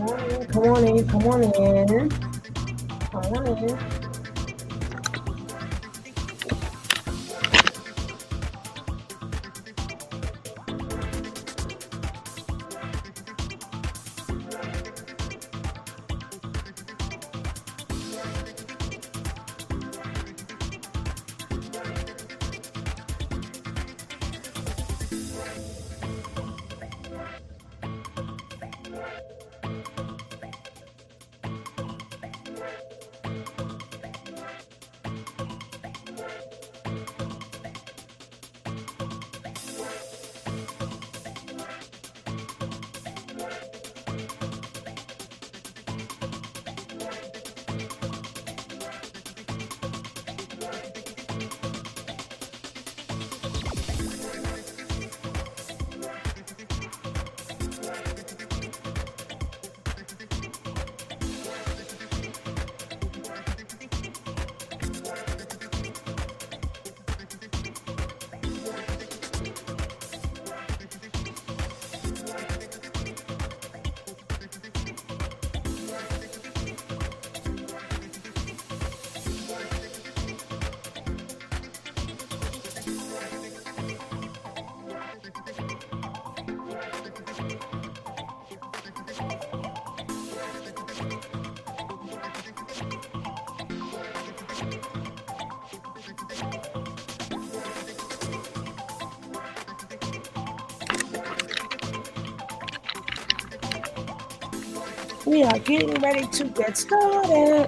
Come on in. Come on in. Come on in. We are getting ready to get started.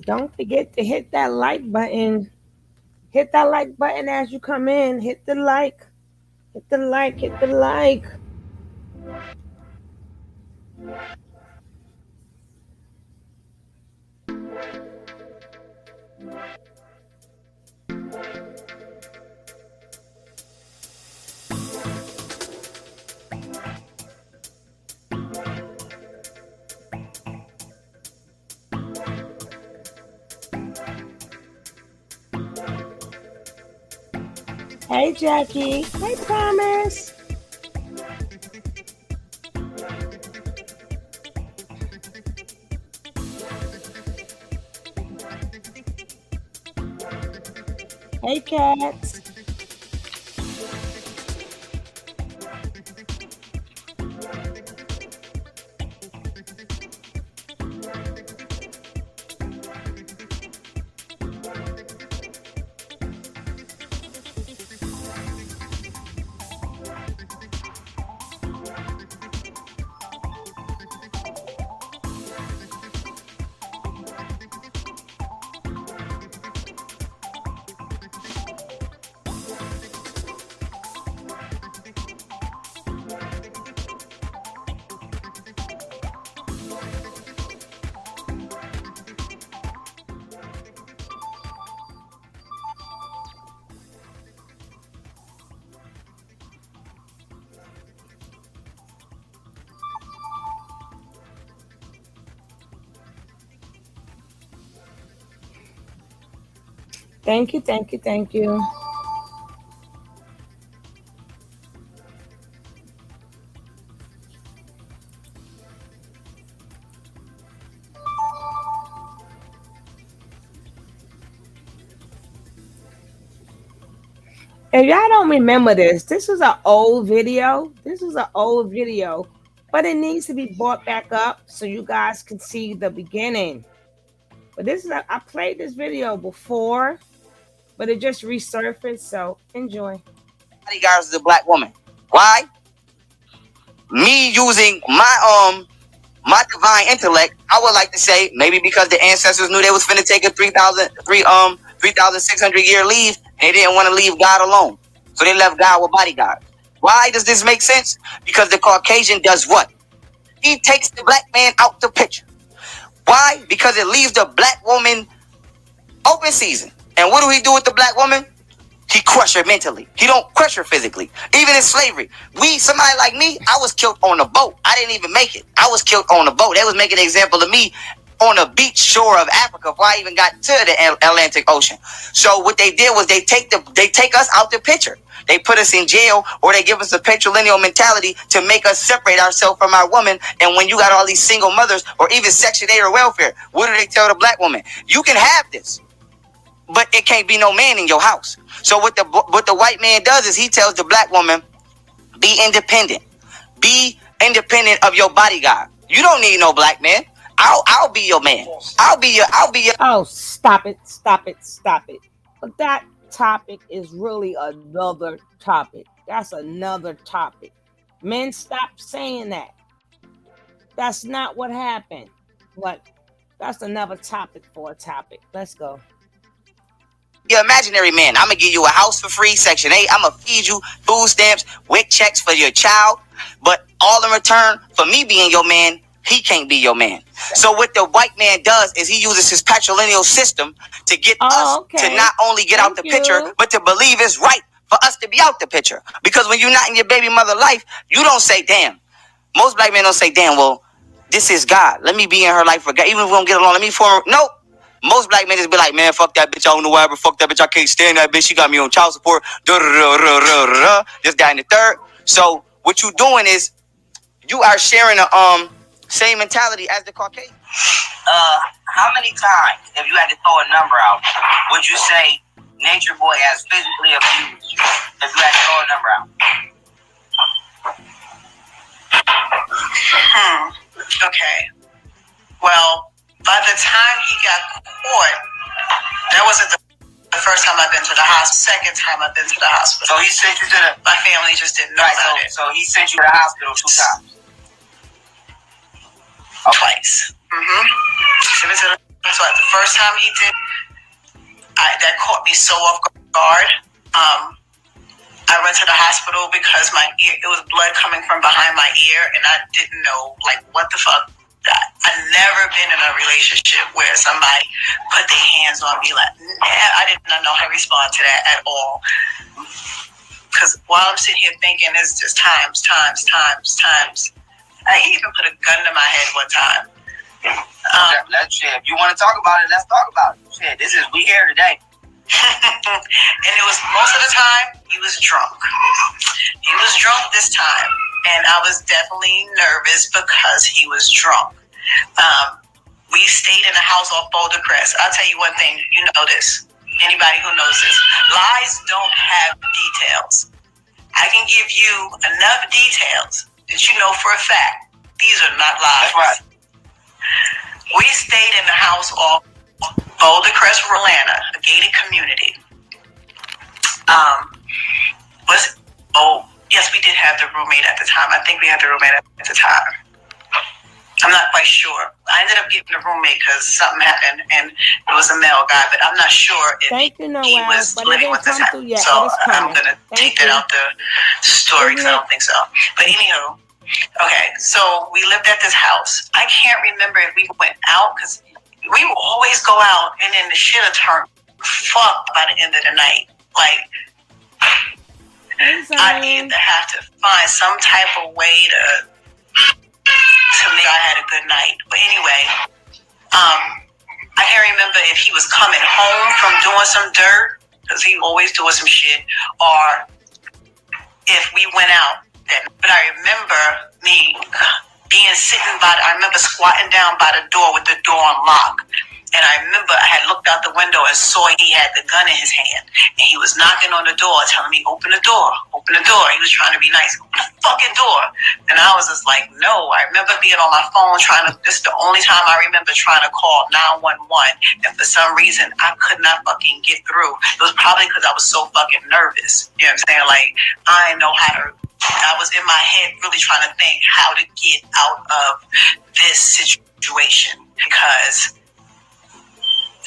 Don't forget to hit that like button. Hit that like button as you come in. Hit the like. Hit the like. Hit the like. Hey, Jackie. Hey, Promise. Hey, Cats. Thank you, thank you, thank you. If y'all don't remember this was an old video. This was an old video, but it needs to be brought back up so you guys can see the beginning. But I played this video before, but it just resurfaced, so enjoy. Bodyguards is a black woman. Why? Me using my divine intellect, I would like to say maybe because the ancestors knew they was finna take a 3,600 year leave, They didn't want to leave God alone. So they left God with bodyguards. Why does this make sense? Because the Caucasian does what? He takes the black man out the picture. Why? Because it leaves the black woman open season. And what do he do with the black woman? He crush her mentally. He don't crush her physically. Even in slavery. Somebody like me, I was killed on a boat. I didn't even make it. I was killed on a boat. They was making an example of me on a beach shore of Africa before I even got to the Atlantic Ocean. So what they did was they take us out the picture. They put us in jail, or they give us a patrilineal mentality to make us separate ourselves from our woman. And when you got all these single mothers, or even Section 8 or welfare, what do they tell the black woman? You can have this, but it can't be no man in your house. So what the white man does is he tells the black woman, be independent. Be independent of your bodyguard. You don't need no black man. I'll be your man. I'll be your. Oh, stop it. But that topic is really another topic. That's another topic. Men, stop saying that. That's not what happened. That's another topic for a topic. Let's go. Your imaginary man. I'm gonna give you a house for free, Section 8. I'm gonna feed you food stamps, WIC checks for your child. But all in return for me being your man, he can't be your man. So what the white man does is he uses his patrilineal system to get us to not only get out the picture, but to believe it's right for us to be out the picture. Because when you're not in your baby mother life, you don't say, damn. Most black men don't say, damn, well, this is God. Let me be in her life for God. Even if we don't get along, let me form. Nope. Most black men just be like, man, fuck that bitch. I don't know why I ever fuck that bitch. I can't stand that bitch. She got me on child support. This guy in the third. So what you doing is you are sharing the same mentality as the Caucasian. How many times, if you had to throw a number out, would you say Natureboy has physically abused you? If you had to throw a number out. Okay. Well, by the time he got caught, that wasn't the first time I've been to the hospital. Second time I've been to the hospital. So he sent you to the... My family just didn't know about it. So he sent you to the hospital 2 times? Twice. So the first time he did, that caught me so off guard. I went to the hospital because it was blood coming from behind my ear, and I didn't know, what the fuck. I've never been in a relationship where somebody put their hands on me I did not know how to respond to that at all. Because while I'm sitting here thinking, it's just times. I even put a gun to my head one time. If you want to talk about it, let's talk about it. Shit, we here today. And it was most of the time he was drunk. He was drunk this time, and I was definitely nervous because he was drunk. We stayed in a house off Boulder Crest. I'll tell you one thing, you know this. Anybody who knows this, lies don't have details. I can give you enough details that you know for a fact these are not lies. That's right. We stayed in the house off Boulder Crest, Atlanta, a gated community. Yes, we did have the roommate at the time. I think we had the roommate at the time. I'm not quite sure. I ended up getting a roommate because something happened, and it was a male guy, but I'm not sure if he was living with us. So I'm going to take that out the story because I don't think so. But anywho, okay, so we lived at this house. I can't remember if we went out because we would always go out, and then the shit would turn fuck by the end of the night. I'd either have to find some type of way to make sure I had a good night. But anyway, I can't remember if he was coming home from doing some dirt, because he always doing some shit, or if we went out. But I remember me I remember squatting down by the door with the door unlocked. And I remember I had looked out the window and saw he had the gun in his hand. And he was knocking on the door, telling me, open the door. He was trying to be nice. Open the fucking door. And I was just like, no. I remember being on my phone this is the only time I remember trying to call 911. And for some reason, I could not fucking get through. It was probably because I was so fucking nervous. You know what I'm saying? I didn't know I was in my head really trying to think how to get out of this situation because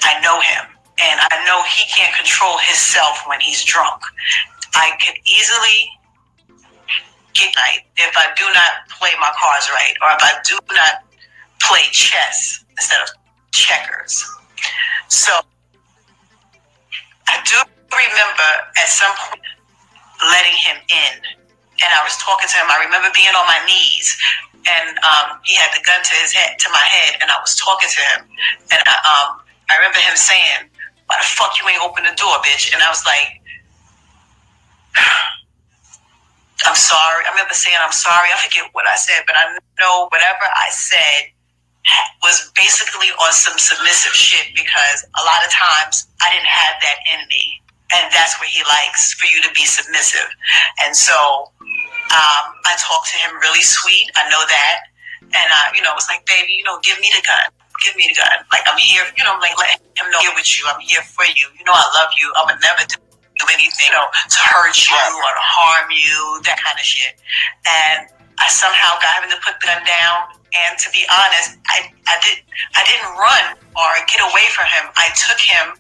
I know him. and I know he can't control himself when he's drunk. I can easily get night if I do not play my cards right, or if I do not play chess instead of checkers. So I do remember at some point letting him in, and I was talking to him. I remember being on my knees, and he had the gun to his head, to my head, and I was talking to him, and I remember him saying, "Why the fuck you ain't open the door, bitch?" And I was like, "I'm sorry." I remember saying, "I'm sorry." I forget what I said, but I know whatever I said was basically on some submissive shit, because a lot of times I didn't have that in me, and that's where he likes for you to be submissive. And so I talked to him really sweet. I know that, and I was like, "Baby, give me the gun. Give me the gun. Like, I'm here. Like, let him know I'm here with you. I'm here for you. I love you. I would never do anything, to hurt you or to harm you, that kind of shit." And I somehow got him to put the gun down. And to be honest, I didn't run or get away from him. I took him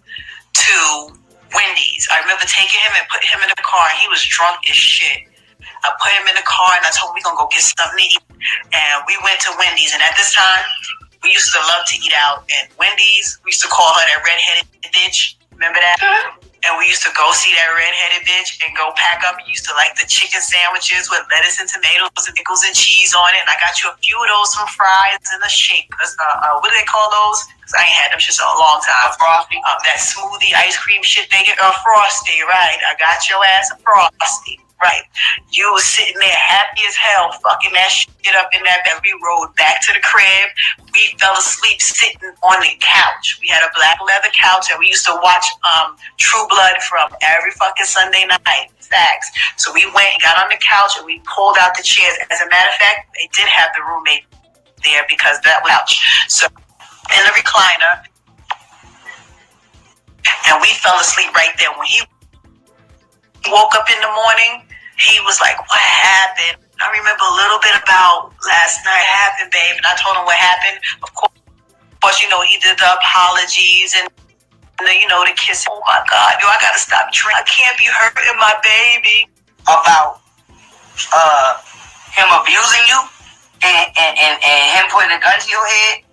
to Wendy's. I remember taking him and put him in the car. He was drunk as shit. I put him in the car and I told him, "We're going to go get something to eat." And we went to Wendy's. And at this time, we used to love to eat out at Wendy's. We used to call her that redheaded bitch. Remember that? And we used to go see that redheaded bitch and go pack up. We used to like the chicken sandwiches with lettuce and tomatoes and pickles and cheese on it. And I got you a few of those, some fries and a shake. What do they call those? Because I ain't had them shit in a long time. Frosty. That smoothie ice cream shit they get. Frosty, right. I got your ass a Frosty. Right. You was sitting there happy as hell, fucking that shit up in that bed. We rode back to the crib. We fell asleep sitting on the couch. We had a black leather couch, and we used to watch True Blood from every fucking Sunday night. Facts. So we went and got on the couch, and we pulled out the chairs. As a matter of fact, they did have the roommate there because that was couch. So in the recliner, and we fell asleep right there. When he woke up in the morning, he was like, "What happened?" I remember a little bit about last night. What happened, babe? And I told him what happened. Of course, he did the apologies and the kiss. Oh my God, I gotta stop drinking. I can't be hurting my baby. About him abusing you and him putting a gun to your head,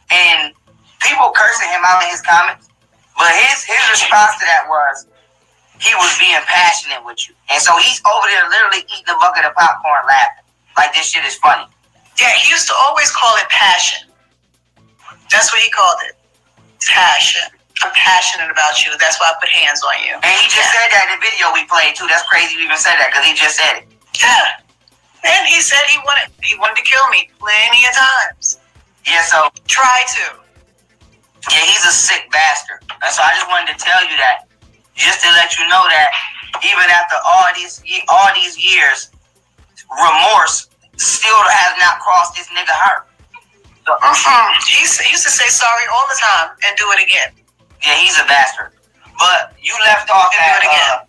and people cursing him out in his comments. But his response to that was, he was being passionate with you. And so he's over there literally eating a bucket of popcorn laughing. Like, this shit is funny. Yeah, he used to always call it passion. That's what he called it. Passion. I'm passionate about you. That's why I put hands on you. And he just said that in the video we played too. That's crazy you even said that, because he just said it. Yeah. And he said he wanted to kill me plenty of times. Yeah, so. Try to. Yeah, he's a sick bastard. And so I just wanted to tell you that. Just to let you know that even after all these years, remorse still has not crossed this nigga heart. So, he used to say sorry all the time and do it again. Yeah, he's a bastard. But you left off at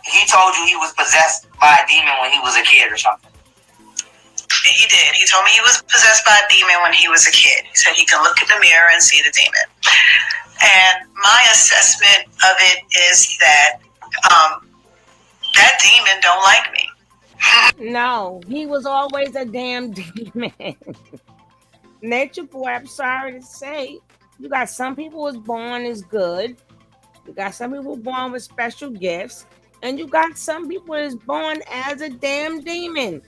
he told you he was possessed by a demon when he was a kid or something. He did. He told me he was possessed by a demon when he was a kid. He said he can look in the mirror and see the demon. And my assessment of it is that that demon don't like me. No, he was always a damn demon. Natureboy, I'm sorry to say, you got some people was born as good. You got some people born with special gifts. And you got some people is born as a damn demon.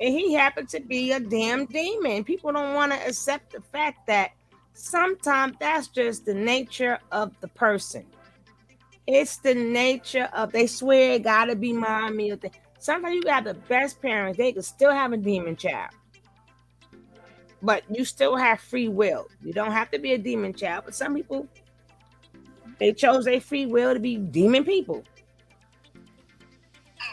And he happened to be a damn demon. People don't want to accept the fact that sometimes that's just the nature of the person. It's the nature of, they swear it gotta be mommy. Sometimes you got the best parents, they could still have a demon child. But you still have free will. You don't have to be a demon child. But some people, they chose their free will to be demon people.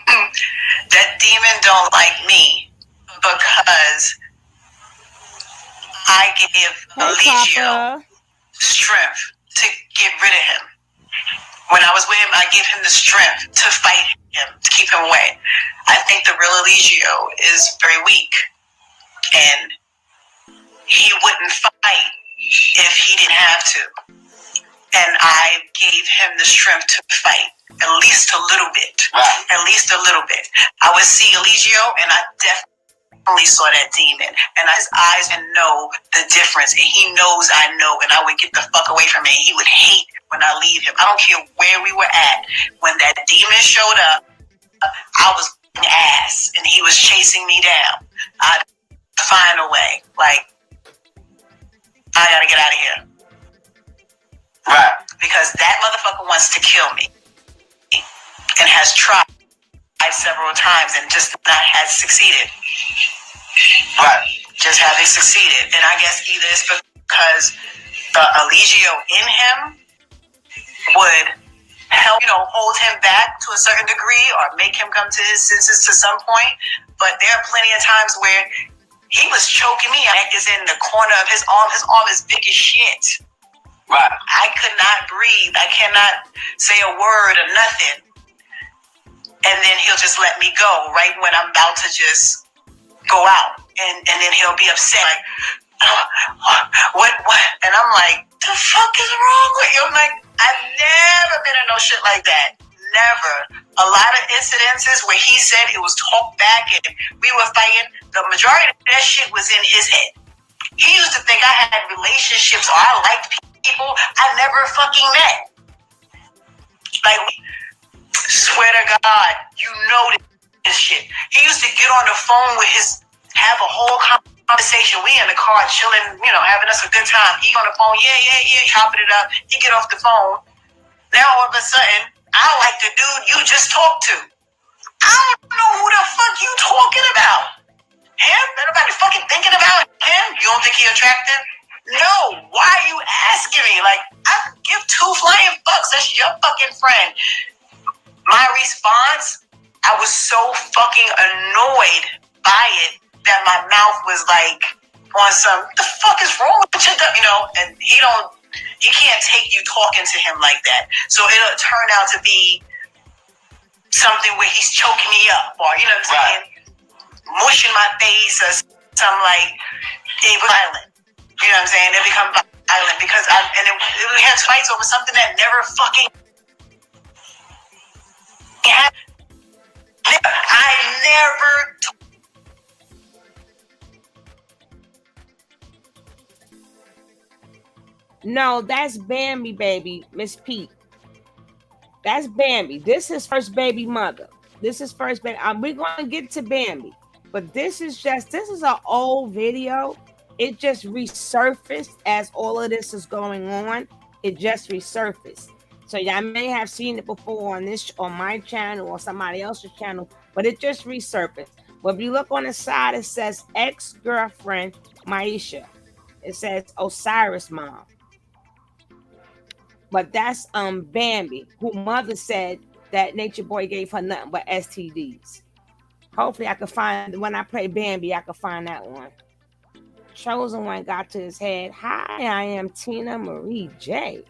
That demon don't like me because I give Eligio strength to get rid of him. When I was with him, I give him the strength to fight him, to keep him away. I think the real Eligio is very weak, and he wouldn't fight if he didn't have to. and I gave him the strength to fight. At least a little bit. Right. At least a little bit. I would see Eligio, and I definitely saw that demon. And his eyes and know the difference. And he knows I know. And I would get the fuck away from him. He would hate when I leave him. I don't care where we were at. When that demon showed up, I was ass. And he was chasing me down. I'd find a way. Like, I gotta get out of here. Right. Because that motherfucker wants to kill me. And has tried several times and just not has succeeded. Right. Just haven't succeeded. And I guess either it's because the Eligio in him would help, hold him back to a certain degree or make him come to his senses to some point. But there are plenty of times where he was choking me. My neck is in the corner of his arm. His arm is big as shit. Right. I could not breathe. I cannot say a word or nothing. And then he'll just let me go right when I'm about to just go out. And then he'll be upset. Like, what? And I'm like, the fuck is wrong with you? I'm like, I've never been in no shit like that. Never. A lot of incidences where he said it was talk back and we were fighting, the majority of that shit was in his head. He used to think I had relationships or I liked people I never fucking met. Like, swear to God, you know this shit. He used to get on the phone with have a whole conversation. We in the car chilling, having us a good time. He on the phone, yeah, chopping it up. He get off the phone. Now all of a sudden, I like the dude you just talked to. I don't know who the fuck you talking about. Him? Everybody fucking thinking about him? You don't think he attractive? No. Why are you asking me? Like, I give two flying fucks. That's your fucking friend. My response, I was so fucking annoyed by it that my mouth was like on some, the fuck is wrong with you? And he can't take you talking to him like that. So it'll turn out to be something where he's choking me up or, you know what I'm saying? Mushing my face or something like, it was violent. You know what I'm saying? It become violent because we had fights over something that never fucking happened. I never. No, that's Bambi, baby, Miss Pete. That's Bambi. This is first baby mother. This is first baby. We're going to get to Bambi, but this is an old video. It just resurfaced as all of this is going on. It just resurfaced. So y'all may have seen it before on my channel or somebody else's channel, but it just resurfaced. But if you look on the side, it says ex-girlfriend Maisha. It says Osiris mom. But that's Bambi, who mother said that Natureboy gave her nothing but STDs. Hopefully I can find, when I play Bambi, I can find that one. Chosen one got to his head. Hi, I am Tina Marie J.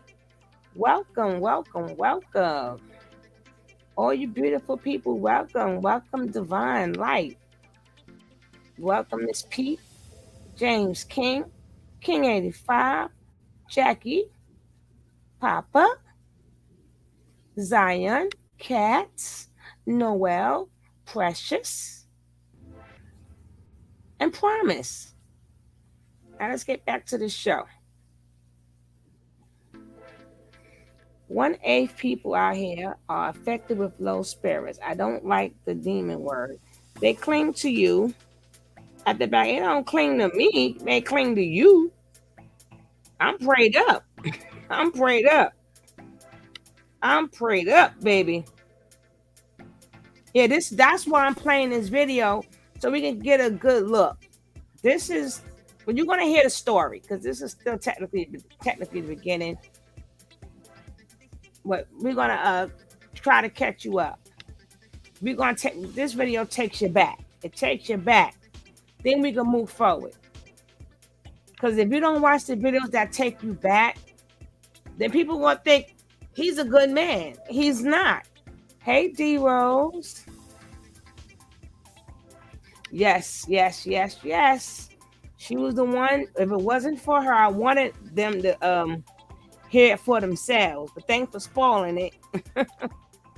Welcome. All you beautiful people, welcome. Welcome, Divine Light. Welcome, Miss Pete, James King, King 85, Jackie, Papa, Zion, Cats, Noel, Precious, and Promise. Now let's get back to the show. 1/8 people out here are affected with low spirits. I don't like the demon word. They cling to you. At the back, they don't cling to me. They cling to you. I'm prayed up. I'm prayed up. I'm prayed up, baby. Yeah, that's why I'm playing this video, so we can get a good look. This is when you're gonna hear the story, because this is still technically the beginning. But we're gonna try to catch you up. We're gonna take this video takes you back. It takes you back. Then we can move forward. Because if you don't watch the videos that take you back, then people will think he's a good man. He's not. Hey, D Rose. Yes. She was the one. If it wasn't for her, I wanted them to hear it for themselves. But thanks for spoiling it.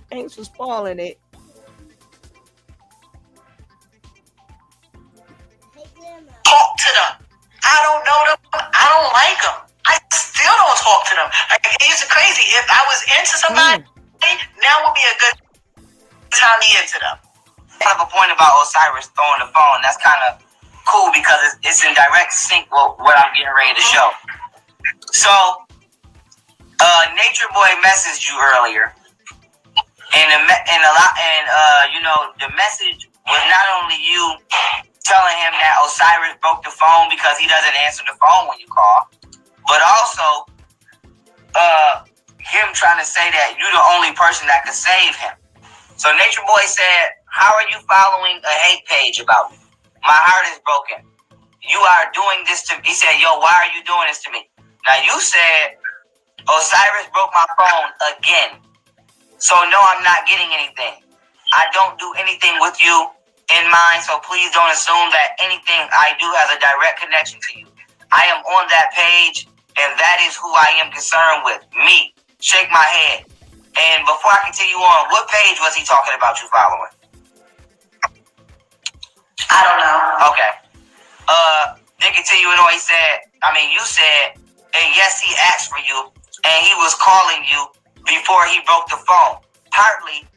Thanks for spoiling it. Talk to them. I don't know them. I don't like them. I still don't talk to them. Like, it's crazy. If I was into somebody, now would be a good time to get into them. I have a point about Osiris throwing the phone. That's kind of cool because it's in direct sync with what I'm getting ready to show. So, Natureboy messaged you earlier, and the message was not only you telling him that Osiris broke the phone because he doesn't answer the phone when you call, but also him trying to say that you're the only person that could save him. So Natureboy said, "How are you following a hate page about me? My heart is broken. You are doing this to me." He said, "Yo, why are you doing this to me?" Now you said, "Osiris broke my phone again. So no, I'm not getting anything. I don't do anything with you in mind, so please don't assume that anything I do has a direct connection to you. I am on that page, and that is who I am concerned with. Me." Shake my head. And before I continue on, what page was he talking about you following? I don't know. Okay. Then continuing on, you said, and yes, he asked for you, and he was calling you before he broke the phone. Partly,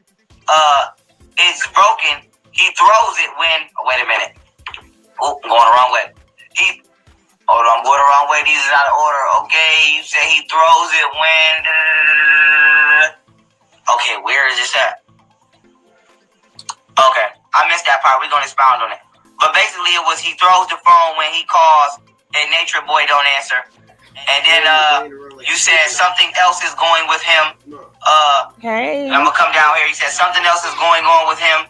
it's broken. He throws it when, wait a minute. Oh, I'm going the wrong way. Hold on, I'm going the wrong way. These are out of order. Okay, you say he throws it when, okay, where is this at? Okay, I missed that part. We're going to expound on it. But basically, it was he throws the phone when he calls and Natureboy don't answer. And then you said something else is going with him. Hey. I'm going to come down here. He said something else is going on with him.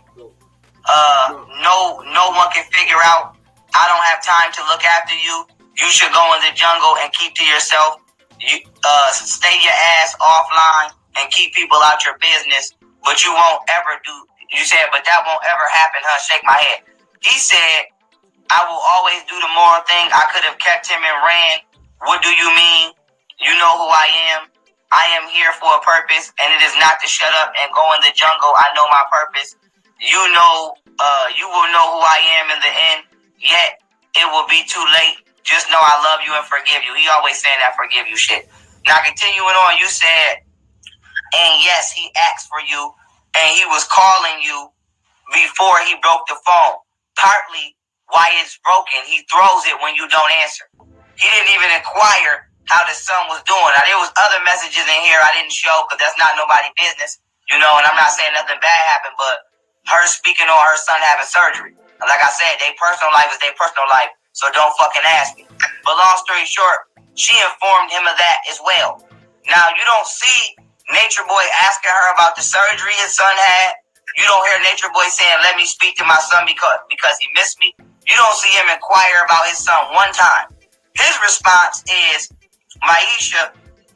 No one can figure out. I don't have time to look after you. You should go in the jungle and keep to yourself. You stay your ass offline and keep people out your business. But you won't ever do. You said, but that won't ever happen, huh? Shake my head. He said, I will always do the moral thing. I could have kept him and ran. What do you mean? You know who I am. I am here for a purpose, and it is not to shut up and go in the jungle. I know my purpose. You know, you will know who I am in the end. Yet, it will be too late. Just know I love you and forgive you. He always saying that forgive you shit. Now, continuing on, you said, and yes, he asked for you, and he was calling you before he broke the phone. Partly why it's broken, he throws it when you don't answer. He didn't even inquire how the son was doing. Now, there was other messages in here I didn't show because that's not nobody's business, and I'm not saying nothing bad happened, but her speaking on her son having surgery. Like I said, their personal life is their personal life, so don't fucking ask me. But long story short, she informed him of that as well. Now, you don't see Natureboy asking her about the surgery his son had. You don't hear Natureboy saying, let me speak to my son because he missed me. You don't see him inquire about his son one time. His response is, Maisha,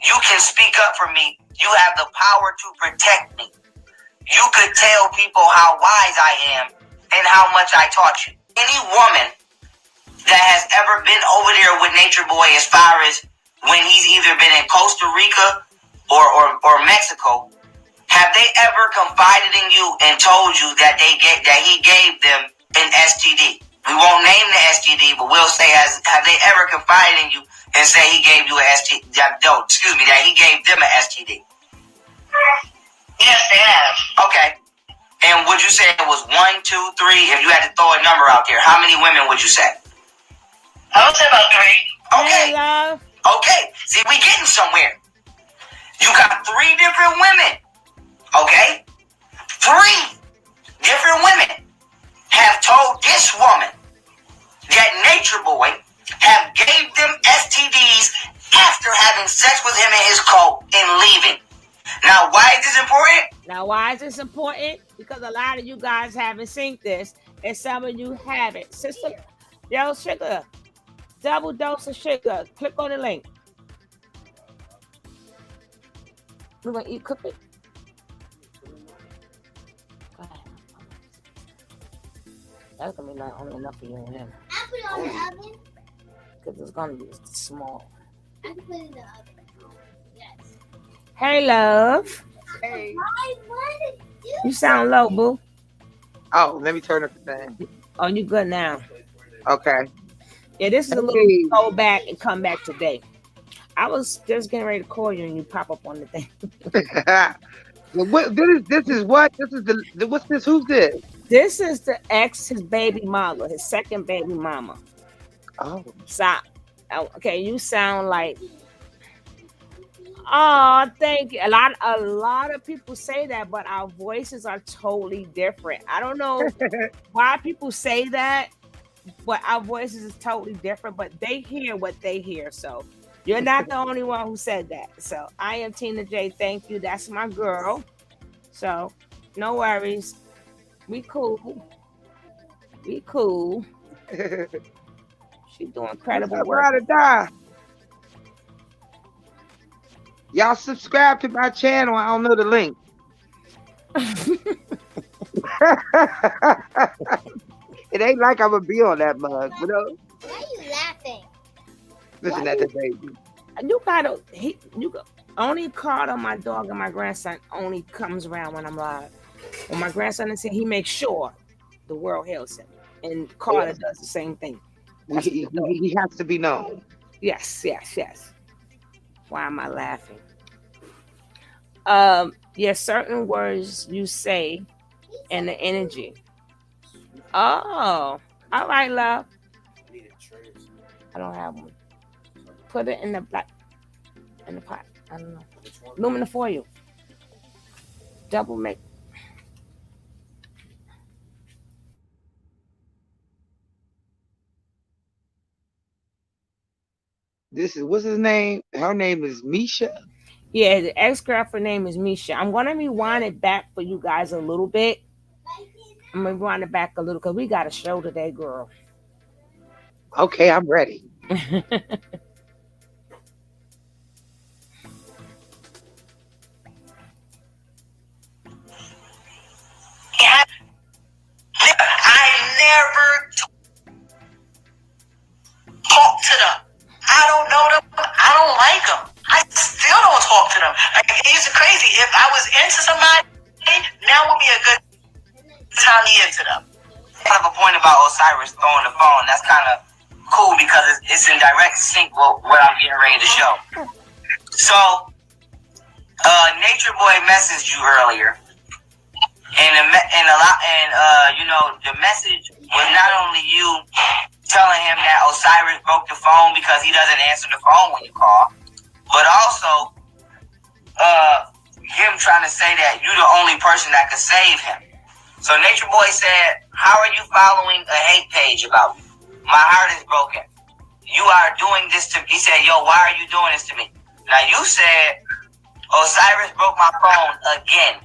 you can speak up for me. You have the power to protect me. You could tell people how wise I am and how much I taught you. Any woman that has ever been over there with Natureboy as far as when he's either been in Costa Rica or Mexico, have they ever confided in you and told you that he gave them an STD? We won't name the STD, but we'll say have they ever confided in you and say he gave you an STD? No, excuse me, that he gave them an STD. Yes, they have. Okay. And would you say it was 1, 2, 3? If you had to throw a number out there, how many women would you say? I would say about 3. Okay. Hey, love. Okay. See, we getting somewhere. You got 3 different women. Okay? 3 different women have told this woman that Natureboy have gave them STDs after having sex with him in his coat and leaving. Now, why is this important? Because a lot of you guys haven't seen this, and some of you haven't. Sister, yo, sugar, double dose of sugar. Click on the link. We're gonna eat cookie. Go ahead. That's gonna be not only enough for you and him. I put it on the oven. Because it's gonna be small. I can put it in the oven. Yeah. Hey, love. Hey. You sound low, boo. Oh, let me turn up the thing. Oh, you good now? Okay. Yeah, this is a little Hey. go back and come back today. I was just getting ready to call you and you pop up on the thing. What, this is what? This is the what's this? Who's this? This is the ex, his baby mama, his second baby mama. Oh. So, okay, you sound like, oh, thank you. A lot of people say that, but our voices are totally different. I don't know why people say that, but our voices is totally different. But they hear what they hear, so you're not the only one who said that. So I am Tina J. Thank you. That's my girl. So no worries. We cool. We cool. She's doing What's incredible up, work. ride or die? Y'all subscribe to my channel. I don't know the link. It ain't like I'm gonna be on that mug, but Why are you laughing? listen Why at the baby. you gotta only card on my dog and my grandson only comes around when I'm live. When my grandson is here, he makes sure the world hails him. And Carter does the same thing. That's what he does. He has to be known. Yes, yes, yes. Why am I laughing? Yes, certain words you say and the energy. Oh, all right, love. I don't have one. Put it in the black in the pot. I don't know. Aluminum foil. Double make. This is what's his name? Her name is Misha. Yeah, the ex girlfriend name is Misha. I'm gonna rewind it back for you guys a little bit. I'm gonna rewind it back a little because we got a show today, girl. Okay, I'm ready. I never talk to them. I don't know them. I don't like them. I still don't talk to them. Like, it's crazy. If I was into somebody, now would be a good time to get into them. I have a point about Osiris throwing the phone. That's kind of cool because it's in direct sync with what I'm getting ready to show. So, Natureboy messaged you earlier, the message was not only you telling him that Osiris broke the phone because he doesn't answer the phone when you call, but also him trying to say that you're the only person that could save him. So Natureboy said, how are you following a hate page about me? My heart is broken. You are doing this to me. He said, yo, why are you doing this to me? Now you said, Osiris broke my phone again.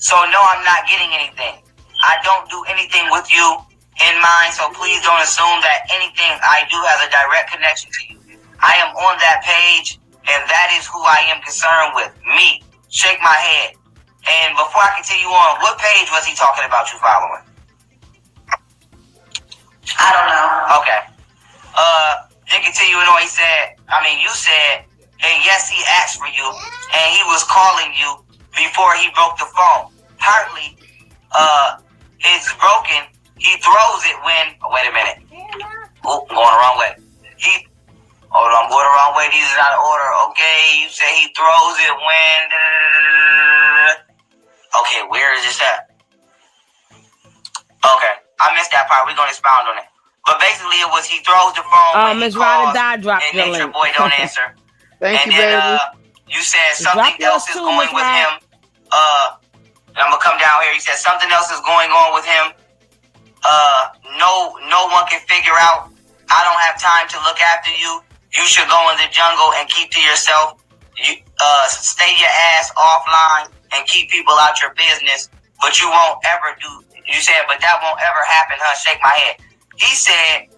So no, I'm not getting anything. I don't do anything with you in mind, so please don't assume that anything I do has a direct connection to you. I am on that page, and that is who I am concerned with. Me. Shake my head. And before I continue on, what page was he talking about you following? I don't know. Okay. Then continuing on, you said, and yes, he asked for you, and he was calling you before he broke the phone. Partly, it's broken. He throws it when, wait a minute. Oh, I'm going the wrong way. I'm going the wrong way. These are out of order. Okay, you say he throws it when, okay, where is this at? Okay, I missed that part. We're going to expound on it. But basically, it was he throws the phone when he calls, and Natureboy don't answer. Thank you, baby. You said something else is going with him. I'm going to come down here. He said something else is going on with him. No one can figure out. I don't have time to look after you. You should go in the jungle and keep to yourself. You stay your ass offline and keep people out your business. But you won't ever do. You said, but that won't ever happen, huh? Shake my head. He said,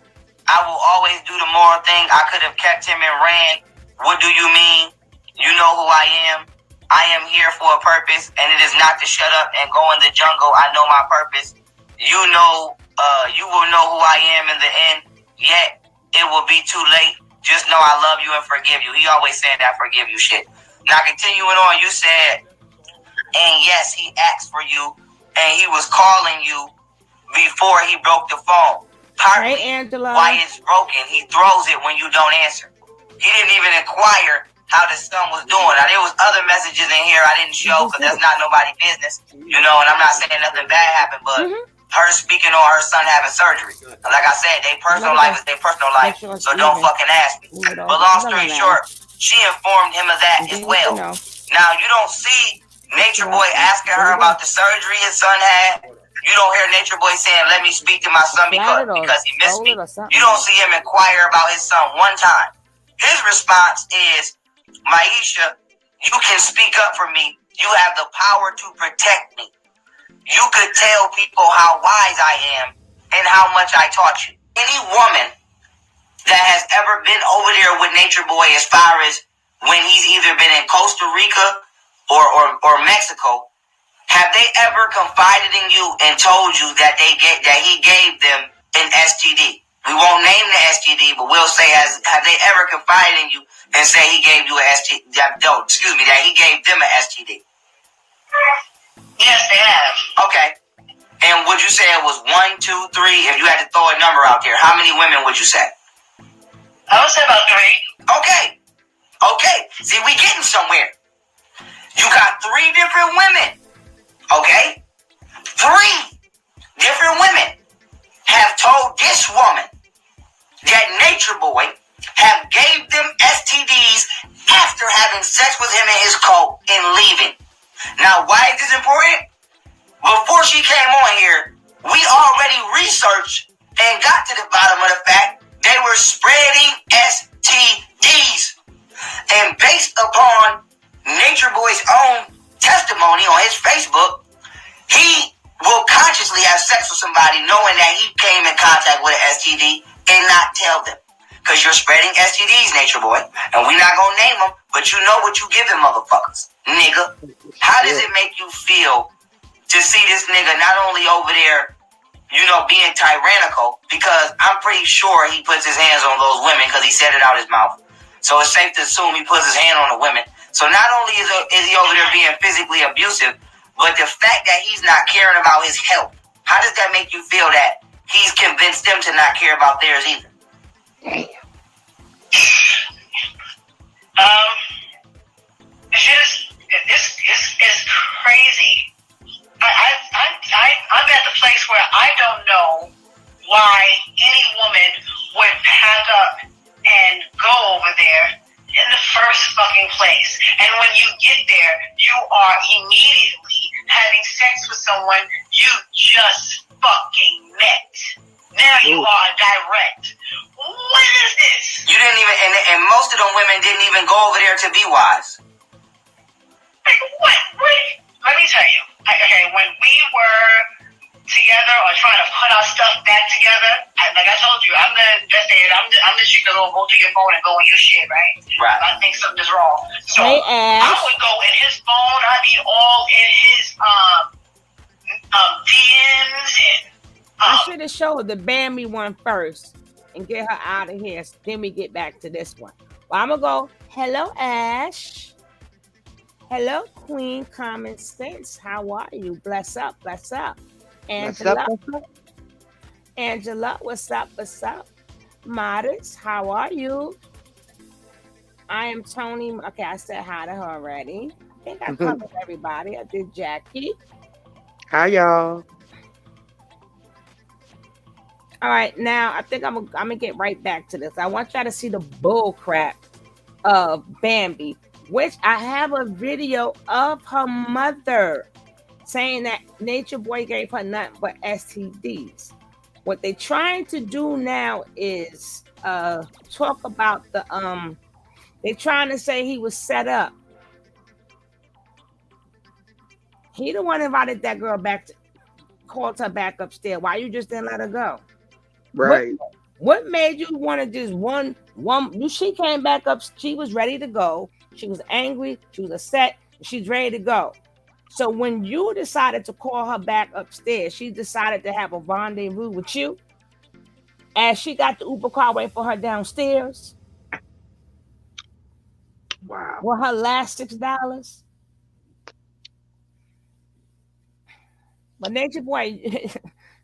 I will always do the moral thing. I could have kept him and ran. What do you mean? You know who I am. I am here for a purpose, and it is not to shut up and go in the jungle. I know my purpose. You know, you will know who I am in the end. Yet, it will be too late. Just know I love you and forgive you. He always said that forgive you shit. Now continuing on, you said, and yes, he asked for you, and he was calling you before he broke the phone. Partly why it's broken, he throws it when you don't answer. He didn't even inquire how the son was doing. Now, there was other messages in here I didn't show because that's not nobody's business, you know, and I'm not saying nothing bad happened, but her speaking on her son having surgery. Like I said, their personal life is their personal life, so don't fucking ask me. But long story short, she informed him of that as well. Now, you don't see Nature Boy asking her about the surgery his son had. You don't hear Nature Boy saying, let me speak to my son because he missed me. You don't see him inquire about his son one time. His response is, Maisha, you can speak up for me. You have the power to protect me. You could tell people how wise I am and how much I taught you. Any woman that has ever been over there with Nature Boy as far as when he's either been in Costa Rica or Mexico, have they ever confided in you and told you that he gave them an STD? We won't name the STD, but we'll say have they ever confided in you and say he gave you an STD? That he gave them an STD. Yes, they have. Okay. And would you say it was 1, 2, 3? If you had to throw a number out there, how many women would you say? I would say about 3. Okay. See, we getting somewhere. You got 3 different women. Okay? 3 different women have told this woman that Nature Boy have gave them STDs after having sex with him in his coat and leaving. Now, why is this important? Before she came on here, we already researched and got to the bottom of the fact they were spreading STDs. And based upon Nature Boy's own testimony on his Facebook, he will consciously have sex with somebody knowing that he came in contact with an STD and not tell them. Because you're spreading STDs, Nature Boy. And we're not going to name them, but you know what you give them motherfuckers. Nigga. How does it make you feel to see this nigga not only over there, you know, being tyrannical, because I'm pretty sure he puts his hands on those women because he said it out his mouth. So it's safe to assume he puts his hand on the women. So not only is he over there being physically abusive, but the fact that he's not caring about his health, how does that make you feel that he's convinced them to not care about theirs either? It's crazy. I'm at the place where I don't know why any woman would pack up and go over there in the first fucking place. And when you get there, you are immediately having sex with someone you just fucking met. Now you are direct. What is this? You didn't even, and most of them women didn't even go over there to be wise. Like, what? Let me tell you. Okay, when we were together or trying to put our stuff back together, like I told you, I'm the chick that will go to your phone and go in your shit, right? Right. I think something's wrong. So I would go in his phone. I'd be all in his DMs and. I should have showed the Bambi one first and get her out of here. Then we get back to this one. Well, I'm gonna go. Hello, Ash. Hello, Queen Common Sense. How are you? Bless up, bless up. Angela. Angela, what's up? What's up? Modest, how are you? I am Tony. Okay, I said hi to her already. I think I covered everybody. I did Jackie. Hi, y'all. All right, now I think I'm gonna get right back to this. I want y'all to see the bull crap of Bambi, which I have a video of her mother saying that Nature Boy gave her nothing but STDs. What they're trying to do now is talk about the they're trying to say he was set up. He the one invited that girl back, called her back upstairs. Why you just didn't let her go? Right. What made you want to just one? She came back up. She was ready to go. She was angry. She was upset. She's ready to go. So when you decided to call her back upstairs, she decided to have a rendezvous with you. As she got the Uber car waiting for her downstairs. Wow. Well, her last $6. But Nature Boy,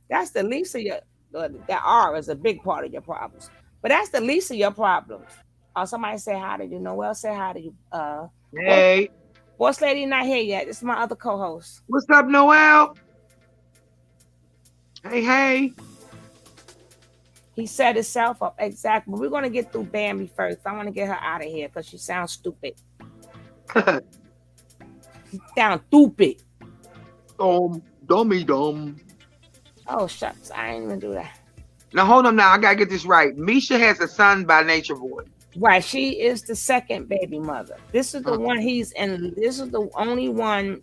that's the least of your. That R is a big part of your problems. But that's the least of your problems. Somebody say hi to you. Noel say hi to you. Boss, Hey, boss lady not here yet. This is my other co-host. what's up, Noel? Hey, hey. He set himself up exactly. We're gonna get through Bambi first. I want to get her out of here because she sounds stupid. She sounds stupid. Dummy dumb. Oh shucks, I ain't even do that. Now hold on. Now I gotta get this right. Misha has a son by Natureboy. Right, she is the second baby mother. This is the one he's in. This is the only one,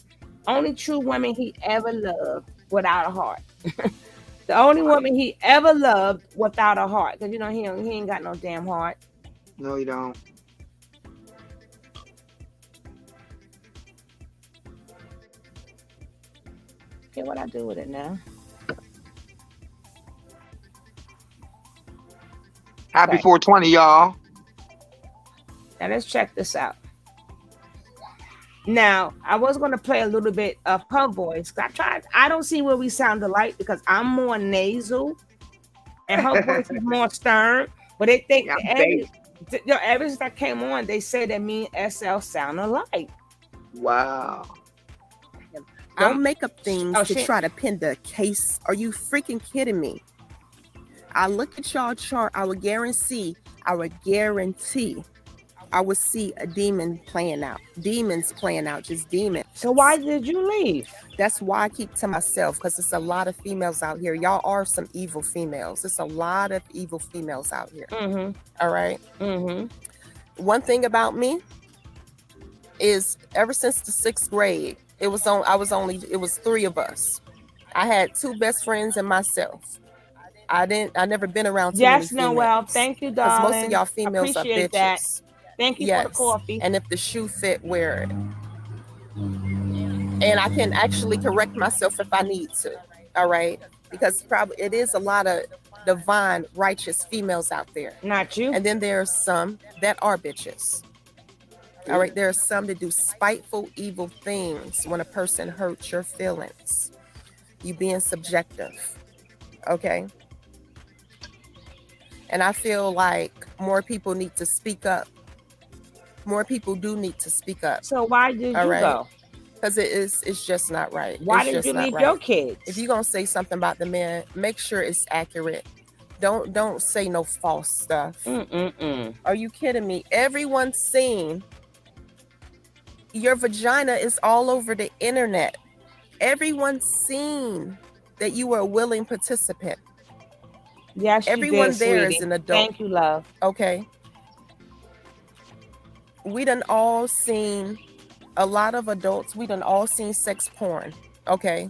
only true woman he ever loved without a heart. The only woman he ever loved without a heart. Because you know he ain't got no damn heart. No, you don't. Okay, what I do with it now? Happy Okay. 420, y'all. Now let's check this out. Now I was going to play a little bit of her voice. I don't see where we sound alike because I'm more nasal and her voice is more stern. But they think Yeah, ever since I came on, they say that me and SL sound alike. wow. Don't make up things to shit. try to pin the case. Are you freaking kidding me? I look at y'all chart. I would guarantee, I would see a demon playing out. Demons playing out, just demons. So why did you leave? That's why I keep to myself, because there's a lot of females out here. Y'all are some evil females. There's a lot of evil females out here. Mm-hmm. All right. Mm-hmm. One thing about me is ever since the 6th grade, it was 3 of us. I had 2 best friends and myself. I never been around too many females. Noel, thank you, darling. Because most of y'all females are Appreciate bitches. That. Thank you for the coffee. And if the shoe fit, wear it. And I can actually correct myself if I need to. All right. Because probably it is a lot of divine, righteous females out there. Not you. And then there are some that are bitches. All right. There are some that do spiteful, evil things when a person hurts your feelings. You being subjective. Okay. And I feel like more people need to speak up. More people do need to speak up. So why did you go? Because it's just not right. Why did you leave your kids? If you're gonna say something about the man, make sure it's accurate. Don't say no false stuff. Are you kidding me? Everyone's seen your vagina is all over the internet. Everyone's seen that you were a willing participant. Yes, everyone did, there sweetie. is an adult. Thank you, love. Okay. We done all seen a lot of adults. We done all seen sex porn. Okay.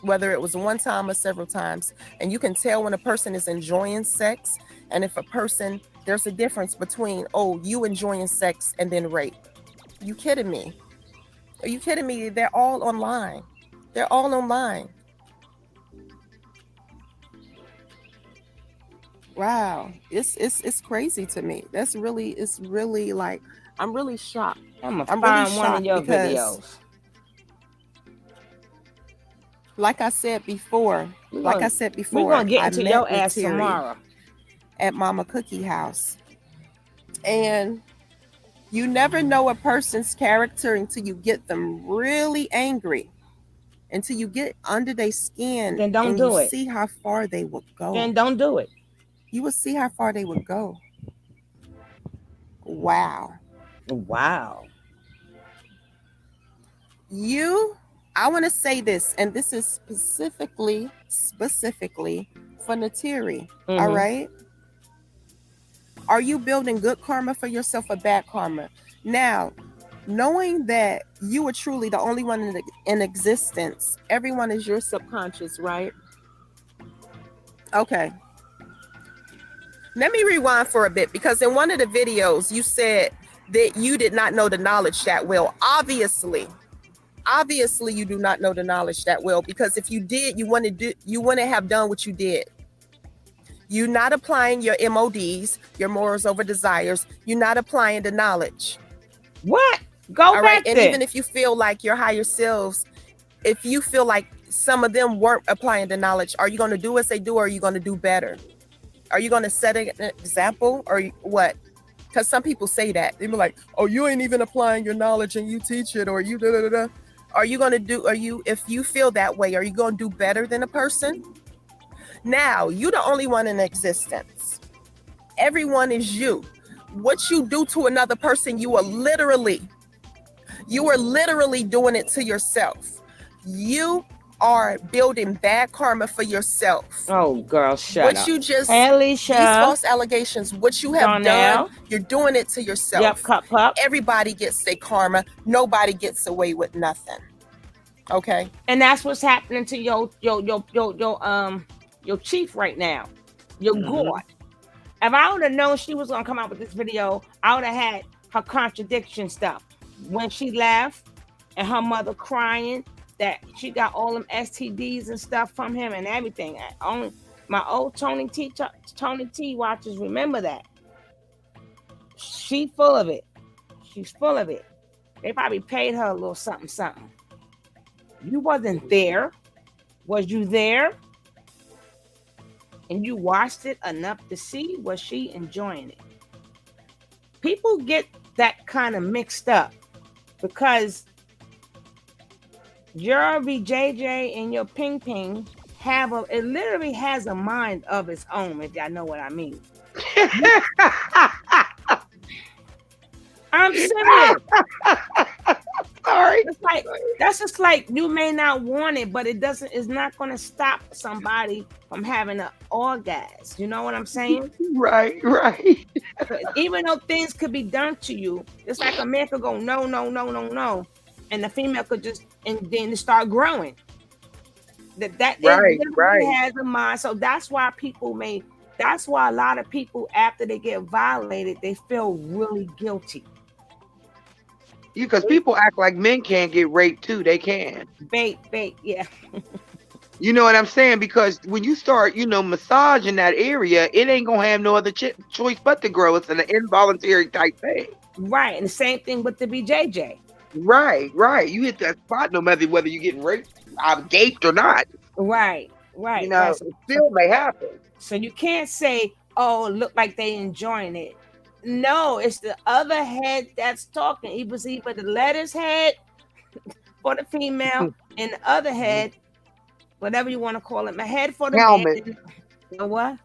Whether it was one time or several times. And you can tell when a person is enjoying sex and if a person, there's a difference between, you enjoying sex and then rape. You kidding me? Are you kidding me? They're all online. They're all online. Wow, it's crazy to me. It's really like I'm really shocked. I'm really shocked one of your videos. Like I said before, we're gonna get into your ass tomorrow at Mama Cookie House, and you never know a person's character until you get them really angry, until you get under their skin. Then don't do it. See how far they will go. Then don't do it. You will see how far they would go. Wow. I want to say this, and this is specifically for Nateri. All right. Are you building good karma for yourself or bad karma? Now, knowing that you are truly the only one in existence, everyone is your subconscious, right? Okay. Let me rewind for a bit, because in one of the videos you said that you did not know the knowledge that well. Obviously you do not know the knowledge that well, because if you did, you wouldn't have done what you did. You're not applying your MODs, your morals over desires. You're not applying the knowledge. What? Go All back right. And there. even if you feel like your higher selves, if you feel like some of them weren't applying the knowledge, are you going to do as they do, or are you going to do better? Are you going to set an example, or what? Because some people say that. They be like, oh, you ain't even applying your knowledge and you teach it, or you da da da da. Are you going to do, if you feel that way, are you going to do better than a person? Now, you the only one in existence. Everyone is you. What you do to another person, you are literally doing it to yourself. You are building bad karma for yourself. Oh, girl, shut what up. You just, hey, Alicia. These false allegations, what you have Darnell. done, you're doing it to yourself. Yep, cup, cup. Everybody gets their karma. Nobody gets away with nothing. Okay. And that's what's happening to your chief right now. Your God. If I would have known she was gonna come out with this video, I would have had her contradiction stuff. When she left and her mother crying that she got all them STDs and stuff from him and everything. Only my old Tony T watchers remember that. She full of it. She's full of it. They probably paid her a little something, something. You wasn't there. Was you there? And you watched it enough to see, was she enjoying it? People get that kind of mixed up because your VJJ and your Ping Ping it literally has a mind of its own, if y'all know what I mean. I'm serious. Sorry. That's just like you may not want it, but it's not going to stop somebody from having an orgasm. You know what I'm saying? Right. Even though things could be done to you, it's like a man could go no, and the female could just and then start growing. That right has a mind. So that's why that's why a lot of people after they get violated, they feel really guilty. Because people act like men can't get raped too. They can. Bait, yeah. You know what I'm saying? Because when you start, massaging that area, it ain't gonna have no other choice but to grow. It's an involuntary type thing. Right, and the same thing with the BJJ. Right. You hit that spot no matter whether you're getting raped, gaped or not. Right. It still may happen. So you can't say, "Oh, look like they enjoying it." No, it's the other head that's talking. It was either the lettuce head for the female and the other head, whatever you want to call it, my head for the helmet. Man. The what?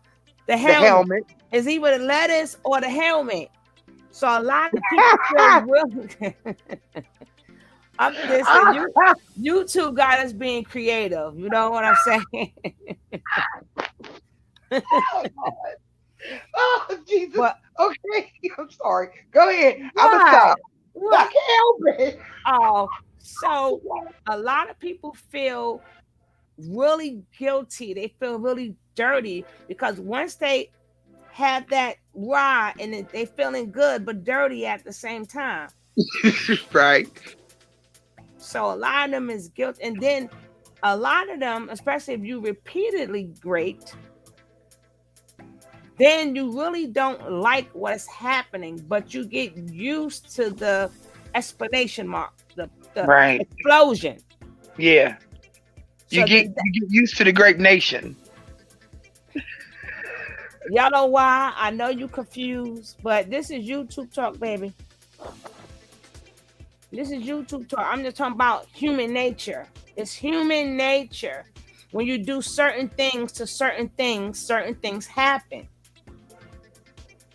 The helmet. Is either the lettuce or the helmet. So a lot of people feel really. I'm just YouTube got us being creative. You know what I'm saying? Oh, Jesus. But, okay, I'm sorry. Go ahead. I'm going to stop. I can't help it. Oh, so a lot of people feel really guilty. They feel really dirty because once they have that raw and they feeling good but dirty at the same time. Right. So a lot of them is guilt. And then a lot of them, especially if you repeatedly raped, then you really don't like what's happening, but you get used to the explanation mark, the explosion. Yeah. You get used to the great nation. Y'all know why? I know you confused, but this is YouTube talk, baby. This is YouTube talk. I'm just talking about human nature. It's human nature. When you do certain things to certain things happen.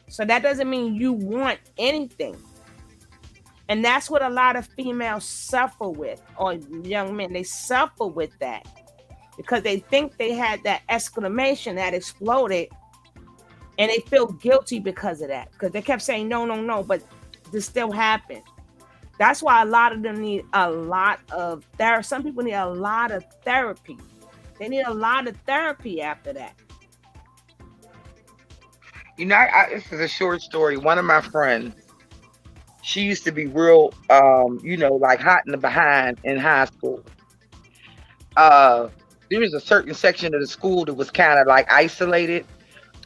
So that doesn't mean you want anything. And that's what a lot of females suffer with, or young men, they suffer with that because they think they had that exclamation that exploded and they feel guilty because of that, because they kept saying, no, but this still happened. That's why a lot of them need some people need a lot of therapy. They need a lot of therapy after that. This is a short story. One of my friends, she used to be real, like hot in the behind in high school. There was a certain section of the school that was kind of like isolated.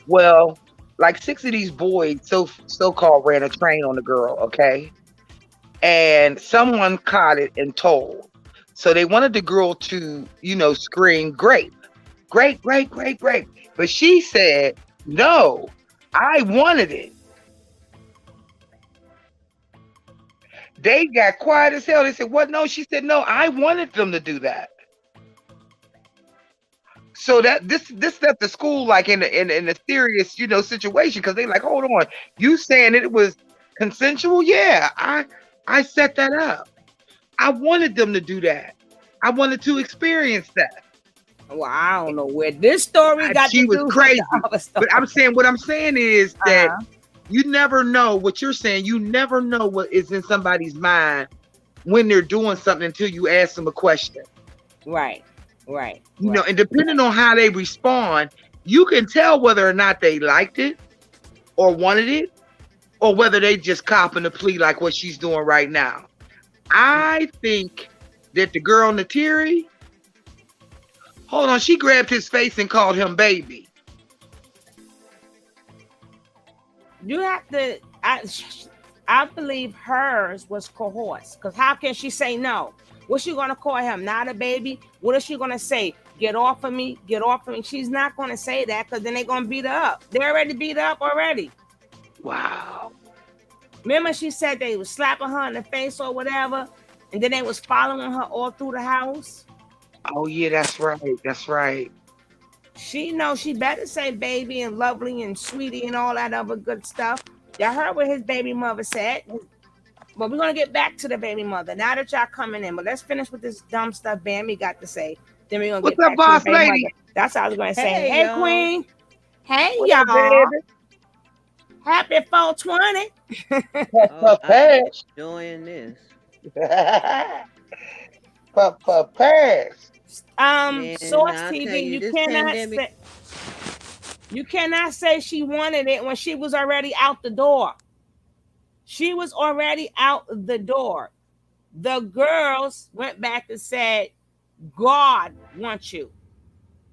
Well, like 6 of these boys so-called ran a train on the girl, okay? and someone caught it and told. So they wanted the girl to, scream grape, grape, grape, grape, grape. But she said, no, I wanted it. They got quiet as hell. They said, what? No, she said, no, I wanted them to do that. So that this left the school like in a serious, situation, because they like, hold on, you saying it was consensual? Yeah, I set that up. I wanted them to do that. I wanted to experience that. Well, I don't know where this story got She to was do crazy. with the other story. But what I'm saying is that you never know what you're saying. You never know what is in somebody's mind when they're doing something until you ask them a question. Right. And depending on how they respond, you can tell whether or not they liked it or wanted it, or whether they just copping the plea like what she's doing right now. I think that the girl Natiri, hold on, she grabbed his face and called him baby. You have to. I believe hers was coerced, because how can she say no? What's she gonna call him? Not a baby? What is she gonna say? Get off of me! Get off of me! She's not gonna say that, because then they're gonna beat her up. They already beat her up already. Wow. Remember, she said they was slapping her in the face or whatever, and then they was following her all through the house. Oh yeah, that's right. That's right. She knows she better say baby and lovely and sweetie and all that other good stuff. Y'all heard what his baby mother said. But we're going to get back to the baby mother now that y'all coming in. But let's finish with this dumb stuff Bambi got to say. Then we're going to get back boss to the baby lady? mother. That's what I was going to say. Hey, Hey, Queen. Hey, What y'all. up, baby? Happy 420. I'm enjoying this. Pass. Man, Source I'll tell TV, you, you this cannot pandemic- say, you cannot say she wanted it when she was already out the door. She was already out the door. The girls went back and said, God wants you.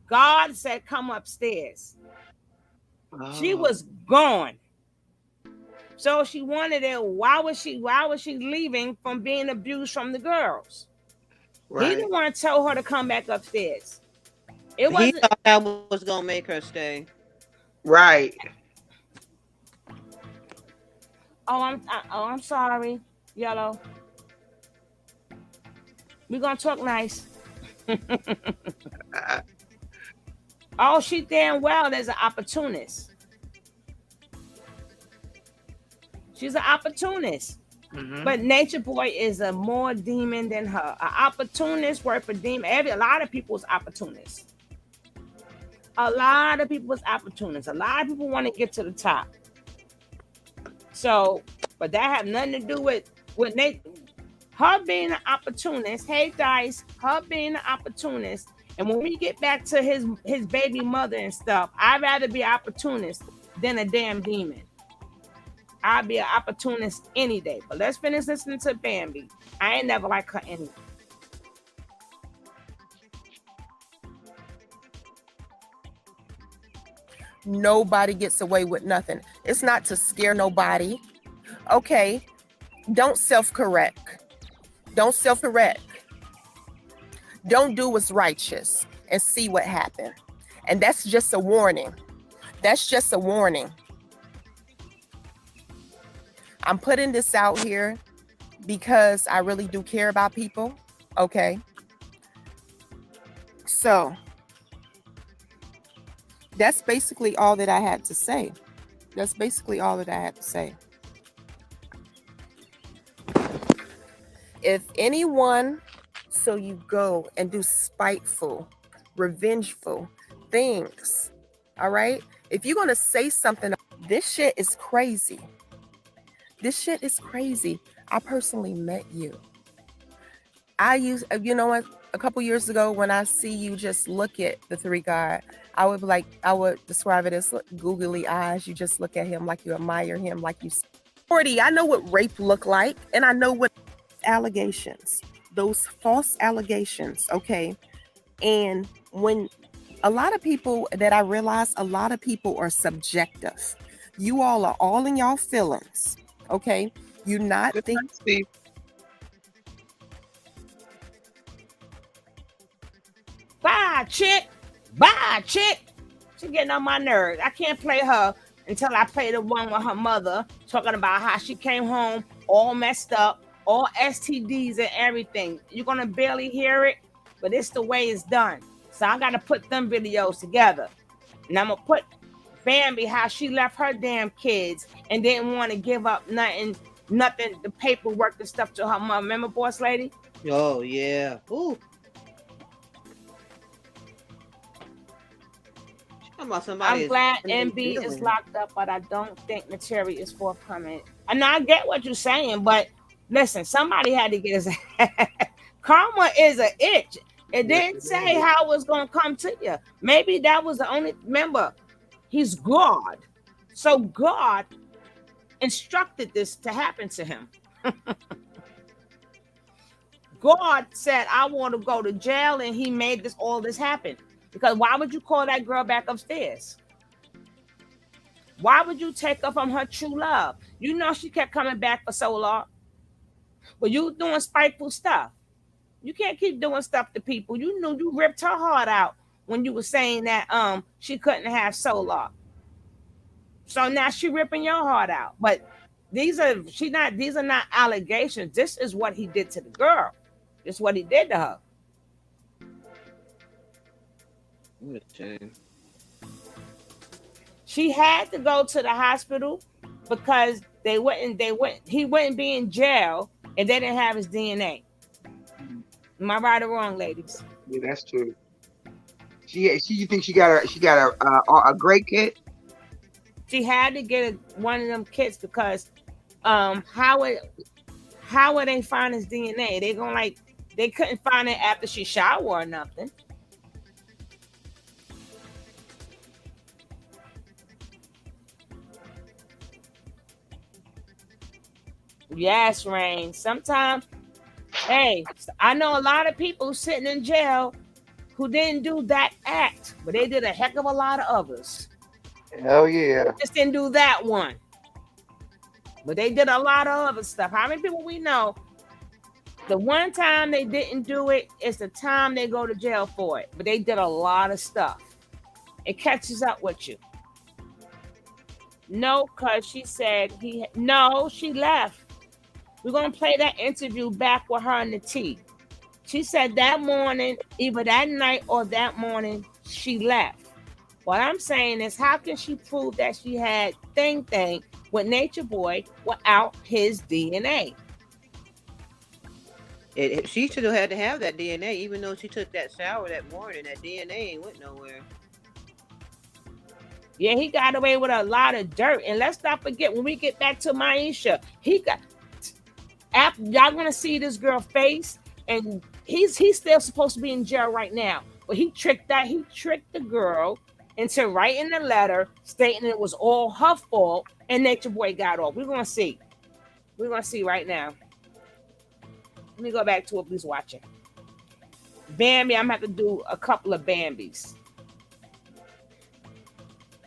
God said, come upstairs. She was gone. So she wanted it. Why was she leaving from being abused from the girls? Right. He didn't want to tell her to come back upstairs. It wasn't. He thought that was gonna make her stay. Right. I'm sorry, Yellow. We're gonna talk nice. Oh, she damn well is an opportunist. She's an opportunist. Mm-hmm. But Natureboy is a more demon than her. An opportunist work for demon. A lot of people is opportunists. A lot of people is opportunists. A lot of people want to get to the top. So, but that have nothing to do with her being an opportunist. Hey guys, her being an opportunist. And when we get back to his baby mother and stuff, I'd rather be an opportunist than a damn demon. I'd be an opportunist any day. But let's finish listening to Bambi. I ain't never like her anyway. Nobody gets away with nothing. It's not to scare nobody. Okay. Don't self-correct. Don't self-correct. Don't do what's righteous and see what happened. And that's just a warning. That's just a warning. I'm putting this out here because I really do care about people. Okay. So that's basically all that I had to say. That's basically all that I had to say. If anyone, so you go and do spiteful, revengeful things, all right? If you're going to say something, this shit is crazy. This shit is crazy. I personally met you. You know what? A couple years ago, when I see you just look at the three God, I would describe it as googly eyes. You just look at him like you admire him, like you. I know what rape look like, and I know what allegations, those false allegations. Okay. And when a lot of people that I realize, a lot of people are subjective. You all are all in y'all feelings. Okay. You're not thinking. Bye, chick. Bye, chick. She getting on my nerves. I can't play her until I play the one with her mother talking about how she came home all messed up, all STDs and everything. You're gonna barely hear it, but it's the way it's done. So I gotta put them videos together. And I'm gonna put Bambi how she left her damn kids and didn't want to give up nothing, the paperwork and stuff to her mom. Remember, boss lady? Oh yeah. Ooh. I'm glad MB is locked up, but I don't think Nateri is forthcoming. And I get what you're saying, but listen, somebody had to get his karma is an itch. It didn't say how it was gonna come to you. Maybe that was the only. Remember, he's God, so God instructed this to happen to him. God said, "I want to go to jail," and He made all this happen. Because why would you call that girl back upstairs? Why would you take her from her true love? You know she kept coming back for so long. But you doing spiteful stuff. You can't keep doing stuff to people. You knew you ripped her heart out when you were saying that she couldn't have Solar. So now she ripping your heart out. But these are not allegations. This is what he did to the girl. This is what he did to her. What a shame. She had to go to the hospital because he wouldn't be in jail and they didn't have his DNA. Am I right or wrong, ladies? Yeah, that's true. You think she got a great kit? She had to get one of them kits because how would they find his DNA? They couldn't find it after she showered or nothing. Yes, Rain. Sometimes, hey, I know a lot of people sitting in jail who didn't do that act, but they did a heck of a lot of others. Hell yeah. Just didn't do that one. But they did a lot of other stuff. How many people we know? The one time they didn't do it is the time they go to jail for it. But they did a lot of stuff. It catches up with you. No, because she said she left. We're going to play that interview back with her and the T. She said that morning, either that night or that morning, she left. What I'm saying is, how can she prove that she had thing with Natureboy without his DNA? She should have had to have that DNA, even though she took that shower that morning. That DNA ain't went nowhere. Yeah, he got away with a lot of dirt. And let's not forget, when we get back to Maisha, y'all gonna see this girl face, and he's still supposed to be in jail right now. But he tricked the girl into writing a letter stating it was all her fault, and Natureboy got off. We're gonna see. We're gonna see right now. Let me go back to what we was watching. Bambi, I'm gonna have to do a couple of Bambis.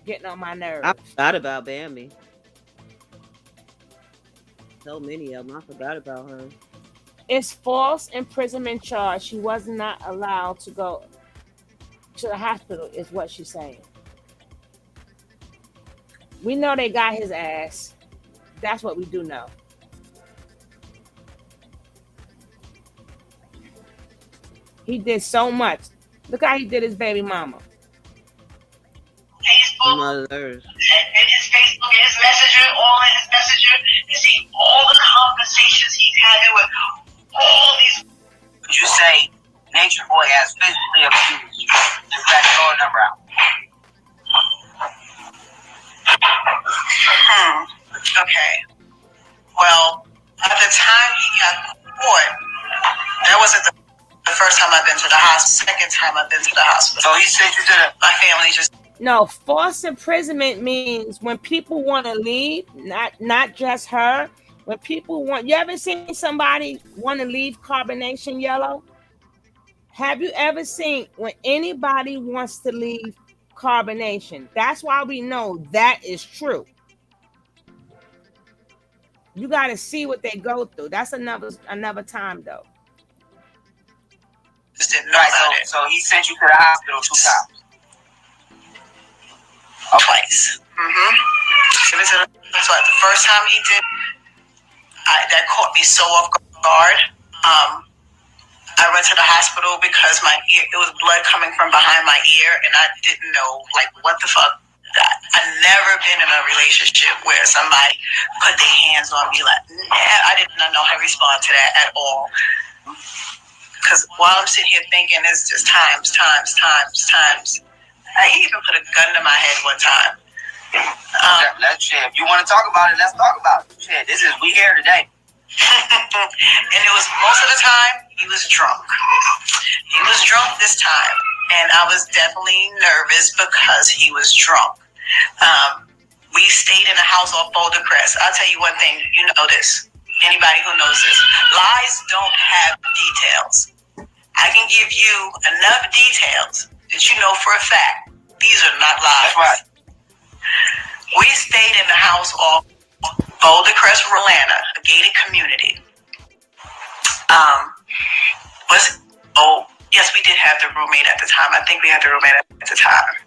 Getting on my nerves. I forgot about Bambi. So many of them. I forgot about her. It's false imprisonment charge. She was not allowed to go to the hospital, is what she's saying. We know they got his ass. That's what we do know. He did so much. Look how he did his baby mama. Facebook, and his Facebook, and his messenger, all in his messenger, and see all the conversations he's having with all these. Would you say Natureboy has physically abused you to grab the phone number out? Okay. Well, at the time he got caught, that wasn't the first time I've been to the hospital. Second time I've been to the hospital. So he sent you to my family just. No, false imprisonment means when people want to leave, not just her. When people want, you ever seen somebody want to leave Carbonation Yellow? Have you ever seen when anybody wants to leave Carbonation? That's why we know that is true. You got to see what they go through. That's another time though. just didn't know about it. So he sent you to the hospital 2 times. Twice. So the first time he did, that caught me so off guard. I went to the hospital because my ear, it was blood coming from behind my ear, and I didn't know, like, what the fuck. I've never been in a relationship where somebody put their hands on me. Like, I did not know how to respond to that at all. Because while I'm sitting here thinking, it's just times. I even put a gun to my head one time. Let's share. If you want to talk about it, let's talk about it. Shit, we here today. And it was most of the time he was drunk. He was drunk this time, and I was definitely nervous because he was drunk. We stayed in a house off Boulder Crest. I'll tell you one thing, you know this. Anybody who knows this, lies don't have details. I can give you enough details that you know for a fact these are not lies. That's right. We stayed in the house off Boulder Crest, Atlanta, a gated community. Yes, we did have the roommate at the time. I think we had the roommate at the time.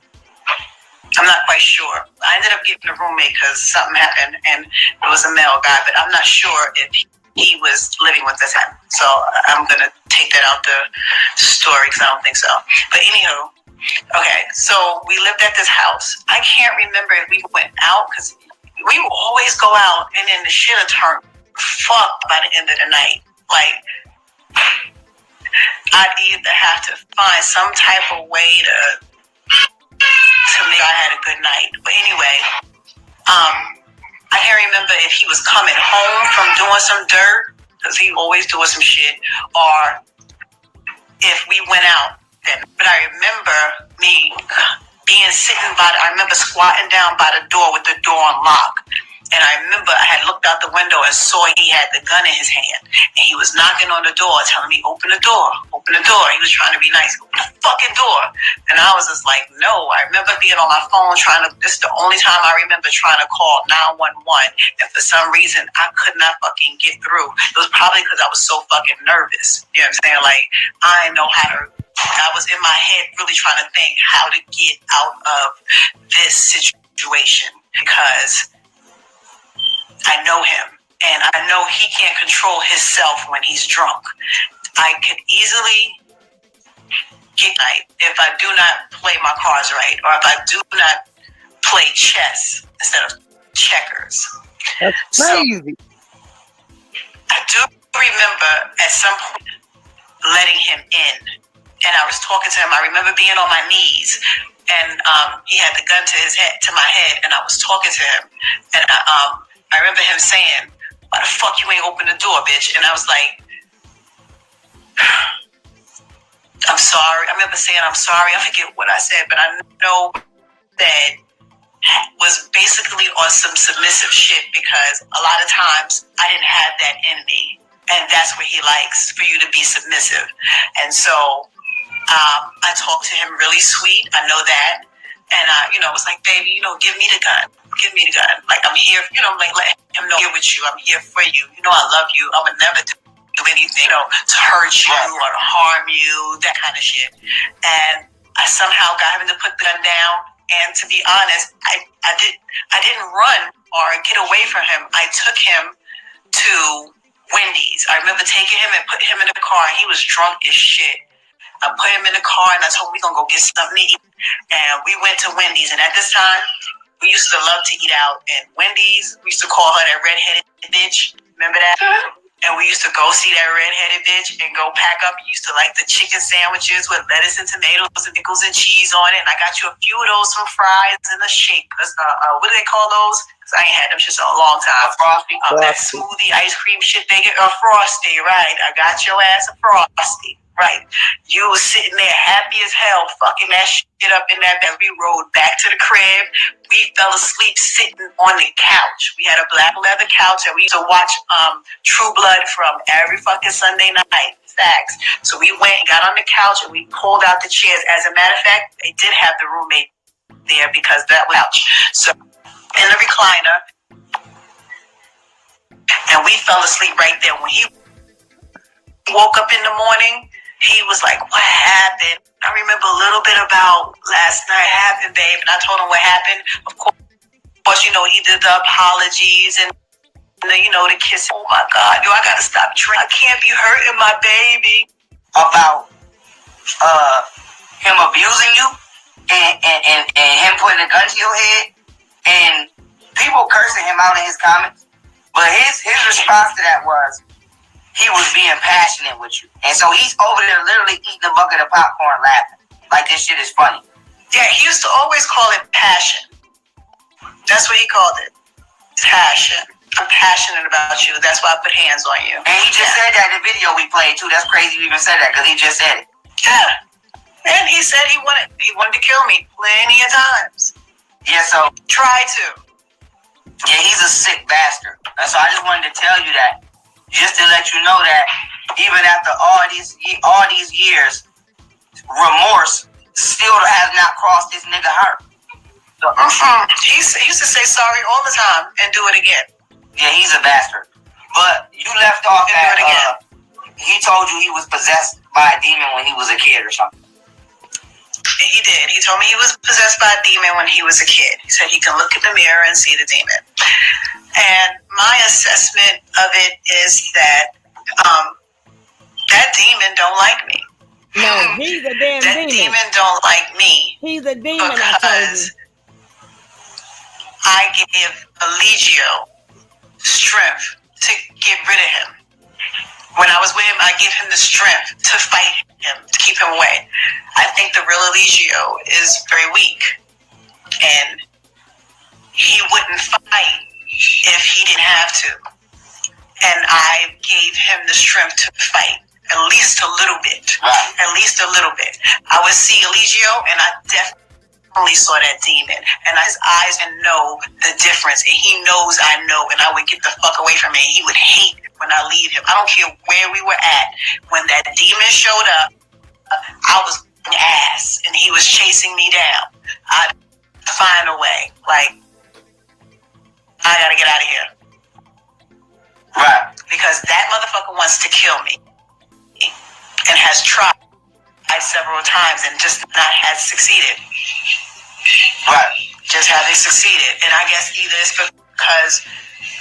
I'm not quite sure. I ended up getting a roommate because something happened, and it was a male guy, but I'm not sure if he was living with us. So I'm going to take that out the story because I don't think so. But anywho, okay, so we lived at this house. I can't remember if we went out because we would always go out, and then the shit would turn fucked by the end of the night. Like, I'd either have to find some type of way to make sure I had a good night. But anyway, I can't remember if he was coming home from doing some dirt, because he always doing some shit, or if we went out. But I remember me I remember squatting down by the door with the door unlocked. And I remember I had looked out the window and saw he had the gun in his hand. And he was knocking on the door, telling me, open the door. He was trying to be nice. Open the fucking door. And I was just like, no. I remember being on my phone this is the only time I remember trying to call 911. And for some reason, I could not fucking get through. It was probably because I was so fucking nervous. You know what I'm saying? Like, I didn't know I was in my head really trying to think how to get out of this situation because I know him and I know he can't control himself when he's drunk. I could easily get night if I do not play my cards right or if I do not play chess instead of checkers. That's crazy. I do remember at some point letting him in. And I was talking to him. I remember being on my knees, and he had the gun to my head, and I was talking to him. And I remember him saying, "Why the fuck you ain't open the door, bitch?" And I was like, "I'm sorry." I remember saying, "I'm sorry." I forget what I said, but I know that was basically on some submissive shit because a lot of times I didn't have that in me, and that's what he likes, for you to be submissive. And so I talked to him really sweet. I know that. And I was like, baby, give me the gun. Give me the gun. Like, I'm here, like, let him know I'm here with you. I'm here for you. I love you. I would never do anything, to hurt you or to harm you, that kind of shit. And I somehow got him to put the gun down. And to be honest, I didn't run or get away from him. I took him to Wendy's. I remember taking him and putting him in the car. He was drunk as shit. I put him in the car and I told him we're going to go get something to eat. And we went to Wendy's. And at this time, we used to love to eat out. And Wendy's, we used to call her that redheaded bitch. Remember that? And we used to go see that redheaded bitch and go pack up. We used to like the chicken sandwiches with lettuce and tomatoes and pickles and cheese on it. And I got you a few of those, some fries and a shake. What do they call those? Because I ain't had them shit in a long time. Frosty. That smoothie ice cream shit they get. A Frosty, right. I got your ass a Frosty. Right. You was sitting there happy as hell, fucking that shit up in that bed. We rode back to the crib. We fell asleep sitting on the couch. We had a black leather couch and we used to watch True Blood from every fucking Sunday night. Facts. So we went and got on the couch and we pulled out the chairs. As a matter of fact, they did have the roommate there because that was couch. So in the recliner, and we fell asleep right there. When he woke up in the morning, he was like, what happened? I remember a little bit about last night happened, babe. And I told him what happened. Of course, you know, he did the apologies and you know, the kiss. Oh my God, yo, I gotta stop drinking. I can't be hurting my baby. About him abusing you and him putting a gun to your head and people cursing him out in his comments. But his response to that was he was being passionate with you. And so he's over there literally eating a bucket of popcorn laughing. Like this shit is funny. Yeah, he used to always call it passion. That's what he called it. Passion. I'm passionate about you. That's why I put hands on you. And he just said that in the video we played too. That's crazy you even said that because he just said it. Yeah. And he said he wanted to kill me plenty of times. Yeah, so Try to. Yeah, he's a sick bastard. And so I just wanted to tell you that, just to let you know that even after all these years, remorse still has not crossed this nigga heart. So, he used to say sorry all the time and do it again. Yeah, he's a bastard. But you left off at he told you he was possessed by a demon when he was a kid or something. He did. He told me he was possessed by a demon when he was a kid. He said he can look in the mirror and see the demon. And my assessment of it is that that demon don't like me. No, he's a damn that demon. demon don't like me. He's a demon, I told you. I give Eligio strength to get rid of him. When I was with him, I give him the strength to fight him, to keep him away. I think the real Eligio is very weak. And he wouldn't fight if he didn't have to. And I gave him the strength to fight. At least a little bit. At least a little bit. I would see Eligio and I definitely saw that demon. And his eyes and know the difference. And he knows I know. And I would get the fuck away from him. And he would hate when I leave him. I don't care where we were at. When that demon showed up, I was an ass. And he was chasing me down. I'd find a way. Like, I gotta get out of here. Right. Because that motherfucker wants to kill me. And has tried several times and just not has succeeded. Right. Just haven't succeeded. And I guess either it's because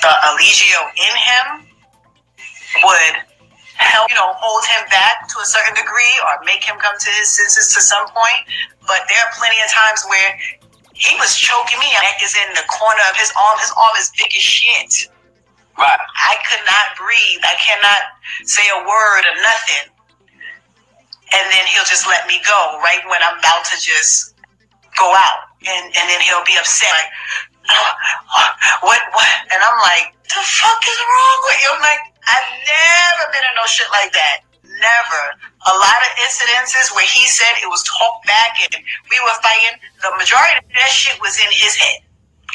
the Eligio in him would help, hold him back to a certain degree or make him come to his senses to some point. But there are plenty of times where he was choking me. My neck is in the corner of his arm. His arm is big as shit. Right. I could not breathe. I cannot say a word or nothing. And then he'll just let me go right when I'm about to just go out. And then he'll be upset. Like, what? And I'm like, the fuck is wrong with you? I'm like, I've never been in no shit like that. Never. A lot of incidences where he said it was talk back and we were fighting, the majority of that shit was in his head.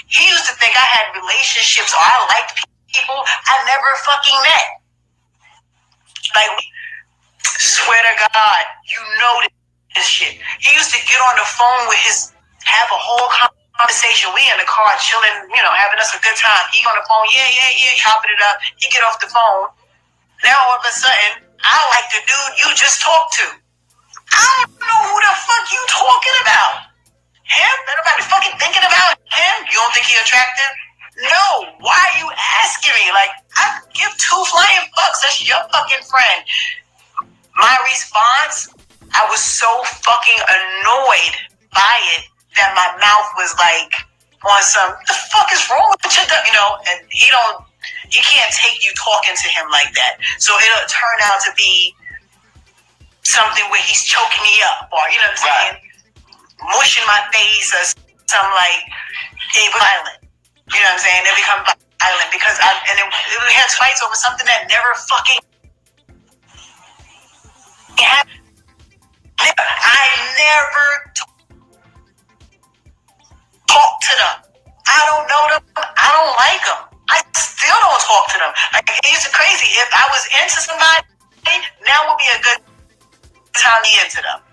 He used to think I had relationships or I liked people I never fucking met. Like, swear to God, you know this shit. He used to get on the phone with have a whole conversation. We in the car chilling, having us a good time. He on the phone, yeah, chopping it up. He get off the phone. Now all of a sudden, I like the dude you just talked to. I don't know who the fuck you talking about. Him? Nobody fucking thinking about him? You don't think he attractive? No. Why are you asking me? Like, I give two flying fucks. That's your fucking friend. My response, I was so fucking annoyed by it that my mouth was like on some, the fuck is wrong with you? And he can't take you talking to him like that. So it'll turn out to be something where he's choking me up or, you know what I'm saying? Mushing my face or some like, violent. You know what I'm saying? They become violent because we had fights over something that never fucking happened. I never talk to them. I don't know them. I don't like them. I still don't talk to them. Like, it's crazy. If I was into somebody, now would be a good time to get into them.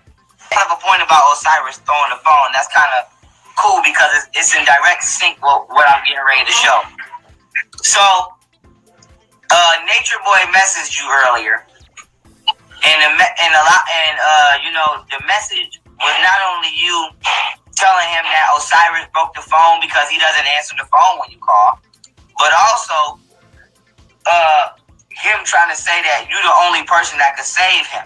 I have a point about Osiris throwing the phone. That's kind of cool because it's in direct sync with what I'm getting ready to show. So, Natureboy messaged you earlier. And the message was not only you telling him that Osiris broke the phone because he doesn't answer the phone when you call, but also him trying to say that you're the only person that could save him.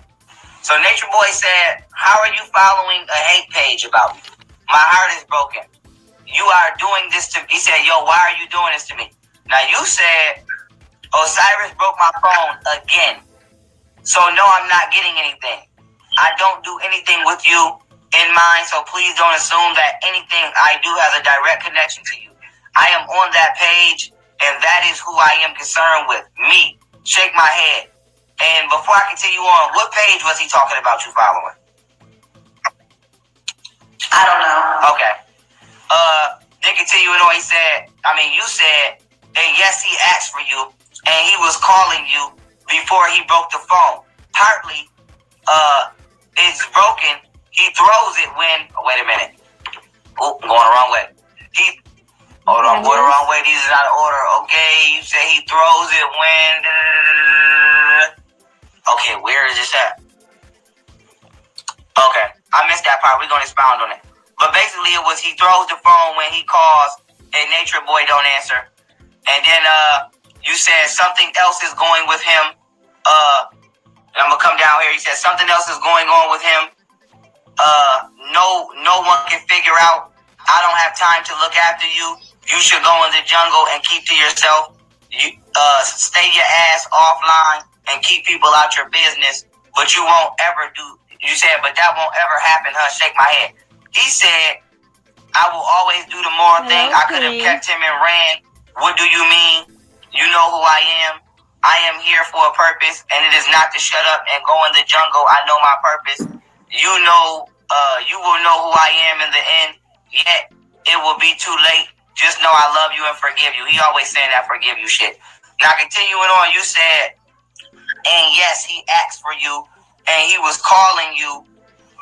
So Natureboy said, how are you following a hate page about me? My heart is broken. You are doing this to me. He said, yo, why are you doing this to me? Now you said, Osiris broke my phone again. So no, I'm not getting anything. I don't do anything with you in mind, so please don't assume that anything I do has a direct connection to you. I am on that page, and that is who I am concerned with. Me. Shake my head. And before I continue on, what page was he talking about you following? I don't know. Okay. Then continuing on, you said, and yes, he asked for you, and he was calling you before he broke the phone. Partly, it's broken. He throws it when, wait a minute. Oh, I'm going the wrong way. Hold on, going the wrong way. These are out of order. Okay, you say he throws it when, okay, where is this at? Okay, I missed that part. We're going to expound on it. But basically, it was he throws the phone when he calls and Natureboy don't answer. And then you said something else is going with him. I'm going to come down here. He said something else is going on with him. No one can figure out. I don't have time to look after you. You should go in the jungle and keep to yourself. You stay your ass offline and keep people out your business. But you won't ever do. You said, but that won't ever happen, huh? Shake my head. He said, I will always do the moral thing. I could have kept him and ran. What do you mean? You know who I am. I am here for a purpose, and it is not to shut up and go in the jungle. I know my purpose. You know, you will know who I am in the end. Yet, it will be too late. Just know I love you and forgive you. He always saying that forgive you shit. Now, continuing on, you said, and yes, he asked for you, and he was calling you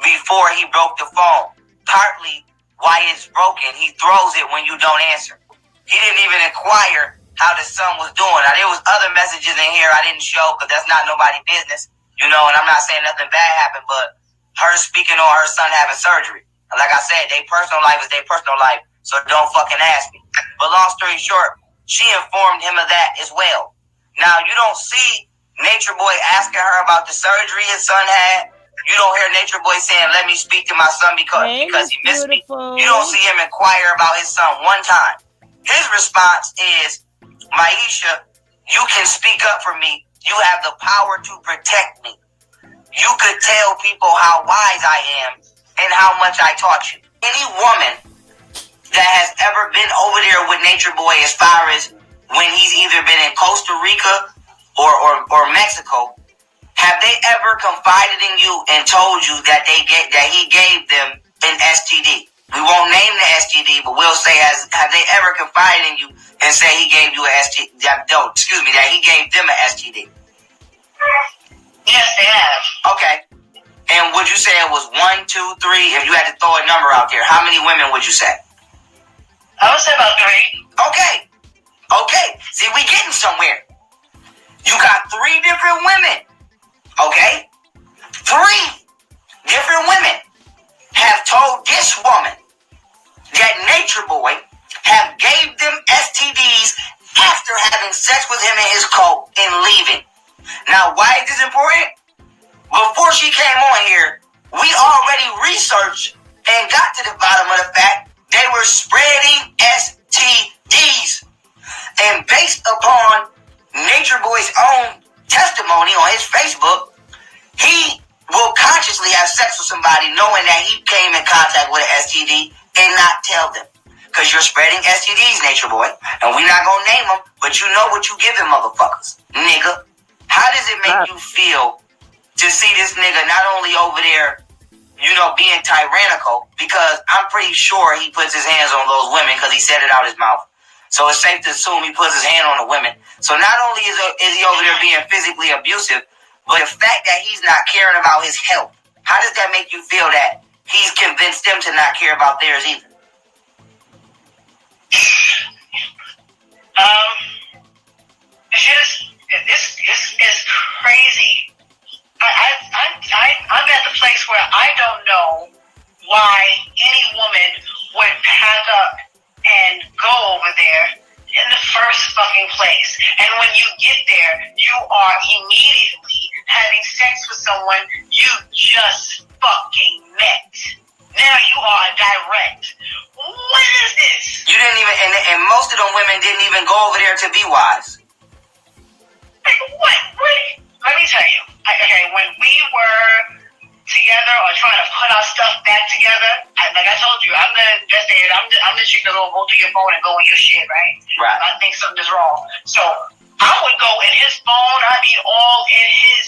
before he broke the phone. Partly why it's broken, he throws it when you don't answer. He didn't even inquire how the son was doing. Now, there was other messages in here I didn't show because that's not nobody's business, and I'm not saying nothing bad happened, but her speaking on her son having surgery. And like I said, their personal life is their personal life, so don't fucking ask me. But long story short, she informed him of that as well. Now, you don't see Natureboy asking her about the surgery his son had. You don't hear Natureboy saying, let me speak to my son because he missed me. You don't see him inquire about his son one time. His response is, Maisha, you can speak up for me. You have the power to protect me. You could tell people how wise I am and how much I taught you. Any woman that has ever been over there with Natureboy as far as when he's either been in Costa Rica or Mexico, have they ever confided in you and told you that he gave them an STD? We won't name the STD, but we'll say, have they ever confided in you and say he gave you an STD? That he gave them an STD. Yes, they have. Okay. And would you say it was 1, 2, 3? If you had to throw a number out there, how many women would you say? I would say about 3. Okay. See, we getting somewhere. You got 3 different women. Okay? 3 different women have told this woman that Natureboy have gave them STDs after having sex with him in his coat and leaving. Now, why is this important? Before she came on here, we already researched and got to the bottom of the fact they were spreading STDs. And based upon Natureboy's own testimony on his Facebook, he will consciously have sex with somebody knowing that he came in contact with an STD and not tell them. Because you're spreading STDs, Natureboy. And we're not going to name them, but you know what you give them, motherfuckers. Nigga. How does it make you feel to see this nigga not only over there, being tyrannical, because I'm pretty sure he puts his hands on those women because he said it out his mouth. So it's safe to assume he puts his hand on the women. So not only is he over there being physically abusive, but the fact that he's not caring about his health. How does that make you feel that he's convinced them to not care about theirs either? It's crazy. I'm with someone you just fucking met. Now you are direct. What is this? You didn't even, and most of them women didn't even go over there to be wise. Like, what? Let me tell you. Okay, when we were together or trying to put our stuff back together, like I told you, I'm the investigator. I'm the chick that'll go through your phone and go in your shit, right? Right. I think something is wrong. So I would go in his phone. I'd be all in his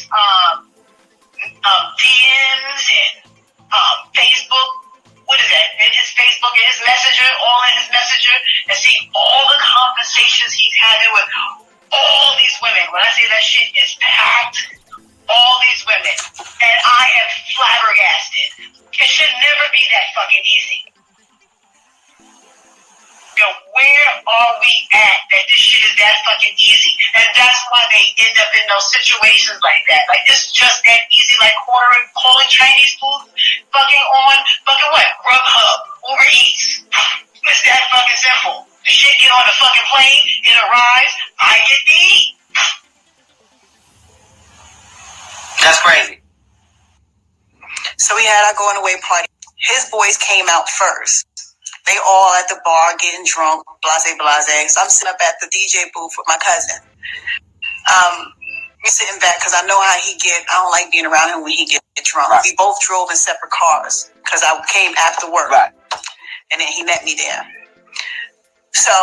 DMs and Facebook. What is that? In his Facebook and his Messenger, all in his Messenger, and see all the conversations he's having with all these women. When I say that shit is packed, all these women, and I am flabbergasted. It should never be that fucking easy. Yo, where are we at that this shit is that fucking easy? And that's why they end up in those situations like that. Like, it's just that easy, like calling Chinese food fucking on, fucking what? Grubhub, Uber Eats. It's that fucking simple. The shit get on the fucking plane, it arrives, I get to eat. That's crazy. So we had our going away party. His boys came out first. They all at the bar getting drunk, blase. So I'm sitting up at the DJ booth with my cousin. We sitting back because I know how he get. I don't like being around him when he get drunk. Right. We both drove in separate cars because I came after work. Right. And then he met me there. So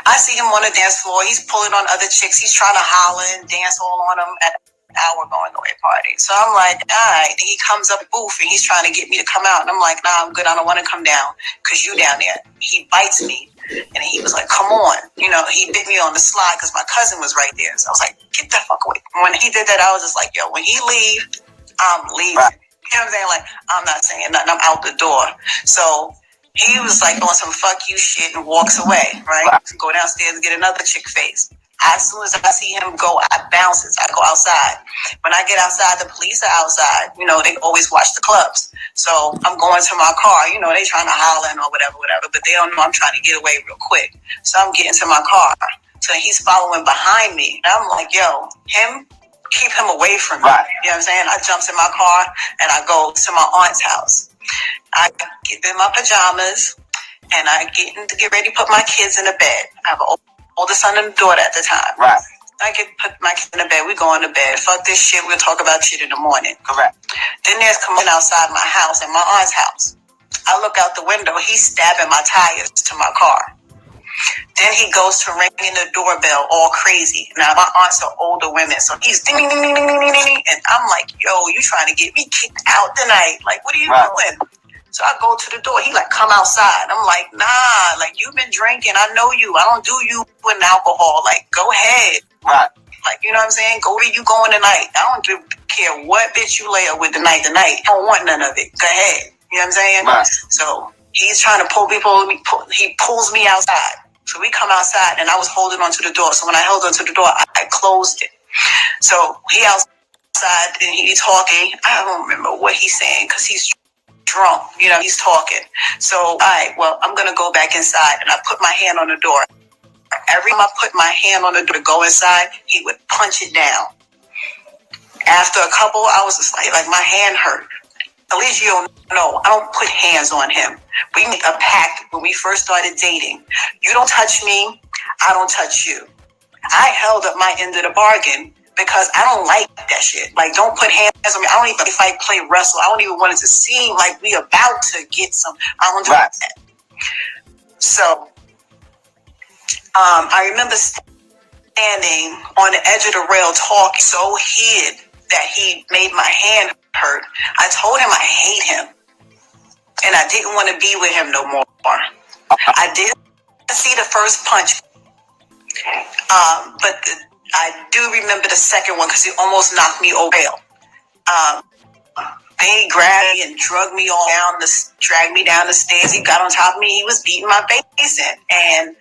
I see him on the dance floor. He's pulling on other chicks. He's trying to holler and dance all on them at our going away party. So I'm like, all right. He comes up booth and he's trying to get me to come out. And I'm like, nah, I'm good. I don't want to come down because you down there. He bites me. And he was like, come on. You know, he bit me on the slide because my cousin was right there. So I was like, get the fuck away. When he did that, I was just like, yo, when he leave, I'm leaving. Right. You know what I'm saying? Like, I'm not saying nothing. I'm out the door. So he was like doing some fuck you shit and walks away, right? Go downstairs and get another chick face. As soon as I see him go, I bounces. I go outside. When I get outside, the police are outside. You know, they always watch the clubs. So I'm going to my car. You know, they trying to holler or whatever. But they don't know I'm trying to get away real quick. So I'm getting to my car. So he's following behind me. And I'm like, yo, keep him away from me. Right. You know what I'm saying? I jumps in my car and I go to my aunt's house. I get in my pajamas and I get ready to put my kids in the bed. I have an older son and a daughter at the time. Right. I put my kids in the bed. We go in the bed. Fuck this shit. We'll talk about shit in the morning. Correct. Then there's coming outside my house and my aunt's house. I look out the window. He's stabbing my tires to my car. Then he goes to ringing the doorbell all crazy. Now, my aunts are older women, so he's ding, ding, ding, ding, ding, ding, ding. And I'm like, yo, you trying to get me kicked out tonight? Like, what are you doing? So I go to the door. He like, come outside. I'm like, nah, like, you've been drinking. I know you. I don't do you with alcohol. Like, go ahead. Right. Like, you know what I'm saying? Go where you going tonight. I don't care what bitch you lay up with tonight. I don't want none of it. Go ahead. You know what I'm saying? Right. So he's trying to pull people. He pulls me outside. So we come outside, and I was holding onto the door. So when I held onto the door, I closed it. So he outside, and he's talking. I don't remember what he's saying because he's drunk. You know, he's talking. So, all right, well, I'm going to go back inside. And I put my hand on the door. Every time I put my hand on the door to go inside, he would punch it down. After a couple hours, it's like my hand hurt. At least you don't know. I don't put hands on him. We made a pact when we first started dating. You don't touch me. I don't touch you. I held up my end of the bargain because I don't like that shit. Like, don't put hands on me. I don't even fight, play, wrestle. I don't even want it to seem like we about to get some. I don't do that. So, I remember standing on the edge of the rail talking so hid that he made my hand hurt. I told him I hate him. And I didn't want to be with him no more. I didn't see the first punch. But I do remember the second one because he almost knocked me over. They grabbed me and dragged me down the stairs. He got on top of me. He was beating my face in. And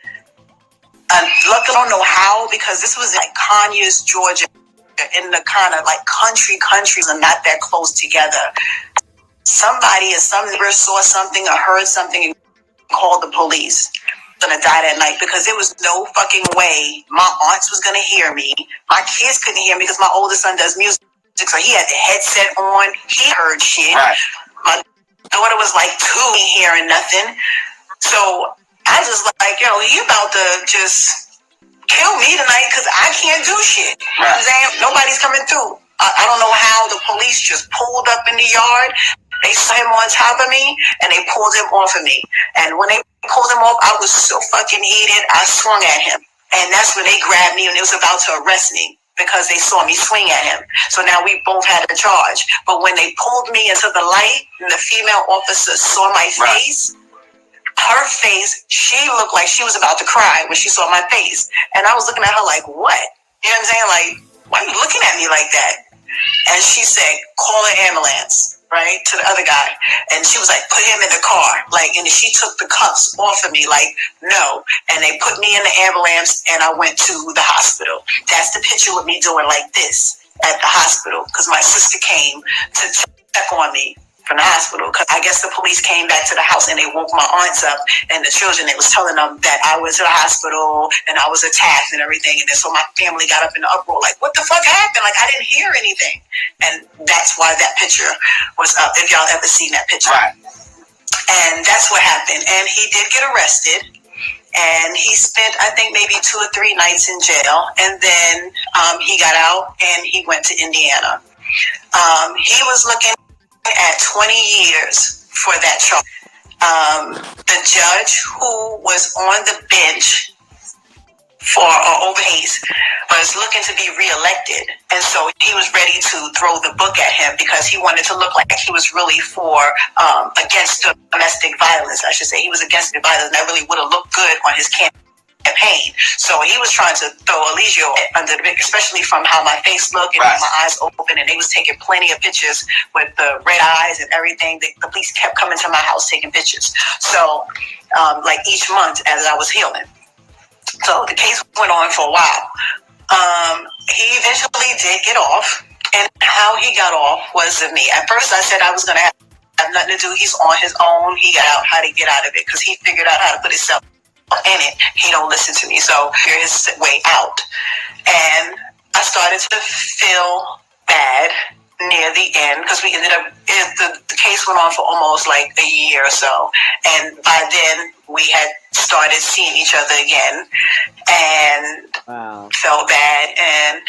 luckily, I don't know how, because this was in like Conyers, Georgia, in the kind of like countries are not that close together. Somebody or some neighbor saw something or heard something and called the police. gonna die that night because there was no fucking way my aunts was gonna hear me. My kids couldn't hear me because my oldest son does music, so he had the headset on. He heard shit. Right. My daughter was like 2, hearing nothing. So I just like, yo, you about to just kill me tonight because I can't do shit. Right. You know what I'm saying? Nobody's coming through. I don't know how the police just pulled up in the yard. They saw him on top of me and they pulled him off of me. And when they pulled him off, I was so fucking heated. I swung at him. And that's when they grabbed me and they was about to arrest me because they saw me swing at him. So now we both had a charge. But when they pulled me into the light and the female officer saw my face, her face, she looked like she was about to cry when she saw my face. And I was looking at her like, what? You know what I'm saying? Like, why are you looking at me like that? And she said, call an ambulance, right, to the other guy. And she was like, put him in the car. Like, and she took the cuffs off of me, like, no. And they put me in the ambulance and I went to the hospital. That's the picture with me doing like this at the hospital because my sister came to check on me from the hospital because I guess the police came back to the house and they woke my aunts up and the children. They was telling them that I went to the hospital and I was attacked and everything. And then so my family got up in the uproar like, what the fuck happened? Like, I didn't hear anything. And that's why that picture was up, if y'all ever seen that picture. Right. And that's what happened. And he did get arrested. And he spent, I think, maybe 2 or 3 nights in jail. And then he got out and he went to Indiana. He was looking at 20 years for that charge. The judge who was on the bench for overhaze was looking to be reelected. And so he was ready to throw the book at him because he wanted to look like he was really against domestic violence, I should say. He was against the violence, and that really would have looked good on his campaign. So he was trying to throw Eligio under the big, especially from how my face looked and my eyes open, and they was taking plenty of pictures with the red eyes and everything. The police kept coming to my house taking pictures. So like each month as I was healing. So the case went on for a while. He eventually did get off, and how he got off was of me. At first I said I was going to have nothing to do. He's on his own. He got out how to get out of it because he figured out how to put himself in it. He don't listen to me, so here's his way out. And I started to feel bad near the end because we ended up, the case went on for almost like a year or so, and by then we had started seeing each other again, and felt bad. And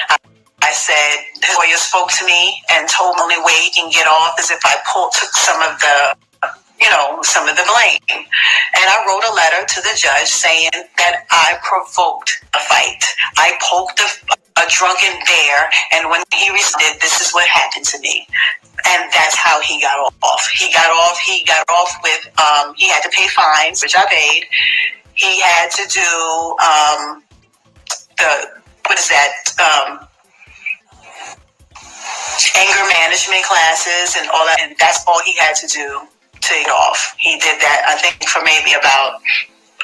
I said, the lawyer spoke to me and told me the only way he can get off is if I took some of the blame. And I wrote a letter to the judge saying that I provoked a fight. I poked a drunken bear, and when he responded, this is what happened to me. And that's how he got off. He got off with, he had to pay fines, which I paid. He had to do anger management classes and all that, and that's all he had to do to get off. He did that, I think, for maybe about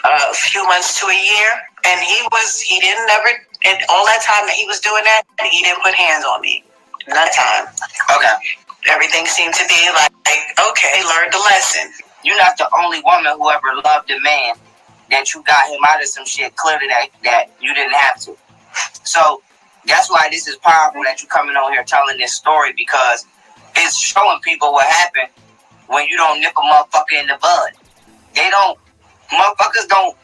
a few months to a year, and and all that time that he was doing that, he didn't put hands on me. None time. Okay. Everything seemed to be like, okay, learned the lesson. You're not the only woman who ever loved a man that you got him out of some shit clearly that you didn't have to. So that's why this is powerful that you're coming on here telling this story, because it's showing people what happened when you don't nip a motherfucker in the bud. Motherfuckers don't,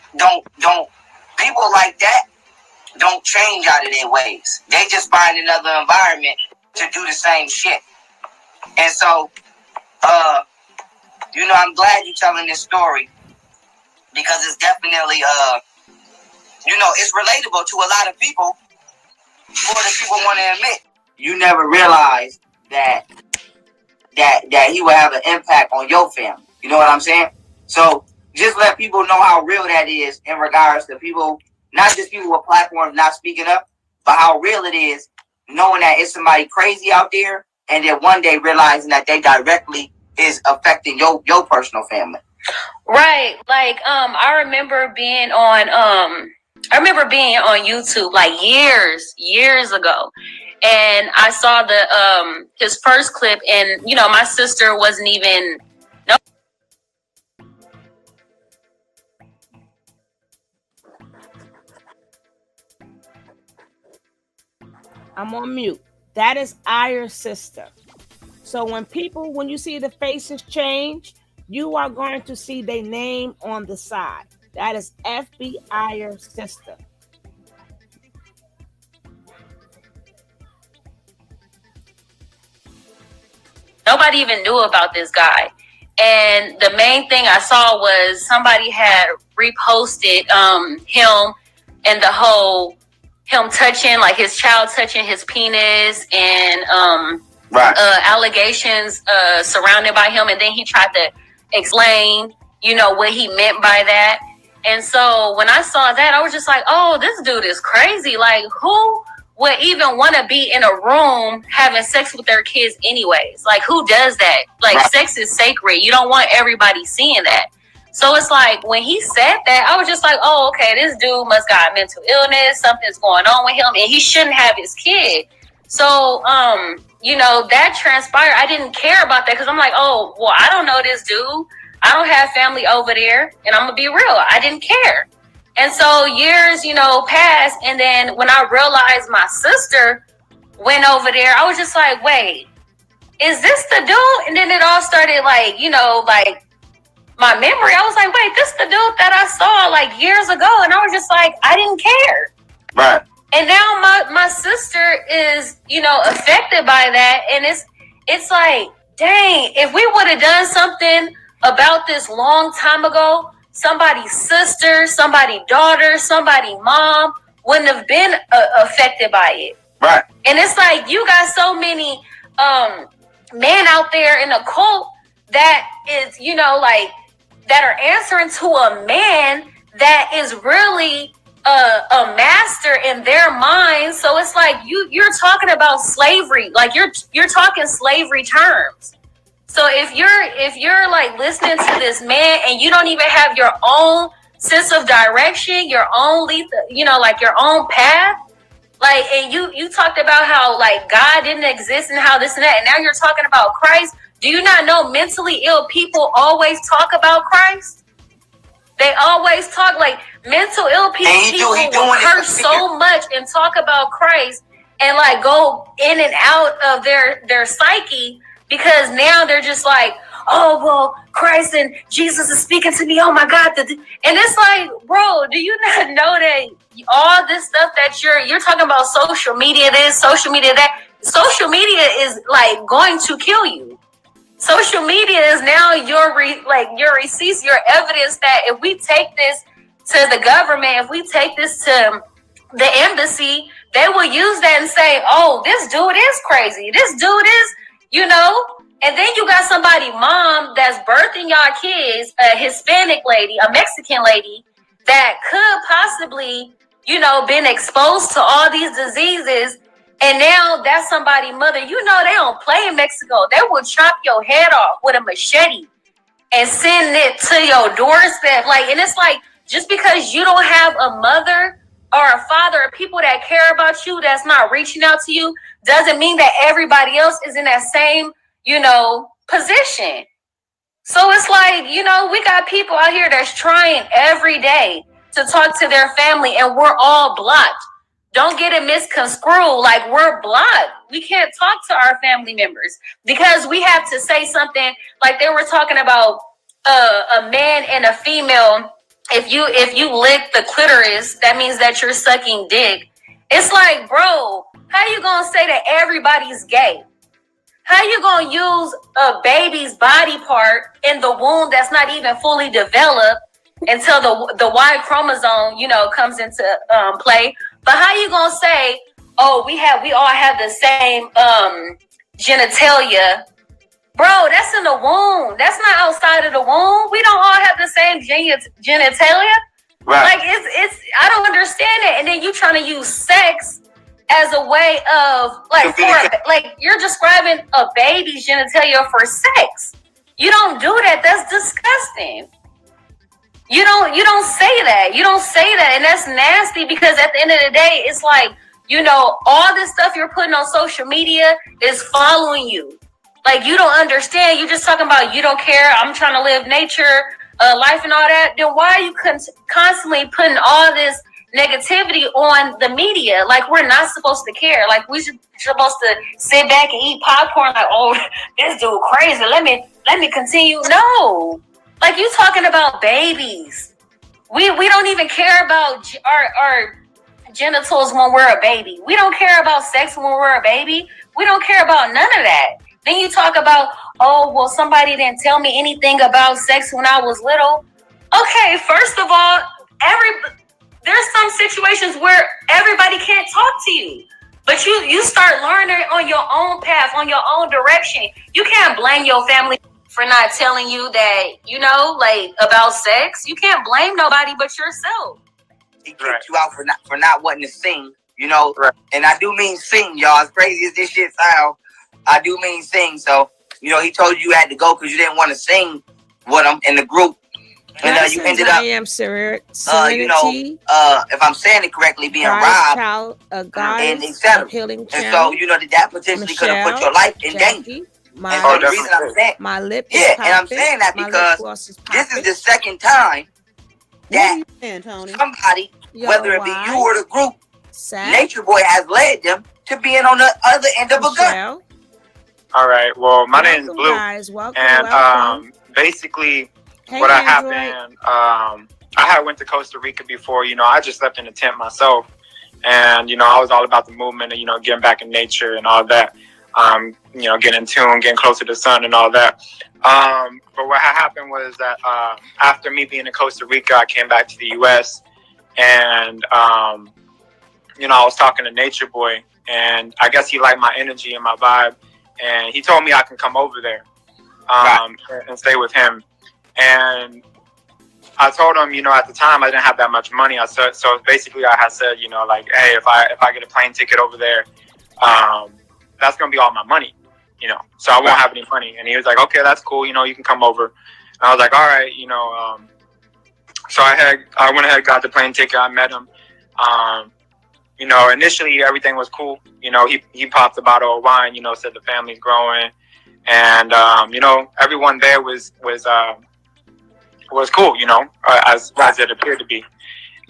people like that don't change out of their ways. They just find another environment to do the same shit. And so, I'm glad you're telling this story, because it's definitely, it's relatable to a lot of people, more than people want to admit. You never realized that he would have an impact on your family. You know what I'm saying? So just let people know how real that is in regards to people, not just people with platforms not speaking up, but how real it is knowing that it's somebody crazy out there, and then one day realizing that they directly is affecting your personal family. Right. Like, I remember being on YouTube like years ago. And I saw his first clip, and my sister wasn't even I'm on mute. That is our sister. So when you see the faces change, you are going to see their name on the side. That is FBI sister. Nobody even knew about this guy. And the main thing I saw was somebody had reposted him and the whole him touching, like his child touching his penis and allegations surrounded by him. And then he tried to explain, what he meant by that. And so when I saw that, I was just like, oh, this dude is crazy. Like, who would even want to be in a room having sex with their kids anyways? Like, who does that? Like, sex is sacred. You don't want everybody seeing that. So it's like, when he said that, I was just like, oh, okay, this dude must got mental illness. Something's going on with him, and he shouldn't have his kid. So, that transpired. I didn't care about that because I'm like, oh, well, I don't know this dude. I don't have family over there, and I'm going to be real. I didn't care. And so years, passed. And then when I realized my sister went over there, I was just like, wait, is this the dude? And then it all started like my memory. I was like, wait, this the dude that I saw like years ago. And I was just like, I didn't care. Right. And now my sister is, affected by that. And it's like, dang, if we would have done something about this long time ago, somebody's sister, somebody's daughter, somebody's mom wouldn't have been affected by it. Right. And it's like, you got so many men out there in a cult that is, that are answering to a man that is really a master in their mind. So it's like you're talking about slavery, like you're talking slavery terms. So if you're like listening to this man and you don't even have your own sense of direction, your own like your own path, like, and you talked about how like God didn't exist and how this and that, and now you're talking about Christ. Do you not know mentally ill people always talk about Christ? They always talk like mental ill people will curse so much and talk about Christ and like go in and out of their psyche. Because now they're just like, oh, well, Christ and Jesus is speaking to me. Oh, my God. And it's like, bro, do you not know that all this stuff that you're talking about, social media this, social media that, social media is like going to kill you. Social media is now your receipts, your evidence that if we take this to the government, if we take this to the embassy, they will use that and say, oh, this dude is crazy. This dude is, and then you got somebody, mom, that's birthing y'all kids, a Hispanic lady, a Mexican lady, that could possibly, been exposed to all these diseases. And now that's somebody's mother. They don't play in Mexico. They will chop your head off with a machete and send it to your doorstep. Like, and it's like, just because you don't have a mother or a father or people that care about you that's not reaching out to you doesn't mean that everybody else is in that same, position. So it's like, we got people out here that's trying every day to talk to their family, and we're all blocked. Don't get it misconstrued. Like, we're blocked. We can't talk to our family members because we have to say something. Like they were talking about a man and a female. If you lick the clitoris, that means that you're sucking dick. It's like, bro, how you gonna say that everybody's gay? How you gonna use a baby's body part in the womb that's not even fully developed until the Y chromosome, comes into play? But how you gonna say, oh, we all have the same genitalia? Bro, that's in the womb. That's not outside of the womb. We don't all have the same genitalia. Right. Like it's I don't understand it. And then you trying to use sex as a way of like you're describing a baby's genitalia for sex. You don't do that. That's disgusting. You don't say that. You don't say that. And that's nasty because at the end of the day, it's like, all this stuff you're putting on social media is following you. Like, you don't understand. You're just talking about you don't care. I'm trying to live nature, life and all that. Then why are you constantly putting all this negativity on the media. Like, we're not supposed to care. Like, we're supposed to sit back and eat popcorn. Like, oh, this dude crazy. Let me continue. No, like, you talking about babies. We don't even care about our genitals when we're a baby. We don't care about sex when we're a baby. We don't care about none of that. Then you talk about, oh, well, somebody didn't tell me anything about sex when I was little. Okay, first of all, there's some situations where everybody can't talk to you. But you start learning on your own path, on your own direction. You can't blame your family for not telling you that, like, about sex. You can't blame nobody but yourself. He kicked you out for not wanting to sing, Right. And I do mean sing, y'all. As crazy as this shit sounds, I do mean sing. So, he told you had to go because you didn't want to sing with him in the group. And you ended up, Serenity, if I'm saying it correctly, being robbed and etc. And so, that potentially could have put your life in danger. And the reason I'm saying, my lip and I'm saying that because this is the second time that somebody, whether it be you or the group, Natureboy has led them to being on the other end of a gun. All right. Well, my name is Blue, and basically, what happened, I had went to Costa Rica before. I just slept in a tent myself, and I was all about the movement and getting back in nature and all that. Getting in tune, getting closer to the sun and all that. But what happened was that after me being in Costa Rica, I came back to the U.S. and I was talking to Natureboy, and I guess he liked my energy and my vibe, and he told me I can come over there and stay with him. And I told him, at the time I didn't have that much money. I said, so basically I had said, like, hey, if I get a plane ticket over there, that's gonna be all my money, so I won't have any money. And he was like, okay, that's cool, you can come over. And I was like, all right, so I went ahead, got the plane ticket, I met him. Initially everything was cool. He popped a bottle of wine, said the family's growing, and everyone there was cool, as it appeared to be.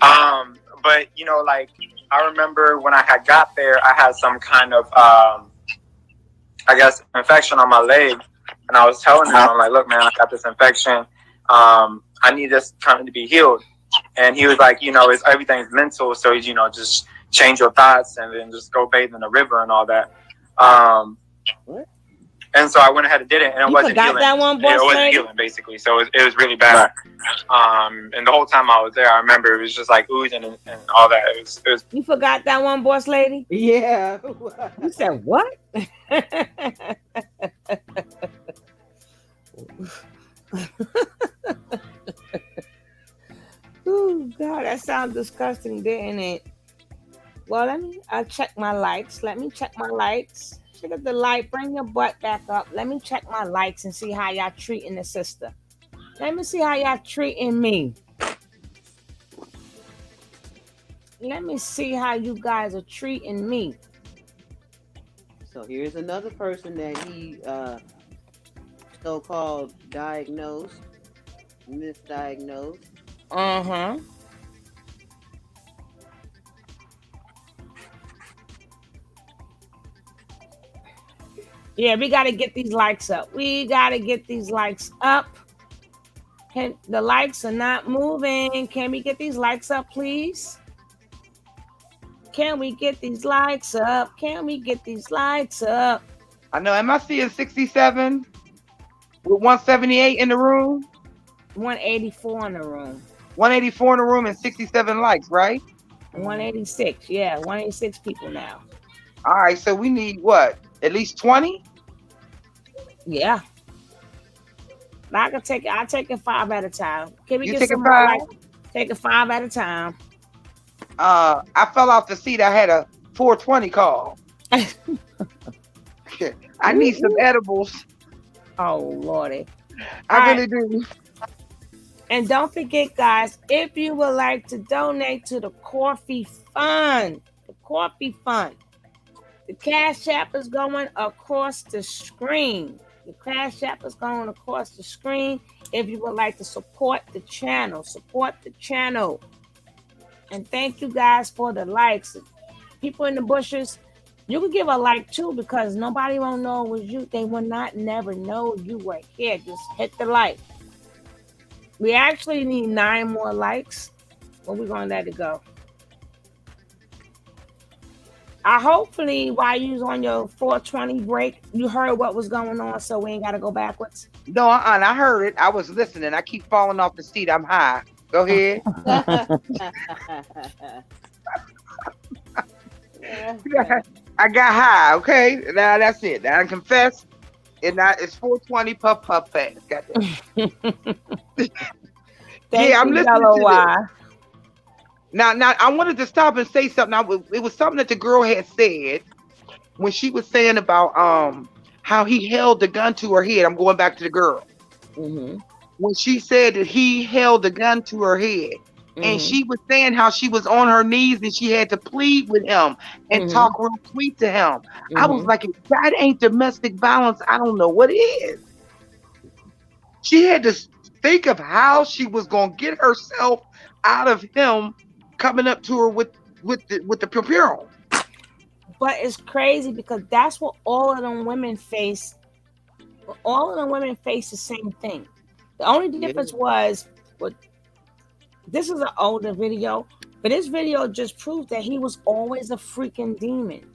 But like, I remember when I had got there, I had some kind of I guess infection on my leg, and I was telling him, I'm like, look, man, I got this infection. I need this kind of to be healed. And he was like, everything's mental, so just change your thoughts and then just go bathe in the river and all that. What? And so I went ahead and did it, and it wasn't healing. That one, boss, it wasn't healing, basically. So it was really bad. And the whole time I was there, I remember it was just like oozing and all that. It was. You forgot that one, boss lady? Yeah. You said what? Oh God, that sounds disgusting, didn't it? Well, I'll check my likes. Let me check my likes. Check out the light. Bring your butt back up. Let me check my likes and see how y'all treating the sister. Let me see how y'all treating me. Let me see how you guys are treating me. So here's another person that he so-called misdiagnosed. Uh-huh. Yeah, we got to get these likes up. We got to get these likes up. The likes are not moving. Can we get these likes up, please? Can we get these likes up? Can we get these likes up? I know. Am I seeing 67 with 178 in the room? 184 in the room. 184 in the room and 67 likes, right? 186. Yeah, 186 people now. All right, so we need what? At least 20? Yeah. I'll take it 5 at a time. Can we get some 5? more likes? Take it 5 at a time. I fell off the seat. I had a 420 call. I need some edibles. Oh, Lordy. I really do. And don't forget, guys, if you would like to donate to the Coffee Fund, the Cash App is going across the screen. The Cash App is going across the screen. If you would like to support the channel, And thank you guys for the likes. People in the bushes, you can give a like too because nobody won't know it was you. They will not never know you were here. Just hit the like. We actually need 9 more likes, but we're gonna let it go. I hopefully while you was on your 420 break, you heard what was going on, so we ain't gotta go backwards. No, I heard it. I was listening. I keep falling off the seat. I'm high. Go ahead. I got high. Okay, now that's it. Now I confess. It's 420 puff fast. Got that. Yeah, I'm listening to this. Now, I wanted to stop and say something. It was something that the girl had said when she was saying about how he held the gun to her head. I'm going back to the girl. Mm-hmm. When she said that he held the gun to her head, and she was saying how she was on her knees and she had to plead with him and talk real sweet to him. I was like, if that ain't domestic violence, I don't know what is. She had to think of how she was gonna get herself out of him coming up to her with the pure. But it's crazy because that's what all of them women face. All of them women face the same thing. The only difference was, this is an older video, but this video just proves that he was always a freaking demon.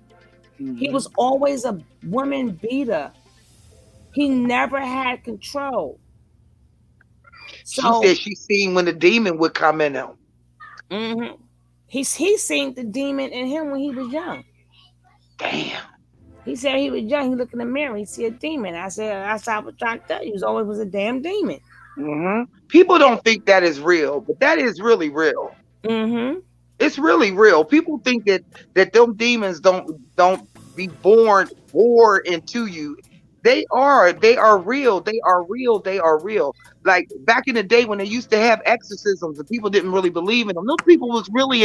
He was always a woman beater. He never had control. So, she said she seen when the demon would come in him. Mm-hmm. He seen the demon in him when he was young. Damn. He said he was young. He looked in the mirror. He see a demon. I said, that's how I was trying to tell you. He was always a damn demon. People don't think that is real, but that is really real. It's really real. People think that them demons don't be born into you. They are real. They are real. They are real. Like back in the day when they used to have exorcisms and people didn't really believe in them. Those people was really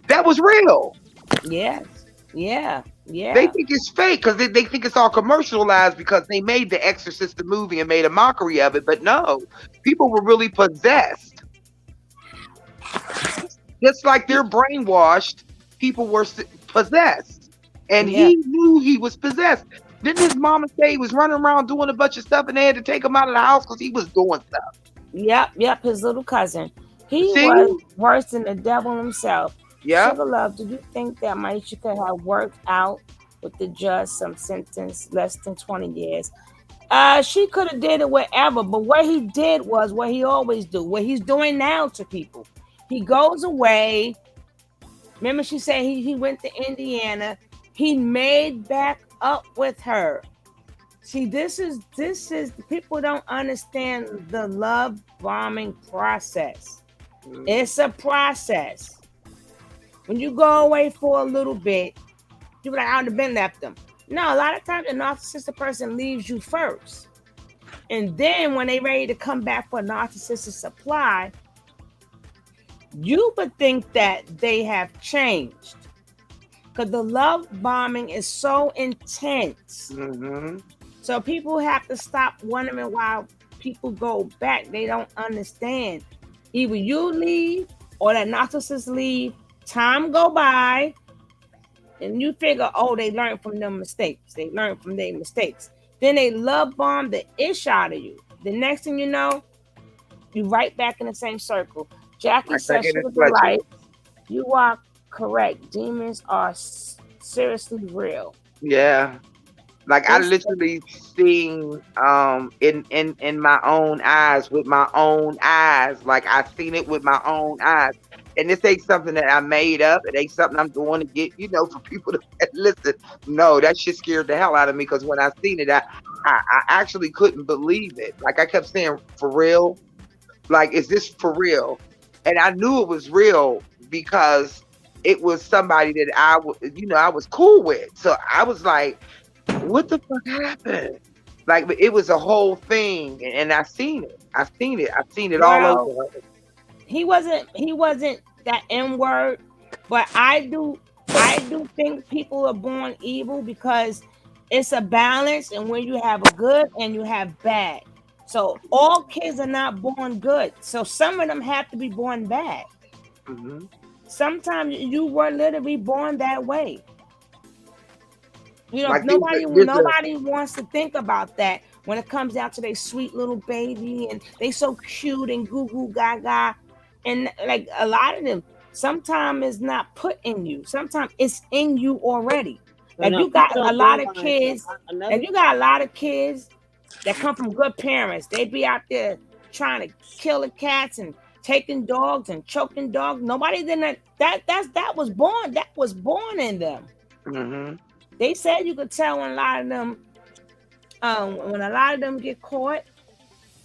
that was real. Yes. Yeah. They think it's fake because they think it's all commercialized because they made the Exorcist the movie and made a mockery of it. But no, people were really possessed. Just like they're brainwashed, people were possessed. And he knew he was possessed. Didn't his mama say he was running around doing a bunch of stuff and they had to take him out of the house because he was doing stuff? Yep, his little cousin. He was worse than the devil himself. Sugar Love, do you think that Maisha could have worked out with the judge some sentence less than 20 years? She could have did it wherever, but what he did was what he always do, what he's doing now to people. He goes away. Remember she said he went to Indiana. He made back up with her. See, this is people don't understand the love bombing process. It's a process. When you go away for a little bit, you're like, I would have been left them. No, a lot of times a narcissistic person leaves you first. And then when they ready to come back for a narcissistic supply, you would think that they have changed. Because the love bombing is so intense. So people have to stop wondering why people go back. They don't understand. Either you leave or that narcissist leave. Time go by, and you figure, oh, they learned from their mistakes. They learned from their mistakes. Then they love bomb the ish out of you. The next thing you know, you right back in the same circle. Jackie says she was right. You are correct. Demons are seriously real. Yeah. Like I literally seen in my own eyes with my own eyes. Like I seen it with my own eyes. And this ain't something that I made up. It ain't something I'm doing to get, for people to listen. No, that shit scared the hell out of me because when I seen it, I actually couldn't believe it. Like I kept saying, for real? Like, is this for real? And I knew it was real because it was somebody that I was cool with. So I was like, what the fuck happened? Like, it was a whole thing. And I seen it. I've seen it all over. He wasn't that N-word, but I do think people are born evil because it's a balance, and when you have a good and you have bad. So all kids are not born good. So some of them have to be born bad. Mm-hmm. Sometimes you were literally born that way. You know, Like nobody wants to think about that when it comes down to their sweet little baby and they so cute and goo goo gaga. And like a lot of them, sometimes it's not put in you. Sometimes it's in you already. But Like no, you got people a don't lot of realize kids. another. Like you got a lot of kids that come from good parents. They be out there trying to kill the cats and taking dogs and choking dogs. Nobody did that was born. That was born in them. Mm-hmm. They said you could tell when a lot of them get caught,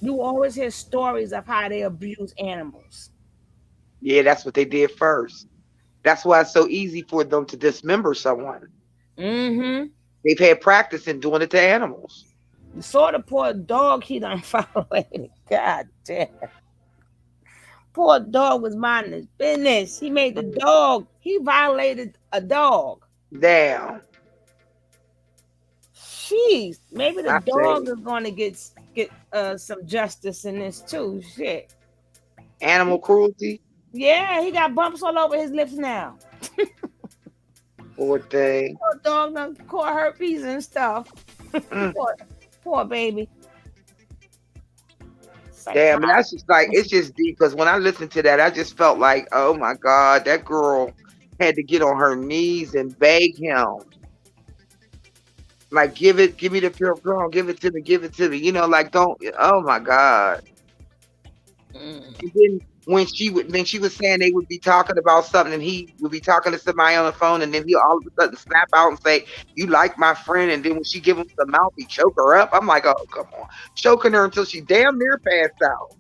you always hear stories of how they abuse animals. Yeah, that's what they did first. That's why it's so easy for them to dismember someone. Mm-hmm. They've had practice in doing it to animals. You saw the poor dog he done violated. God damn. Poor dog was minding his business. He made the dog. He violated a dog. Damn. Jeez, maybe the I dog say is going to get some justice in this too. Shit. animal cruelty. Yeah, he got bumps all over his lips now. Poor thing. Poor dog done caught herpes and stuff. Mm. Poor baby. Damn, and that's just like it's just deep because when I listened to that, I just felt like, oh my God, that girl had to get on her knees and beg him. Like, give me the pure girl, give it to me. You know, like don't. Oh my God. And then when she was saying they would be talking about something, and he would be talking to somebody on the phone, and then he all of a sudden snap out and say, "You like my friend?" And then when she give him the mouth, he choke her up. I'm like, oh come on, choking her until she damn near passed out.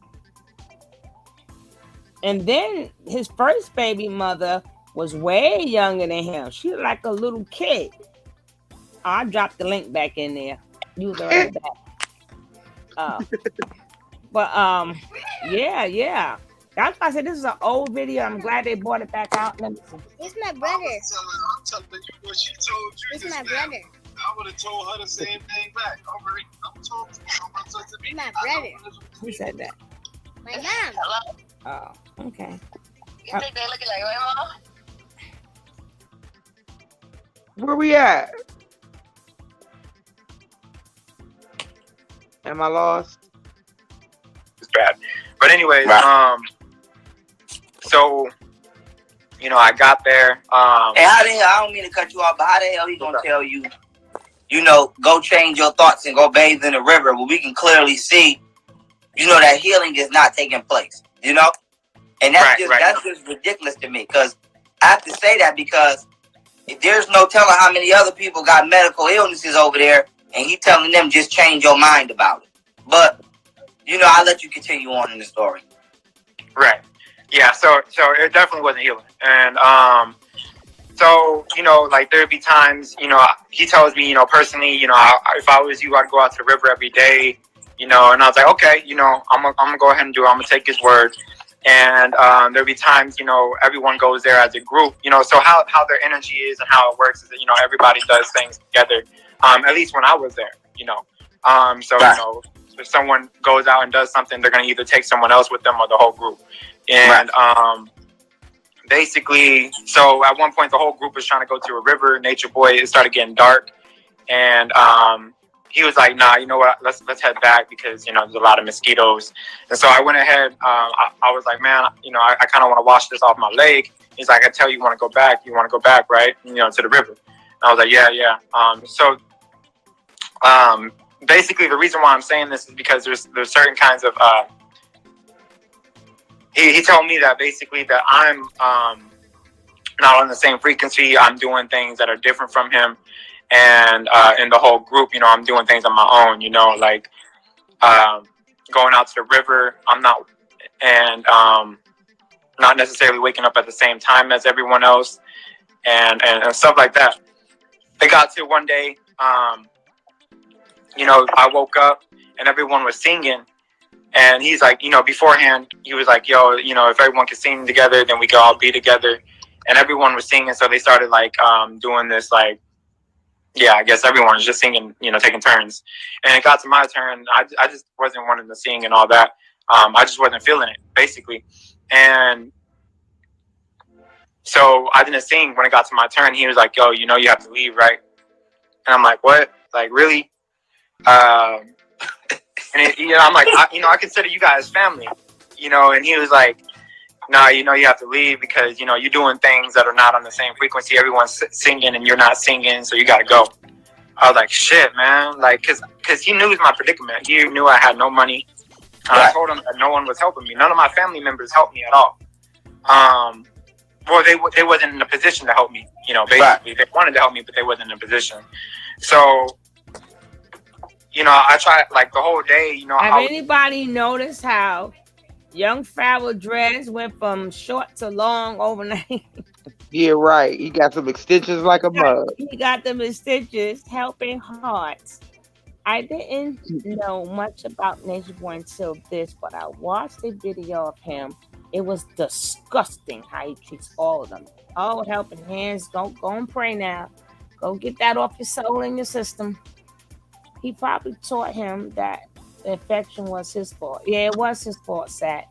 And then his first baby mother was way younger than him. She was like a little kid. I dropped the link back in there. You was already back. But yeah. That's why I said this is an old video. I'm glad they brought it back out. Let me see. It's my brother. I'm telling you what she told you. It's my brother. I would have told her the same thing back. I'm talking to me. My brother. Who said that? My mom. Oh, okay. You think they looking like my mom? Where we at? Am I lost? It's bad. But anyways, so I got there. Hey, I don't mean to cut you off, but how the hell he gonna tell you, go change your thoughts and go bathe in the river where we can clearly see, that healing is not taking place, And that's just ridiculous to me, because I have to say that because there's no telling how many other people got medical illnesses over there, and he telling them just change your mind about it. But, I'll let you continue on in the story. Right. Yeah, so it definitely wasn't healing. And so, like there'd be times, he tells me, personally, if I was you, I'd go out to the river every day, and I was like, okay, I'm gonna go ahead and do it. I'm gonna take his word. And there'd be times, everyone goes there as a group, so how their energy is and how it works is that, everybody does things together. At least when I was there, if someone goes out and does something, they're going to either take someone else with them or the whole group. And basically, so at one point, the whole group was trying to go to a river. Natureboy, it started getting dark. And he was like, nah, you know what? Let's head back because, there's a lot of mosquitoes. And so I went ahead. I was like, man, I kind of want to wash this off my leg. He's like, I tell you, you want to go back. You want to go back, right? To the river. And I was like, yeah. Basically, the reason why I'm saying this is because there's certain kinds of he told me that basically that I'm not on the same frequency. I'm doing things that are different from him, and in the whole group, I'm doing things on my own. Like going out to the river. I'm not, and not necessarily waking up at the same time as everyone else, and stuff like that. It got to one day. I woke up and everyone was singing, and he's like, beforehand, he was like, yo, if everyone could sing together, then we could all be together. And everyone was singing, so they started like doing this, like, yeah, I guess everyone was just singing, taking turns. And it got to my turn. I just wasn't wanting to sing and all that. I just wasn't feeling it, basically. And So I didn't sing. When it got to my turn, he was like, yo, you know you have to leave, right? And I'm like, what? Like, really? And I'm like, I consider you guys family, and he was like, nah, you have to leave because, you're doing things that are not on the same frequency. Everyone's singing and you're not singing, so you got to go. I was like, shit, man. Like, cause he knew my predicament. He knew I had no money. I told him that no one was helping me. None of my family members helped me at all. Well, they wasn't in a position to help me, basically. They wanted to help me, but they wasn't in a position. So, I tried, like, the whole day, Have anybody noticed how young Farrell dress went from short to long overnight? Yeah, right. He got some extensions like a mug. He got them extensions, helping hearts. I didn't know much about Natureboy until this, but I watched a video of him. It was disgusting how he treats all of them. Oh, helping hands. Go and pray now. Go get that off your soul and your system. He probably taught him that the infection was his fault. Yeah, it was his fault, Sat.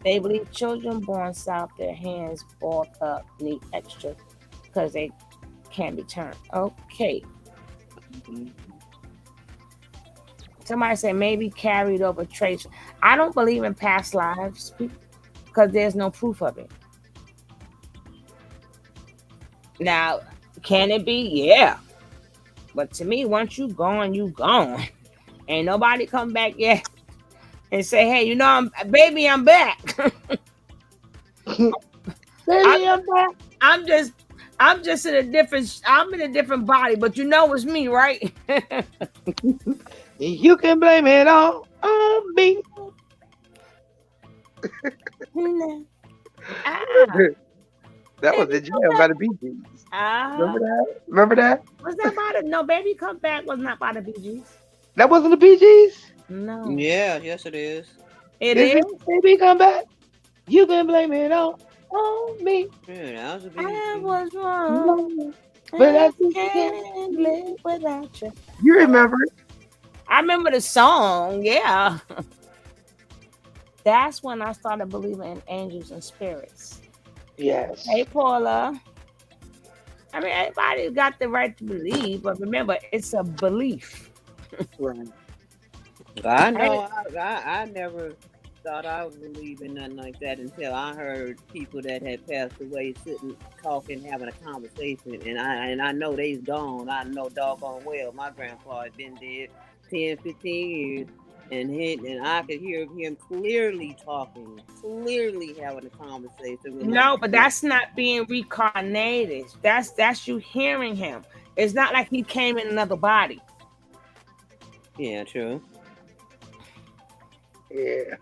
They believe children born south, their hands balled up, need extra because they can't be turned. Okay. Somebody said maybe carried over traits. I don't believe in past lives because there's no proof of it. Now, can it be? Yeah. But to me, once you gone, you gone. Ain't nobody come back yet and say, hey, I'm back. I'm back. I'm just in a different body, but it's me, right? You can blame it all on me. That was the jam by the Bee Gees. Remember that? Was that by the... No, Baby Come Back was not by the Bee Gees. That wasn't the Bee Gees? No. Yeah, yes it is. It is? Baby Come Back. You can blame it all on me. Yeah, that was a Bee Gees. I was wrong. But I can't live without you. You remember it? I remember the song, yeah. That's when I started believing in angels and spirits. Yes. Hey, Paula. I mean, everybody's got the right to believe, but remember, it's a belief. Right. I know. I never thought I would believe in nothing like that until I heard people that had passed away sitting, talking, having a conversation, and I know they's gone. I know doggone well my grandpa had been dead 10, 15 years. And I could hear him clearly talking, clearly having a conversation. No, but that's not being reincarnated. That's you hearing him. It's not like he came in another body. Yeah, true. Yeah.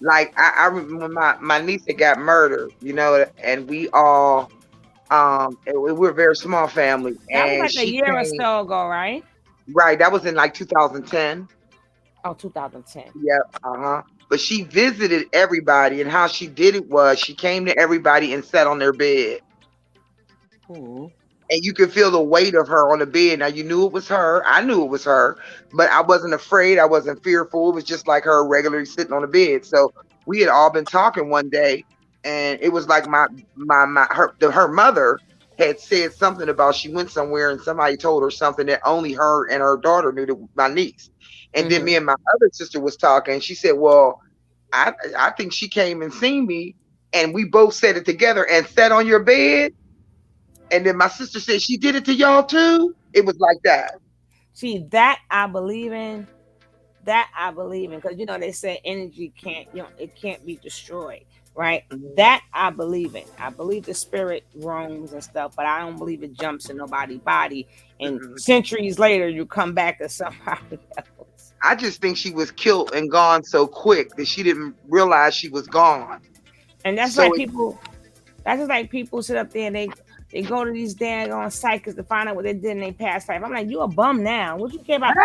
Like I remember my niece that got murdered, and we all we're a very small family. That was like a year or so ago, right? Right. That was in like 2010. Oh, 2010. Yeah, But she visited everybody, and how she did it was she came to everybody and sat on their bed. Mm-hmm. And you could feel the weight of her on the bed. Now, you knew it was her. I knew it was her, but I wasn't afraid. I wasn't fearful. It was just like her regularly sitting on the bed. So we had all been talking one day, and it was like her mother had said something about she went somewhere and somebody told her something that only her and her daughter knew, to my niece. And then me and my other sister was talking. She said, well, I think she came and seen me, and we both said it together and sat on your bed. And then my sister said she did it to y'all too. It was like that. See, that I believe in. That I believe in. Because, they say energy it can't be destroyed. Right? Mm-hmm. That I believe in. I believe the spirit roams and stuff, but I don't believe it jumps in nobody's body. And centuries later, you come back to somebody else. I just think she was killed and gone so quick that she didn't realize she was gone. And that's like people sit up there and they go to these daggone psychics to find out what they did in their past life. I'm like, you a bum now. What you care about?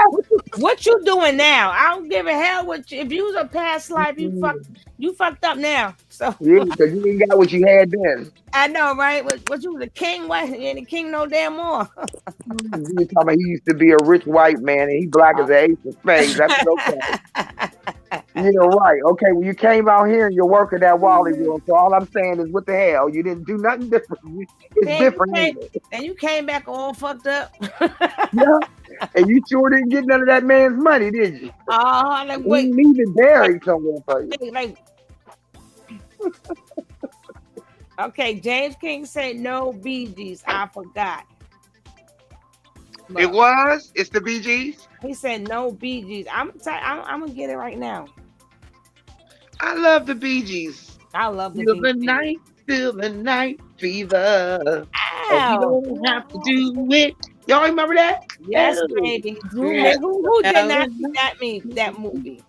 What you doing now? I don't give a hell what if you was a past life, you fucked up now. So yeah, because you didn't got what you had then. I know, right? What you was a king? What? You ain't a king no damn more. You talking about he used to be a rich white man and he black as an ace of spades. That's okay. Yeah, right. Okay, well, you came out here and you're working at Wally World. So all I'm saying is, what the hell? You didn't do nothing different. It's different, isn't it? And you came back all fucked up. Yeah. And you sure didn't get none of that man's money, did you? Like He wait, needed buried somewhere for you. like. Okay, James King said no Bee Gees. I forgot. It was. It's the Bee Gees. He said no Bee Gees. I'm gonna get it right now. I love the Bee Gees. I love the Feel Bee the Gees. night, feel the night fever. Ow. And you don't have to do it. Y'all remember that? Yes, baby. Who did that movie?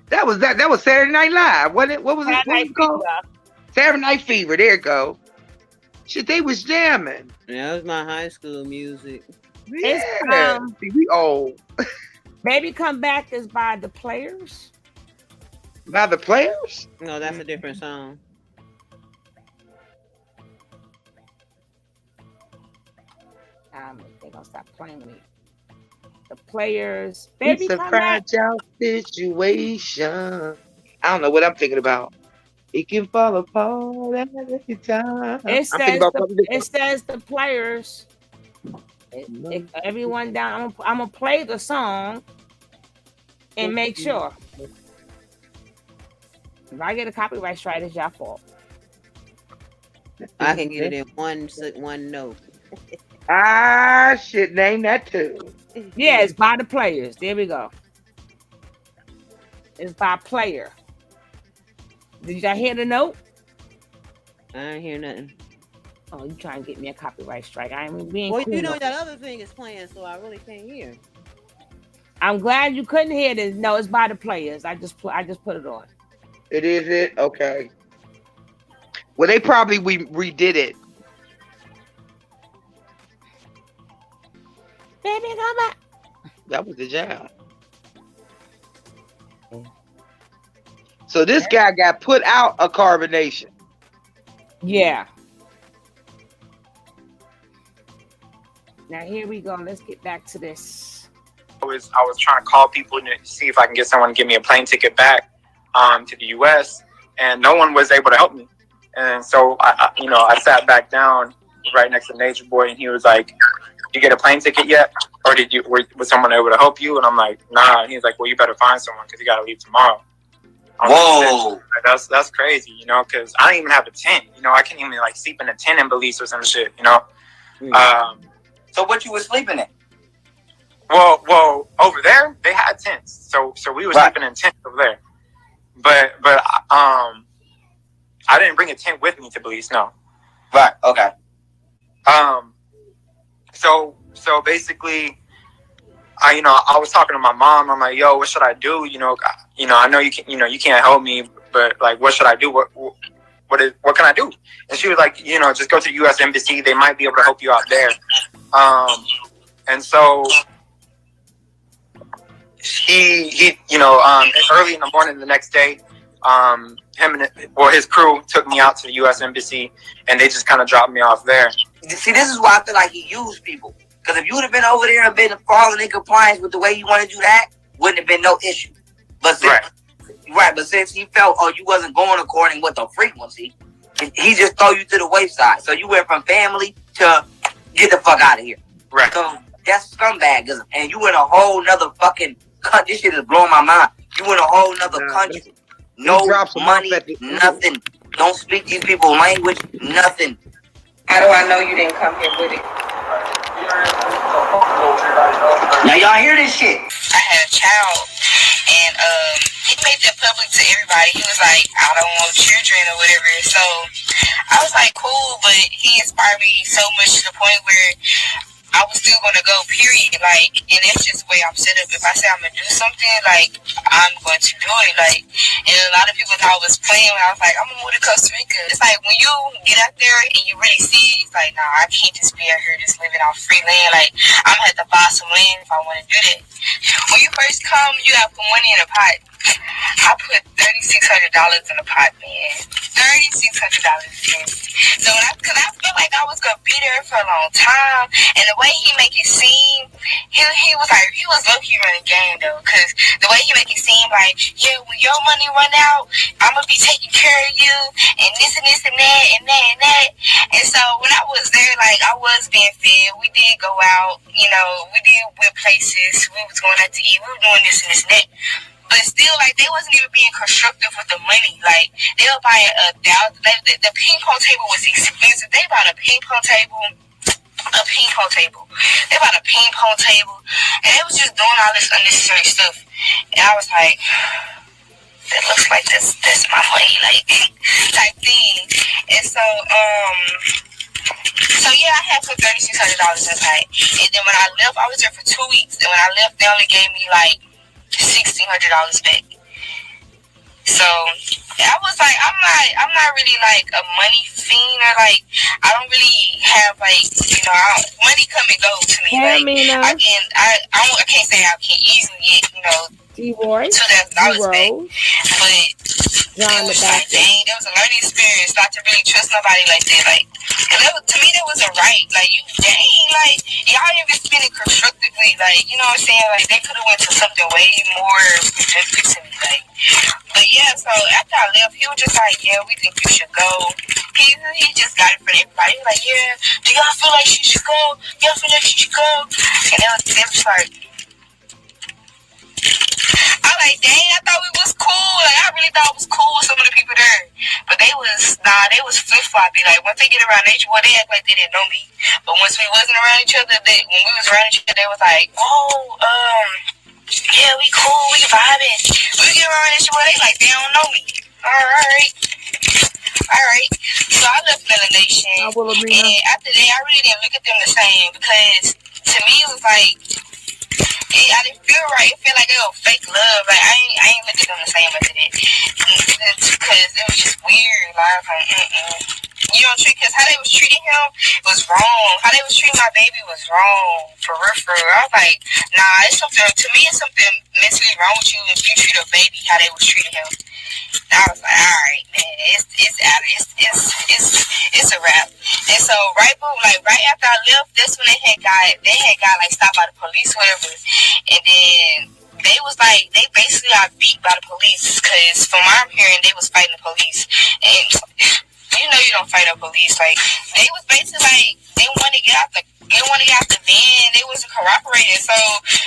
That was Saturday Night Live, wasn't it? What was it called? Saturday Night Fever. There you go. Shit, they was jamming. Yeah, that was my high school music. Yeah. See, we old. Baby Come Back is by the Players. By the Players? No, that's a different song. They're gonna stop playing with me. The Players. Baby It's a fragile situation. I don't know what I'm thinking about. It can fall apart every time. It says the Players. Everyone down. I'm gonna play the song and make sure. If I get a copyright strike, it's your fault. I can get it in one note. Shit, name that too. Yeah, it's by the Players. There we go. It's by Player. Did y'all hear the note? I didn't hear nothing. Oh, you trying to get me a copyright strike? I ain't being well, cool. You know that other thing is playing, so I really can't hear. I'm glad you couldn't hear this. No, it's by the Players. I just put it on. It is it? Okay. Well, they probably redid it. Baby, come back. That was the jam. So this guy got put out of carbonation. Yeah. Now here we go. Let's get back to this. I was trying to call people to see if I can get someone to give me a plane ticket back to the U.S. and no one was able to help me. And so I sat back down right next to Natureboy, and he was like, "You get a plane ticket yet, or was someone able to help you?" And I'm like, "Nah." And he's like, "Well, you better find someone because you got to leave tomorrow." Whoa, that's crazy, because I don't even have a tent. I can't even sleep in a tent in Belize or some shit. So what you was sleeping in? Well, over there they had tents, so we were sleeping in tents over there. But I didn't bring a tent with me to Belize. No. Right. Okay. So basically, I was talking to my mom. I'm like, "Yo, what should I do? I know you can't help me, but what should I do? What can I do?" And she was like, "Just go to the U.S. Embassy. They might be able to help you out there." And so he early in the morning the next day, his crew took me out to the U.S. Embassy, and they just kind of dropped me off there. See, this is why I feel like he used people. Because if you would have been over there and been falling in compliance with the way you want to do that, wouldn't have been no issue. But since he felt, you wasn't going according with the frequency, he just threw you to the wayside. So you went from family to get the fuck out of here. Right. So that's scumbagism. And you in a whole nother fucking country. This shit is blowing my mind. You in a whole nother country. No money, nothing. Don't speak these people's language, nothing. How do I know you didn't come here with it? Now y'all hear this shit? I had a child, and he made that public to everybody. He was like, "I don't want children" or whatever. So I was like, cool, but he inspired me so much to the point where I was still gonna go, period. And that's just the way I'm set up. If I say I'm gonna do something, I'm going to do it. And a lot of people thought I was playing when I was like, I'm gonna move to Costa Rica. It's like when you get out there and you really see it, it's like, nah, I can't just be out here just living off free land. I'm gonna have to buy some land if I want to do that. When you first come, you gotta put money in a pot. I put $3,600 in the pot, man. $3,600. So because I felt like I was gonna be there for a long time, and the way he make it seem, he was like, he was low key running game though, because the way he make it seem like, yeah, when your money run out, I'm gonna be taking care of you, and this and this and that and that and that. And so when I was there, like, I was being fed. We did go out, you know, we did went places. We was going out to eat. We were doing this and this and that. But still, like, they wasn't even being constructive with the money. Like, they were buying the ping pong table was expensive. They bought a ping pong table. They bought a ping pong table. And they was just doing all this unnecessary stuff. And I was like, that looks like that's my money, like, type thing. And so, yeah, I had put $3,600 in pay. And then when I left, I was there for 2 weeks. And when I left, they only gave me like $1,600 back. So I was like, I'm not really like a money fiend, or like, I don't really have like, you know, money come and go to me. Hey, like, I can't say I can easily get, you know, D-Roy, $2,000 back. But John, it was like, dang, that was a learning experience not to really trust nobody like that. Like, to me, that wasn't right. Like, you, dang, like, y'all even spend it constructively. Like, you know what I'm saying? Like, they could have went to something way more benefit to me. Like, but yeah, so after I left, he was just like, yeah, we think you should go. He just got it for everybody. He was like, yeah, do y'all feel like she should go? Y'all feel like she should go? And they was like, I was like, dang, I thought we was cool. Like, I really thought it was cool with some of the people there. But they was flip-floppy. Like, once they get around Natureboy, they act like they didn't know me. But once we wasn't around each other, when we was around each other, they was like, yeah, we cool, we vibing. We get around Natureboy, they like, they don't know me. Alright. So I left Melon Nation. And after that, I really didn't look at them the same, because to me, it was like, I didn't feel right. It felt like they were fake love. Like, I ain't look at them the same after that. Because it was just weird. Like, you know, because how they was treating him was wrong. How they was treating my baby was wrong. For real, for real. I was like, nah, it's something, to me, it's something mentally wrong with you if you treat a baby how they was treating him. And I was like, all right, man, it's a wrap. And so right after I left, that's when they had got like stopped by the police, whatever. And then they was like, they basically got beat by the police, because from what I'm hearing, they was fighting the police. And you know, you don't fight the police. Like, they was basically like, they want to get out the van. They wasn't cooperating. So,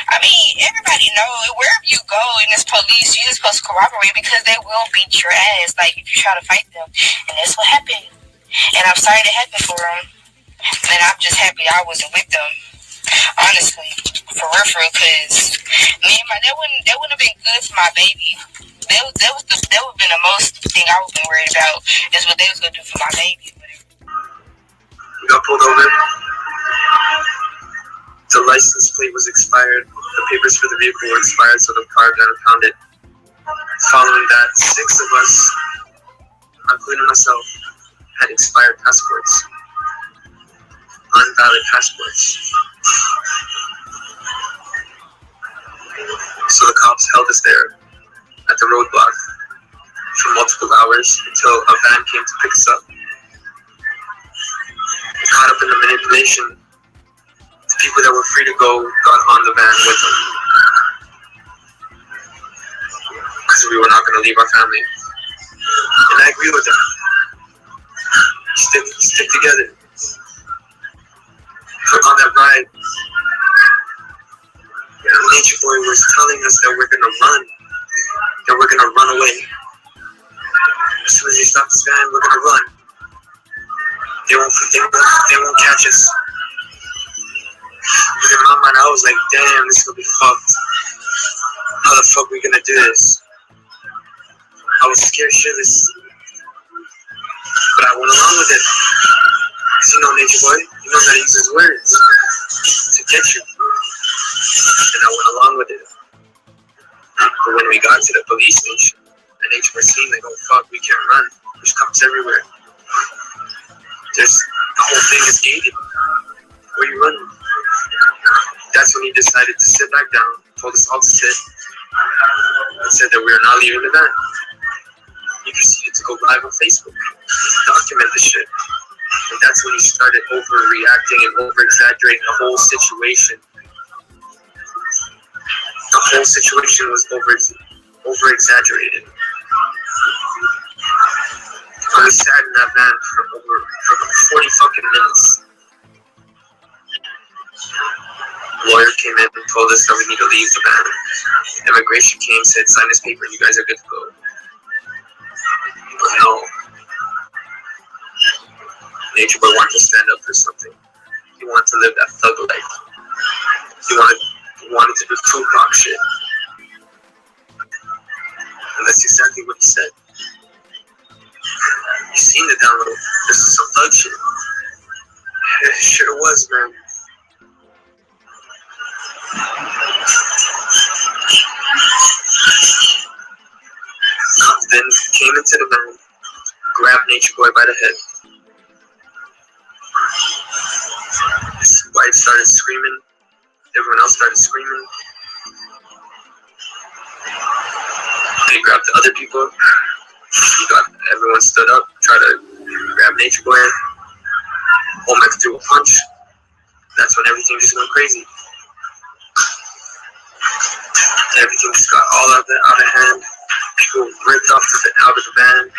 I mean, everybody know wherever you go in this police, you're supposed to cooperate, because they will beat your ass, like, if you try to fight them. And that's what happened. And I'm sorry that happened for them. And I'm just happy I wasn't with them. Honestly, for real, because man, that wouldn't have been good for my baby. That would have been the most thing I would have been worried about, is what they was gonna do for my baby. We got pulled over. The license plate was expired. The papers for the vehicle were expired, so the car got impounded. Following that, 6 of us, including myself, had expired passports. Unvalid passports. So the cops held us there at the roadblock for multiple hours until a van came to pick us up. Caught up in the manipulation, the people that were free to go got on the van with them, because we were not going to leave our family. And I agree with them. Stick together. On that ride, Natureboy was telling us that we're gonna run, that we're gonna run away. As soon as we stop this van, we're gonna run. They won't catch us. But in my mind, I was like, damn, this is gonna be fucked. How the fuck we gonna do this? I was scared shitless, but I went along with it. Cause you know Natureboy, he knows how to use his words to get you. And I went along with it. But when we got to the police station, and Natureboy seen, like, oh fuck, we can't run. There's cops everywhere. The whole thing is gated. Where you running? That's when he decided to sit back down, told us all to sit, and said that we are not leaving the van. He proceeded to go live on Facebook, document the shit. And that's when he started overreacting and over-exaggerating the whole situation. The whole situation was over-exaggerated. I was sat in that van for 40 fucking minutes. Lawyer came in and told us that we need to leave the van. Immigration came, said, sign this paper, you guys are good to go. But no. Natureboy wanted to stand up for something. He wanted to live that thug life. He wanted to do Tupac shit. And that's exactly what he said. You seen the download. This is some thug shit. It sure was, man. Then came into the van, grabbed Natureboy by the head. His wife started screaming. Everyone else started screaming. They grabbed the other people. Everyone stood up, tried to grab Natureboy. Olmec threw a punch. That's when everything just went crazy. Everything just got all out of hand. People ripped out of the van.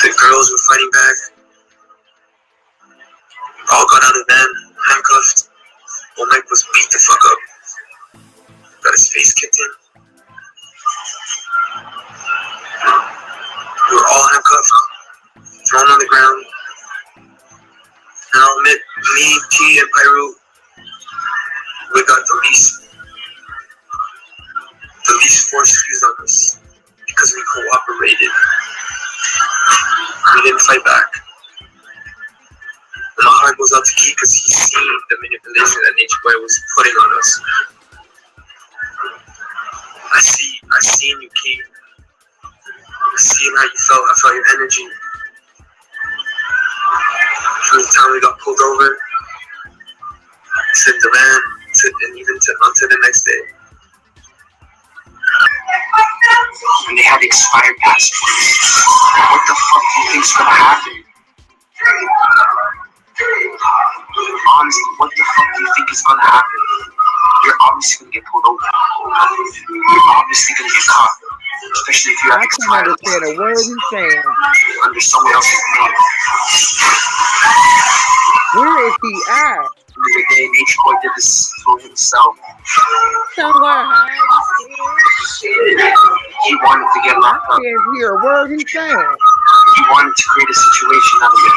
The girls were fighting back. All got out of the van, handcuffed. Olmec was beat the fuck up. Got his face kicked in. We were all handcuffed, thrown on the ground. And I'll admit, me, T, and Pyru, we got the least force used on us because we cooperated. We didn't fight back. And my heart goes out to Key because he's seen the manipulation that Natureboy was putting on us. I seen you, Key. I seen how you felt. I felt your energy. From the time we got pulled over, to the van, and even until the next day. When they had expired passports, what the fuck do you think's gonna happen? Honestly, what the fuck do you think is gonna happen? You're obviously gonna get pulled over. You're obviously gonna get caught. Especially if you have expired passports. I can't understand a word he's saying. Under someone else's name. Where is he at? The day Natureboy did this for himself. Somewhere high. He wanted to get locked up. I can't hear a word he's saying. He wanted to create a situation out of it.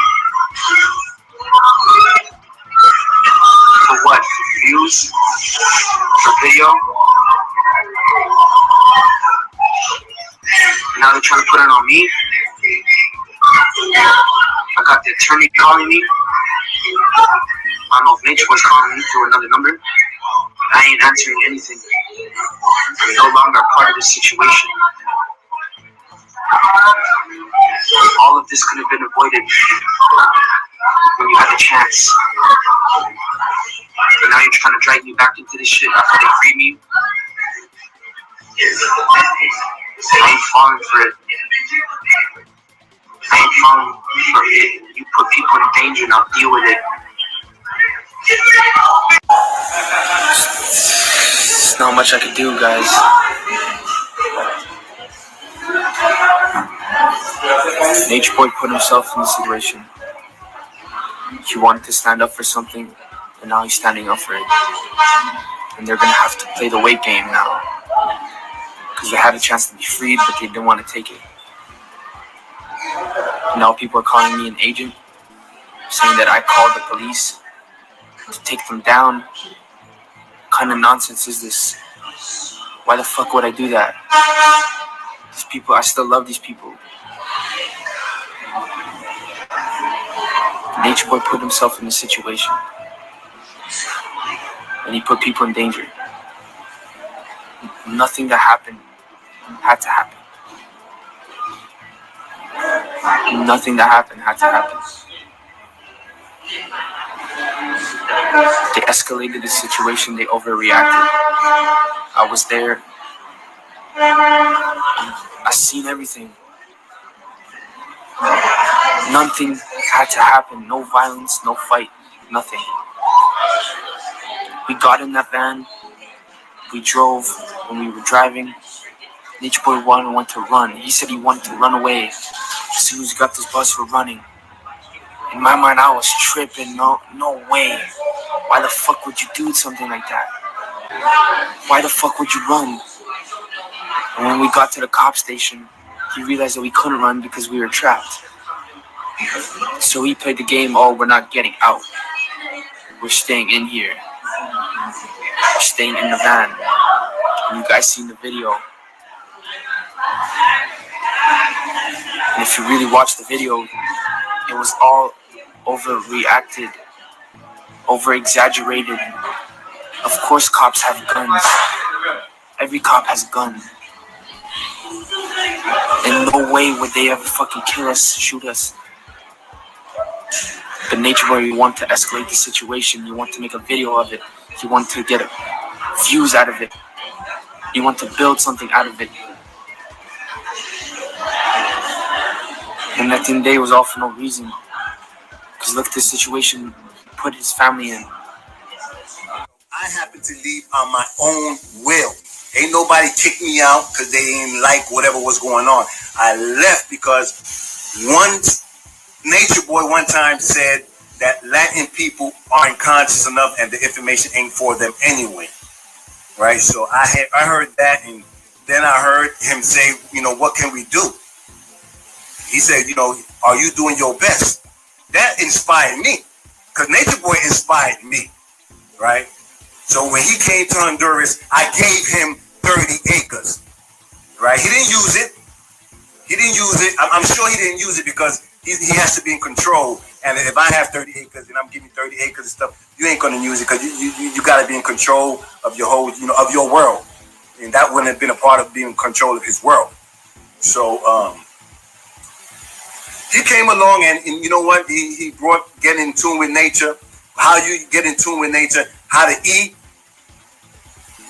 For what? For views? For video? Now they're trying to put it on me. I got the attorney calling me. I don't know if Natureboy's calling me through another number. I ain't answering anything. I'm no longer a part of this situation. All of this could have been avoided when you had the chance. But now you're trying to drag me back into this shit after they free me. I ain't falling for it. I ain't falling for it. You put people in danger and I'll deal with it. There's not much I could do, guys. Natureboy put himself in the situation. He wanted to stand up for something, and now he's standing up for it. And they're gonna have to play the weight game now. Because they had a chance to be freed, but they didn't want to take it. Now people are calling me an agent, saying that I called the police to take them down. What kind of nonsense is this? Why the fuck would I do that? These people, I still love these people. Natureboy put himself in this situation. And he put people in danger. Nothing that happened had to happen. Nothing that happened had to happen. They escalated the situation, they overreacted. I was there. I seen everything. Nothing had to happen. No violence, no fight, nothing. We got in that van. We drove. When we were driving, Natureboy wanted to run. He said he wanted to run away. As soon as we got this bus, we're running. In my mind, I was tripping. No way. Why the fuck would you do something like that? Why the fuck would you run? And when we got to the cop station, he realized that we couldn't run because we were trapped. So he played the game, oh, we're not getting out. We're staying in here. We're staying in the van. And you guys seen the video. And if you really watch the video, it was all overreacted, over-exaggerated. Of course cops have guns. Every cop has a gun. In no way would they ever fucking kill us, shoot us. But Natureboy, you want to escalate the situation. You want to make a video of it. You want to get views out of it. You want to build something out of it. And at the end of the day, it was all for no reason. Because look at the situation he put his family in. I happened to leave on my own will. Ain't nobody kicked me out because they didn't like whatever was going on. I left because Natureboy one time said that Latin people aren't conscious enough and the information ain't for them anyway. Right? So I heard that, and then I heard him say, what can we do? He said, are you doing your best? That inspired me, because Natureboy inspired me, right? So when he came to Honduras, I gave him 30 acres, right? He didn't use it. I'm sure he didn't use it because he has to be in control. And if I have 30 acres and I'm giving 30 acres and stuff, you ain't going to use it because you got to be in control of your whole, of your world. And that wouldn't have been a part of being in control of his world. So, he came along and you know what? He brought getting in tune with nature. How you get in tune with nature? How to eat?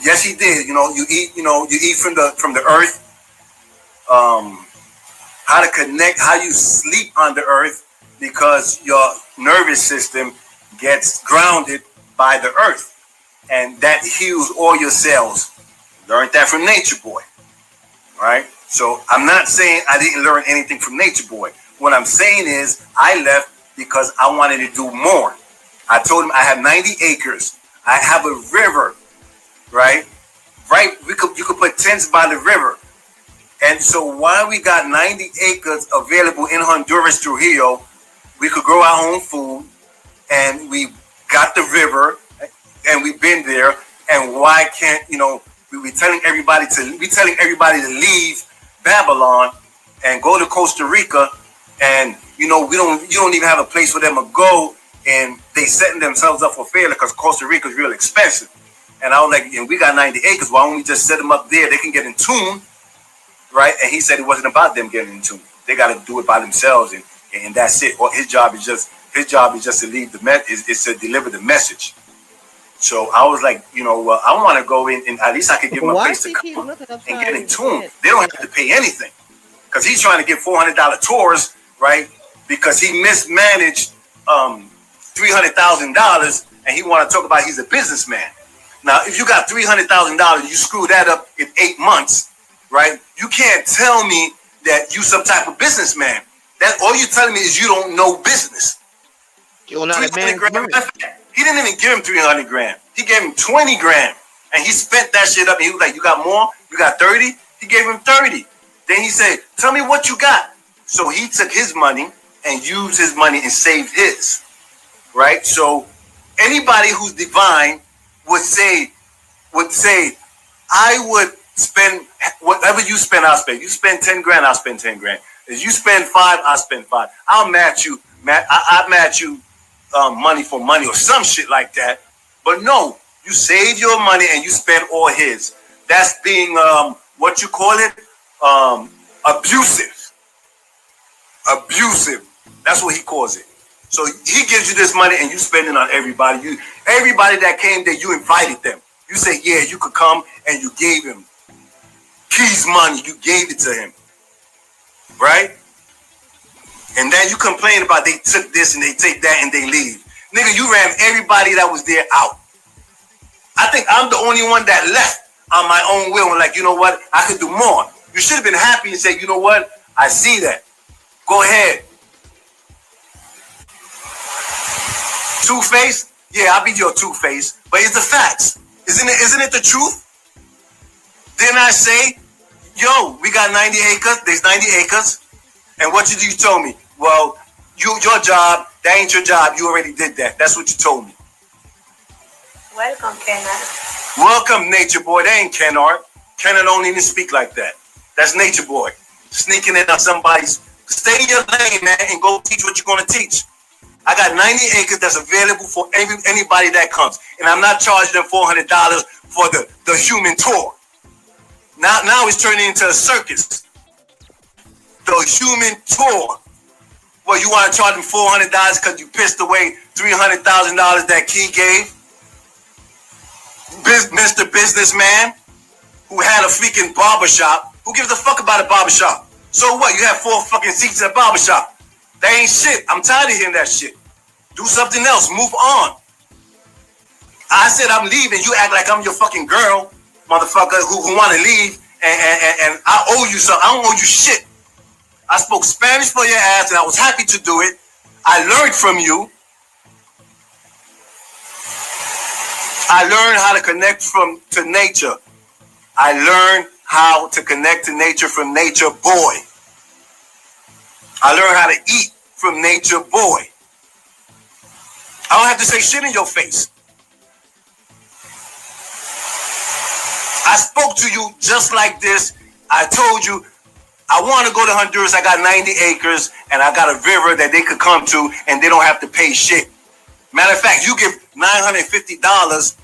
Yes, he did. You eat from the earth. How to connect? How you sleep on the earth because your nervous system gets grounded by the earth, and that heals all your cells. Learned that from Natureboy, right? So I'm not saying I didn't learn anything from Natureboy. What I'm saying is I left because I wanted to do more. I told him I have 90 acres. I have a river, right? Right, you could put tents by the river. And so while we got 90 acres available in Honduras, Trujillo, we could grow our own food, and we got the river, and we've been there. And why can't we telling everybody to leave Babylon and go to Costa Rica? And you don't even have a place for them to go, and they setting themselves up for failure because Costa Rica is real expensive. And I was like, and we got 90 acres. Why don't we just set them up there? They can get in tune, right? And he said it wasn't about them getting in tune. They got to do it by themselves, and that's it. Well, his job is just to leave is to deliver the message. So I was like, I want to go in, and at least I could give him a place to come and get in tune. They don't have to pay anything because he's trying to get $400 tours. Right, because he mismanaged $300,000, and he want to talk about he's a businessman. Now, if you got $300,000, you screw that up in 8 months, right? You can't tell me that you some type of businessman. That all you telling me is you don't know business. You're not a man. He didn't even give him 300 grand. He gave him 20 grand, and he spent that shit up. And he was like, "You got more? You got 30?" He gave him 30. Then he said, "Tell me what you got." So he took his money and used his money and saved his, right? So anybody who's divine would say, I would spend whatever you spend, I'll spend. You spend 10 grand, I'll spend 10 grand. If you spend 5, I'll spend 5. I'll match you, I'll match you money for money or some shit like that. But no, you save your money and you spend all his. That's being, what you call it? Abusive. Abusive. That's what he calls it. So he gives you this money and you spend it on everybody. Everybody that came there, you invited them. You say, yeah, you could come, and you gave him Key's money. You gave it to him, right? And then you complain about they took this and they take that and they leave. Nigga, you ran everybody that was there out. I think I'm the only one that left on my own will and like, you know what? I could do more. You should have been happy and said, you know what? I see that. Go ahead. Two-Face? Yeah, I'll be your Two-Face. But it's the facts. Isn't it the truth? Didn't I say, yo, we got 90 acres. There's 90 acres. And what you told me? Well, your job, that ain't your job. You already did that. That's what you told me. Welcome, Kennard. Welcome, Nature Boy. That ain't Kennard. Kennard don't even speak like that. That's Nature Boy. Sneaking in on somebody's... Stay in your lane, man, and go teach what you're going to teach. I got 90 acres that's available for anybody that comes. And I'm not charging them $400 for the human tour. Now it's turning into a circus. The human tour. Well, you want to charge them $400 because you pissed away $300,000 that Key gave? Mr. Businessman who had a freaking barbershop. Who gives a fuck about a barbershop? So what? You have 4 fucking seats at a barbershop. That ain't shit. I'm tired of hearing that shit. Do something else. Move on. I said I'm leaving. You act like I'm your fucking girl, motherfucker, who want to leave, and I owe you something. I don't owe you shit. I spoke Spanish for your ass, and I was happy to do it. I learned from you. I learned how to connect to nature. I learned how to connect to nature from Nature Boy. I learned how to eat from Nature Boy. I don't have to say shit in your face. I spoke to you just like this. I told you I want to go to Honduras. I got 90 acres and I got a river that they could come to and they don't have to pay shit. Matter of fact, you give $950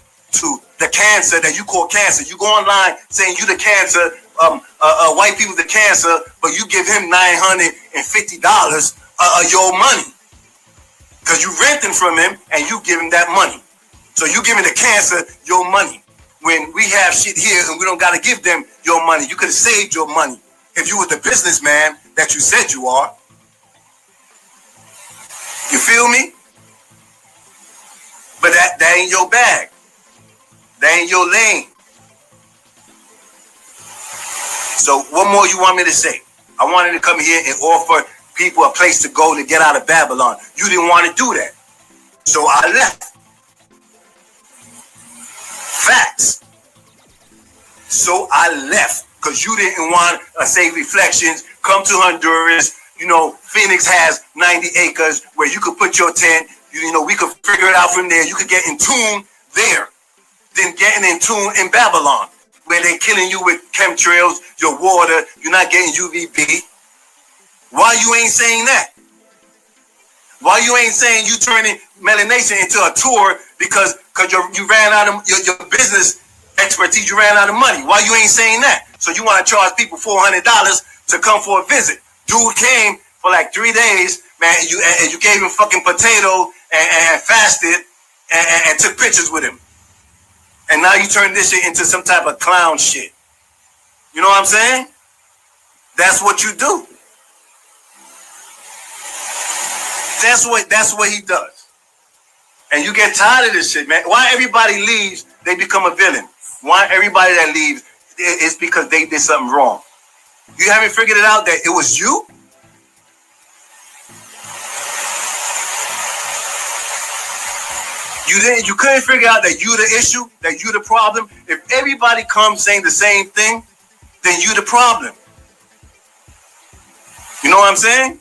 to the cancer that you call cancer. You go online saying you the cancer, white people the cancer, but you give him $950 your money. Because you renting from him and you give him that money. So you giving the cancer your money. When we have shit here and we don't got to give them your money. You could have saved your money if you was the businessman that you said you are. You feel me? But that ain't your bag. That ain't your lane. So what more you want me to say? I wanted to come here and offer people a place to go to get out of Babylon. You didn't want to do that. So I left. Facts. So I left because you didn't want to say reflections. Come to Honduras. You know, Phoenix has 90 acres where you could put your tent. You know, we could figure it out from there. You could get in tune there. Then getting in tune in Babylon where they're killing you with chemtrails, your water. You're not getting UVB. Why you ain't saying that? Why you ain't saying you turning Melanation into a tour because you ran out of your business expertise, you ran out of money. Why you ain't saying that? So you want to charge people $400 to come for a visit. Dude came for like 3 days, man, and you gave him fucking potato and fasted and took pictures with him. And now you turn this shit into some type of clown shit. You know what I'm saying? That's what you do. That's what he does. And you get tired of this shit, man. Why everybody leaves, they become a villain. Why everybody that leaves, it's because they did something wrong. You haven't figured it out that it was you? You couldn't figure out that you the issue, that you the problem. If everybody comes saying the same thing, then you the problem. You know what I'm saying?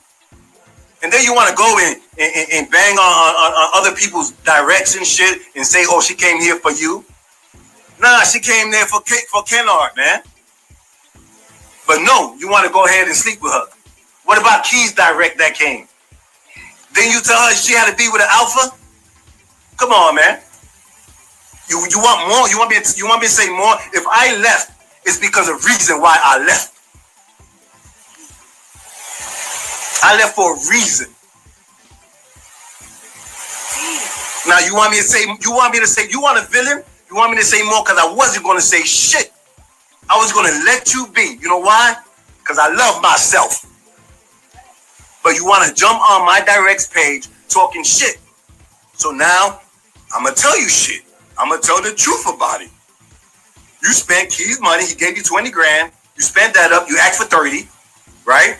And then you want to go in and bang on other people's direction shit and say, oh, she came here for you. Nah, she came there for Kennard, man. But no, you want to go ahead and sleep with her. What about Key's direct that came? Then you tell her she had to be with an alpha? Come on, man. You want more? You want me to say more? If I left, it's because of reason why I left. I left for a reason. Now you want me to say you want a villain? You want me to say more? Because I wasn't going to say shit. I was going to let you be. You know why? Because I love myself. But you want to jump on my directs page talking shit. So now, I'm going to tell you shit. I'm going to tell the truth about it. You spent Key's money. He gave you 20 grand. You spent that up. You asked for 30, right?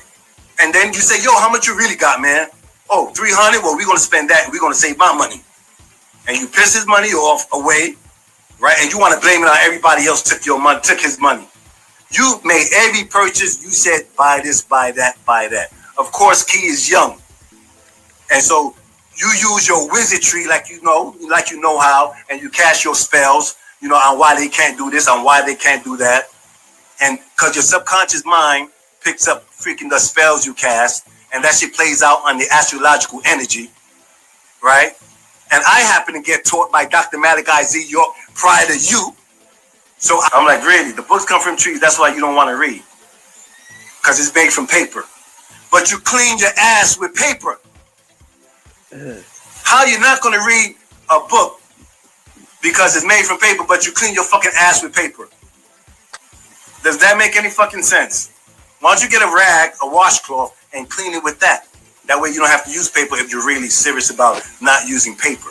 And then you say, yo, how much you really got, man? Oh, 300? Well, we're going to spend that. We're going to save my money. And you piss his money off away, right? And you want to blame it on everybody else took your money, took his money. You made every purchase. You said, buy this, buy that, buy that. Of course, Key is young. And so you use your wizardry like you know how, and you cast your spells, you know, on why they can't do this, on why they can't do that. And because your subconscious mind picks up freaking the spells you cast, and that shit plays out on the astrological energy, right? And I happen to get taught by Dr. Malik I.Z. York prior to you. So I'm like, really? The books come from trees. That's why you don't want to read. Because it's made from paper. But you clean your ass with paper. How you not going to read a book because it's made from paper, but you clean your fucking ass with paper? Does that make any fucking sense? Why don't you get a rag, a washcloth, and clean it with that? That way you don't have to use paper if you're really serious about not using paper.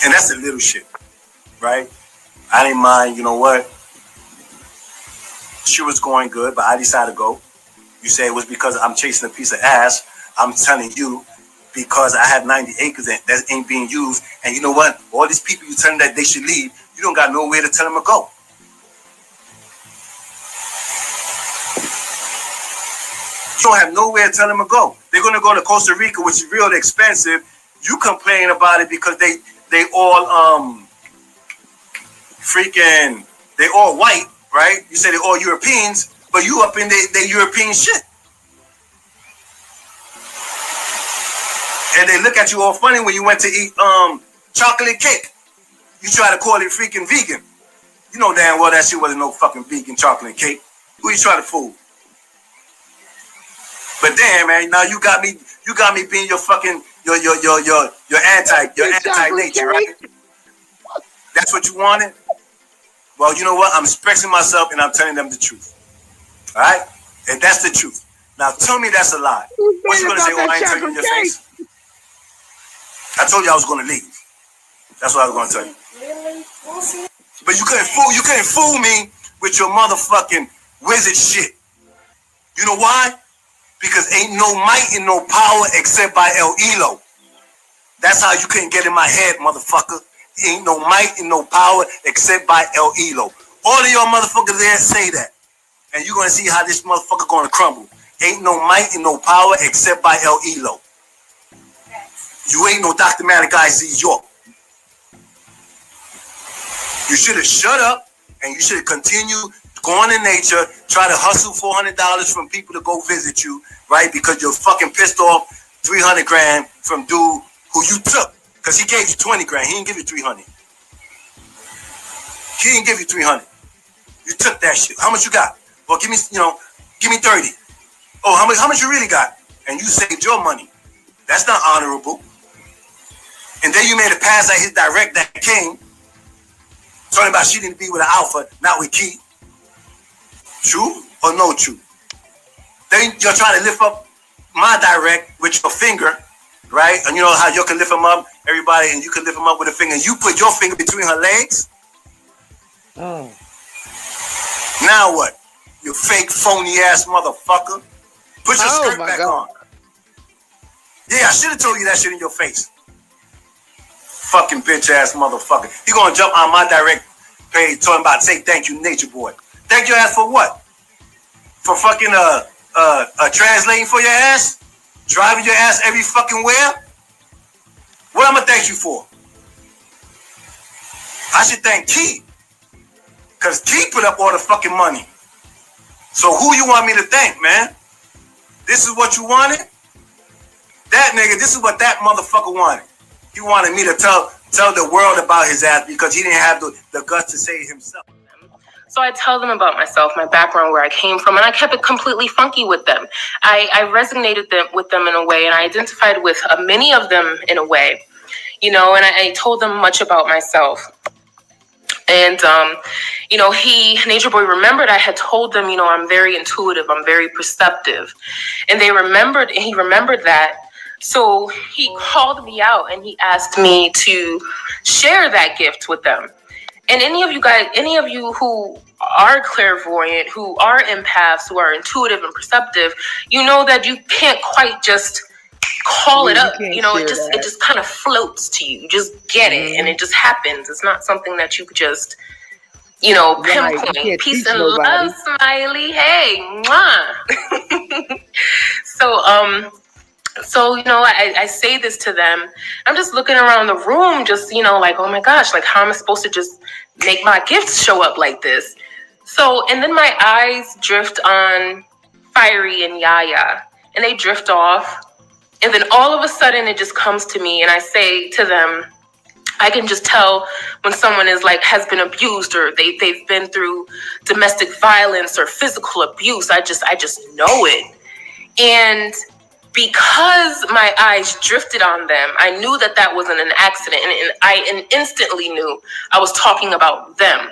And that's the little shit, right? I didn't mind, you know what? She was going good, but I decided to go. You say it was because I'm chasing a piece of ass. I'm telling you, because I have 90 acres that ain't being used. And you know what? All these people you tell them that they should leave, you don't got nowhere to tell them to go. You don't have nowhere to tell them to go. They're going to go to Costa Rica, which is real expensive. You complain about it because they all they all white, right? You say they're all Europeans, but you up in the European shit. And they look at you all funny when you went to eat chocolate cake. You try to call it freaking vegan. You know damn well that shit wasn't no fucking vegan chocolate cake. Who you trying to fool? But damn, man, now you got me being your fucking your anti-nature, right? That's what you wanted? Well, you know what? I'm expressing myself and I'm telling them the truth. All right? And that's the truth. Now tell me that's a lie. What you gonna say? Oh, I ain't telling you in your face. I told you I was gonna leave. That's what I was gonna tell you. But you couldn't fool me with your motherfucking wizard shit. You know why? Because ain't no might and no power except by El Elo. That's how you couldn't get in my head, motherfucker. Ain't no might and no power except by El Elo. All of y'all motherfuckers there say that. And you're gonna see how this motherfucker gonna crumble. Ain't no might and no power except by El Elo. You ain't no Dr. Malik I.Z. York. You should have shut up and you should have continued going to nature, try to hustle $400 from people to go visit you, right? Because you're fucking pissed off 300 grand from dude who you took. Because he gave you 20 grand. He didn't give you 300. He didn't give you 300. You took that shit. How much you got? Well, give me 30. Oh, how much you really got? And you saved your money. That's not honorable. And then you made a pass at his direct that came. Talking about she didn't be with an alpha, not with Key. True or no true? Then you're trying to lift up my direct with your finger, right? And you know how you can lift him up, everybody, and you can lift him up with a finger. You put your finger between her legs. Oh. Now what? You fake phony ass motherfucker. Put your skirt back on. Yeah, I should have told you that shit in your face. Fucking bitch ass motherfucker. You gonna jump on my direct page talking about say thank you, Natureboy. Thank your ass for what? For fucking translating for your ass? Driving your ass every fucking where? What I'm gonna thank you for? I should thank Key. Cause Key put up all the fucking money. So who you want me to thank, man? This is what you wanted? That nigga, this is what that motherfucker wanted. He wanted me to tell the world about his ass because he didn't have the guts to say it himself. So I tell them about myself, my background, where I came from, and I kept it completely funky with them. I resonated with them in a way, and I identified with many of them in a way. you know, and I told them much about myself. And, you know, Natureboy remembered I had told them, you know, I'm very intuitive, I'm very perceptive. And he remembered that. So he called me out and he asked me to share that gift with them. And any of you who are clairvoyant, who are empaths, who are intuitive and perceptive, you know that you can't quite just call it up. You know, it just kind of floats to you. You just get it, and it just happens. It's not something that you could just, you know, pinpoint. Right. Peace and love, Smiley. Hey, mwah. So, you know, I say this to them. I'm just looking around the room, just, you know, like, oh my gosh, like, how am I supposed to just make my gifts show up like this? So, and then my eyes drift on Fiery and Yaya, and they drift off. And then all of a sudden it just comes to me, and I say to them, I can just tell when someone is like, has been abused, or they've been through domestic violence or physical abuse. I just know it. And because my eyes drifted on them, I knew that wasn't an accident. And I instantly knew I was talking about them.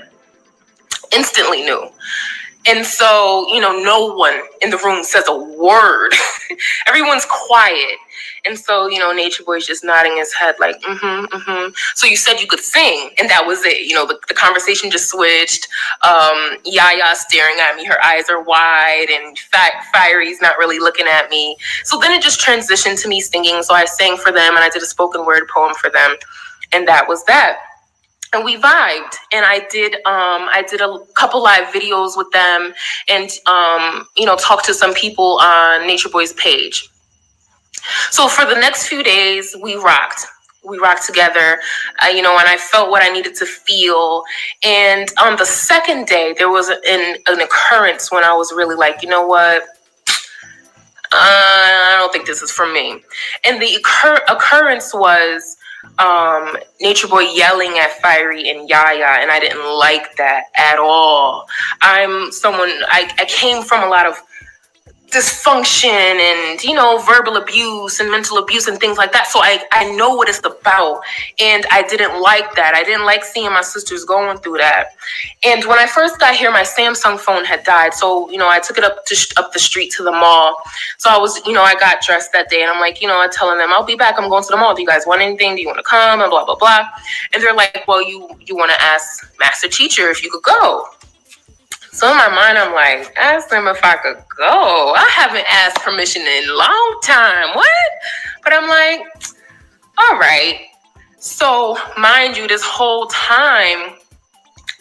Instantly knew. And so, you know, no one in the room says a word. Everyone's quiet. And so, you know, Natureboy's just nodding his head like, So you said you could sing, and that was it. You know, the conversation just switched. Yaya staring at me, her eyes are wide, and Fiery's not really looking at me. So then it just transitioned to me singing. So I sang for them, and I did a spoken word poem for them. And that was that. And we vibed, and I did a couple live videos with them, and you know, talked to some people on Natureboy's page. So for the next few days, we rocked together, you know, and I felt what I needed to feel. And on the second day, there was an occurrence when I was really like, you know what? I don't think this is for me. And the occurrence was Natureboy yelling at Fiery and Yaya, and I didn't like that at all. I'm someone, I came from a lot of dysfunction and, you know, verbal abuse and mental abuse and things like that. So I know what it's about, and I didn't like that. I didn't like seeing my sisters going through that. And when I first got here, my Samsung phone had died. So, you know, I took it up the street to the mall. So I was, you know, I got dressed that day, and I'm like, you know, I'm telling them, I'll be back. I'm going to the mall. Do you guys want anything? Do you want to come? And blah, blah, blah. And they're like, well, you want to ask Master Teacher if you could go. So in my mind, I'm like, ask them if I could go. I haven't asked permission in a long time. What? But I'm like, all right. So mind you, this whole time,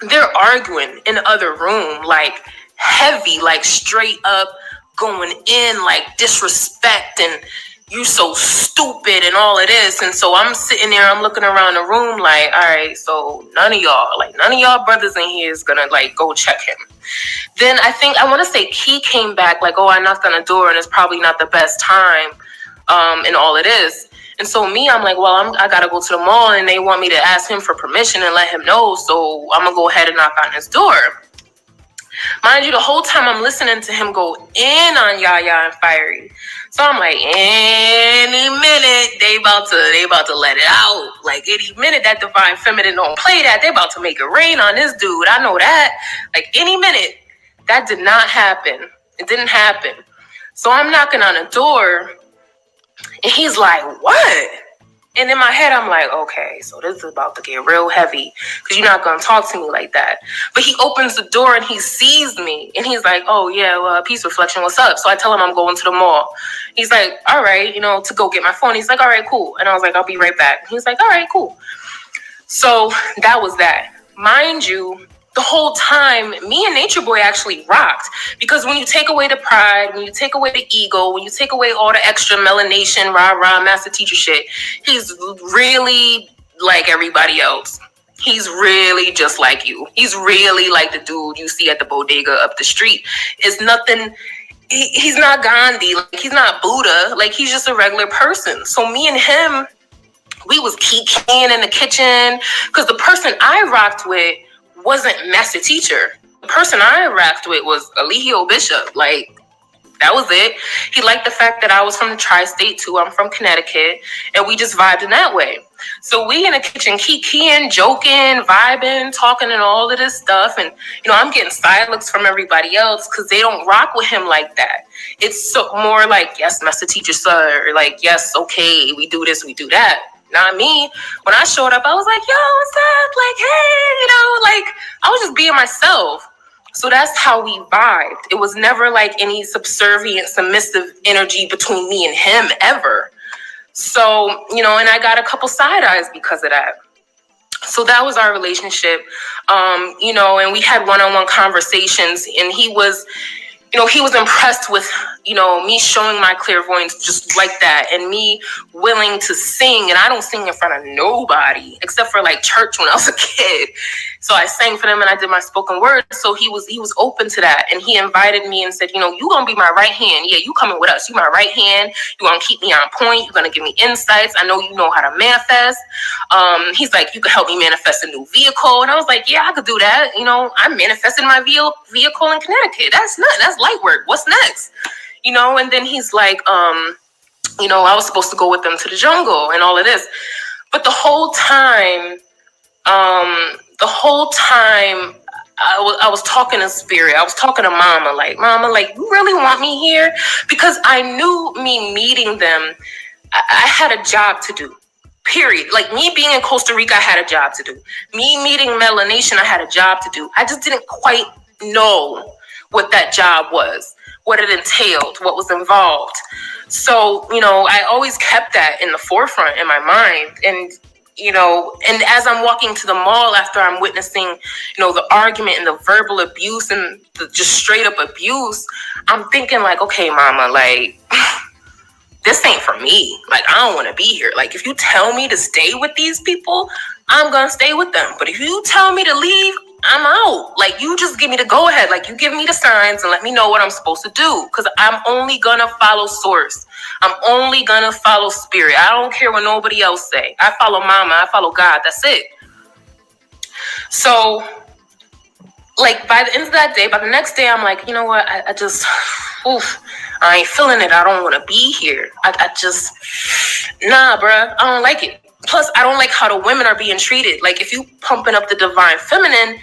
they're arguing in the other room, like heavy, like straight up going in, like disrespect and you so stupid and all of this. And so I'm sitting there, I'm looking around the room like, all right, so none of y'all brothers in here is gonna like go check him. Then I want to say Key came back like, oh, I knocked on the door and it's probably not the best time, and all it is. And so I'm like, well, I gotta go to the mall, and they want me to ask him for permission and let him know. So I'm gonna go ahead and knock on his door. Mind you, the whole time I'm listening to him go in on Yaya and Fiery. So I'm like, any minute they about to let it out. Like any minute that Divine Feminine don't play that, they about to make it rain on this dude. I know that. Like any minute. That did not happen. It didn't happen. So I'm knocking on the door, and he's like, what? And in my head, I'm like, okay, so this is about to get real heavy because you're not going to talk to me like that. But he opens the door and he sees me, and he's like, oh, yeah, well, Peace Reflection, what's up? So I tell him I'm going to the mall. He's like, all right, you know, to go get my phone. He's like, all right, cool. And I was like, I'll be right back. He's like, all right, cool. So that was that. Mind you, the whole time, me and Natureboy actually rocked, because when you take away the pride, when you take away the ego, when you take away all the extra melanation, rah-rah, Master Teacher shit, he's really like everybody else. He's really just like you. He's really like the dude you see at the bodega up the street. It's nothing, he's not Gandhi, like he's not Buddha, like he's just a regular person. So me and him, we was kikiing in the kitchen, because the person I rocked with wasn't Master Teacher. The person I rocked with was Eligio Bishop. Like, that was it. He liked the fact that I was from the tri-state too. I'm from Connecticut, and we just vibed in that way. So we in the kitchen kikiing, joking, vibing, talking and all of this stuff. And, I'm getting side looks from everybody else because they don't rock with him like that. It's so more like, yes, master teacher, sir. Or like, yes, okay, we do this, we do that. Not me. When I showed up, I was like, yo, what's up? Like, hey, like, I was just being myself. So that's how we vibed. It was never like any subservient, submissive energy between me and him ever. So, and I got a couple side eyes because of that. So that was our relationship, and we had one-on-one conversations, and he was impressed with, me showing my clairvoyance just like that, and me willing to sing. And I don't sing in front of nobody except for like church when I was a kid. So I sang for them and I did my spoken word. So he was open to that. And he invited me and said, you going to be my right hand. Yeah, you coming with us. You my right hand. You going to keep me on point. You're going to give me insights. I know you know how to manifest. He's like, you could help me manifest a new vehicle. And I was like, yeah, I could do that. I manifested my vehicle in Connecticut. That's light work. What's next? And then he's like, I was supposed to go with them to the jungle and all of this. But the whole time, I was talking to spirit. I was talking to Mama, like, you really want me here? Because I knew me meeting them, I had a job to do. Period. Like, me being in Costa Rica, I had a job to do. Me meeting Melanation, I had a job to do. I just didn't quite know what that job was, what it entailed, what was involved. So, I always kept that in the forefront in my mind. And, and as I'm walking to the mall after I'm witnessing, the argument and the verbal abuse and the just straight up abuse, I'm thinking like, okay, Mama, like, this ain't for me. Like, I don't want to be here. Like, if you tell me to stay with these people, I'm going to stay with them. But if you tell me to leave, I'm out. Like, you just give me the go ahead. Like, you give me the signs and let me know what I'm supposed to do. Because I'm only going to follow source. I'm only going to follow spirit. I don't care what nobody else say. I follow Mama. I follow God. That's it. So, like, by the end of that day, by the next day, I'm like, you know what? I just, I ain't feeling it. I don't want to be here. I just, nah, bruh. I don't like it. Plus, I don't like how the women are being treated. Like, if you pumping up the divine feminine,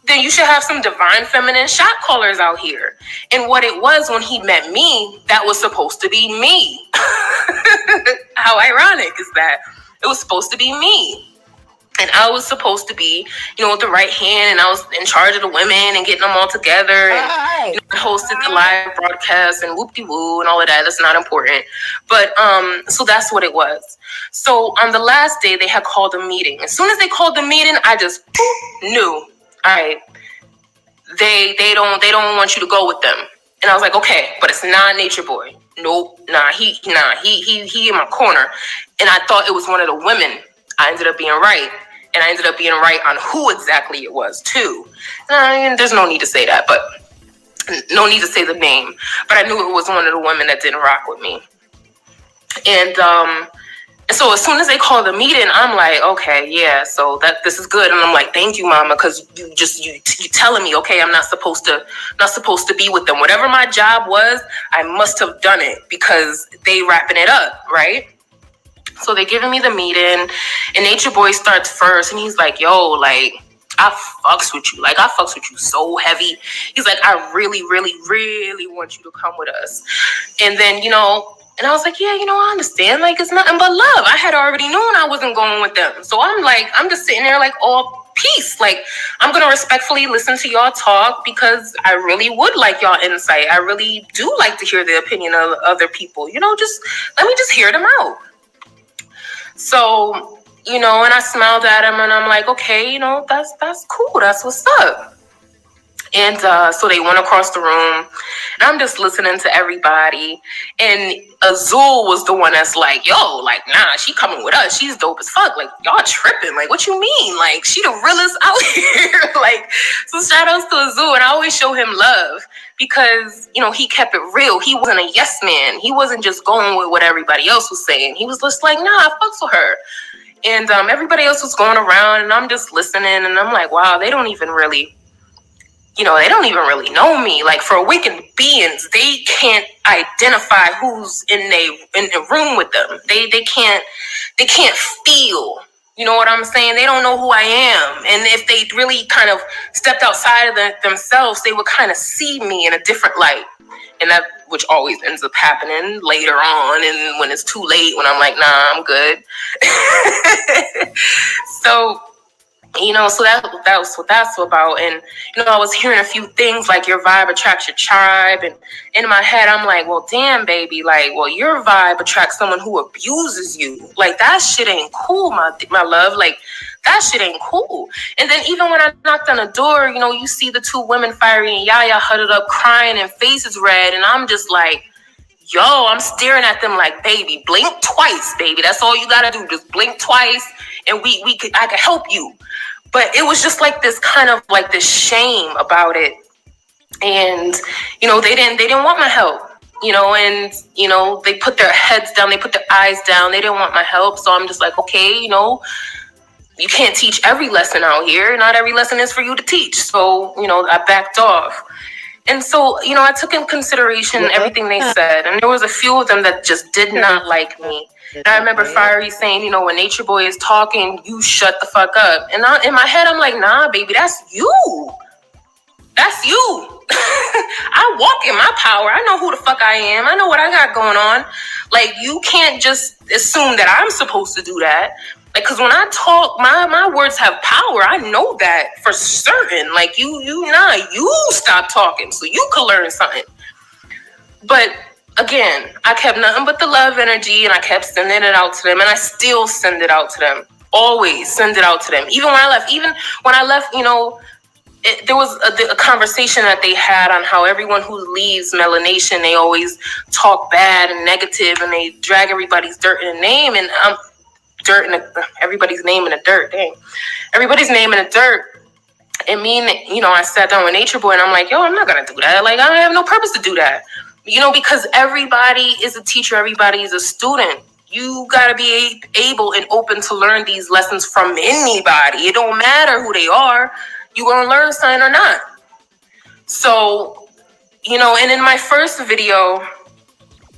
then you should have some divine feminine shot callers out here. And what it was when he met me, that was supposed to be me. How ironic is that? It was supposed to be me. And I was supposed to be, with the right hand, and I was in charge of the women and getting them all together. And I hosted the live broadcast and whoop-de-woo and all of that. That's not important. But so that's what it was. So on the last day, they had called a meeting. As soon as they called the meeting, I just knew. All right, they don't want you to go with them. And I was like, okay, but it's not Natureboy. Nope, he in my corner. And I thought it was one of the women. I ended up being right. And I ended up being right on who exactly it was, too. And there's no need to say that, but no need to say the name. But I knew it was one of the women that didn't rock with me. And so as soon as they called the meeting, I'm like, okay, yeah, so this is good. And I'm like, thank you, Mama, because you telling me, okay, I'm not supposed to be with them. Whatever my job was, I must have done it because they wrapping it up, right? So they giving me the meeting, and Natureboy starts first, and he's like, yo, like, I fucks with you. Like, I fucks with you so heavy. He's like, I really, really, really want you to come with us. And then, and I was like, yeah, I understand. Like, it's nothing but love. I had already known I wasn't going with them. So I'm just sitting there like, all peace. Like, I'm going to respectfully listen to y'all talk because I really would like y'all insight. I really do like to hear the opinion of other people. Just let me just hear them out. So, and I smiled at him and I'm like, okay, that's cool. That's what's up. And so they went across the room and I'm just listening to everybody. And Azul was the one that's like, yo, like, nah, she coming with us. She's dope as fuck. Like, y'all tripping. Like, what you mean? Like, she the realest out here. Like, so shout outs to Azul. And I always show him love because, he kept it real. He wasn't a yes man. He wasn't just going with what everybody else was saying. He was just like, nah, I fucks with her. And everybody else was going around and I'm just listening and I'm like, wow, they don't even really they don't even really know me. Like, for awakened beings, they can't identify who's in the room with them. They can't feel. You know what I'm saying? They don't know who I am. And if they really kind of stepped outside of themselves, they would kind of see me in a different light. And that, which always ends up happening later on, and when it's too late, when I'm like, nah, I'm good. So, so that was what that's about. And, I was hearing a few things like your vibe attracts your tribe. And in my head, I'm like, well, damn, baby. Like, well, your vibe attracts someone who abuses you. Like, that shit ain't cool, my love. Like, that shit ain't cool. And then even when I knocked on the door, you see the two women, Fiery and Yaya, huddled up, crying and faces red. And I'm just like, yo, I'm staring at them like, baby, blink twice, baby. That's all you gotta do. Just blink twice, and I could help you. But it was just like this kind of like this shame about it. And, they didn't want my help, and, they put their heads down, they put their eyes down. They didn't want my help. So I'm just like, okay, you can't teach every lesson out here. Not every lesson is for you to teach. So, I backed off. And so, I took in consideration everything they said. And there was a few of them that just did not like me. And I remember Fiery saying, when Natureboy is talking, you shut the fuck up. And in my head, I'm like, nah, baby, that's you. That's you. I walk in my power. I know who the fuck I am. I know what I got going on. Like, you can't just assume that I'm supposed to do that. Like, because when I talk, my words have power. I know that for certain. Like, you stop talking so you could learn something. But again, I kept nothing but the love energy, and I kept sending it out to them, and I still send it out to them. Always send it out to them. Even when I left, there was a conversation that they had on how everyone who leaves Melanation, they always talk bad and negative, and they drag everybody's dirt in the name, and everybody's name in the dirt. Dang, everybody's name in the dirt. And I sat down with Natureboy, and I'm like, yo, I'm not gonna do that. Like, I have no purpose to do that. Because everybody is a teacher, everybody is a student. You gotta be able and open to learn these lessons from anybody. It don't matter who they are. You gonna learn something or not. So, and in my first video,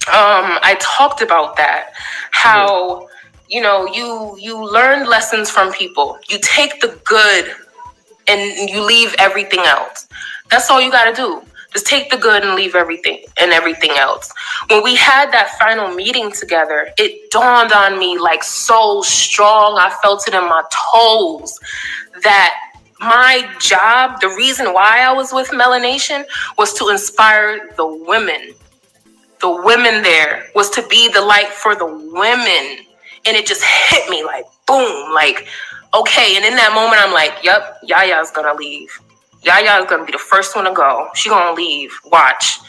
I talked about that. How, you learn lessons from people. You take the good and you leave everything else. That's all you gotta do. Just take the good and leave everything else. When we had that final meeting together, it dawned on me like so strong. I felt it in my toes that my job, the reason why I was with Melanation, was to inspire the women. The women there was to be the light for the women. And it just hit me like boom, like, okay. And in that moment, I'm like, yep, Yaya's gonna leave. Yaya is gonna be the first one to go. She gonna leave. Watch.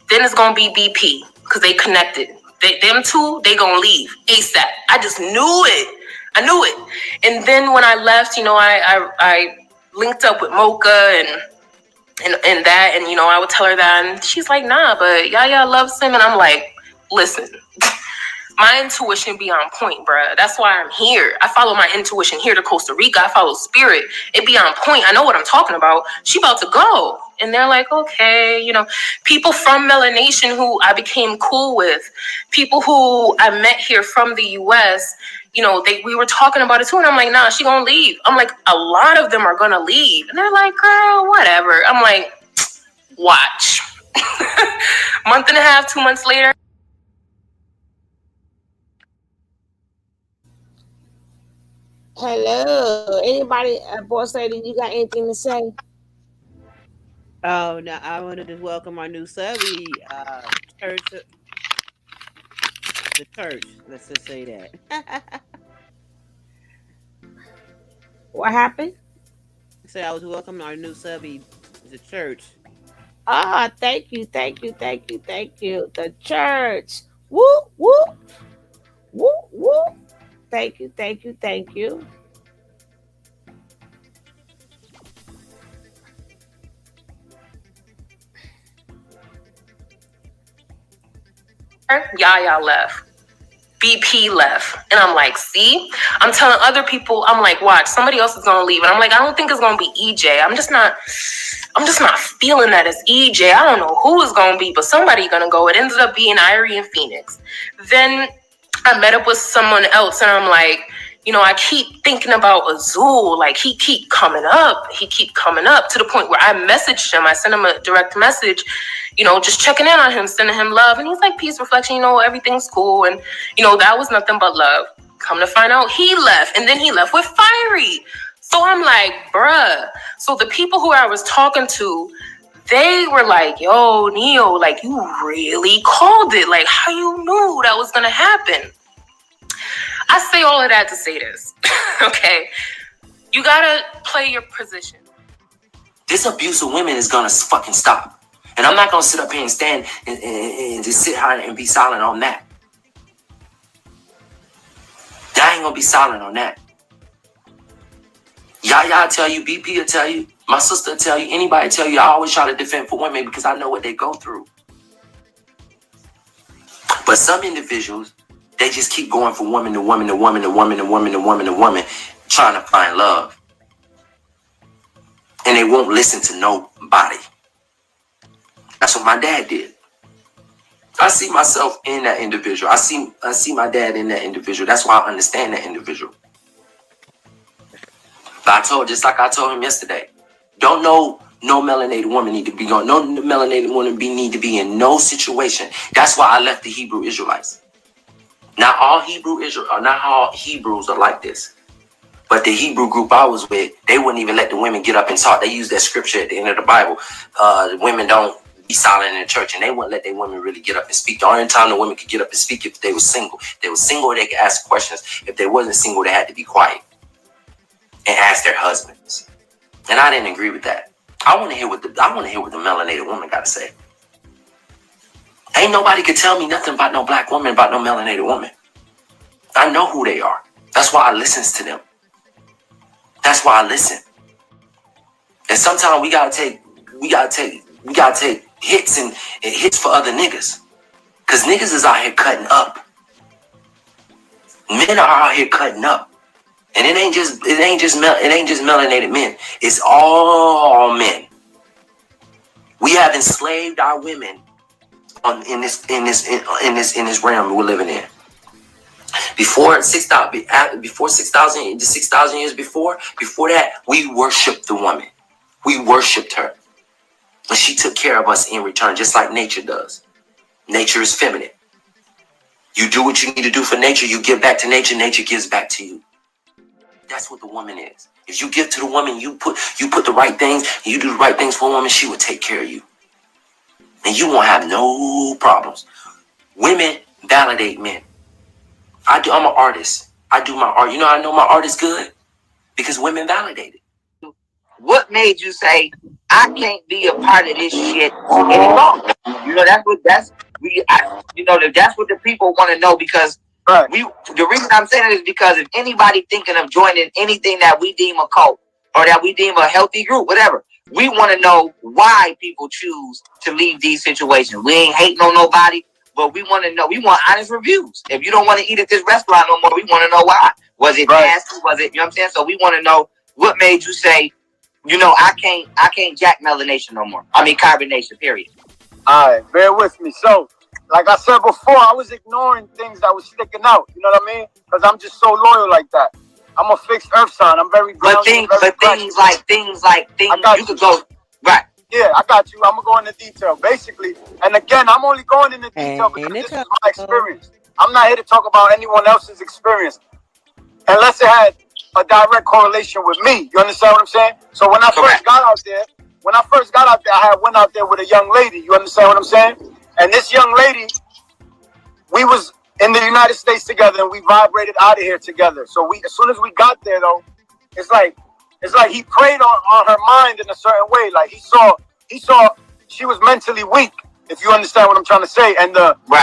Then it's gonna be BP because they connected. Them two, they gonna leave ASAP. I just knew it. I knew it. And then when I left, I linked up with Mocha and that, and I would tell her that, and she's like, nah, but Yaya loves him, and I'm like, listen. My intuition be on point, bruh. That's why I'm here. I follow my intuition here to Costa Rica. I follow spirit. It be on point. I know what I'm talking about. She about to go. And they're like, okay, people from Melanation who I became cool with, people who I met here from the US, we were talking about it too. And I'm like, nah, she gonna leave. I'm like, a lot of them are gonna leave. And they're like, girl, whatever. I'm like, watch. Month and a half, 2 months later. Hello. Anybody, Boss Lady, you got anything to say? Oh, no, I wanted to welcome our new subby, church. The church. Let's just say that. What happened? I said I was welcoming our new subby, the church. Ah, thank you. The church. Whoop, whoop. Whoop, whoop. Thank you. Yaya left. BP left. And I'm like, see? I'm telling other people, I'm like, watch, somebody else is gonna leave. And I'm like, I don't think it's gonna be EJ. I'm just not feeling that it's EJ. I don't know who it's gonna be, but somebody gonna go. It ended up being Irie and Phoenix. Then I met up with someone else, and I'm like, you know, I keep thinking about Azul. Like, he keep coming up to the point where I messaged him. I sent him a direct message, you know, just checking in on him, sending him love. And he's like, peace, reflection, you know, everything's cool. And, you know, that was nothing but love. Come to find out, he left. And then he left with Fiery. So I'm like, bruh. So the people who I was talking to, they were like, yo, Neo, like, you really called it. Like, how you knew that was going to happen? I say all of that to say this, okay? You gotta play your position. This abuse of women is gonna fucking stop. And I'm not gonna sit up here and stand and just sit here and be silent on that. I ain't gonna be silent on that. Yaya tell you, BP will tell you, my sister will tell you, anybody tell you, I always try to defend for women because I know what they go through. But some individuals, they just keep going from woman to woman to woman to woman to woman to woman to woman, trying to find love. And they won't listen to nobody. That's what my dad did. I see myself in that individual. I see my dad in that individual. That's why I understand that individual. But just like I told him yesterday, don't know no melanated woman need to be on. No melanated woman need to be in no situation. That's why I left the Hebrew Israelites. Not all Hebrews are like this. But the Hebrew group I was with, they wouldn't even let the women get up and talk. They use that scripture at the end of the Bible. The women don't be silent in the church, and they wouldn't let their women really get up and speak. The only time the women could get up and speak if they were single. If they were single, they could ask questions. If they wasn't single, they had to be quiet and ask their husbands. And I didn't agree with that. I want to hear what the melanated woman got to say. Ain't nobody could tell me nothing about no black woman, about no melanated woman. I know who they are. That's why I listens to them. That's why I listen. And sometimes we gotta take hits and hits for other niggas. Cause niggas is out here cutting up. Men are out here cutting up. And it ain't just melanated men. It's all men. We have enslaved our women in this realm we're living in. Before 6,000 years before that, we worshipped the woman. We worshipped her. And she took care of us in return, just like nature does. Nature is feminine. You do what you need to do for nature, you give back to nature, nature gives back to you. That's what the woman is. If you give to the woman, you put the right things, and you do the right things for a woman, she will take care of you. And you won't have no problems. Women validate men. I'm an artist. I do my art. You know, I know my art is good because women validate it. What made you say, I can't be a part of this shit any longer? You know, that's what the people want to know, because the reason I'm saying it is because if anybody thinking of joining anything that we deem a cult or that we deem a healthy group, whatever, we want to know why people choose to leave these situations. We ain't hating on nobody, but we want to know. We want honest reviews. If you don't want to eat at this restaurant no more, we want to know why. Was it nasty? Was it, you know what I'm saying? So we want to know what made you say, you know, I can't jack melanation no more. I mean carbonation, period. All right, bear with me. So, like I said before, I was ignoring things that was sticking out. You know what I mean? Because I'm just so loyal like that. I'm a fixed earth sign. I'm very grounded. Things like you could go right. Yeah, I got you. I'm gonna go into detail, basically. And again, I'm only going into detail because this is my experience. I'm not here to talk about anyone else's experience, unless it had a direct correlation with me. You understand what I'm saying? So when I first got out there, I went out there with a young lady. You understand what I'm saying? And this young lady, we was in the United States together, and we vibrated out of here together. So as soon as we got there, though, it's like he preyed on her mind in a certain way. Like he saw she was mentally weak, if you understand what I'm trying to say. And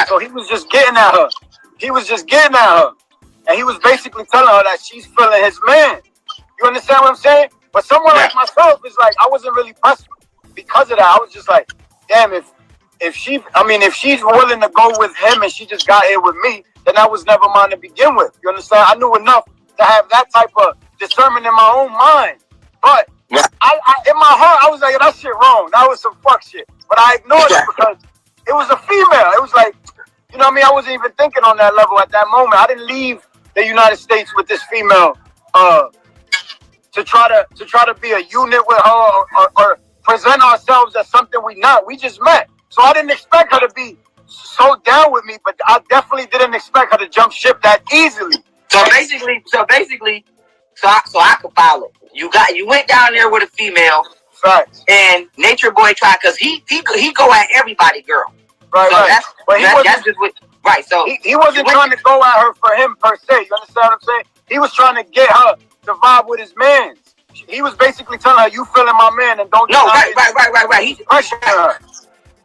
so he was just getting at her. And he was basically telling her that she's feeling his man. You understand what I'm saying? But someone like myself is like, I wasn't really pressed because of that. I was just like, damn, if she's willing to go with him and she just got here with me, then that was never mine to begin with. You understand? I knew enough to have that type of discernment in my own mind. But I in my heart, I was like, that shit wrong. That was some fuck shit. But I ignored it because it was a female. It was like, you know what I mean? I wasn't even thinking on that level at that moment. I didn't leave the United States with this female to try to be a unit with her or present ourselves as something we not. We just met. So I didn't expect her to be so down with me, but I definitely didn't expect her to jump ship that easily. So basically, I could follow. You went down there with a female. Facts. And Natureboy tried, because he go at everybody, girl. Right, so right. That's just what, right. So he wasn't trying to go at her for him per se. You understand what I'm saying? He was trying to get her to vibe with his mans. He was basically telling her, "You feeling my man, and don't." No, right. He pressured her.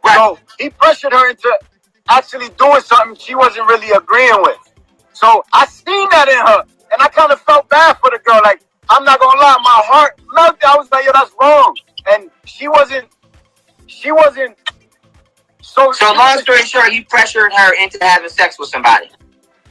Right. So he pressured her into actually doing something she wasn't really agreeing with. So I seen that in her, and I kind of felt bad for the girl. Like, I'm not gonna lie, my heart melted. I was like, yo, that's wrong. And she wasn't. So long story short, he pressured her into having sex with somebody.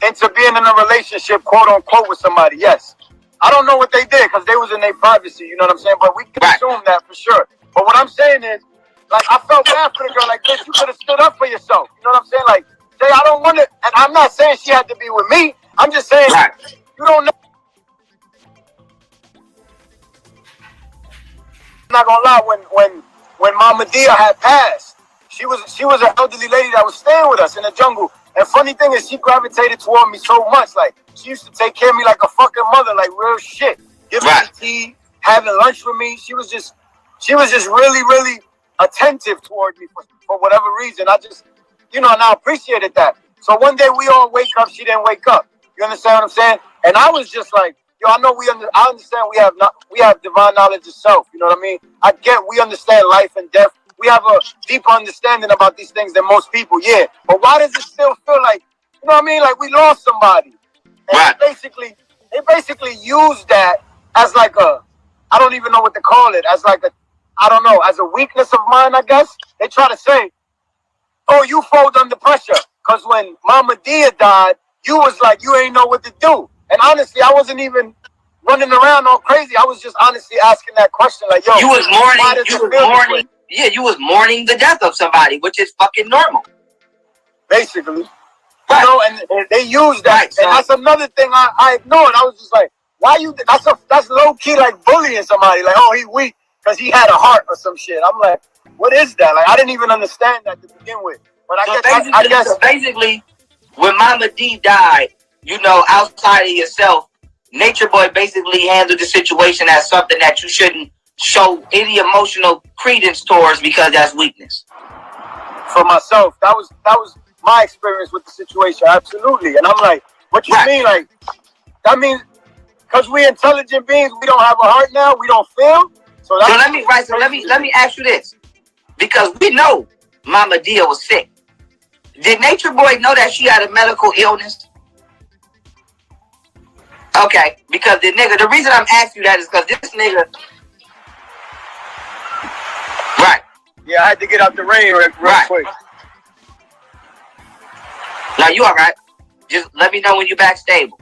Into being in a relationship, quote unquote, with somebody. Yes. I don't know what they did because they was in their privacy. You know what I'm saying? But we can assume that for sure. But what I'm saying is, like, I felt bad for the girl. Like, bitch, you could have stood up for yourself. You know what I'm saying? Like, say, I don't want to. And I'm not saying she had to be with me. I'm just saying, you don't know. I'm not gonna lie. When Mama Dia had passed, she was an elderly lady that was staying with us in the jungle. And funny thing is, she gravitated toward me so much. Like, she used to take care of me like a fucking mother, like real shit. Giving me tea, having lunch with me. She was just really, really attentive toward me for whatever reason. I just, and I appreciated that. So one day we all wake up, she didn't wake up. You understand what I'm saying? And I was just like, yo, I know I understand we have divine knowledge of self. You know what I mean? We understand life and death. We have a deeper understanding about these things than most people, yeah. But why does it still feel like, you know what I mean? Like we lost somebody. And they basically used that as like I don't even know what to call it, as like as a weakness of mine, I guess. They try to say, oh, you fold under pressure. Because when Mama Dia died, you was like, you ain't know what to do. And honestly, I wasn't even running around all crazy. I was just honestly asking that question, like, yo, you was mourning. Yeah, you was mourning the death of somebody, which is fucking normal. Basically. Right. You know, and they used that. Right, and that's another thing I ignored. I was just like, why you, that's low key like bullying somebody. Like, oh, he weak because he had a heart or some shit. I'm like, what is that? Like, I didn't even understand that to begin with. But I guess. So basically, when Mama D died, outside of yourself, Natureboy basically handled the situation as something that you shouldn't show any emotional credence towards because that's weakness. For myself, that was my experience with the situation, absolutely. And I'm like, what you mean? Like, that means because we intelligent beings, we don't have a heart now, we don't feel. So let me ask you this, because we know Mama Dia was sick. Did Natureboy know that she had a medical illness? Okay, because the reason I'm asking you that is because this nigga. Right. Yeah, I had to get out the rain real quick. Now you all right? Just let me know when you're back stable.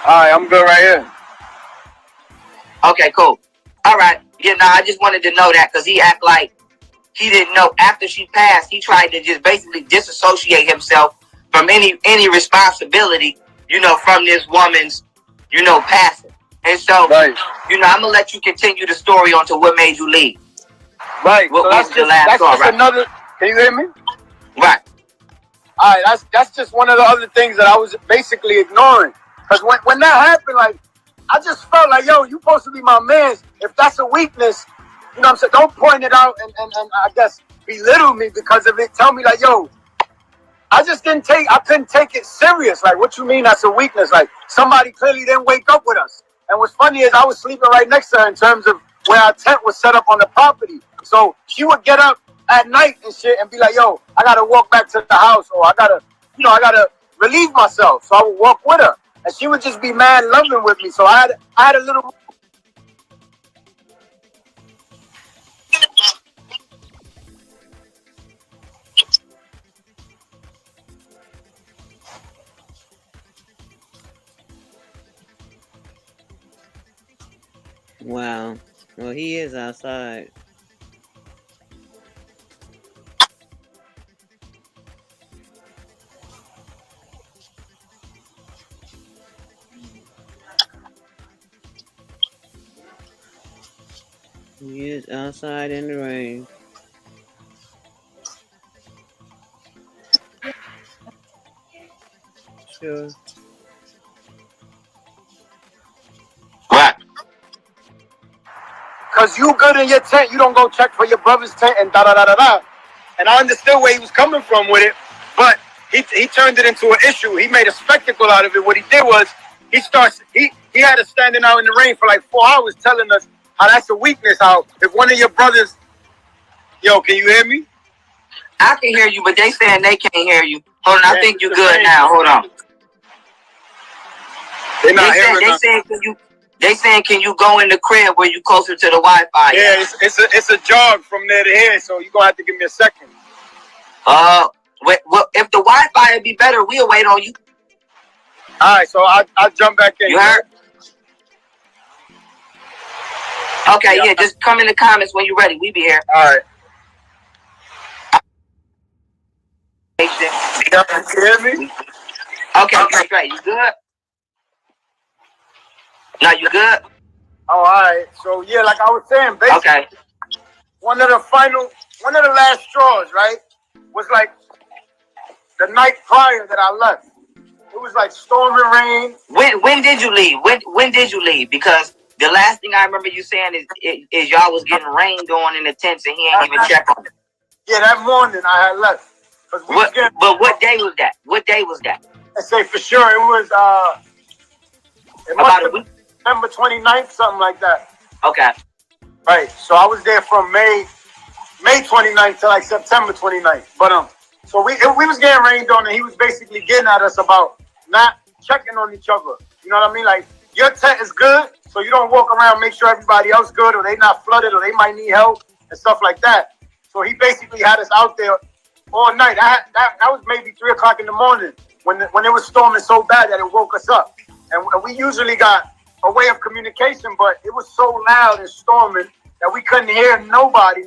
All right, I'm good right here. Okay, cool. All right. Yeah, no, I just wanted to know that because he act like he didn't know after she passed. He tried to just basically disassociate himself from any responsibility, from this woman's, passing. And so, I'm gonna let you continue the story on to what made you leave. Right. So that's just another. Can you hear me? Right. All right. That's just one of the other things that I was basically ignoring. Because when that happened, like, I just felt like, yo, you supposed to be my man. If that's a weakness, you know what I'm saying? Don't point it out and I guess belittle me because of it. Tell me like, yo, I couldn't take it serious. Like, what you mean that's a weakness? Like, somebody clearly didn't wake up with us. And what's funny is I was sleeping right next to her in terms of where our tent was set up on the property. So she would get up at night and shit and be like, yo, I gotta walk back to the house, or I gotta relieve myself. So I would walk with her. And she would just be mad loving with me. So I had a little. Wow. Well, he is outside. He is outside in the rain. Sure. Right. Cause you good in your tent, you don't go check for your brother's tent and da da da da da. And I understood where he was coming from with it, but he turned it into an issue. He made a spectacle out of it. What he did was he had us standing out in the rain for like 4 hours telling us how that's a weakness. How if one of your brothers, yo, can you hear me? I can hear you, but they saying they can't hear you. Hold on, I think you're good now. Hold on. They're not hearing us. They saying, can you go in the crib where you closer to the Wi-Fi? Yeah, it's a jog from there to here, so you're gonna have to give me a second. Well, if the Wi-Fi would be better, we'll wait on you. All right, so I'll jump back in. You heard? Okay, yeah, just come in the comments when you're ready. We be here. All right. You hear me? Okay, great. You good? No, you good? Oh, all right. So yeah, like I was saying, basically, one of the last straws, right, was like the night prior that I left. It was like storming rain. When did you leave? When did you leave? Because the last thing I remember you saying is y'all was getting rained on in the tents and he ain't even check on it. Yeah, that morning I had left. But what day was that? What day was that? I say for sure it was about a week. September 29th, something like that. Okay. Right. So I was there from May 29th to like September 29th. But so we was getting rained on, and he was basically getting at us about not checking on each other. You know what I mean? Like, your tent is good, so you don't walk around, make sure everybody else good, or they not flooded, or they might need help and stuff like that. So he basically had us out there all night. That was maybe 3 o'clock in the morning when it was storming so bad that it woke us up. And we usually got a way of communication, but it was so loud and storming that we couldn't hear nobody,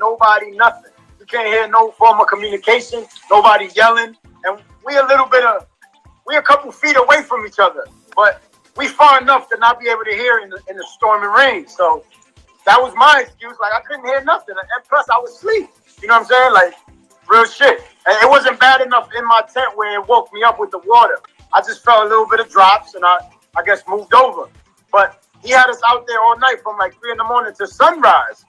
nothing. We can't hear no form of communication, nobody yelling. And we're a couple feet away from each other, but we far enough to not be able to hear in the storming rain. So that was my excuse. Like, I couldn't hear nothing. And plus I was asleep. You know what I'm saying? Like, real shit. And it wasn't bad enough in my tent where it woke me up with the water. I just felt a little bit of drops, and I guess moved over. But he had us out there all night from like 3 in the morning to sunrise.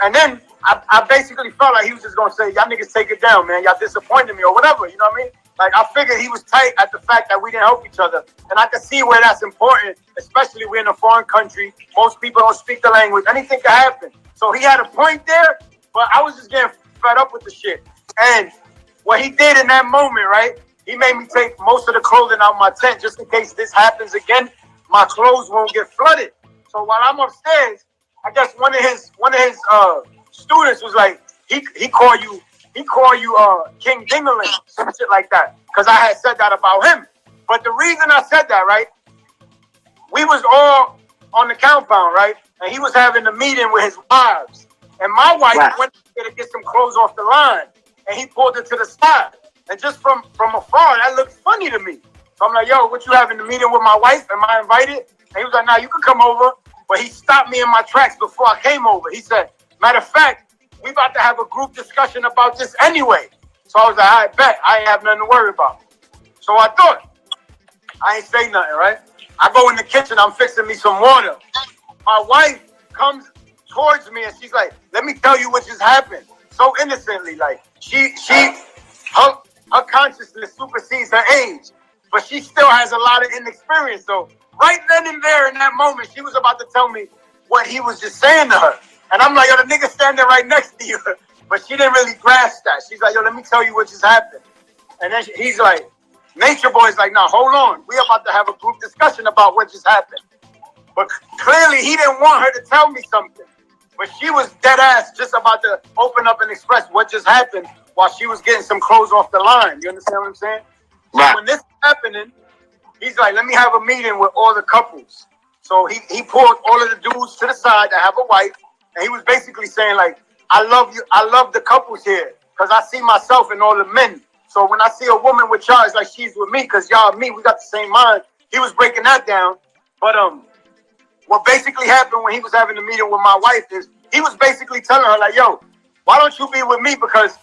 And then I basically felt like he was just going to say, y'all niggas take it down, man. Y'all disappointed me or whatever. You know what I mean? Like, I figured he was tight at the fact that we didn't help each other. And I could see where that's important, especially we're in a foreign country. Most people don't speak the language. Anything can happen. So he had a point there, but I was just getting fed up with the shit. And what he did in that moment, right? He made me take most of the clothing out my tent just in case this happens again. My clothes won't get flooded. So while I'm upstairs, I guess one of his students was like, he call you King Dingaling, some shit like that, because I had said that about him. But the reason I said that, right? We was all on the compound, right? And he was having a meeting with his wives, and my wife went there to get some clothes off the line, and he pulled it to the side. And just from afar, that looked funny to me. So I'm like, yo, what you having the meeting with my wife? Am I invited? And he was like, nah, you can come over. But he stopped me in my tracks before I came over. He said, matter of fact, we about to have a group discussion about this anyway. So I was like, I bet. I ain't have nothing to worry about. So I thought, I ain't say nothing, right? I go in the kitchen, I'm fixing me some water. My wife comes towards me and she's like, let me tell you what just happened. So innocently, like, her consciousness supersedes her age, but she still has a lot of inexperience. So right then and there in that moment, she was about to tell me what he was just saying to her. And I'm like, yo, the nigga standing right next to you. But she didn't really grasp that. She's like, yo, let me tell you what just happened. And then he's like, Natureboy's like, nah, hold on. We about to have a group discussion about what just happened. But clearly he didn't want her to tell me something. But she was dead ass just about to open up and express what just happened while she was getting some clothes off the line. You understand what I'm saying? Right. So when this is happening, he's like, let me have a meeting with all the couples. So he pulled all of the dudes to the side that have a wife, and he was basically saying like, I love you, I love the couples here, because I see myself in all the men. So when I see a woman with y'all, it's like she's with me, because y'all and me, we got the same mind. He was breaking that down. But what basically happened when he was having the meeting with my wife is he was basically telling her like, yo, why don't you be with me? Because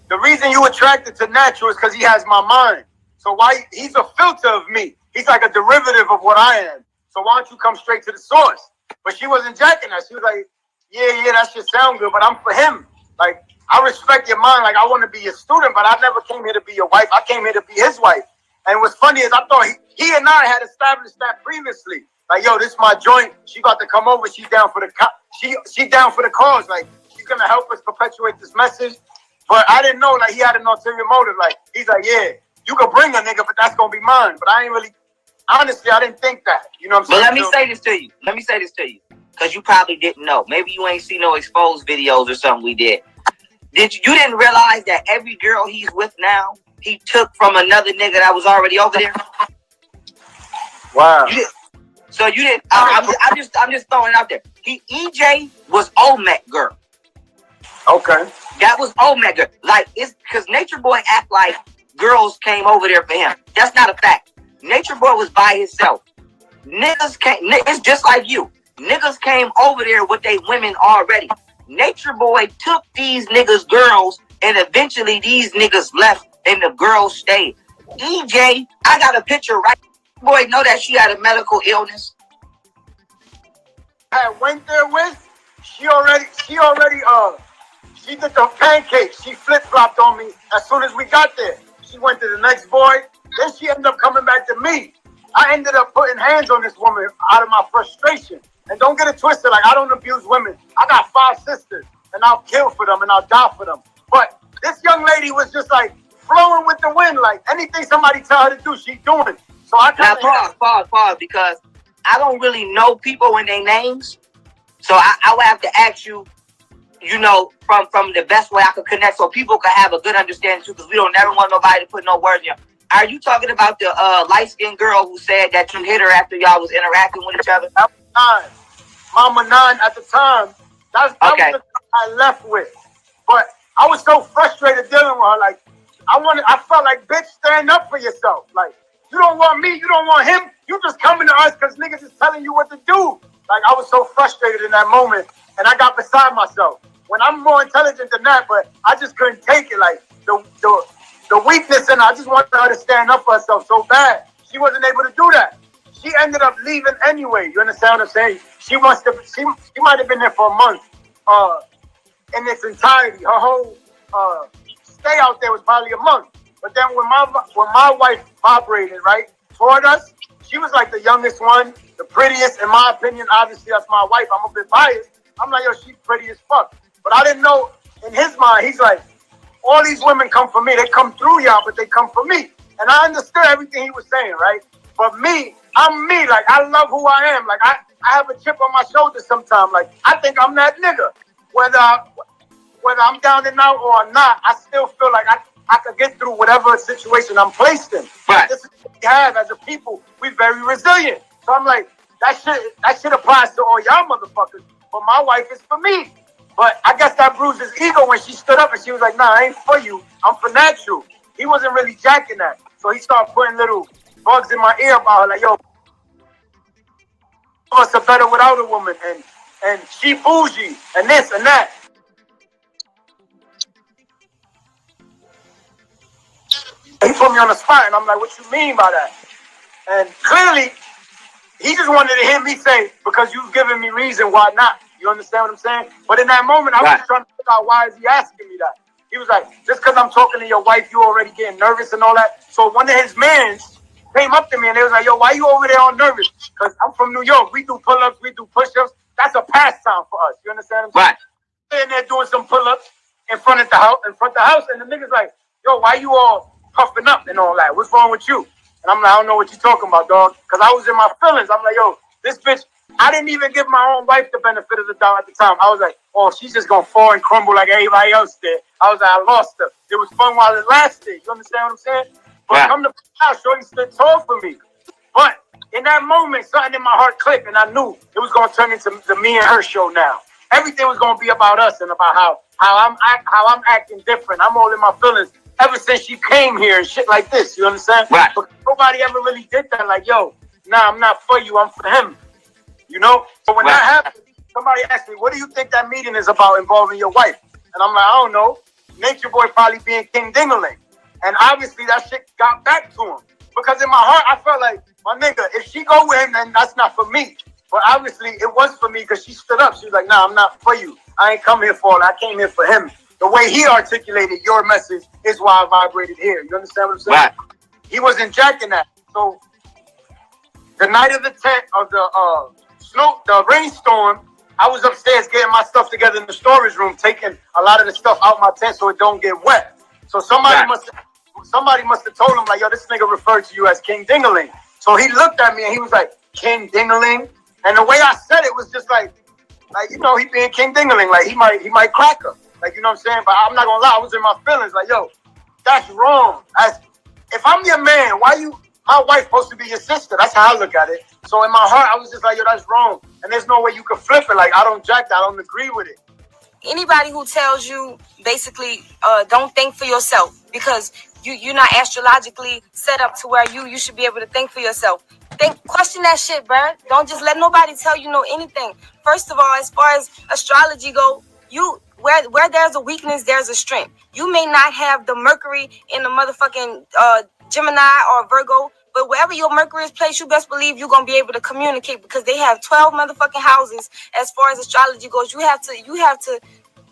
the reason you attracted to Natural is because he has my mind. So why he's a filter of me. He's like a derivative of what I am. So why don't you come straight to the source? But she wasn't jacking that. She was like, yeah, that shit sound good, but I'm for him. Like, I respect your mind. Like, I want to be your student, but I never came here to be your wife. I came here to be his wife. And what's funny is I thought he and I had established that previously. Like, yo, this is my joint. She about to come over. She's down for the she down for the cause. Like, she's gonna help us perpetuate this message. But I didn't know like he had an ulterior motive. Like, he's like, yeah, you could bring a nigga, but that's gonna be mine. But I ain't really, honestly, I didn't think that. You know what I'm saying? But let me say this to you. Because you probably didn't know. Maybe you ain't seen no exposed videos or something we did. You didn't realize that every girl he's with now, he took from another nigga that was already over there? Wow. So you didn't. I'm just throwing it out there. EJ was Olmec girl. Okay. That was Olmec girl. Like, it's because Natureboy act like girls came over there for him. That's not a fact. Natureboy was by himself. Niggas came. It's just like you. Niggas came over there with they women already. Natureboy took these niggas' girls, and eventually these niggas left, and the girls stayed. EJ, I got a picture right. Boy, know that she had a medical illness. I went there with. She did the pancakes. She flip-flopped on me as soon as we got there. She went to the next boy. Then she ended up coming back to me. I ended up putting hands on this woman out of my frustration. And don't get it twisted, like I don't abuse women. I got 5 sisters, and I'll kill for them, and I'll die for them. But this young lady was just like flowing with the wind. Like anything somebody tell her to do, she's doing. So I now pause, because I don't really know people and their names. So I would have to ask you, you know, from the best way I could connect so people could have a good understanding too, because we don't never want nobody to put no words in. Are you talking about the light-skinned girl who said that you hit her after y'all was interacting with each other? Mama 9 at the time. That was the girl I left with. But I was so frustrated dealing with her. Like, I felt like, bitch, stand up for yourself. Like, you don't want me, you don't want him. You just coming to us because niggas is telling you what to do. Like, I was so frustrated in that moment, and I got beside myself. When I'm more intelligent than that, but I just couldn't take it. Like, the weakness in her, I just wanted her to stand up for herself so bad. She wasn't able to do that. She ended up leaving anyway. You understand what I'm saying? She might have been there for a month in its entirety. Her whole stay out there was probably a month. But then when my wife vibrated, right, toward us, she was like the youngest one, the prettiest, in my opinion. Obviously, that's my wife. I'm a bit biased. I'm like, yo, she's pretty as fuck. But I didn't know, in his mind, he's like, all these women come for me. They come through y'all, but they come for me. And I understood everything he was saying, right? But me, I'm me. Like, I love who I am. Like, I have a chip on my shoulder sometimes. Like, I think I'm that nigga. Whether I'm down and out or not, I still feel like I could get through whatever situation I'm placed in. Right. This is what we have as a people. We're very resilient. So I'm like, that shit applies to all y'all motherfuckers. But my wife is for me. But I guess that bruised his ego when she stood up and she was like, nah, I ain't for you. I'm for Natural. He wasn't really jacking that. So he started putting little bugs in my ear about her, like, yo, us are better without a woman, and she bougie, and this and that. He put me on the spot, and I'm like, what you mean by that? And clearly, he just wanted to hear me say, because you've given me reason, why not? You understand what I'm saying? But in that moment, I was trying to figure out, why is he asking me that? He was like, just because I'm talking to your wife, you already getting nervous and all that. So one of his mans came up to me and they was like, yo, why you over there all nervous? Because I'm from New York. We do pull-ups, we do push-ups. That's a pastime for us. You understand what I'm saying? Right. And they're doing some pull-ups in front of the house. And the nigga's like, yo, why you all puffing up and all that? What's wrong with you? And I'm like, I don't know what you're talking about, dog. Because I was in my feelings. I'm like, yo, this bitch, I didn't even give my own wife the benefit of the doubt at the time. I was like, oh, she's just going to fall and crumble like everybody else did. I was like, I lost her. It was fun while it lasted. You understand what I'm saying? But come to out, Shorty stood tall for me. But in that moment, something in my heart clicked, and I knew it was gonna turn into the me and her show now. Everything was gonna be about us and about how I'm acting different. I'm all in my feelings ever since she came here and shit like this. You understand? Right. But nobody ever really did that. Like, yo, nah, I'm not for you. I'm for him. You know. So when that happened, somebody asked me, "What do you think that meeting is about involving your wife?" And I'm like, I don't know. Natureboy probably being King Dingaling, and obviously that shit got back to him because in my heart I felt like, my nigga, if she go with him, then that's not for me. But obviously it was for me because she stood up. She was like, nah, I'm not for you. I ain't come here for it. I came here for him. The way he articulated your message is why I vibrated here. You understand what I'm saying? Right. He wasn't jacking that. So the night of the tent of the rainstorm, I was upstairs getting my stuff together in the storage room, taking a lot of the stuff out my tent so it don't get wet. So somebody must have told him, like, yo, this nigga referred to you as King Dingaling. So he looked at me and he was like, King Dingaling? And the way I said it was just like, you know, he being King Dingaling, like he might crack her. Like, you know what I'm saying? But I'm not gonna lie, I was in my feelings, like, yo, that's wrong. If I'm your man, my wife supposed to be your sister. That's how I look at it. So in my heart, I was just like, yo, that's wrong. And there's no way you can flip it. Like, I don't jack that. I don't agree with it. Anybody who tells you basically don't think for yourself because you're not astrologically set up to where you should be able to think for yourself. Question that shit, bruh. Don't just let nobody tell you know anything. First of all, as far as astrology go, where there's a weakness, there's a strength. You may not have the Mercury in the motherfucking Gemini or Virgo, but wherever your Mercury is placed, you best believe you're gonna be able to communicate because they have 12 motherfucking houses as far as astrology goes. You have to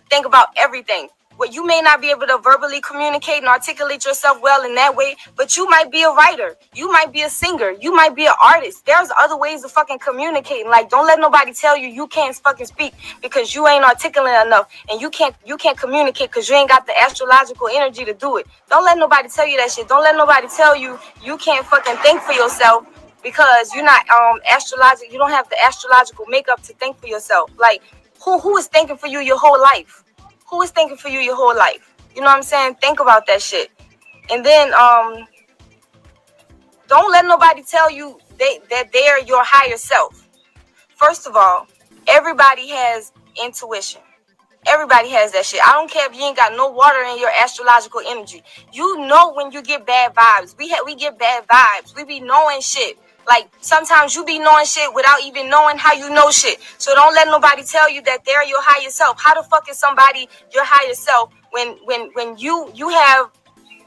think about everything. Well, you may not be able to verbally communicate and articulate yourself well in that way, but you might be a writer. You might be a singer. You might be an artist. There's other ways of fucking communicating. Like, don't let nobody tell you can't fucking speak because you ain't articulate enough and you can't communicate because you ain't got the astrological energy to do it. Don't let nobody tell you that shit. Don't let nobody tell you can't fucking think for yourself because you're not astrological. You don't have the astrological makeup to think for yourself. Like, who is thinking for you your whole life? Who is thinking for you your whole life? You know what I'm saying? Think about that shit. And then don't let nobody tell you that they're your higher self. First of all, everybody has intuition. Everybody has that shit. I don't care if you ain't got no water in your astrological energy. You know when you get bad vibes. We get bad vibes. We be knowing shit. Like, sometimes you be knowing shit without even knowing how you know shit. So don't let nobody tell you that they're your higher self. How the fuck is somebody your higher self when you have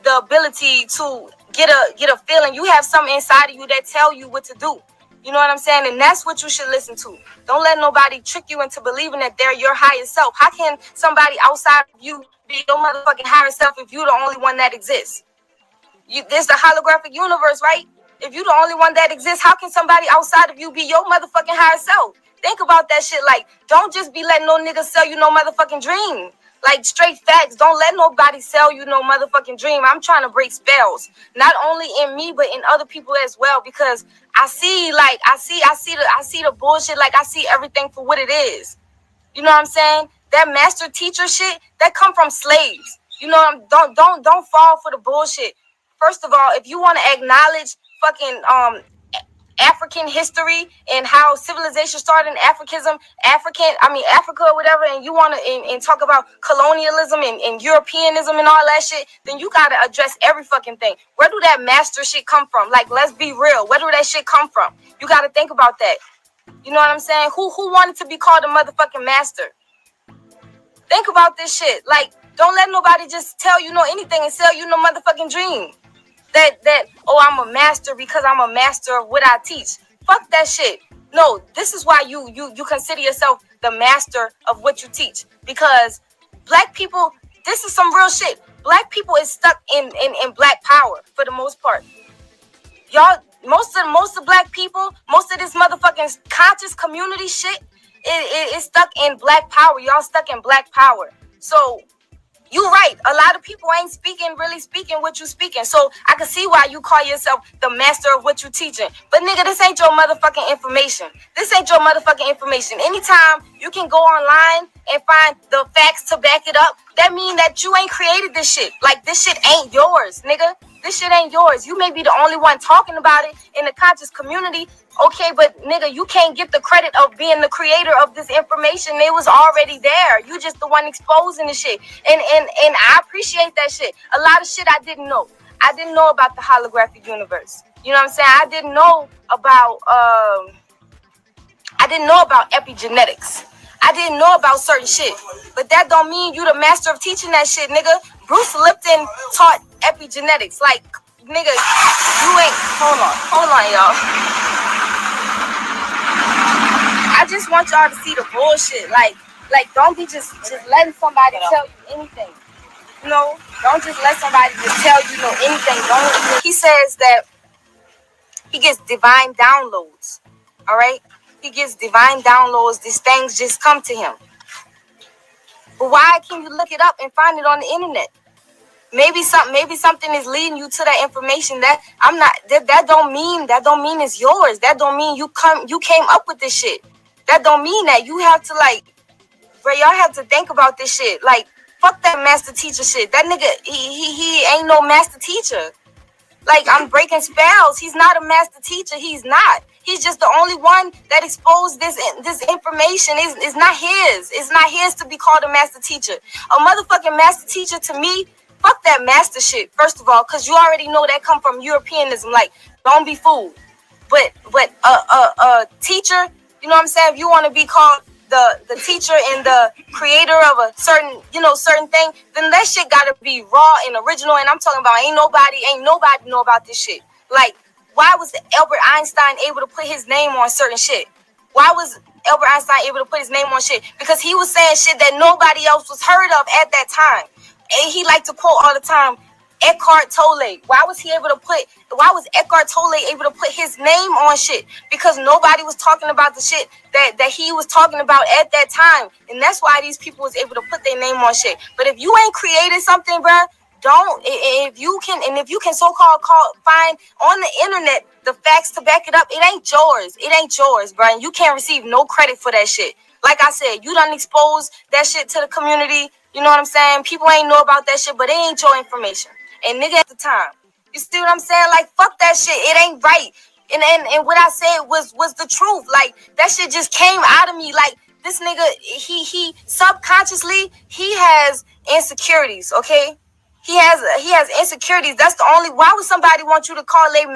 the ability to get a feeling? You have something inside of you that tell you what to do. You know what I'm saying? And that's what you should listen to. Don't let nobody trick you into believing that they're your higher self. How can somebody outside of you be your motherfucking higher self if you're the only one that exists? There's the holographic universe, right? If you're the only one that exists, how can somebody outside of you be your motherfucking higher self? Think about that shit. Like, don't just be letting no nigga sell you no motherfucking dream. Like, straight facts. Don't let nobody sell you no motherfucking dream. I'm trying to break spells, not only in me but in other people as well, because I see the bullshit. Like, I see everything for what it is. You know what I'm saying? That master teacher shit that come from slaves. You know, don't fall for the bullshit. First of all, if you want to acknowledge fucking African history and how civilization started in Africa or whatever, and you want to and talk about colonialism and Europeanism and all that shit, then you got to address every fucking thing. Where do that master shit come from? Like, let's be real. Where do that shit come from? You got to think about that. You know what I'm saying? Who wanted to be called a motherfucking master? Think about this shit. Like, don't let nobody just tell you anything and sell you no motherfucking dream. That I'm a master because I'm a master of what I teach. Fuck that shit. No, this is why you consider yourself the master of what you teach. Because black people, this is some real shit. Black people is stuck in black power for the most part. Y'all, most of black people, most of this motherfucking conscious community shit is stuck in black power. Y'all stuck in black power. So you right. A lot of people ain't really speaking what you speaking. So I can see why you call yourself the master of what you teaching. But nigga, this ain't your motherfucking information. This ain't your motherfucking information. Anytime you can go online and find the facts to back it up, that mean that you ain't created this shit. Like, this shit ain't yours, nigga. This shit ain't yours. You may be the only one talking about it in the conscious community. Okay, but nigga, you can't get the credit of being the creator of this information. It was already there. You just the one exposing the shit. And I appreciate that shit. A lot of shit I didn't know. I didn't know about the holographic universe. You know what I'm saying? I didn't know about epigenetics. I didn't know about certain shit. But that don't mean you the master of teaching that shit, nigga. Bruce Lipton taught epigenetics. Like, nigga, you ain't... Hold on, y'all. I just want y'all to see the bullshit. Like don't be just letting somebody tell you anything. You know? Don't just let somebody just tell you anything. He says that he gets divine downloads. All right? He gets divine downloads. These things just come to him. But why can't you look it up and find it on the internet? Maybe something is leading you to that information that that don't mean it's yours. That don't mean you came up with this shit. That don't mean that. You have to bro, y'all have to think about this shit. Like, fuck that master teacher shit. That nigga, he ain't no master teacher. Like, I'm breaking spells. He's not a master teacher. He's not. He's just the only one that exposed this information. It's not his. It's not his to be called a master teacher. A motherfucking master teacher to me, fuck that master shit, first of all, because you already know that come from Europeanism. Like, don't be fooled. But a teacher, you know what I'm saying? If you want to be called the teacher and the creator of a certain thing, then that shit gotta be raw and original. And I'm talking about ain't nobody know about this shit. Like, why was Albert Einstein able to put his name on certain shit? Why was Albert Einstein able to put his name on shit? Because he was saying shit that nobody else was heard of at that time. And he liked to quote all the time Eckhart Tolle. Why was Eckhart Tolle able to put his name on shit? Because nobody was talking about the shit that he was talking about at that time. And that's why these people was able to put their name on shit. But if you ain't created something, bruh, if you can so-called find on the internet the facts to back it up, it ain't yours, bruh. And you can't receive no credit for that shit. Like I said, you done exposed that shit to the community. You know what I'm saying? People ain't know about that shit, but it ain't your information. And nigga at the time. You see what I'm saying? Like, fuck that shit. It ain't right. And what I said was the truth. Like, that shit just came out of me. Like, this nigga, he subconsciously, he has insecurities, okay? He has insecurities. That's the only... Why would somebody want you to call them,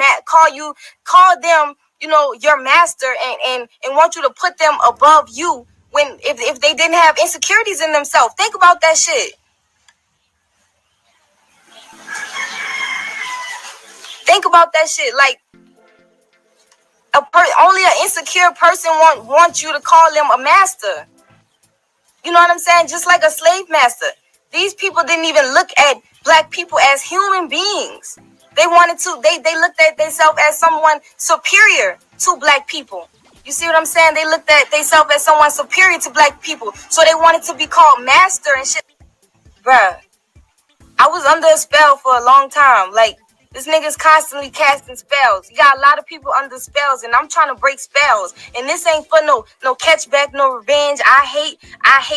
your master and want you to put them above you when if they didn't have insecurities in themselves? Think about that shit. Think about that shit. Like, only an insecure person wants you to call them a master. You know what I'm saying? Just like a slave master. These people didn't even look at black people as human beings. They looked at themselves as someone superior to black people. You see what I'm saying? They looked at themselves as someone superior to black people. So they wanted to be called master and shit. Bruh, I was under a spell for a long time. Like, this nigga's constantly casting spells. You got a lot of people under spells, and I'm trying to break spells. And this ain't for no catchback, no revenge. I hate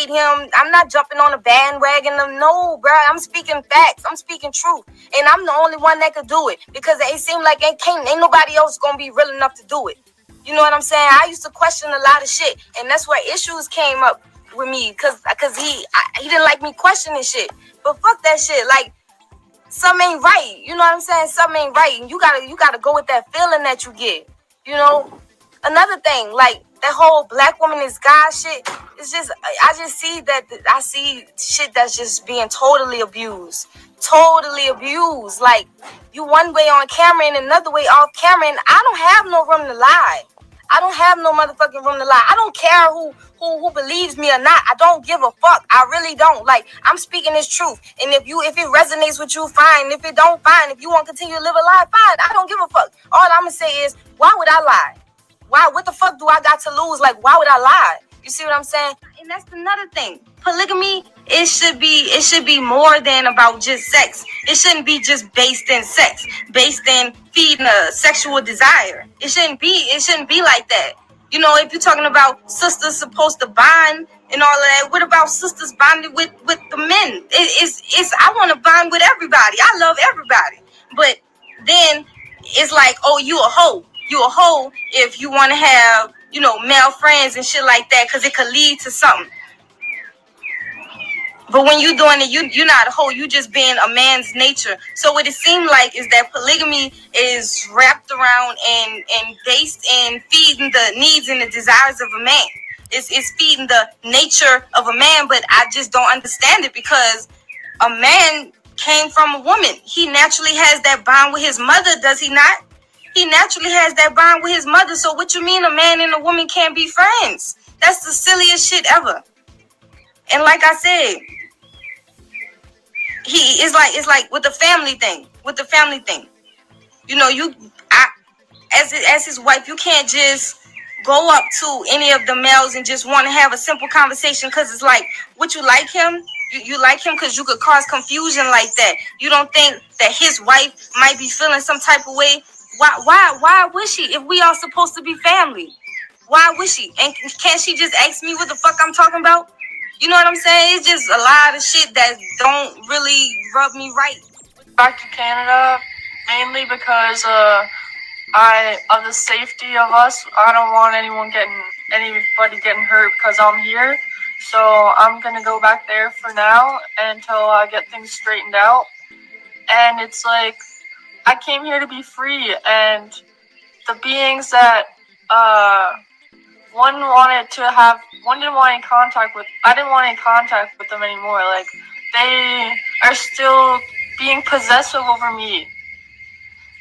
him. I'm not jumping on a bandwagon. No, bro. I'm speaking facts. I'm speaking truth. And I'm the only one that could do it. Because it seemed like ain't nobody else gonna be real enough to do it. You know what I'm saying? I used to question a lot of shit. And that's where issues came up with me. Because he didn't like me questioning shit. But fuck that shit. Like, something ain't right. You know what I'm saying? Something ain't right. And you gotta go with that feeling that you get. You know? Another thing, like that whole black woman is God shit, it's just I see shit that's just being totally abused. Totally abused. Like, you one way on camera and another way off camera, and I don't have no room to lie. I don't have no motherfucking room to lie. I don't care who believes me or not. I don't give a fuck. I really don't. Like, I'm speaking this truth. And if it resonates with you, fine. If it don't, fine. If you want to continue to live a lie, fine. I don't give a fuck. All I'm gonna say is, why would I lie? What the fuck do I got to lose? Like, why would I lie? You see what I'm saying? And that's another thing. Polygamy, it should be more than about just sex. It shouldn't be just based in sex, based in feeding a sexual desire. It shouldn't be like that. You know, if you're talking about sisters supposed to bond and all of that, what about sisters bonding with the men? I want to bond with everybody. I love everybody. But then it's like, oh, you a hoe. You a hoe if you want to have, male friends and shit like that, because it could lead to something. But when you doing it, you're not a hoe. You just being a man's nature. So what it seemed like is that polygamy is wrapped around and based in feeding the needs and the desires of a man. It's feeding the nature of a man, but I just don't understand it, because a man came from a woman. He naturally has that bond with his mother, does he not? He naturally has that bond with his mother. So what you mean a man and a woman can't be friends? That's the silliest shit ever. And like I said, it's like with the family thing. As his wife, you can't just go up to any of the males and just want to have a simple conversation, because it's like, what, you like him? You like him because you could cause confusion like that. You don't think that his wife might be feeling some type of way? Why would she, if we all supposed to be family? Why would she? And can't she just ask me what the fuck I'm talking about? You know what I'm saying? It's just a lot of shit that don't really rub me right. Back to Canada, mainly because of the safety of us. I don't want anybody getting hurt because I'm here. So I'm gonna go back there for now until I get things straightened out. And it's like, I came here to be free, and the beings that one didn't want any contact with. I didn't want any contact with them anymore. Like, they are still being possessive over me.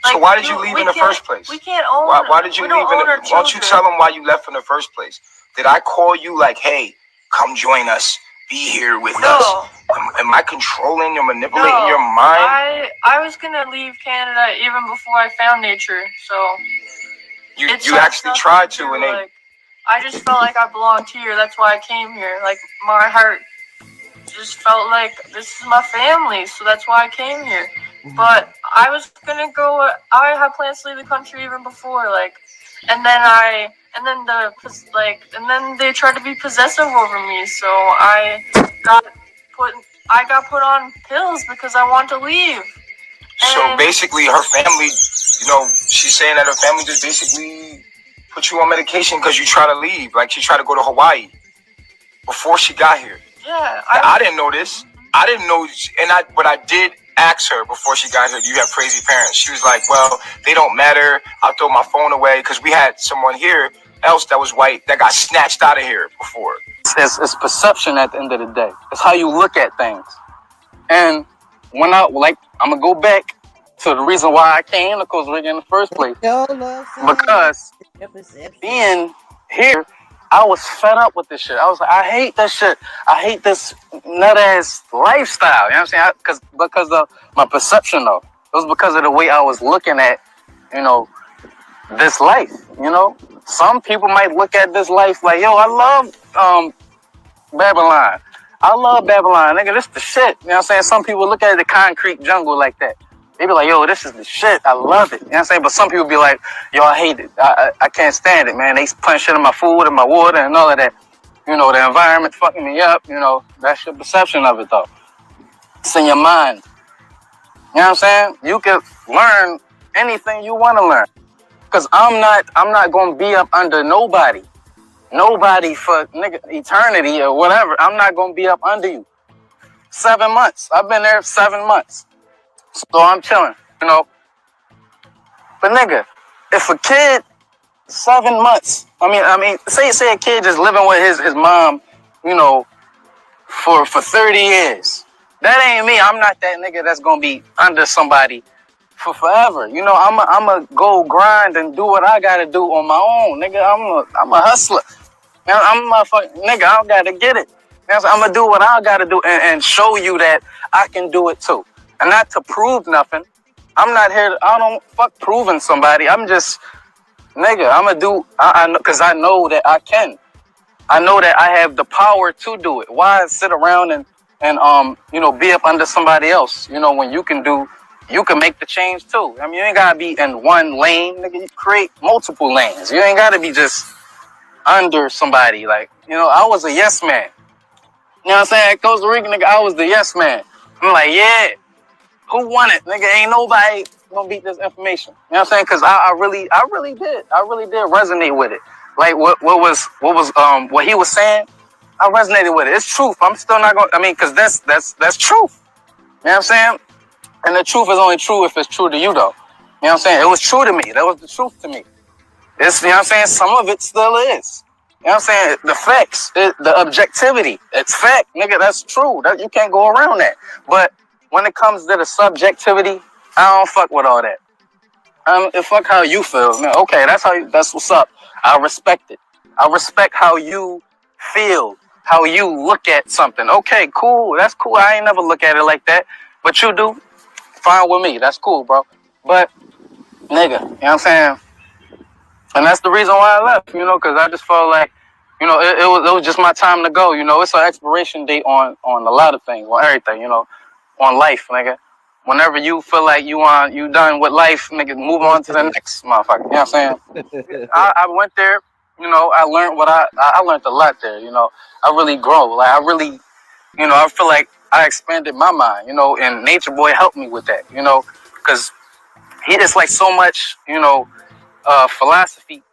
Like, so why did you leave in the first place? We can't own. Why did you leave? Why don't you tell them why you left in the first place? Did I call you like, hey, come join us, be here with us? Am I controlling or manipulating your mind? I was gonna leave Canada even before I found nature. So you actually tried to, and like, I just felt like I belonged here. That's why I came here. Like, my heart just felt like this is my family, so that's why I came here. But I was gonna go. I had plans to leave the country even before, and then they tried to be possessive over me. So I got put on pills because I wanted to leave. So basically, her family, she's saying that her family just basically put you on medication because you try to leave. Like, she tried to go to Hawaii before she got here. Yeah, I didn't know this. I didn't know, but I did ask her before she got here, do you have crazy parents? She was like, well, they don't matter. I'll throw my phone away, because we had someone here else that was white that got snatched out of here before. It's perception at the end of the day. It's how you look at things. And when I'm gonna go back to the reason why I came to Costa Rica in the first place. Because being here, I was fed up with this shit. I was like, I hate this shit. I hate this nut-ass lifestyle. You know what I'm saying? Because of my perception, though. It was because of the way I was looking at, this life, Some people might look at this life like, yo, I love Babylon. I love Babylon. Nigga, this the shit. You know what I'm saying? Some people look at the concrete jungle like that. They be like, yo, this is the shit. I love it. You know what I'm saying? But some people be like, yo, I hate it. I can't stand it, man. They put shit in my food and my water and all of that. The environment fucking me up. That's your perception of it, though. It's in your mind. You know what I'm saying? You can learn anything you want to learn. Because I'm not going to be up under nobody. Nobody for eternity or whatever. I'm not going to be up under you. 7 months. I've been there 7 months. So I'm chilling, But nigga, if a kid, 7 months, I mean, say a kid just living with his mom, for 30 years. That ain't me. I'm not that nigga that's gonna be under somebody for forever. I'm a go grind and do what I gotta do on my own, nigga. I'm a hustler. I'm a fucking nigga. I gotta get it. I'm gonna do what I gotta do and show you that I can do it too. And not to prove nothing. I'm not here. I don't fuck proving somebody. I'm just, nigga, I'm gonna do, I know, because I know that I can. I know that I have the power to do it. Why sit around and be up under somebody else? When you can make the change too. You ain't gotta be in one lane, nigga. You create multiple lanes. You ain't gotta be just under somebody. I was a yes man. You know what I'm saying? At Costa Rica, nigga, I was the yes man. I'm like, yeah. Who won it? Nigga, ain't nobody gonna beat this information. You know what I'm saying? Because I really did resonate with it. Like what he was saying, I resonated with it. It's truth. I'm still not gonna. I mean, because that's truth. You know what I'm saying? And the truth is only true if it's true to you, though. You know what I'm saying? It was true to me. That was the truth to me. It's, you know what I'm saying? Some of it still is. You know what I'm saying? The facts, the objectivity, it's fact, nigga. That's true. That you can't go around that. But when it comes to the subjectivity, I don't fuck with all that. Fuck how you feel. Man, okay, that's what's up. I respect it. I respect how you feel, how you look at something. Okay, cool. That's cool. I ain't never look at it like that. But you do. Fine with me. That's cool, bro. But, nigga, you know what I'm saying? And that's the reason why I left, you know, because I just felt like, you know, it was just my time to go. You know, it's an expiration date on a lot of things, on everything, you know, on life, nigga. Whenever you feel like you done with life, nigga, move on to the next motherfucker. You know what I'm saying? I went there, you know, I learned I learned a lot there, you know. I really grow. Like, I really, you know, I feel like I expanded my mind, you know, and Natureboy helped me with that, you know, because it's like so much, you know, philosophy,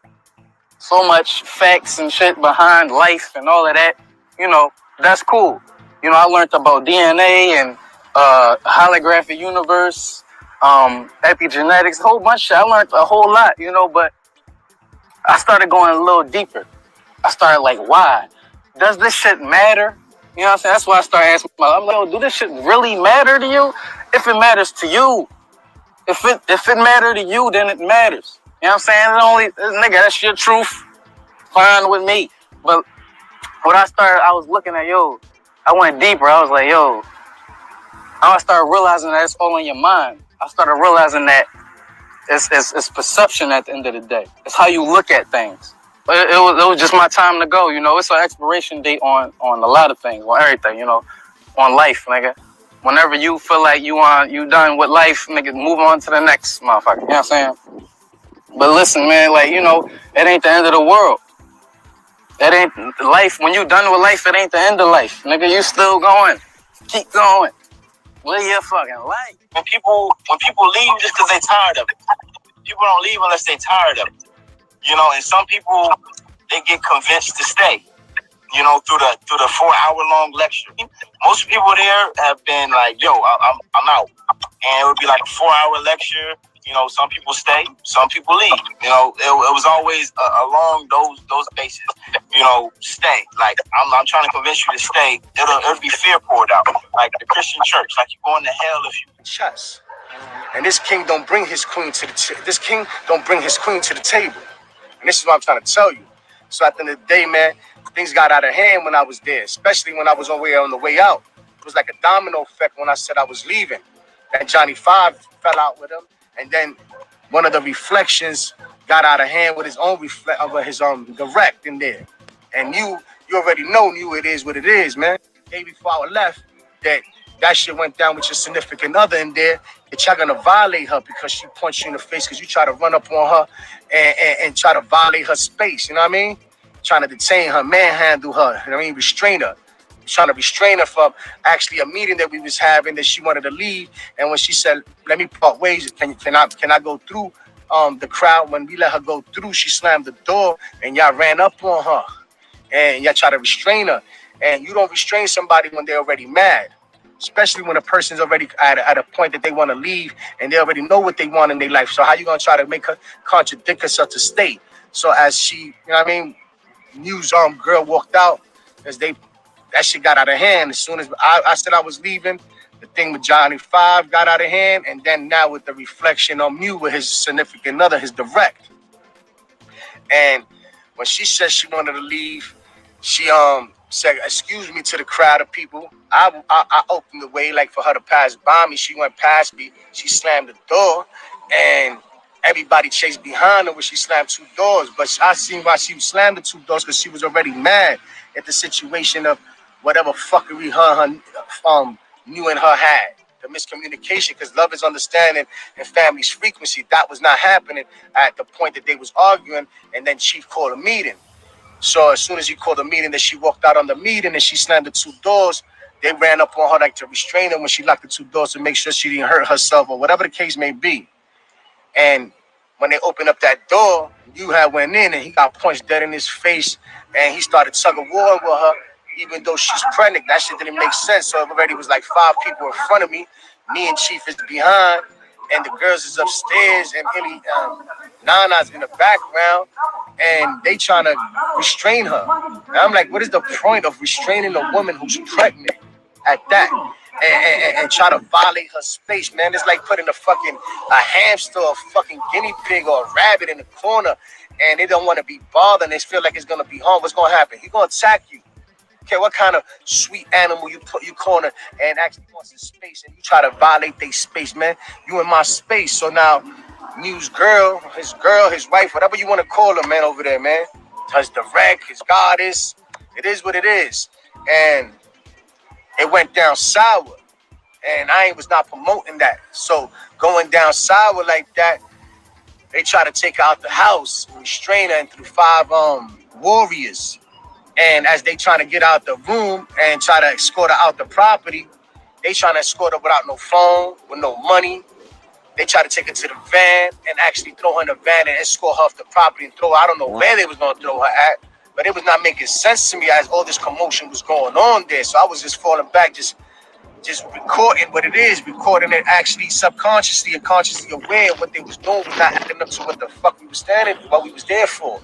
so much facts and shit behind life and all of that, you know, that's cool. You know, I learned about DNA and holographic universe, epigenetics, a whole bunch of shit. I learned a whole lot, you know, but I started going a little deeper. I started like, why? Does this shit matter? You know what I'm saying? That's why I started asking myself, I'm like, oh, do this shit really matter to you? If it matters to you, if it matter to you, then it matters. You know what I'm saying? Nigga, that's your truth. Fine with me. But when I was looking at, I went deeper. I was like, I started realizing that it's all in your mind. I started realizing that it's perception at the end of the day. It's how you look at things. It was just my time to go, you know. It's an expiration date on a lot of things, on everything, you know, on life, nigga. Whenever you feel like you done with life, nigga, move on to the next motherfucker. You know what I'm saying? But listen, man, like, you know, it ain't the end of the world. That ain't life. When you done with life, it ain't the end of life, nigga. You still going. Keep going. Live your fucking life. When people leave just because they tired of it. People don't leave unless they tired of it. You know, and some people, they get convinced to stay. You know, through the 4-hour-long lecture. Most people there have been like, I'm out. And it would be like a 4-hour lecture. You know, some people stay, some people leave. You know, it was always along those bases. You know, stay. Like, I'm trying to convince you to stay. It'll be fear poured out. Like the Christian church. Like, you're going to hell if you chess. And this king don't bring his queen to the table. And this is what I'm trying to tell you. So at the end of the day, man, things got out of hand when I was there, especially when I was on the way out. It was like a domino effect when I said I was leaving. And Johnny 5 fell out with him. And then one of the reflections got out of hand with his own direct in there. And you already knew it is what it is, man. Day before I left, that shit went down with your significant other in there, that y'all gonna violate her because she punched you in the face because you try to run up on her and try to violate her space, you know what I mean? Trying to detain her, manhandle her, you know what I mean? Restrain her. Trying to restrain her from actually a meeting that we was having that she wanted to leave. And when she said, let me part ways, can I go through the crowd? When we let her go through, she slammed the door and y'all ran up on her and y'all try to restrain her. And you don't restrain somebody when they're already mad, especially when a person's already at a point that they want to leave and they already know what they want in their life. So how you gonna try to make her contradict herself to stay? So as she, you know what I mean, news girl walked out, as that shit got out of hand. As soon as I said I was leaving, the thing with Johnny 5 got out of hand, and then now with the reflection on Mew with his significant other, his direct. And when she said she wanted to leave, she said, excuse me, to the crowd of people. I opened the way like for her to pass by me. She went past me. She slammed the door, and everybody chased behind her when she slammed 2 doors. But I seen why she slammed the 2 doors, because she was already mad at the situation of whatever fuckery her knew and her had. The miscommunication, because love is understanding and family's frequency. That was not happening at the point that they was arguing, and then Chief called a meeting. So as soon as he called a meeting, that she walked out on the meeting and she slammed the 2 doors, they ran up on her like to restrain her when she locked the two doors to make sure she didn't hurt herself or whatever the case may be. And when they opened up that door, you had went in and he got punched dead in his face and he started tug of war with her, even though she's pregnant. That shit didn't make sense. So it already was like 5 people in front of me. Me and Chief is behind, and the girls is upstairs, and Nana's in the background, and they trying to restrain her. And I'm like, what is the point of restraining a woman who's pregnant at that? And try to violate her space, man. It's like putting a hamster or a fucking guinea pig or a rabbit in the corner, and they don't want to be bothered, and they feel like it's gonna be harm. What's gonna happen? He's gonna attack you. Okay, what kind of sweet animal you corner and actually wants his space, and you try to violate their space, man? You in my space. So now, his wife, whatever you want to call her, man, over there, man. His direct, his goddess. It is what it is. And it went down sour, and I was not promoting that. So going down sour like that, they try to take her out the house, restrain her, and through 5 warriors. And as they trying to get out the room and try to escort her out the property, they trying to escort her without no phone, with no money. They try to take her to the van and actually throw her in the van and escort her off the property and throw her. I don't know where they was going to throw her at, but it was not making sense to me as all this commotion was going on there. So I was just falling back, just recording what it is, recording it actually subconsciously and consciously aware of what they was doing, was not acting up to what the fuck we was standing, what we was there for.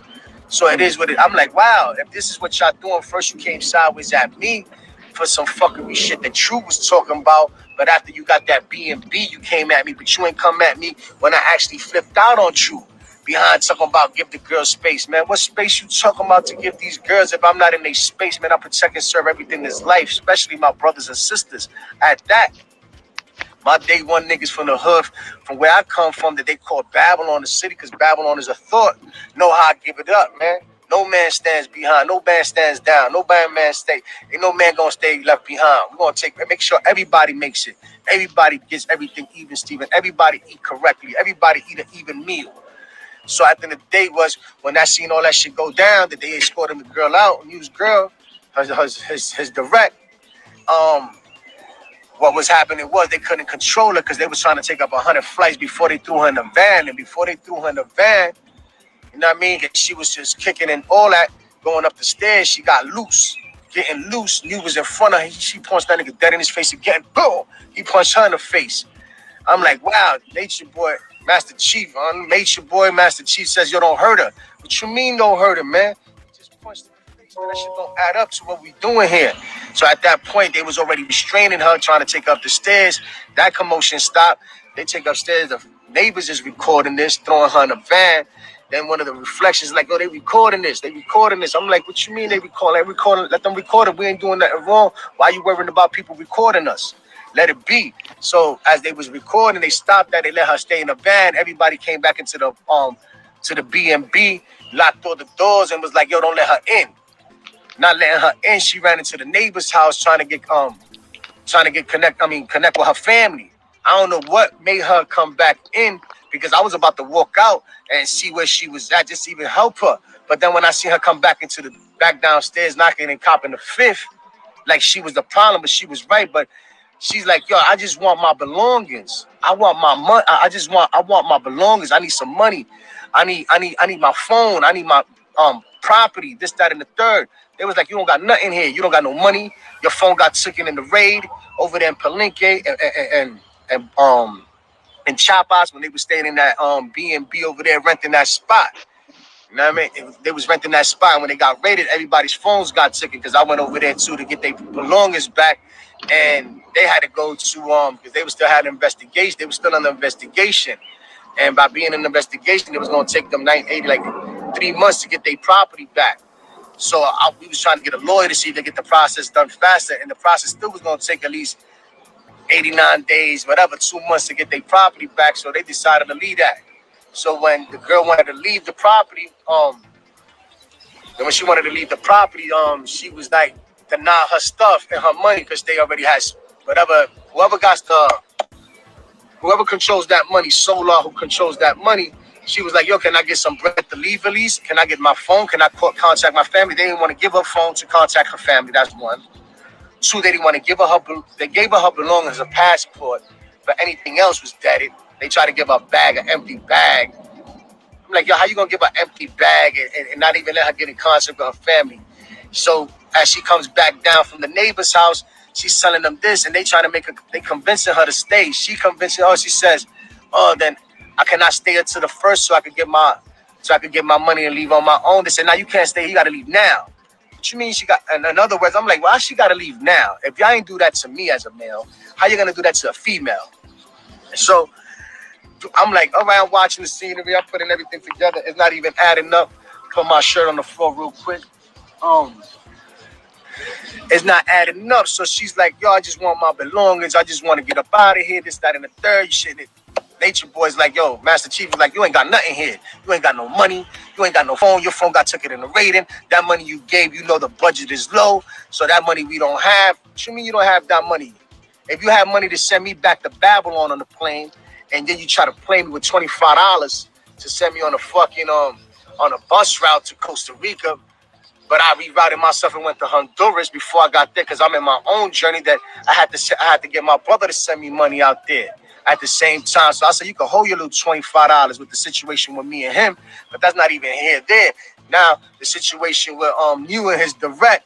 So it is what it. I'm like, wow, if this is what y'all doing, first you came sideways at me for some fuckery shit that True was talking about, but after you got that B&B, you came at me, but you ain't come at me when I actually flipped out on True. Behind talking about give the girls space, man. What space you talking about to give these girls if I'm not in their space, man? I protect and serve everything that's life, especially my brothers and sisters. At that, my day one niggas from the hood, from where I come from, that they call Babylon the city, because Babylon is a thought, know how I give it up, man. No man stands behind, no man stands down, no man stay, ain't no man gonna stay left behind. We're gonna make sure everybody makes it. Everybody gets everything even, Steven. Everybody eat correctly. Everybody eat an even meal. So at the end of the day was when I seen all that shit go down, that they escorted the girl out, and his girl, his direct, what was happening was they couldn't control her because they was trying to take up 100 flights before they threw her in the van. And before they threw her in the van, you know what I mean? She was just kicking and all that, going up the stairs. She got loose, getting loose. New was in front of her. She punched that nigga dead in his face again. Boom! He punched her in the face. I'm like, wow, Nature Boy, Master Chief, Nature Boy, Master Chief says, yo, don't hurt her. What you mean don't hurt her, man? Just punched her in the face. That shit don't add up to what we doing here. So at that point, they was already restraining her, trying to take up the stairs. That commotion stopped. They take upstairs. The neighbors is recording this, throwing her in a van. Then one of the reflections like, oh, they recording this. They recording this. I'm like, what you mean they recording? Let them record it. We ain't doing nothing wrong. Why you worrying about people recording us? Let it be. So as they was recording, they stopped that. They let her stay in the van. Everybody came back into the to the B&B, locked all the doors, and was like, yo, don't let her in. Not letting her in, she ran into the neighbor's house trying to connect with her family. I don't know what made her come back in, because I was about to walk out and see where she was at, just to even help her. But then when I see her come back back downstairs, knocking and copping the fifth, like she was the problem, but she was right. But she's like, yo, I just want my belongings. I want my money. I want my belongings. I need some money. I need my phone. I need my property, this, that, and the third. They was like, you don't got nothing here. You don't got no money. Your phone got taken in the raid over there in Palenque and Chapas when they was staying in that B&B over there renting that spot. You know what I mean? They was renting that spot, and when they got raided, everybody's phones got taken, because I went over there too to get their belongings back, and they had to go to because they was still had an investigation. They was still under investigation, and by being in investigation, it was going to take them 3 months to get their property back. So we was trying to get a lawyer to see if they get the process done faster, and the process still was going to take at least 89 days, whatever, 2 months to get their property back. So they decided to leave that. So when the girl wanted to leave the property, she was like, deny her stuff and her money, because they already had whoever controls that money, Solar, who controls that money. She was like, yo, can I get some bread to leave at least? Can I get my phone? Can I contact my family? They didn't want to give her phone to contact her family. That's one. 2, they didn't want to give her they gave her belongings as a passport, but anything else was deaded. They tried to give her a bag, an empty bag. I'm like, yo, how you gonna give her an empty bag and not even let her get in contact with her family? So as she comes back down from the neighbor's house, she's telling them this, and they trying to they convincing her to stay. She convincing her. She says, "Oh, then I cannot stay until the 1st, so I could get my money and leave on my own." They said, "Now you can't stay. You got to leave now." What you mean she got? In other words, I'm like, why she got to leave now? If y'all ain't do that to me as a male, how you gonna do that to a female? So I'm like, all right, I'm watching the scenery. I'm putting everything together. It's not even adding up. Put my shirt on the floor real quick. It's not adding up. So she's like, yo, I just want my belongings. I just want to get up out of here. This, that, and the third. You shit. Nature Boy's like, yo, Master Chief is like, you ain't got nothing here. You ain't got no money. You ain't got no phone. Your phone got took it in the rating. That money you gave, you know the budget is low. So that money we don't have. What you mean you don't have that money? If you have money to send me back to Babylon on the plane, and then you try to play me with $25 to send me on a fucking on a bus route to Costa Rica, but I rerouted myself and went to Honduras before I got there because I'm in my own journey that I had to get my brother to send me money out there at the same time. So I said, you can hold your little $25 with the situation with me and him, but that's not even here there. Now the situation with you and his direct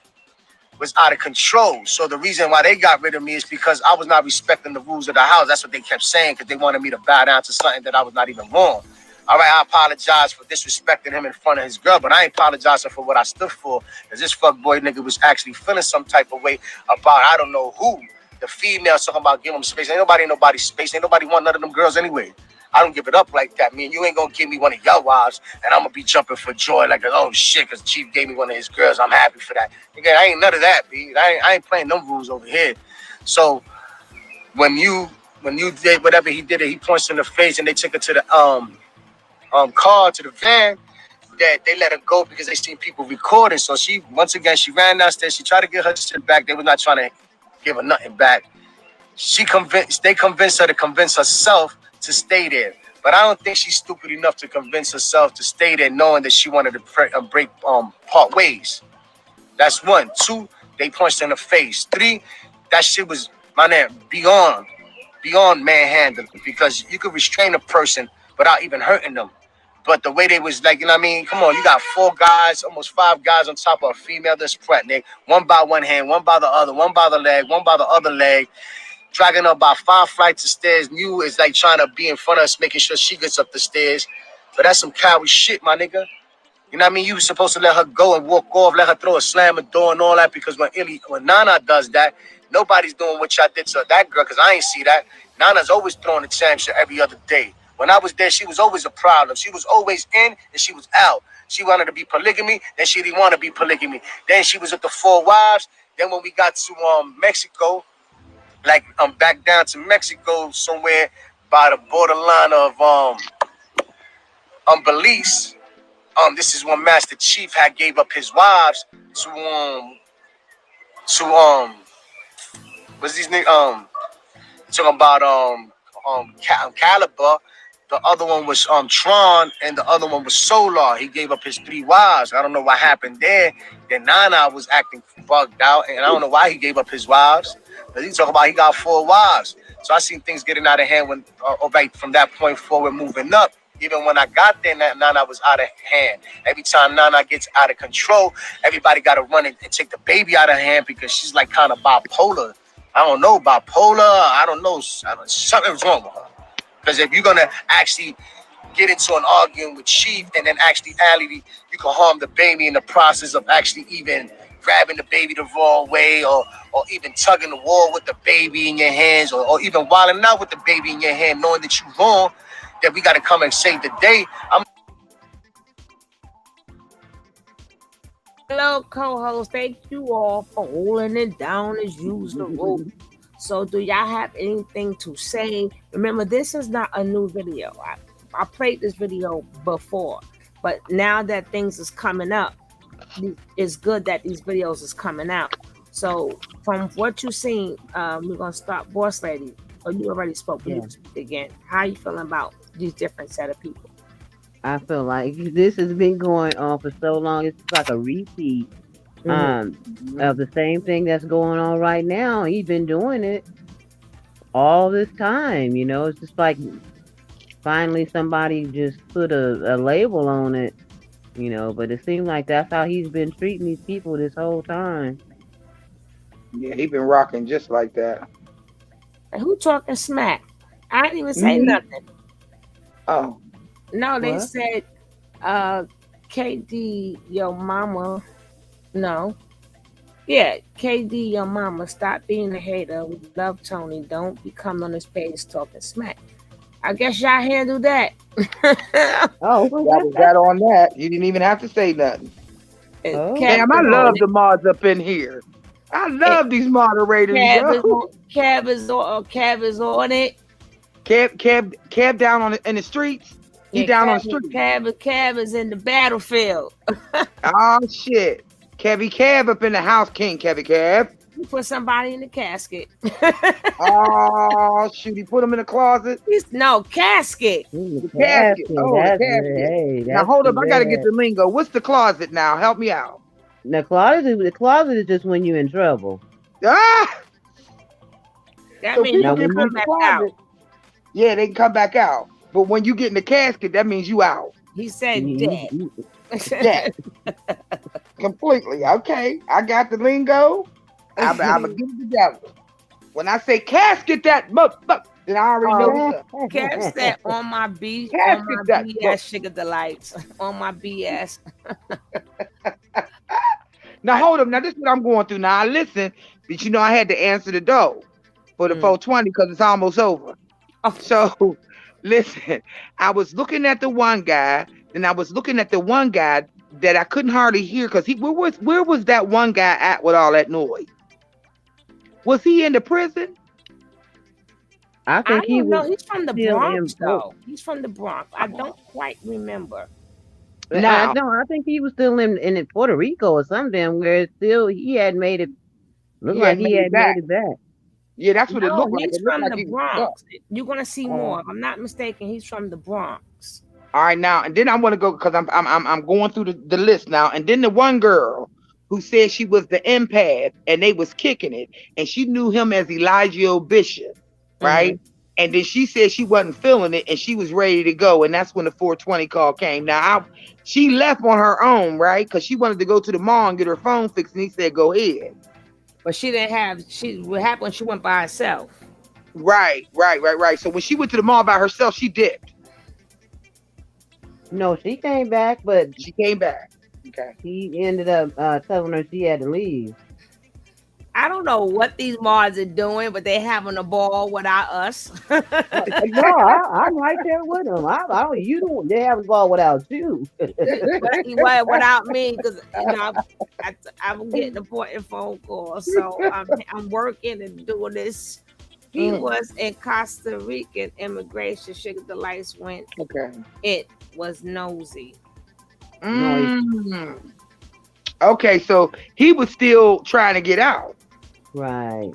was out of control. So the reason why they got rid of me is because I was not respecting the rules of the house. That's what they kept saying, because they wanted me to bow down to something that I was not even wrong. All right, I apologize for disrespecting him in front of his girl, but I ain't apologizing for what I stood for, because this fuckboy nigga was actually feeling some type of way about I don't know who. The female talking about giving him space. Ain't nobody space. Ain't nobody want none of them girls anyway. I don't give it up like that. Me and you ain't gonna give me one of your wives, and I'm gonna be jumping for joy like, oh shit, because Chief gave me one of his girls. I'm happy for that. Again, I ain't none of that, B. I ain't playing them rules over here. So when you did whatever he did, he punched in the face, and they took her to the car, to the van. That they let her go because they seen people recording. So she ran downstairs. She tried to get her shit back. They were not trying to give her nothing back. They convinced her to convince herself to stay there. But I don't think she's stupid enough to convince herself to stay there knowing that she wanted to part ways. That's 1. 2, they punched her in the face. 3, that shit was, my name, beyond manhandling, because you could restrain a person without even hurting them. But the way they was like, you know what I mean? Come on, you got 4 guys, almost 5 guys on top of a female that's pregnant. One by one hand, one by the other, one by the leg, one by the other leg. Dragging her about 5 flights of stairs. You is like trying to be in front of us, making sure she gets up the stairs. But that's some coward shit, my nigga. You know what I mean? You was supposed to let her go and walk off, let her throw a slam a door and all that, because when Nana does that, nobody's doing what y'all did to that girl, because I ain't see that. Nana's always throwing the same shit every other day. When I was there, she was always a problem. She was always in and she was out. She wanted to be polygamy, then she didn't want to be polygamy. Then she was with the 4 wives. Then when we got to Mexico, like back down to Mexico somewhere by the borderline of Belize. This is when Master Chief had gave up his wives to what's these niggas talking about Caliber. The other one was Tron, and the other one was Solar. He gave up his 3 wives. I don't know what happened there. Then Nana was acting bugged out, and I don't know why he gave up his wives. But he talking about he got 4 wives. So I seen things getting out of hand when, right from that point forward, moving up. Even when I got there, Nana was out of hand. Every time Nana gets out of control, everybody got to run and take the baby out of hand, because she's like kind of bipolar. I don't know, bipolar. I don't know. Something's wrong with her. Because if you're going to actually get into an argument with Chief and then actually you can harm the baby in the process of actually even grabbing the baby the wrong way, or even tugging the wall with the baby in your hands, or even wilding out with the baby in your hand, knowing that you're wrong, that we got to come and save the day. Hello, co-host. Thank you all for holding it down as usual. So do y'all have anything to say? Remember, this is not a new video. I played this video before, but now that things is coming up, it's good that these videos is coming out. So from what you've seen, we're going to start Boss Lady. Or you already spoke. Yeah. You speak again. How you feeling about these different set of people? I feel like this has been going on for so long. It's like a repeat Of the same thing that's going on right now. He's been doing it all this time. You know, it's just like finally somebody just put a label on it. You know, but it seems like that's how he's been treating these people this whole time. Yeah, he been rocking just like that. Who talking smack? I didn't even say nothing. Oh. No, they said KD, your mama. No. Yeah, KD, your mama. Stop being a hater. We love Tony. Don't be coming on this page talking smack. I guess y'all handle that. Oh, that was that on that. You didn't even have to say nothing. Damn, I love the mods up in here. I love these moderators. Cab is on it. Cab down on in the streets. He down on the street. Cab is in the battlefield. Oh shit. Cab up in the house, King Cab. You put somebody in the casket. Oh shoot, he put him in the closet? No, casket. The casket. Oh, the casket. Hey, now hold up, I gotta get the lingo. What's the closet now? Help me out. The closet is just when you're in trouble. Ah! That means you can come back out. Yeah, they can come back out. But when you get in the casket, that means you out. He said dead. Dead. Completely. Okay. I got the lingo. I'm gonna give it to devil. When I say casket that then I already know what's up. Cab said on my BS sugar delights. On my BS. Now hold up. Now this is what I'm going through. Now I listen, but you know I had to answer the door for the 420 because it's almost over. Oh. So listen, I was looking at the one guy, and I was looking at the one guy that I couldn't hardly hear because where was that one guy at with all that noise? Was he in the prison? I think he was. He's from the Bronx, though. He's from the Bronx. I don't quite remember. No, I think he was still in Puerto Rico or something where still he had made it look like he had made it back. Yeah, that's what it looked like. He's from the Bronx. You're gonna see more. If I'm not mistaken, he's from the Bronx. All right, now and then I want to go because I'm going through the list now, and then the one girl who said she was the empath and they was kicking it, and she knew him as Elijah Bishop, right? And then she said she wasn't feeling it and she was ready to go, and that's when the 420 call came. Now she left on her own, right? Because she wanted to go to the mall and get her phone fixed, and he said go ahead. But she didn't have. What happened when she went by herself? Right. So when she went to the mall by herself, she dipped. No, she came back, but she came back. Okay. He ended up telling her she had to leave. I don't know what these mods are doing, but they having a ball without us. No, I'm right there with them. They have a ball without you. Without me, because I'm getting important phone calls, so I'm working and doing this. He was in Costa Rican immigration. Sugar the lights went. Okay. It was nosy. Okay, so he was still trying to get out. Right.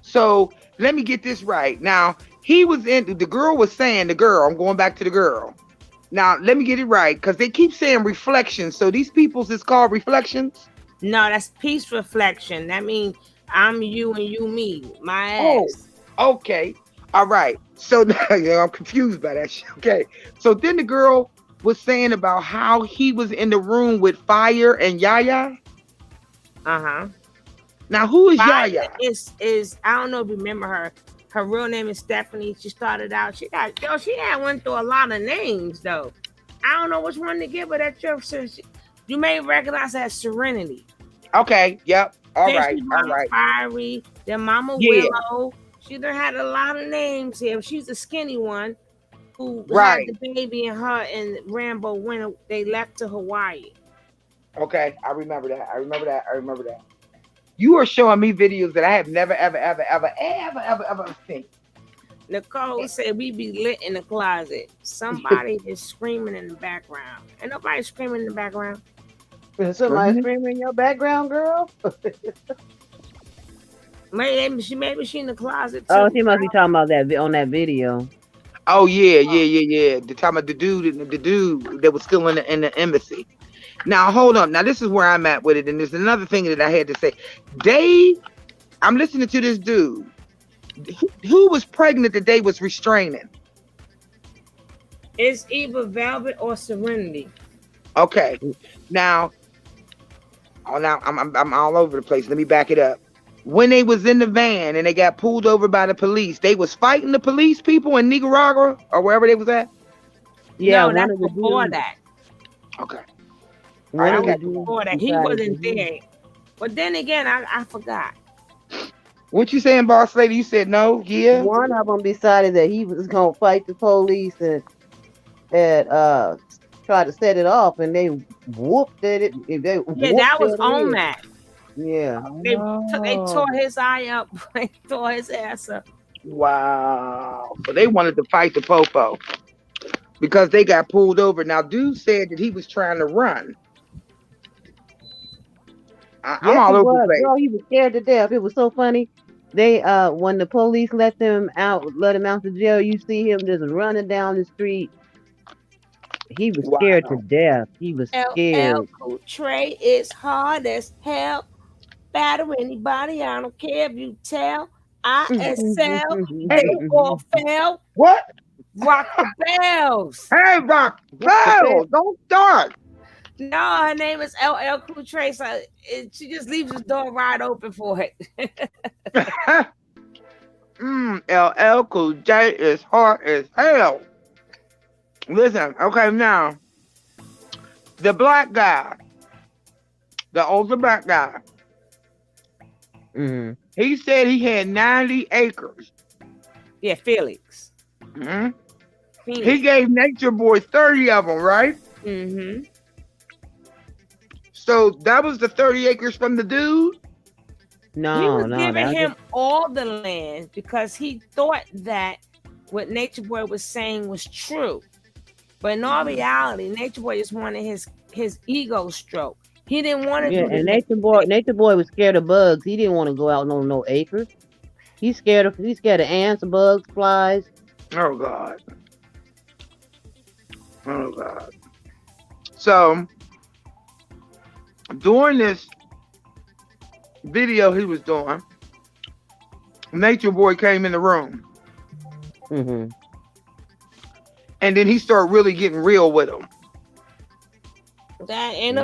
So let me get this right. Now he was in. The girl was saying I'm going back to the girl. Now let me get it right because they keep saying reflections. So these people's is called reflections. No, that's peace reflection. That means I'm you and you me. My ass. Oh, okay. All right. So now I'm confused by that shit. Okay. So then the girl was saying about how he was in the room with Fire and Yaya. Now who is Fire Yaya? Is I don't know if you remember her. Her real name is Stephanie. She started out. She had went through a lot of names though. I don't know which one to give her that trip. You may recognize her as Serenity. Okay. Yep. All then right. Fiery. Then Mama Willow. She done had a lot of names here. She's the skinny one who had the baby, and her and Rambo when they left to Hawaii. Okay, I remember that. You are showing me videos that I have never, ever seen. Nicole said we be lit in the closet. Somebody is screaming in the background. Ain't nobody screaming in the background. Somebody screaming in your background, girl? Maybe she in the closet too. Oh, she must be talking about that on that video. Oh yeah. They're talking about the dude that was still in the embassy. Now hold on. Now this is where I'm at with it, and there's another thing that I had to say. I'm listening to this dude. Who was pregnant that they was restraining? It's either Velvet or Serenity. Okay. Now I'm all over the place. Let me back it up. When they was in the van and they got pulled over by the police, they was fighting the police people in Nicaragua or wherever they was at? Yeah, no, that's before that. Okay. That was before that. He wasn't there. But then again, I forgot. What you saying, boss lady? You said no? Yeah. One of them decided that he was gonna fight the police and try to set it off, and they whooped it. That was on that. Yeah. They tore his eye up. They tore his ass up. Wow. So they wanted to fight the popo because they got pulled over. Now, dude said that he was trying to run. I'm all over the place. Girl, he was scared to death. It was so funny. They when the police let him out to jail, you see him just running down the street. He was scared to death. He was scared. Trey is hard as hell. Battle anybody. I don't care if you tell. ISL. They all fell. What? Rock the bells. Hey, rock the bells. Don't start. No, her name is LL Cool Trey. So she just leaves the door wide open for it. LL Cool J is hard as hell. Listen, okay, now the black guy, the older black guy, he said he had 90 acres. Yeah, Felix. He gave Nature Boy 30 of them, right? So that was the 30 acres from the dude? No, he was giving him all the land because he thought that what Nature Boy was saying was true. But in all reality, Nature Boy just wanted his ego stroke. He didn't want to do and Nature Boy was scared of bugs. He didn't want to go out on no acres. He's scared of ants, bugs, flies. Oh God. Oh God. So during this video he was doing, Nature Boy came in the room. And then he started really getting real with him. That ain't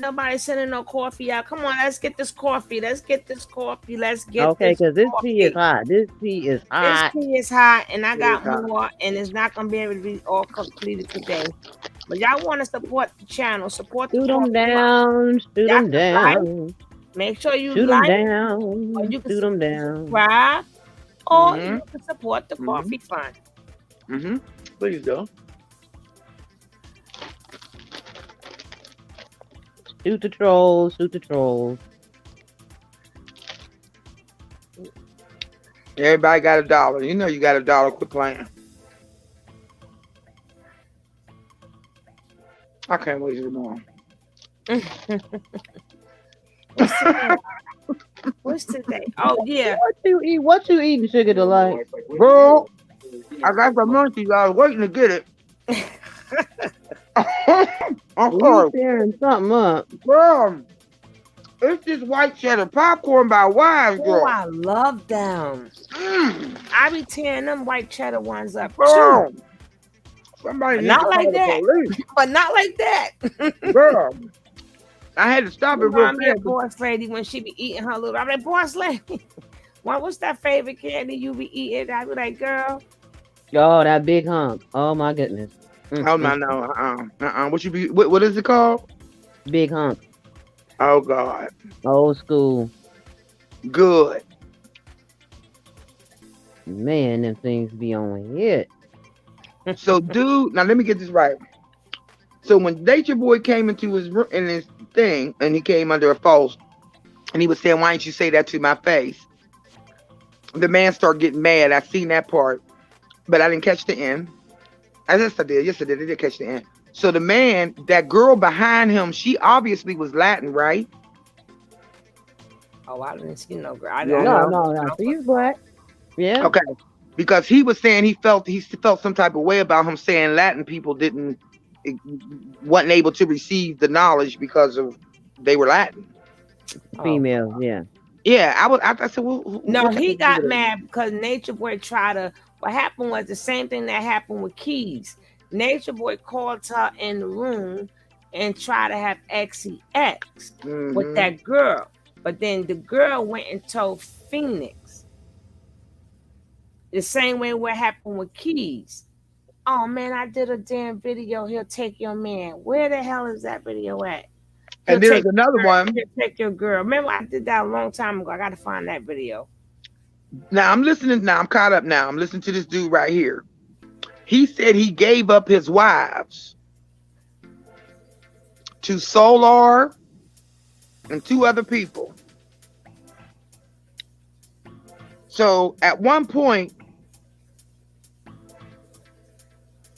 nobody sending no coffee out. Come on, let's get this coffee. Let's get this coffee. Okay, because this tea is hot. This tea is hot, and I got more, and it's not gonna be able to be all completed today. But y'all want to support the channel, support the them down, shoot them down. Make sure you shoot like, them down, or you can shoot them down, subscribe, or you can support the coffee fund. Please do. Shoot the trolls, shoot the trolls. Everybody got $1. You know you got $1. Quit playing. I can't wait tomorrow. What's today? Oh yeah. What you eating, Sugar Delight? Bro, I got the munchies. I was waiting to get it. I'm sorry. Tearing something up. Bro, it's this white cheddar popcorn by Wise Girl. Oh, I love them. I be tearing them white cheddar ones up Bro, too. somebody Not like that. But not like that. Bro, I had to stop it real fast. Boss lady, when she be eating her little, I'm like, boss lady, what's that favorite candy you be eating? I be like, girl. Oh, that big hump. Oh my goodness. Oh no. What is it called? Big hump. Oh God. Old school. Good. Man, them things be on hit. So, dude, now let me get this right. So when Nature Boy came into his thing, and he came under a false, and he was saying, "Why didn't you say that to my face?" The man started getting mad. I seen that part, but I didn't catch the end. Yes, I did. I did catch the end. So the man, that girl behind him, she obviously was Latin, right? Oh, I didn't see no girl. No. She's black. Yeah. Okay. Because he was saying he felt some type of way about him saying Latin people didn't wasn't able to receive the knowledge because of they were Latin. Females, yeah. Yeah, I said, well, no, he got mad because Nature Boy tried to. What happened was the same thing that happened with Keys. Nature Boy called her in the room and tried to have XEX with that girl, but then the girl went and told Phoenix. The same way what happened with Keys. Oh man, I did a damn video. He'll take your man. Where the hell is that video at? And there's another one. He'll take your girl. Remember, I did that a long time ago. I got to find that video. Now I'm listening. Now I'm caught up. Now I'm listening to this dude right here. He said he gave up his wives to Solar and 2 other people. So at one point,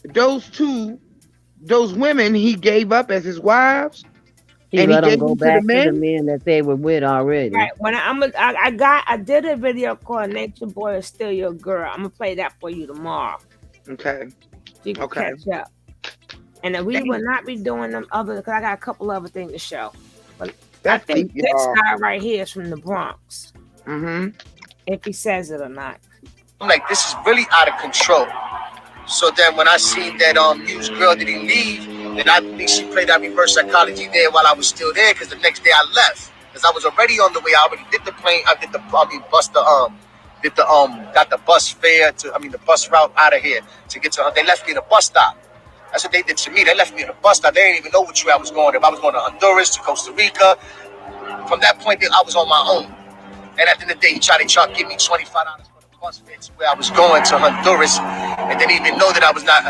those women he gave up as his wives. He let them go back to the men that they were with already. Right. When I did a video called "Nature Boy is Still Your Girl." I'm gonna play that for you tomorrow. Okay. So you can catch up. And then we will not be doing them other because I got a couple other things to show. But I think this guy right here is from the Bronx. If he says it or not. I'm like, this is really out of control. So then when I seen that used girl didn't leave, then I think she played that reverse psychology there while I was still there, because the next day I left. Because I was already on the way. I already did the plane, got the bus fare the bus route out of here to get to her. They left me in a bus stop. That's what they did to me. They left me in a bus stop. They didn't even know which way I was going. If I was going to Honduras, to Costa Rica. From that point, I was on my own. And at the end of the day, he tried to give me $25 bus fare to where I was going to Honduras, and didn't even know that I was not.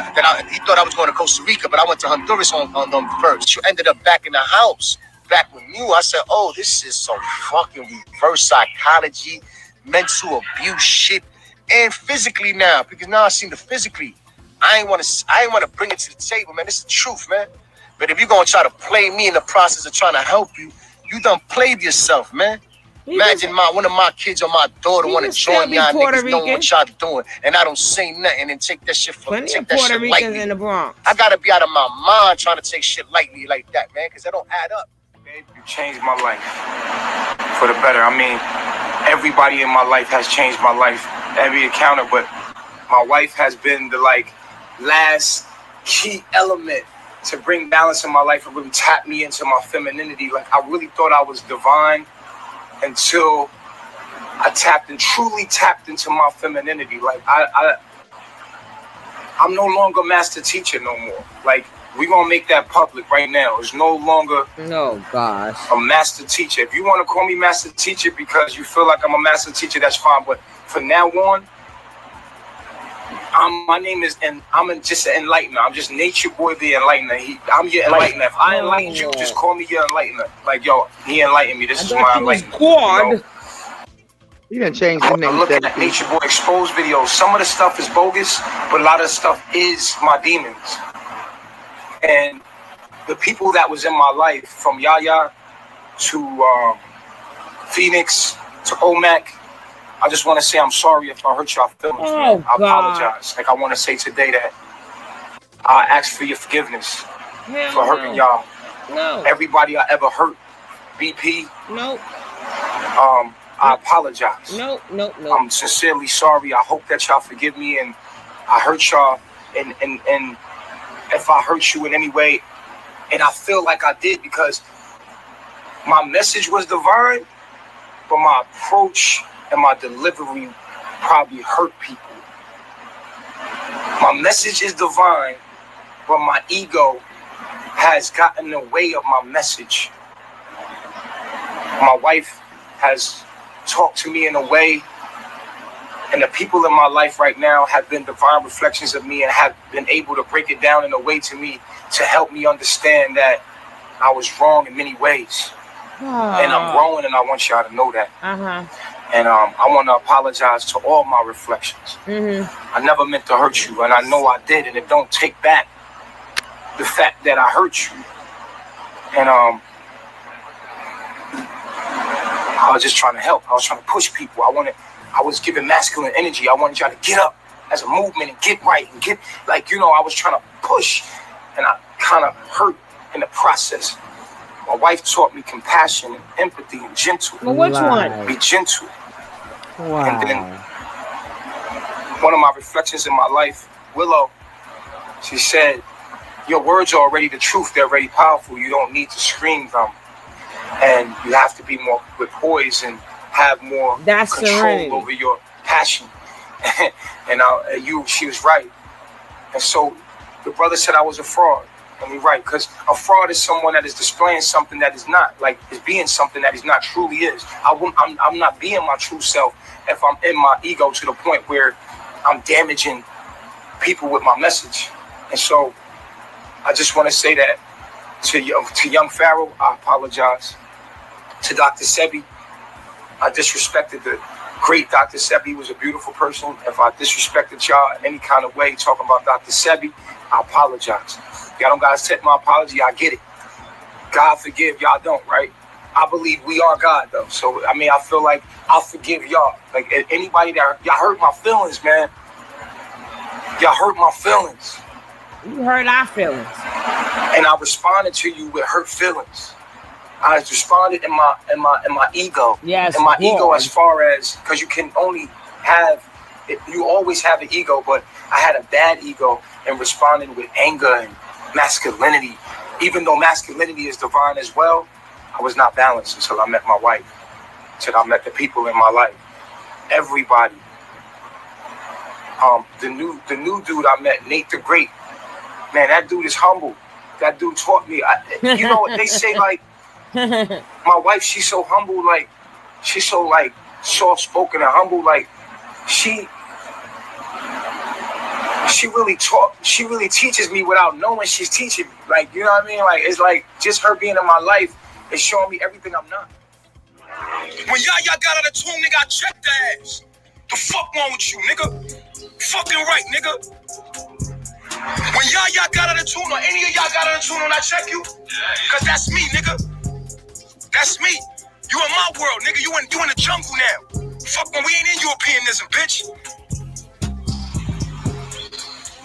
He thought I was going to Costa Rica, but I went to Honduras on them first. She ended up back in the house, back with you. I said, "Oh, this is some fucking reverse psychology, mental abuse shit, and physically now, because now I seen the physically. I ain't want to bring it to the table, man. This is the truth, man. But if you're gonna try to play me in the process of trying to help you, you done played yourself, man." Imagine one of my kids or my daughter want to join y'all niggas knowing what y'all doing, and I don't say nothing and take that shit Puerto Ricans in the Bronx. I gotta be out of my mind trying to take shit lightly like that, man, because that don't add up. Babe, you changed my life for the better. I mean, everybody in my life has changed my life, every encounter, but my wife has been the last key element to bring balance in my life and really tap me into my femininity. Like, I really thought I was divine until I truly tapped into my femininity. Like, I'm no longer master teacher no more. Like, we gonna make that public right now. It's no longer a master teacher. If you want to call me master teacher because you feel like I'm a master teacher, that's fine. But from now on, my name is, and I'm just an enlightener. I'm just Nature Boy the enlightener. I'm your enlightener. If I enlighten you, just call me your enlightener. Like, yo, he enlightened me. This is my enlightenment. You done changed the name. I'm looking at Nature Boy exposed videos. Some of the stuff is bogus, but a lot of the stuff is my demons. And the people that was in my life, from Yaya to Phoenix to Omac, I just want to say I'm sorry if I hurt y'all feelings, man. I apologize. Like, I want to say today that I ask for your forgiveness for hurting y'all. No. Everybody I ever hurt, BP. Nope. I apologize. Nope. I'm sincerely sorry. I hope that y'all forgive me, and I hurt y'all, and if I hurt you in any way, and I feel like I did because my message was divine, but my approach and my delivery probably hurt people. My message is divine, but my ego has gotten in the way of my message. My wife has talked to me in a way, and the people in my life right now have been divine reflections of me and have been able to break it down in a way to me to help me understand that I was wrong in many ways. And I'm growing, and I want y'all to know that. And I want to apologize to all my reflections. I never meant to hurt you, and I know I did, and it don't take back the fact that I hurt you. And I was just trying to help. I was trying to push people. I was giving masculine energy. I wanted y'all to get up as a movement and get right and get, I was trying to push. And kind of hurt in the process. My wife taught me compassion and empathy and gentle. Well, which one? Be gentle. Wow. And then one of my reflections in my life, Willow, she said, your words are already the truth. They're already powerful. You don't need to scream them. And you have to be more with poise and have more control over your passion. And she was right. And so the brother said I was a fraud. And he's right, because a fraud is someone that is displaying something that is not, like is being something that is not truly is. I'm not being my true self if I'm in my ego to the point where I'm damaging people with my message. And so I just want to say that to young Pharaoh, I apologize. To Dr. Sebi, I disrespected the great Dr. Sebi. He was a beautiful person. If I disrespected y'all in any kind of way, talking about Dr. Sebi, I apologize. Y'all don't gotta accept my apology. I get it. God forgive, y'all don't, right? I believe we are God, though. So, I mean, I feel like I'll forgive y'all. Like, anybody that, y'all hurt my feelings, man. Y'all hurt my feelings. You hurt our feelings. And I responded to you with hurt feelings. I responded in my ego. Yes. In my ego, as far as, because you can only have, you always have an ego, but I had a bad ego and responded with anger and masculinity. Even though masculinity is divine as well, I was not balanced until I met my wife, until I met the people in my life. Everybody. The new dude I met, Nate the Great. Man, that dude is humble. That dude taught me. You know what they say, like, my wife, she's so humble, like, she's so, like, soft-spoken and humble, like, she really teaches me without knowing she's teaching me. Like, you know what I mean? Like, it's like, just her being in my life is showing me everything I'm not. When Yaya got out of tune, nigga, I checked the ass. The fuck wrong with you, nigga? Fucking right, nigga. When Yaya got out of tune, or any of y'all got out of tune when I check you, cause that's me, nigga. That's me. You in my world, nigga. You in the jungle now. Fuck when we ain't in Europeanism, bitch.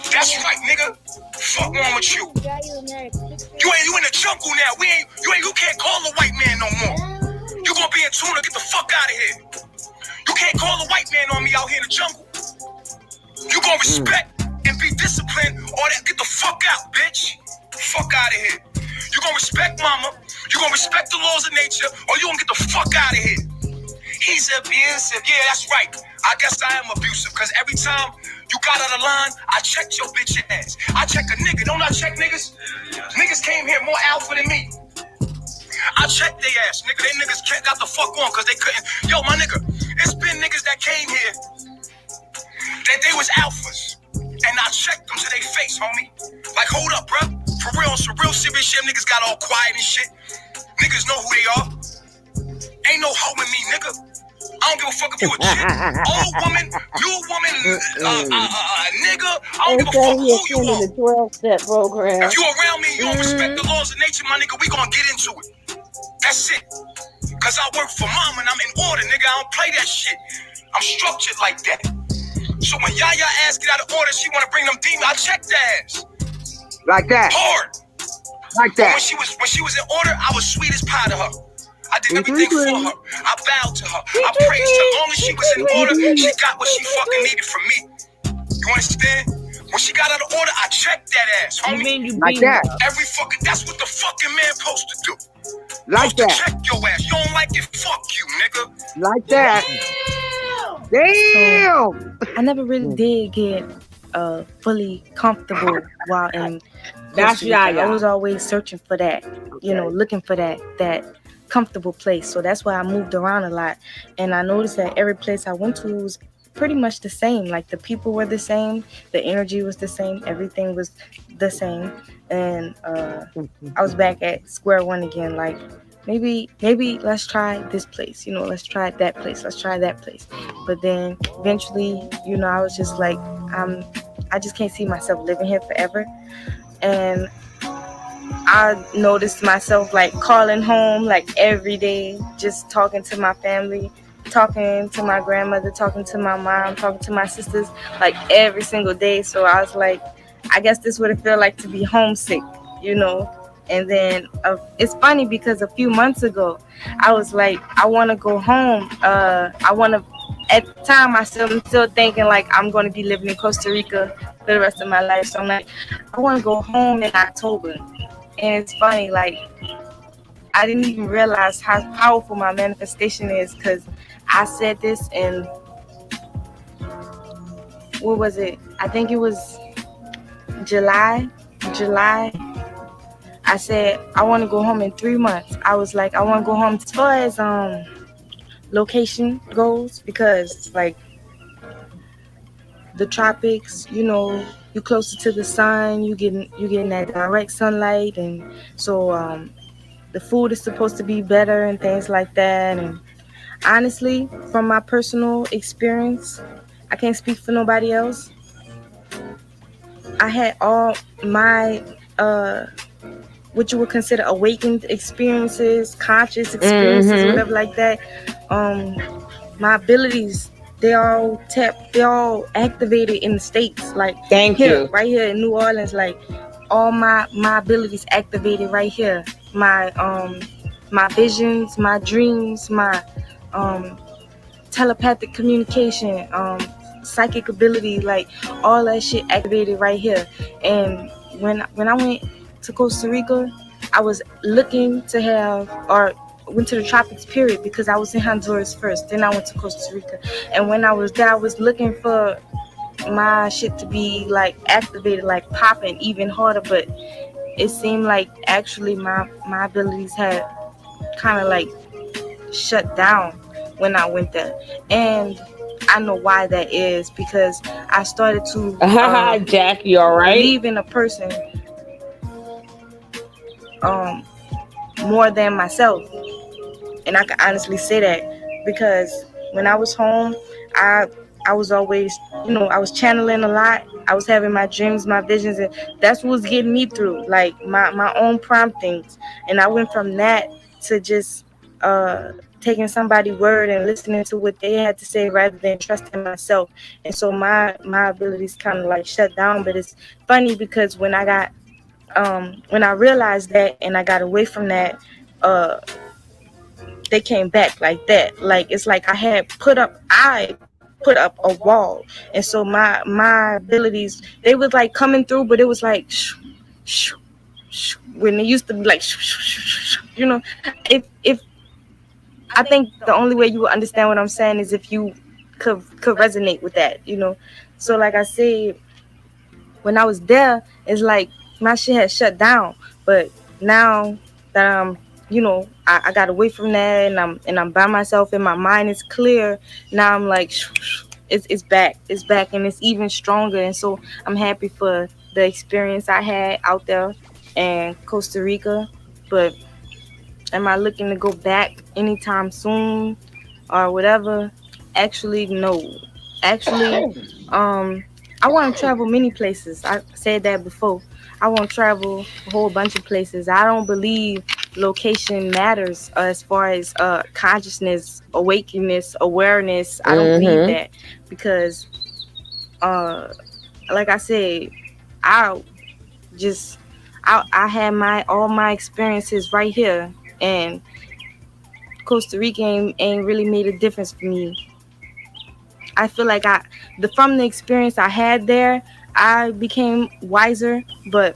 That's right, nigga. Fuck wrong with you. You in the jungle now. You can't call a white man no more. You gonna be in tune or get the fuck out of here. You can't call a white man on me out here in the jungle. You gonna respect and be disciplined or that get the fuck out, bitch. Fuck out of here. You gonna respect mama, you gonna respect the laws of nature, or you gonna get the fuck out of here. He's abusive. Yeah, that's right. I guess I am abusive, because every time you got out of line, I checked your bitch ass. I check a nigga. Don't I check niggas? Niggas came here more alpha than me. I checked their ass, nigga. They niggas got the fuck on because they couldn't. Yo, my nigga, it's been niggas that came here that they was alphas. And I checked them to their face, homie. Like, hold up, bro. For real, on some real serious shit, niggas got all quiet and shit. Niggas know who they are. Ain't no hoe in me, nigga. I don't give a fuck if you a chick, old woman, new woman, nigga. I don't give a fuck who you are. The 12-step program. If you around me, you don't respect the laws of nature, my nigga, we gonna get into it. That's it. Cause I work for mom and I'm in order, nigga. I don't play that shit. I'm structured like that. So when Yaya ass get out of order, she wanna bring them demons, I check the ass. Like that. Hard. Like that. When she was in order, I was sweet as pie to her. I did everything for her. I bowed to her. I praised her. As long as she was in order, she got what she fucking needed from me. You understand? When she got out of order, I checked that ass, homie. Like that. Every fucking, that's what the fucking man supposed to do. Like that. Check your ass. You don't like it, fuck you, nigga. Like that. Damn. I never really did get fully comfortable while in That's Costa Rica. Yaya. I was always searching for that, you know, looking for that comfortable place. So that's why I moved around a lot. And I noticed that every place I went to was pretty much the same. Like the people were the same, the energy was the same, everything was the same. And I was back at square one again, like maybe let's try this place, you know, let's try that place, let's try that place. But then eventually, you know, I was just like, I just can't see myself living here forever. And I noticed myself like calling home like every day, just talking to my family, talking to my grandmother, talking to my mom, talking to my sisters, like every single day. So I was like, I guess this would it feel like to be homesick, you know. And then it's funny because a few months ago, I was like, I want to go home. I want to. At the time, I'm still thinking like I'm going to be living in Costa Rica for the rest of my life. So I'm like, I want to go home in October. And it's funny, like I didn't even realize how powerful my manifestation is, because I said this in, what was it? I think it was July. I said I want to go home in 3 months. I was like, I want to go home as far as location goes, because like the tropics, you know, you closer to the sun, you getting that direct sunlight, and so the food is supposed to be better and things like that. And honestly, from my personal experience, I can't speak for nobody else. I had all my what you would consider awakened experiences, conscious experiences, whatever like that. My abilities, they all activated in the States, like right here in New Orleans. Like all my abilities activated right here. My visions, my dreams, my telepathic communication, psychic ability, like all that shit activated right here. And when I went to Costa Rica, I was looking to have, or went to the tropics period, because I was in Honduras first, then I went to Costa Rica. And when I was there, I was looking for my shit to be like activated, like popping even harder. But it seemed like actually my abilities had kind of like shut down when I went there. And I know why that is, because I started to Jack, you all right? believe in a person more than myself. And I can honestly say that, because when I was home, I was always, you know, I was channeling a lot. I was having my dreams, my visions, and that's what was getting me through, like my own promptings. And I went from that to just taking somebody's word and listening to what they had to say rather than trusting myself. And so my abilities kind of like shut down. But it's funny because when I realized that and I got away from that, they came back like that. Like it's like I put up a wall. And so my abilities, they was like coming through, but it was like when they used to be like you know. If I think the only way you will understand what I'm saying is if you could resonate with that, you know. So like I said, when I was there, it's like my shit had shut down. But now that I'm, you know, I got away from that, and I'm by myself and my mind is clear. Now I'm like, it's back, and it's even stronger. And so I'm happy for the experience I had out there in Costa Rica. But am I looking to go back anytime soon or whatever? Actually, no. Actually, I want to travel many places. I said that before. I want to travel a whole bunch of places. I don't believe location matters as far as consciousness, awakeness, awareness. I don't believe that, because, like I said, I had all my experiences right here, and Costa Rica ain't really made a difference for me. I feel like from the experience I had there, I became wiser. But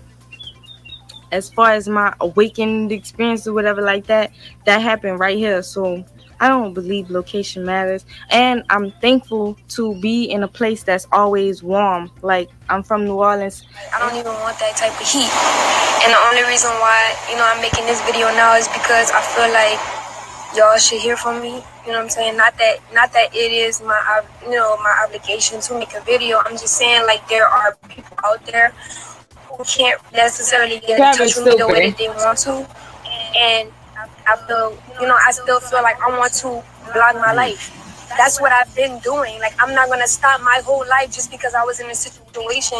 as far as my awakened experience or whatever like that happened right here. So I don't believe location matters. And I'm thankful to be in a place that's always warm. Like, I'm from New Orleans. I don't even want that type of heat. And the only reason why, you know, I'm making this video now is because I feel like y'all should hear from me. You know what I'm saying? Not that it is my, you know, my obligation to make a video. I'm just saying, like, there are people out there who can't necessarily get in touch with me the way that they want to. And I feel, you know, I still feel like I want to blog my life. That's what I've been doing. Like, I'm not going to stop my whole life just because I was in a situation.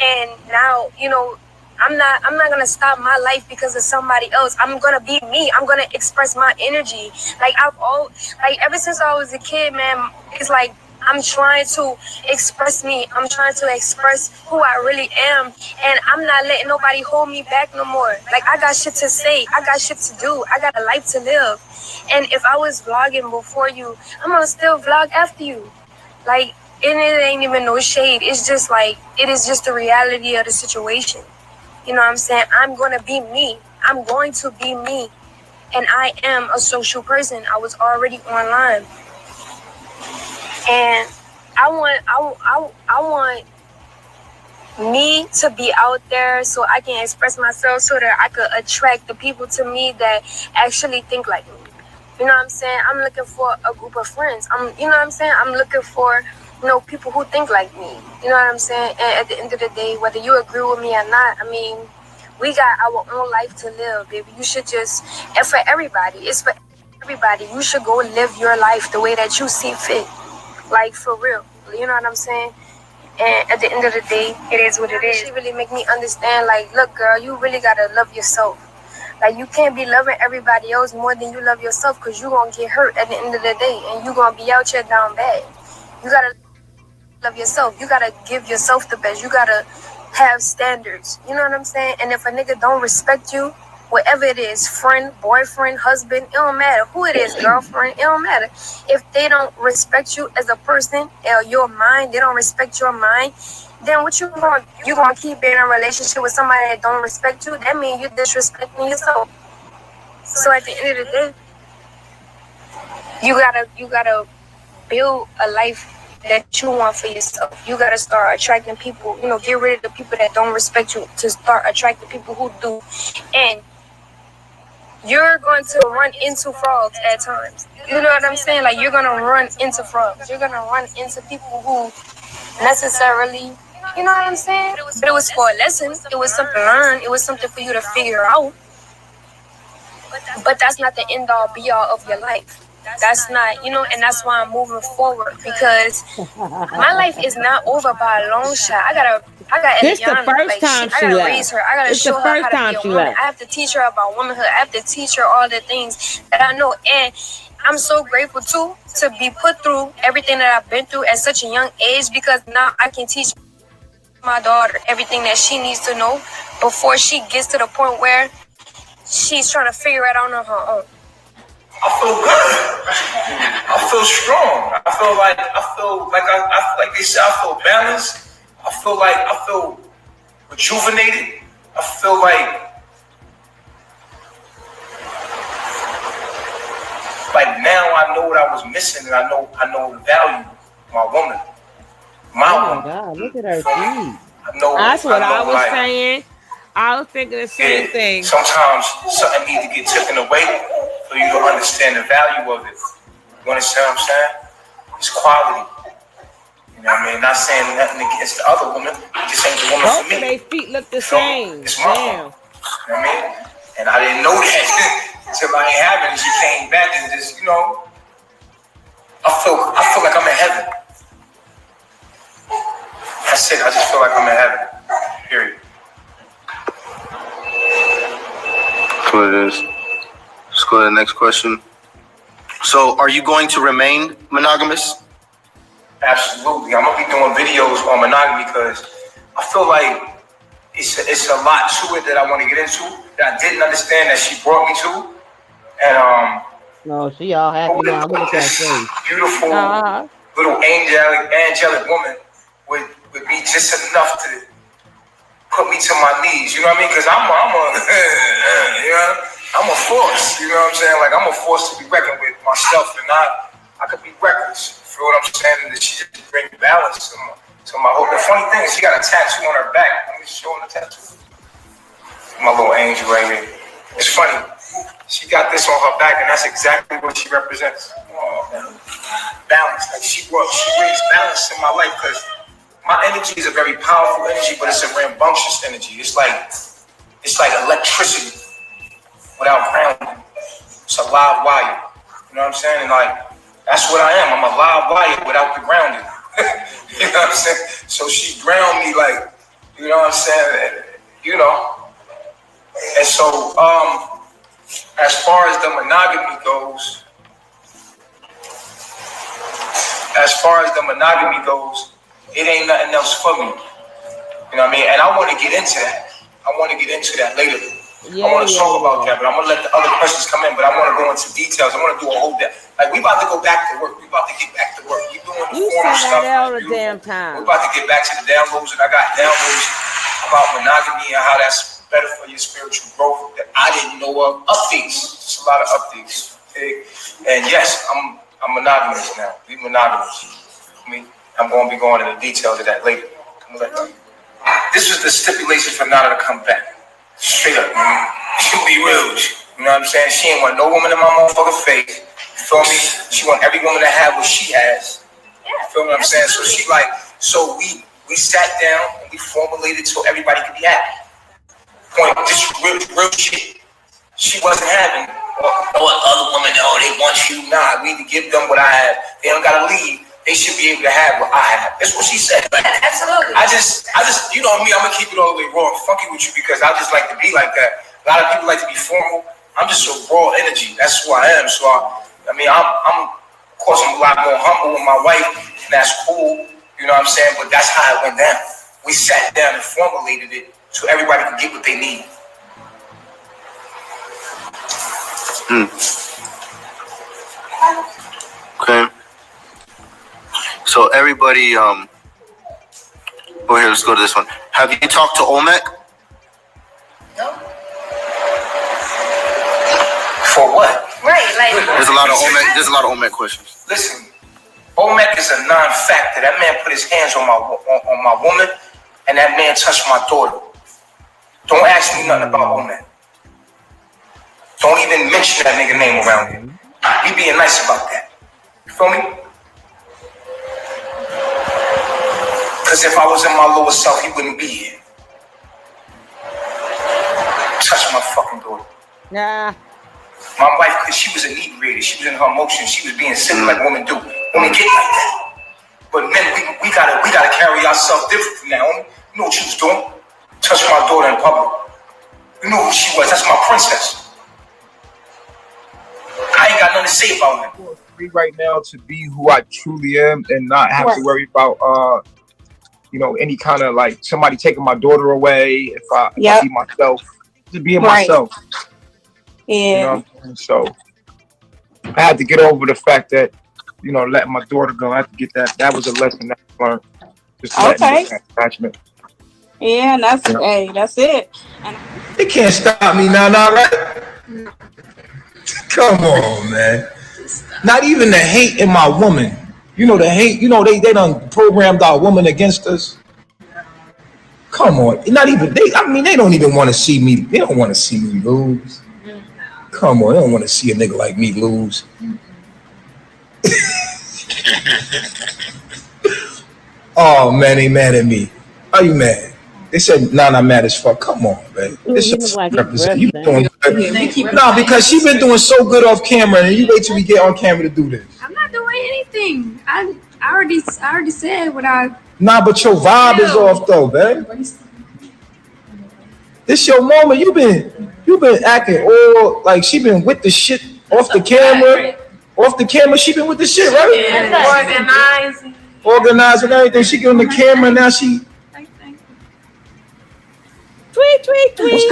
And now, you know, I'm not gonna stop my life because of somebody else. I'm gonna be me. I'm gonna express my energy. Like, ever since I was a kid, man, it's like I'm trying to express me. I'm trying to express who I really am. And I'm not letting nobody hold me back no more. Like, I got shit to say. I got shit to do. I got a life to live. And if I was vlogging before you, I'm going to still vlog after you. Like, and it ain't even no shade. It's just like, it is just the reality of the situation. You know what I'm saying? I'm going to be me. I'm going to be me. And I am a social person. I was already online. And I want me to be out there so I can express myself, so that I could attract the people to me that actually think like me. You know what I'm saying? I'm looking for a group of friends. You know what I'm saying? I'm looking for, people who think like me. You know what I'm saying? And at the end of the day, whether you agree with me or not, I mean, we got our own life to live, baby. You should just, and for everybody, it's for everybody. You should go live your life the way that you see fit. Like, for real. You know what I'm saying? And at the end of the day, it is what it is. She really make me understand, like, look, girl, you really gotta love yourself. Like, you can't be loving everybody else more than you love yourself, because you gonna get hurt at the end of the day, and you gonna be out here down bad. You gotta love yourself. You gotta give yourself the best. You gotta have standards. You know what I'm saying? And if a nigga don't respect you, whatever it is, friend, boyfriend, husband, it don't matter who it is, girlfriend, it don't matter. If they don't respect you as a person, or your mind, they don't respect your mind, then what you gonna keep being in a relationship with somebody that don't respect you? That means you disrespecting yourself. So at the end of the day, you gotta build a life that you want for yourself. You gotta start attracting people, get rid of the people that don't respect you to start attracting people who do. And you're going to run into frogs at times. You know what I'm saying? Like, you're gonna run into frogs. You're gonna run into people who necessarily, you know what I'm saying? But it was for a lesson. It was something to learn. It was something for you to figure out. But that's not the end all be all of your life. That's not, and that's why I'm moving forward, because my life is not over by a long shot. I got This the Eliana, first time I she gotta left. raise her. I gotta It's show the her first how to time be a she woman. left. I have to teach her about womanhood. I have to teach her all the things that I know. And I'm so grateful too to be put through everything that I've been through at such a young age, because now I can teach my daughter everything that she needs to know before she gets to the point where she's trying to figure it out on her own. I feel good. I feel strong. I feel like they say, I feel balanced. I feel rejuvenated. I feel like now I know what I was missing, and I know the value of my woman. My woman. God, look at her feet. That's what I was saying. I was thinking the same thing. Sometimes something needs to get taken away for you to understand the value of it. You understand what I'm saying? It's quality. You know what I mean? Not saying nothing against the other woman. This ain't the woman Both for me. of their feet look the same. It's my woman. You know what I mean? And I didn't know that until I ain't having it. She came back and just, I feel like I'm in heaven. That's it. I just feel like I'm in heaven. Period. That's what it is. Let's go to the next question. So, are you going to remain monogamous? Absolutely. I'm gonna be doing videos on monogamy because I feel like it's a lot to it that I want to get into that I didn't understand that she brought me to. And no, she all happy now. Look at that face. Beautiful little angelic woman would be just enough to put me to my knees. You know what I mean? Because I'm a force. You know what I'm saying? Like, I'm a force to be reckoned with myself, and I could be reckless. You feel what I'm saying? And she just brings balance to my whole. The funny thing is, she got a tattoo on her back. Let me show her the tattoo. My little angel right here. It's funny. She got this on her back, and that's exactly what she represents. Balance. Like, she brings balance in my life, because my energy is a very powerful energy, but it's a rambunctious energy. It's like electricity without grounding. It's a live wire. You know what I'm saying? And like, that's what I am. I'm a live wire without the grounding. You know what I'm saying? So she ground me like, you know what I'm saying? And so, as far as the monogamy goes, as far as the monogamy goes, it ain't nothing else for me. You know what I mean? And I want to get into that. I want to get into that later. I want to talk about that, but I'm going to let the other questions come in, but I want to go into details. I want to do a whole day. Like, we about to go back to work. We about to get back to work. We doing the formal stuff. All the damn time. We're about to get back to the downloads, and I got downloads about monogamy and how that's better for your spiritual growth that I didn't know of. Updates. Just a lot of updates. Okay? And yes, I'm monogamous now. We monogamous. I mean, I'm going to be going into the details of that later. This was the stipulation for Nana to come back. Straight up, man. She'll be real. You know what I'm saying? She ain't want no woman in my motherfucking face. You feel me? She want every woman to have what she has. You feel what I'm saying? So she like, so we sat down and we formulated so everybody could be happy. Point, this real shit. She wasn't having, other women, they want you. Nah, we need to give them what I have. They don't gotta leave. They should be able to have what I have. That's what she said. Like, absolutely. I just, you know me, I'm gonna keep it all the way raw and funky with you because I just like to be like that. A lot of people like to be formal. I'm just a raw energy. That's who I am. So I'm of course, I'm a lot more humble with my wife, and that's cool. You know what I'm saying? But that's how it went down. We sat down and formulated it so everybody can get what they need. Okay. So everybody, here, let's go to this one. Have you talked to Olmec? No. For what? Right, like there's a lot of Olmec questions. Listen, Olmec is a non-factor. That man put his hands on my woman, and that man touched my daughter. Don't ask me nothing about Olmec. Don't even mention that nigga name around here. We being nice about that. You feel me? Because if I was in my lower self, he wouldn't be here. Touch my fucking daughter. Nah. My wife, because she was inebriated, she was in her emotions, she was being silly like women do. Women get like that. But men, we gotta carry ourselves different from now on. You know what she was doing? Touch my daughter in public. You know who she was. That's my princess. I ain't got nothing to say about her. I'm free right now to be who I truly am and not have to worry about any kind of like somebody taking my daughter away. If I be myself, just being myself. Yeah. You know what I'm saying? So I had to get over the fact that, letting my daughter go. I had to get that. That was a lesson that I learned. Just letting go of attachment. Yeah, and that's it. And they can't stop me now, right? Come on, man. Not even the hate in my woman. The hate, they done programmed our woman against us. Come on. Not even they don't even want to see me. They don't want to see me lose. Come on, they don't want to see a nigga like me lose. Oh man, they mad at me. Are you mad? They said, nah, I'm mad as fuck. Come on, man. This is represent. You doing good. No, because she been doing so good off camera, and you wait till we get on camera to do this. I'm not doing anything. I already said what I. Nah, but your vibe is off though, man. This your moment. You been acting all like she been with the shit off the camera. Off the camera, she been with the shit, right? Organizing everything. She get on the camera now. She. Tweet.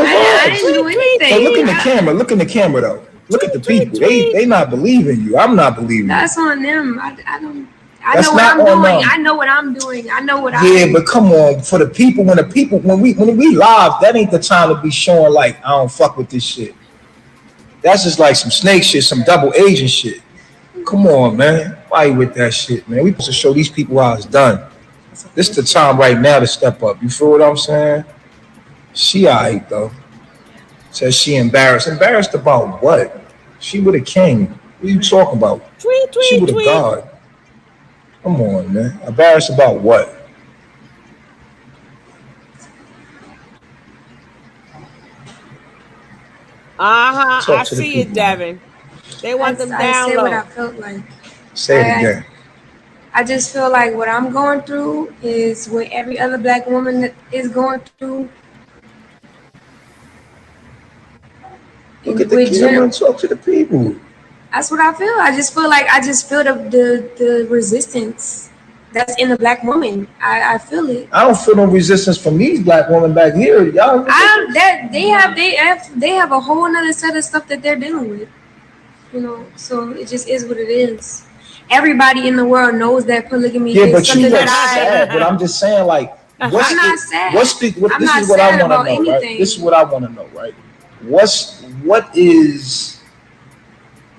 I didn't do anything. Hey, look in the camera. Look in the camera though. Look at the people. They not believing you. I'm not believing. That's on them. I don't. That's know what I'm doing. I know what I'm doing. I know what I. Yeah, but come on, for the people, when we live, that ain't the time to be showing like I don't fuck with this shit. That's just like some snake shit, some double agent shit. Come on, man. Why you with that shit, man? We supposed to show these people how it's done. This is the time right now to step up. You feel what I'm saying? She alright though. Says she embarrassed. Embarrassed about what? She with a king. What are you talking about? She with a god. Come on, man. Embarrassed about what? I see it, Devin. They want them down low. I said what I felt like. Say it again. I just feel like what I'm going through is what every other black woman is going through. Look at the camera and talk to the people. That's what I feel. I just feel the resistance that's in the black woman. I feel it. I don't feel no resistance from these black women back here. Y'all. They have a whole another set of stuff that they're dealing with. You know, so it just is what it is. Everybody in the world knows that polygamy is something that sad, but I'm just saying, like, I'm not sad. This is what I want to know, anything. Right? This is what I want to know, right? What is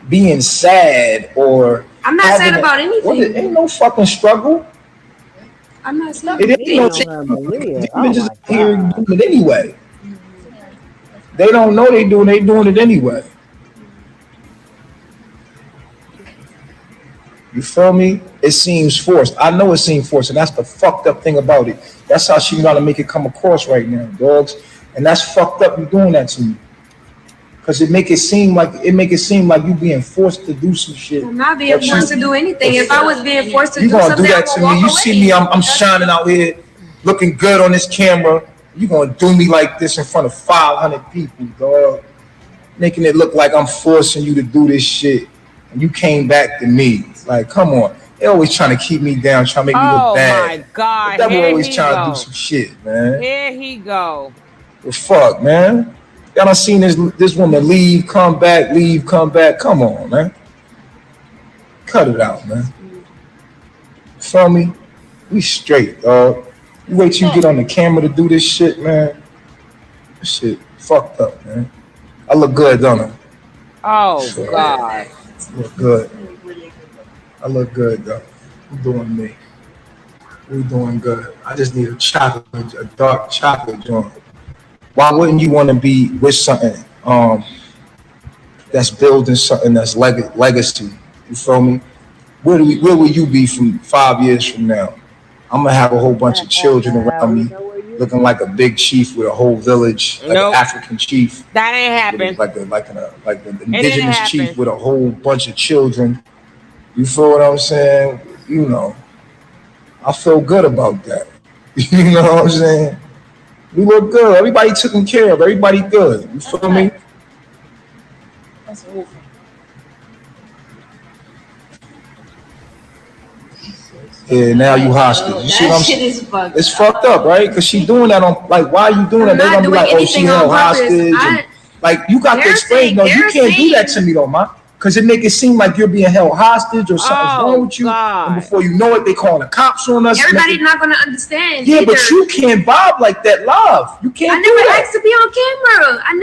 being sad or I'm not sad about anything. Ain't no fucking struggle. I'm not sad. It ain't no they're just here doing it anyway. They don't know they doing it anyway. You feel me? It seems forced. I know it seems forced, and that's the fucked up thing about it. That's how she got to make it come across right now, dogs. And that's fucked up. You doing that to me. Cause it make it seem like you being forced to do some shit. I'm not being forced to do anything. If I was being forced to do something, something, you gonna do that to me. You see me, I'm shining out here, looking good on this camera. You gonna do me like this in front of 500 people, dog, making it look like I'm forcing you to do this shit, and you came back to me. Like, come on. They always trying to keep me down, trying to make me look bad. Oh my God! But they always trying to do some shit, man. Here he go. Well, fuck, man. Y'all done seen this woman leave, come back, leave, come back. Come on, man. Cut it out, man. Feel me? We straight, dog. You wait till you get on the camera to do this shit, man. This shit fucked up, man. I look good, don't I? Oh, God. I look good. I look good, though. I'm doing me. We doing good. I just need a dark chocolate joint. Why wouldn't you want to be with something that's building something that's legacy? You feel me? Where will you be from 5 years from now? I'm gonna have a whole bunch of children around me, looking like a big chief with a whole village, like an African chief. That ain't happen. Like an indigenous chief with a whole bunch of children. You feel what I'm saying? You know, I feel good about that. You know what I'm saying? We look good. Everybody taken care of. Everybody good. You feel me? That's awful. Yeah, now you hostage. You see what I'm saying? It's fucked up, right? Because she doing that on, like, why are you doing that? They're gonna be like, oh, she held hostage. Like, you got to explain. No, you can't do that to me, though, man. Because it make it seem like you're being held hostage or something's wrong with you. God. And before you know it, they calling the cops on us. Everybody's not going to understand. Yeah, either. But you can't bob like that live. You can't I never asked to be on camera. I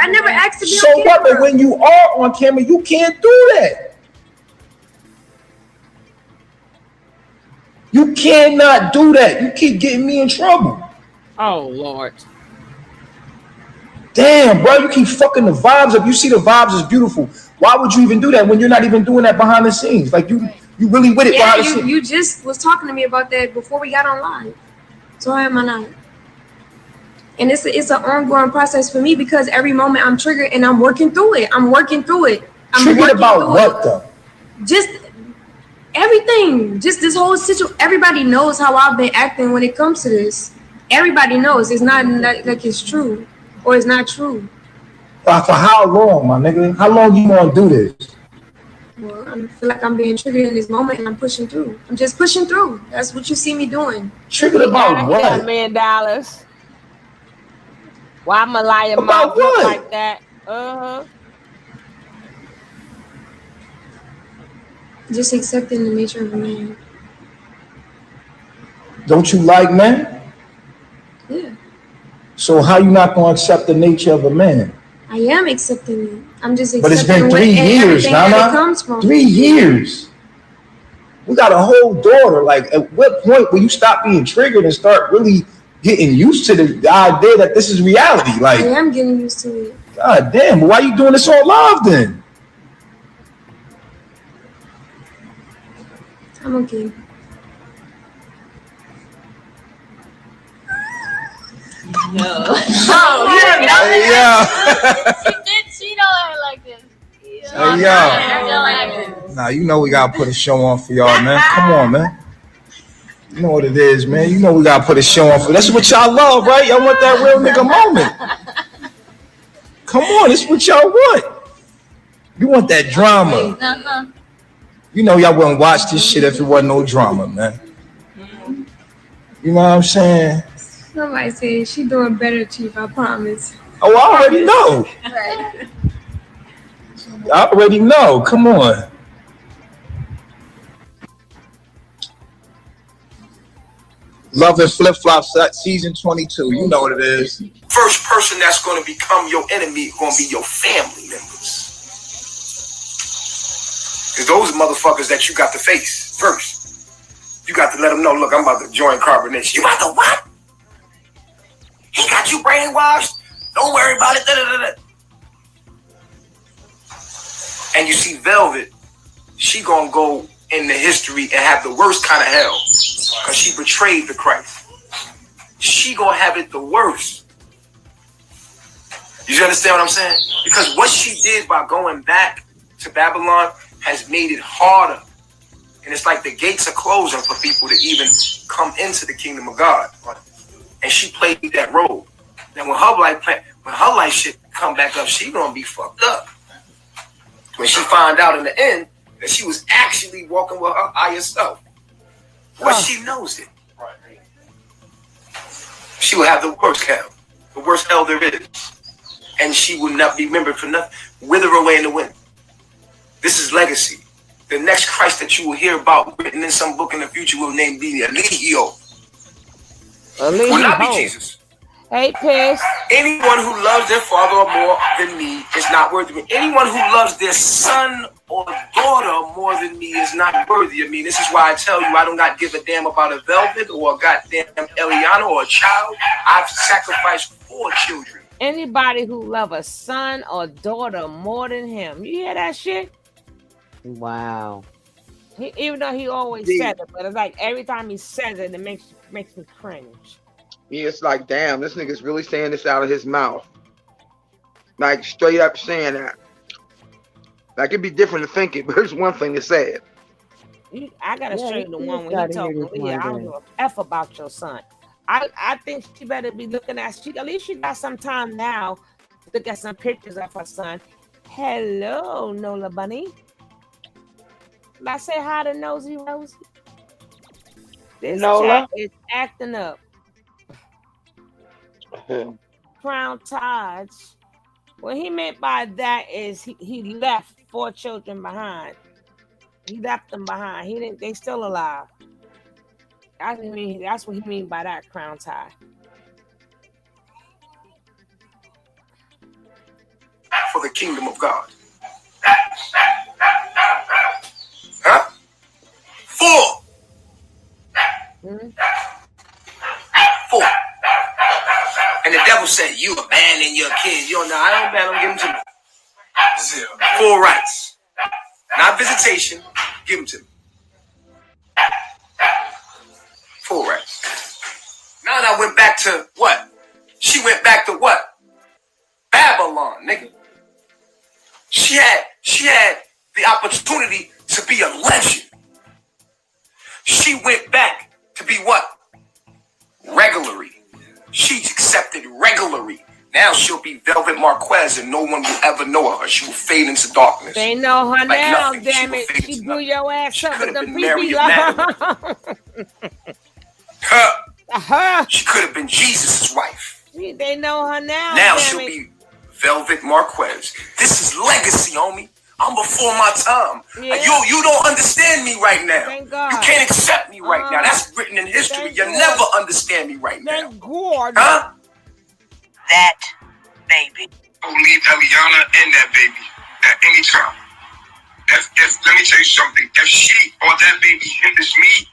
never asked to be on camera. So what? But when you are on camera, you can't do that. You cannot do that. You keep getting me in trouble. Oh, Lord. Damn, bro, you keep fucking the vibes up. You see the vibes is beautiful. Why would you even do that when you're not even doing that behind the scenes? Like, you really with it behind the scenes. You just was talking to me about that before we got online. So how am I not? And it's an ongoing process for me because every moment I'm triggered and I'm working through it. Triggered about what, though? Just everything. Just this whole situation. Everybody knows how I've been acting when it comes to this. Everybody knows. It's not like it's true. Or it's not true. For how long, my nigga? How long you want to do this? Well, I feel like I'm being triggered in this moment and I'm pushing through. I'm just pushing through. That's what you see me doing. Triggered about what? $1 million. Why am I lying about what? Like that? Just accepting the nature of a man. Don't you like men? Yeah. So how you not gonna accept the nature of a man? I am accepting it. I'm just accepting. But it's been 3 years, Nana. 3 years. We got a whole daughter. Like, at what point will you stop being triggered and start really getting used to the idea that this is reality? Like, I am getting used to it. God damn, but why you doing this on live then? I'm okay. No. She don't act like this. Hey, yo. Nah, you know we gotta put a show on for y'all, man. Come on, man. You know what it is, man. You know we gotta put a show on for. That's what y'all love, right? Y'all want that real nigga moment. Come on, it's what y'all want. You want that drama. You know y'all wouldn't watch this shit if it wasn't no drama, man. You know what I'm saying? Somebody said she doing better, Chief, I promise. Oh, I already know. I already know. Come on. Love and Flip Flops season 22. You know what it is. First person that's going to become your enemy going to be your family members. Because those are motherfuckers that you got to face first. You got to let them know, look, I'm about to join carbonation. You about to what? He got you brainwashed? Don't worry about it. Da-da-da-da. And you see Velvet, she going to go into history and have the worst kind of hell. Because she betrayed the Christ. She gonna have it the worst. You understand what I'm saying? Because what she did by going back to Babylon has made it harder. And it's like the gates are closing for people to even come into the kingdom of God. And she played that role. Now when her life shit come back up, she gonna be fucked up. When she find out in the end that she was actually walking with her higher self. But she knows it. She will have the worst hell. The worst hell there is. And she will not be remembered for nothing. Wither away in the wind. This is legacy. The next Christ that you will hear about written in some book in the future will name be Eligio. Will not be Jesus. Hey, Piss. Anyone who loves their father more than me is not worthy of me. Anyone who loves their son or daughter more than me is not worthy of me. This is why I tell you I don't got to give a damn about a Velvet or a goddamn Eliana or a child. I've sacrificed 4 children. Anybody who love a son or daughter more than him. You hear that shit? Wow. Even though he always said it, but it's like every time he says it, it makes me cringe. Yeah, it's like, damn, this nigga's really saying this out of his mouth. Like, straight up saying that. Like, it'd be different to think it, but it's one thing to say it. I gotta show you the one when he told me, I don't give a F about your son. I think she better be looking at, at least she got some time now to look at some pictures of her son. Hello, Nola Bunny. I say hi to Nosy Rosie. This chat is acting up. Crown Taj. What he meant by that is he left 4 children behind. He left them behind. He didn't. They still alive. That's what he mean by that, Crown Taj. For the kingdom of God. Huh? 4. 4. And the devil said, you abandon your kids. You don't know. I don't abandon them. Give them to me. 4 rights. Not visitation. Give them to me. 4 rights. Now I went back to what? She went back to what? Babylon, nigga. She had the opportunity to be a legend. She went back to be what? Regularly. She accepted regularly. Now she'll be Velvet Marquez and no one will ever know her. She will fade into darkness. They know her like now, nothing. Damn it. She blew your ass up with the PP. She could have been Jesus' wife. They know her now. Now she'll be Velvet Marquez. This is legacy, homie. I'm before my time. Yeah. You don't understand me right now. Thank God. You can't accept me right now. That's written in history. You'll never understand me right now. Thank God. Huh? That baby. I will leave Eliana and that baby at any time. If let me tell you something. If she or that baby hinders me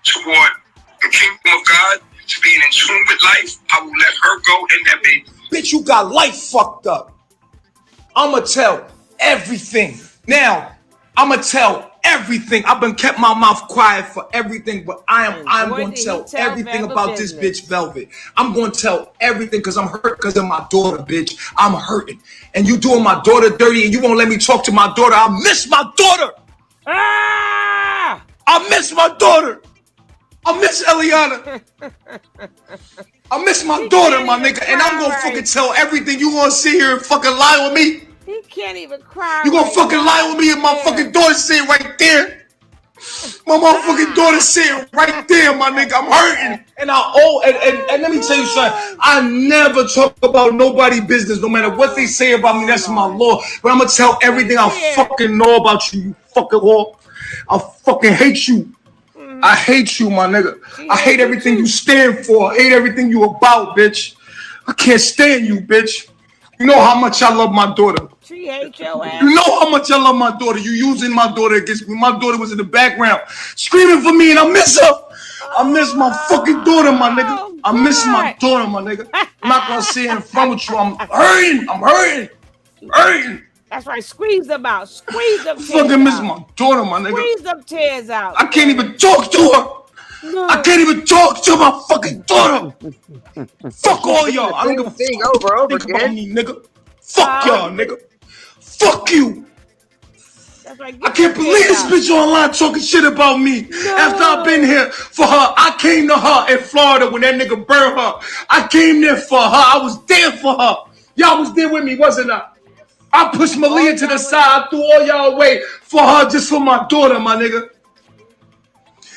toward the kingdom of God, to being in tune with life, I will let her go and that baby. Bitch, you got life fucked up. I'ma tell everything. Now, I'ma tell everything. I've been kept my mouth quiet for everything, but I'm going to tell everything about this bitch Velvet. I'm going to tell everything because I'm hurt because of my daughter, bitch. I'm hurting. And you doing my daughter dirty and you won't let me talk to my daughter. I miss my daughter. I miss my daughter. I miss Eliana. I miss my daughter, my nigga. And I'm going to fucking tell everything. You want to sit here and fucking lie on me? He can't even cry. You gonna fucking lie with me and my fucking daughter sitting right there? My motherfucking daughter sitting right there, my nigga. I'm hurting. And and let me tell you something. I never talk about nobody's business, no matter what they say about me. That's my law. But I'm gonna tell everything I fucking know about you, you fucking whore. I fucking hate you. I hate you, my nigga. I hate everything you stand for. I hate everything you about, bitch. I can't stand you, bitch. You know how much I love my daughter. She hates your ass. You know how much I love my daughter. You using my daughter against me. My daughter was in the background screaming for me, and I miss her. I miss my fucking daughter, my nigga. I miss my daughter, my nigga. I'm not gonna sit in front with you. I'm hurting. I'm hurting. I'm hurting. That's right. Squeeze them out. Squeeze them tears fucking miss out. my daughter, my nigga. Squeeze them tears out. I can't even talk to her. No. I can't even talk to my fucking daughter. Fuck all y'all. I don't give a fuck about me, nigga. Fuck y'all, nigga. Fuck you. Right, I can't believe this bitch online talking shit about me. No. After I've been here for her, I came to her in Florida when that nigga burned her. I came there for her. I was there for her. Y'all was there with me, wasn't I? I pushed Malia to the side. I threw all y'all away for her, just for my daughter, my nigga.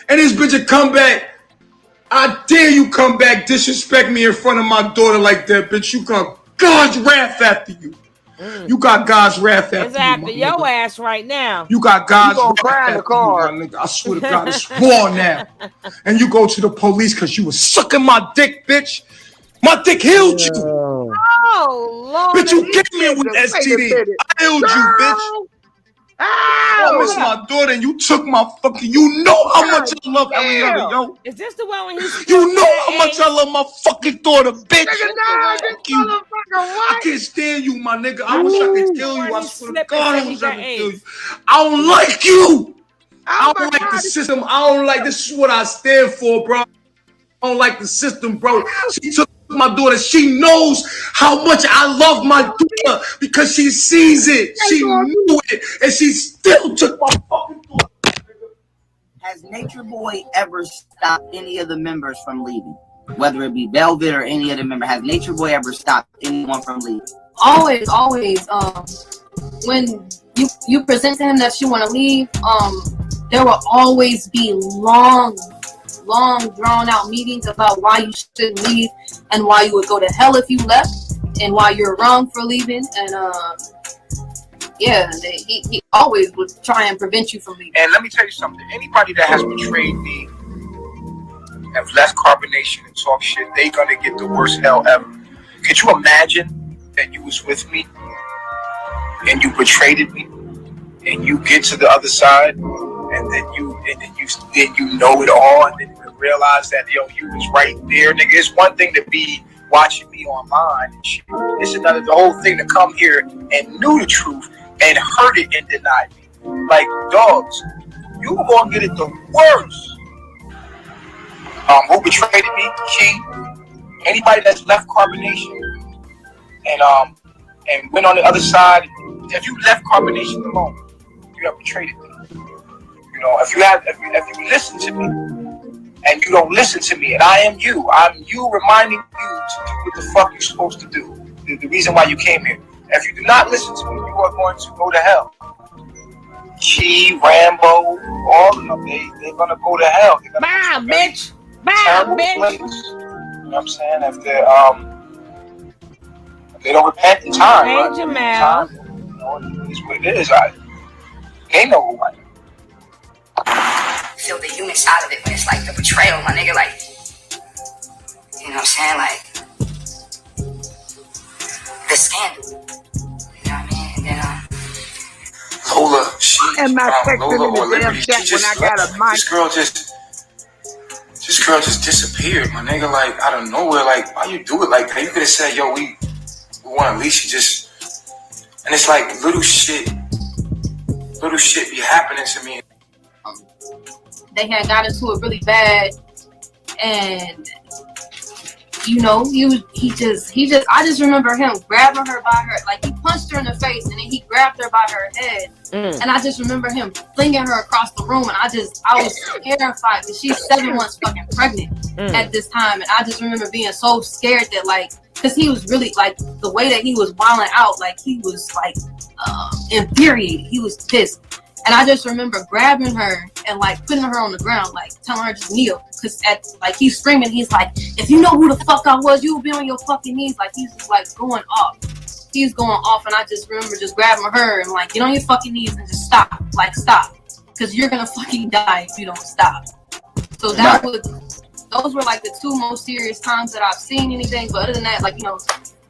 And this bitch will come back. I dare you come back, disrespect me in front of my daughter like that, bitch. You got God's wrath after you. You got God's wrath after you. It's after your ass right now. You got God's wrath after you, my nigga. I swear to God, it's war now. And you go to the police because you was sucking my dick, bitch. My dick healed you. Oh, Lord. Bitch, you gave me with STD. I healed you, bitch. I miss my daughter and you took my fucking. You know how much I love Eliana, yo. Is this the one when he's? You know how much I love my fucking daughter, bitch. Fuck you. I can't stand you, my nigga. I wish I could kill you. I swear to God, I wish I could kill you. I don't like you. I don't like the system. I don't like. This is what I stand for, bro. I don't like the system, bro. She took my daughter. She knows how much I love my daughter because she sees it. She knew it, and she still took my fucking daughter. Has Natureboy ever stopped any of the members from leaving? Whether it be Velvet or any other member, has Natureboy ever stopped anyone from leaving? Always. When you present to him that you want to leave, there will always be long drawn out meetings about why you shouldn't leave and why you would go to hell if you left and why you're wrong for leaving. And he always would try and prevent you from leaving. And let me tell you something. Anybody that has betrayed me, have left Carbonation and talk shit, they gonna get the worst hell ever. Could you imagine that you was with me and you betrayed me and you get to the other side and then you know it all and then you realize that you was right there, nigga. It's one thing to be watching me online and shit. It's another the whole thing to come here and knew the truth and heard it and denied me. Like dogs, you gonna get it the worst. Who betrayed me? Key. Anybody that's left Carbonation and went on the other side. If you left Carbonation alone, you have betrayed me. You know, if you listen to me and you don't listen to me, and I'm you reminding you to do what the fuck you're supposed to do. The reason why you came here. If you do not listen to me, you are going to go to hell. Chi, Rambo, all of them, they're gonna go to hell. Bye, bitch. Bye, bitch. You know what I'm saying? If they don't repent in time. Hey, Jamal. It's what it is. They know who I am. Feel the human side of it when it's like the betrayal, my nigga. Like, you know what I'm saying? Like, the scandal. You know what I mean? And then, Lola, I'm not texting in the damn chat when I got a mic. This girl just disappeared, my nigga. Like, out of nowhere. Like, why you do it like that? You could have said, yo, we want to leash you just. And it's like little shit be happening to me. They had got into it really bad, and you know, I just remember him grabbing her by her, like he punched her in the face, and then he grabbed her by her head, and I just remember him flinging her across the room, and I was terrified because she's 7 months fucking pregnant at this time, and I just remember being so scared that, like, because he was really, like, the way that he was wilding out, like, he was, like, infuriated. He was pissed. And I just remember grabbing her and like putting her on the ground, like telling her just kneel. Cause like he's screaming, he's like, if you know who the fuck I was, you would be on your fucking knees. Like he's just like going off. He's going off, and I just remember just grabbing her and like, get on your fucking knees and just stop. Like stop. Cause you're gonna fucking die if you don't stop. So those were like the two most serious times that I've seen anything. But other than that, like, you know,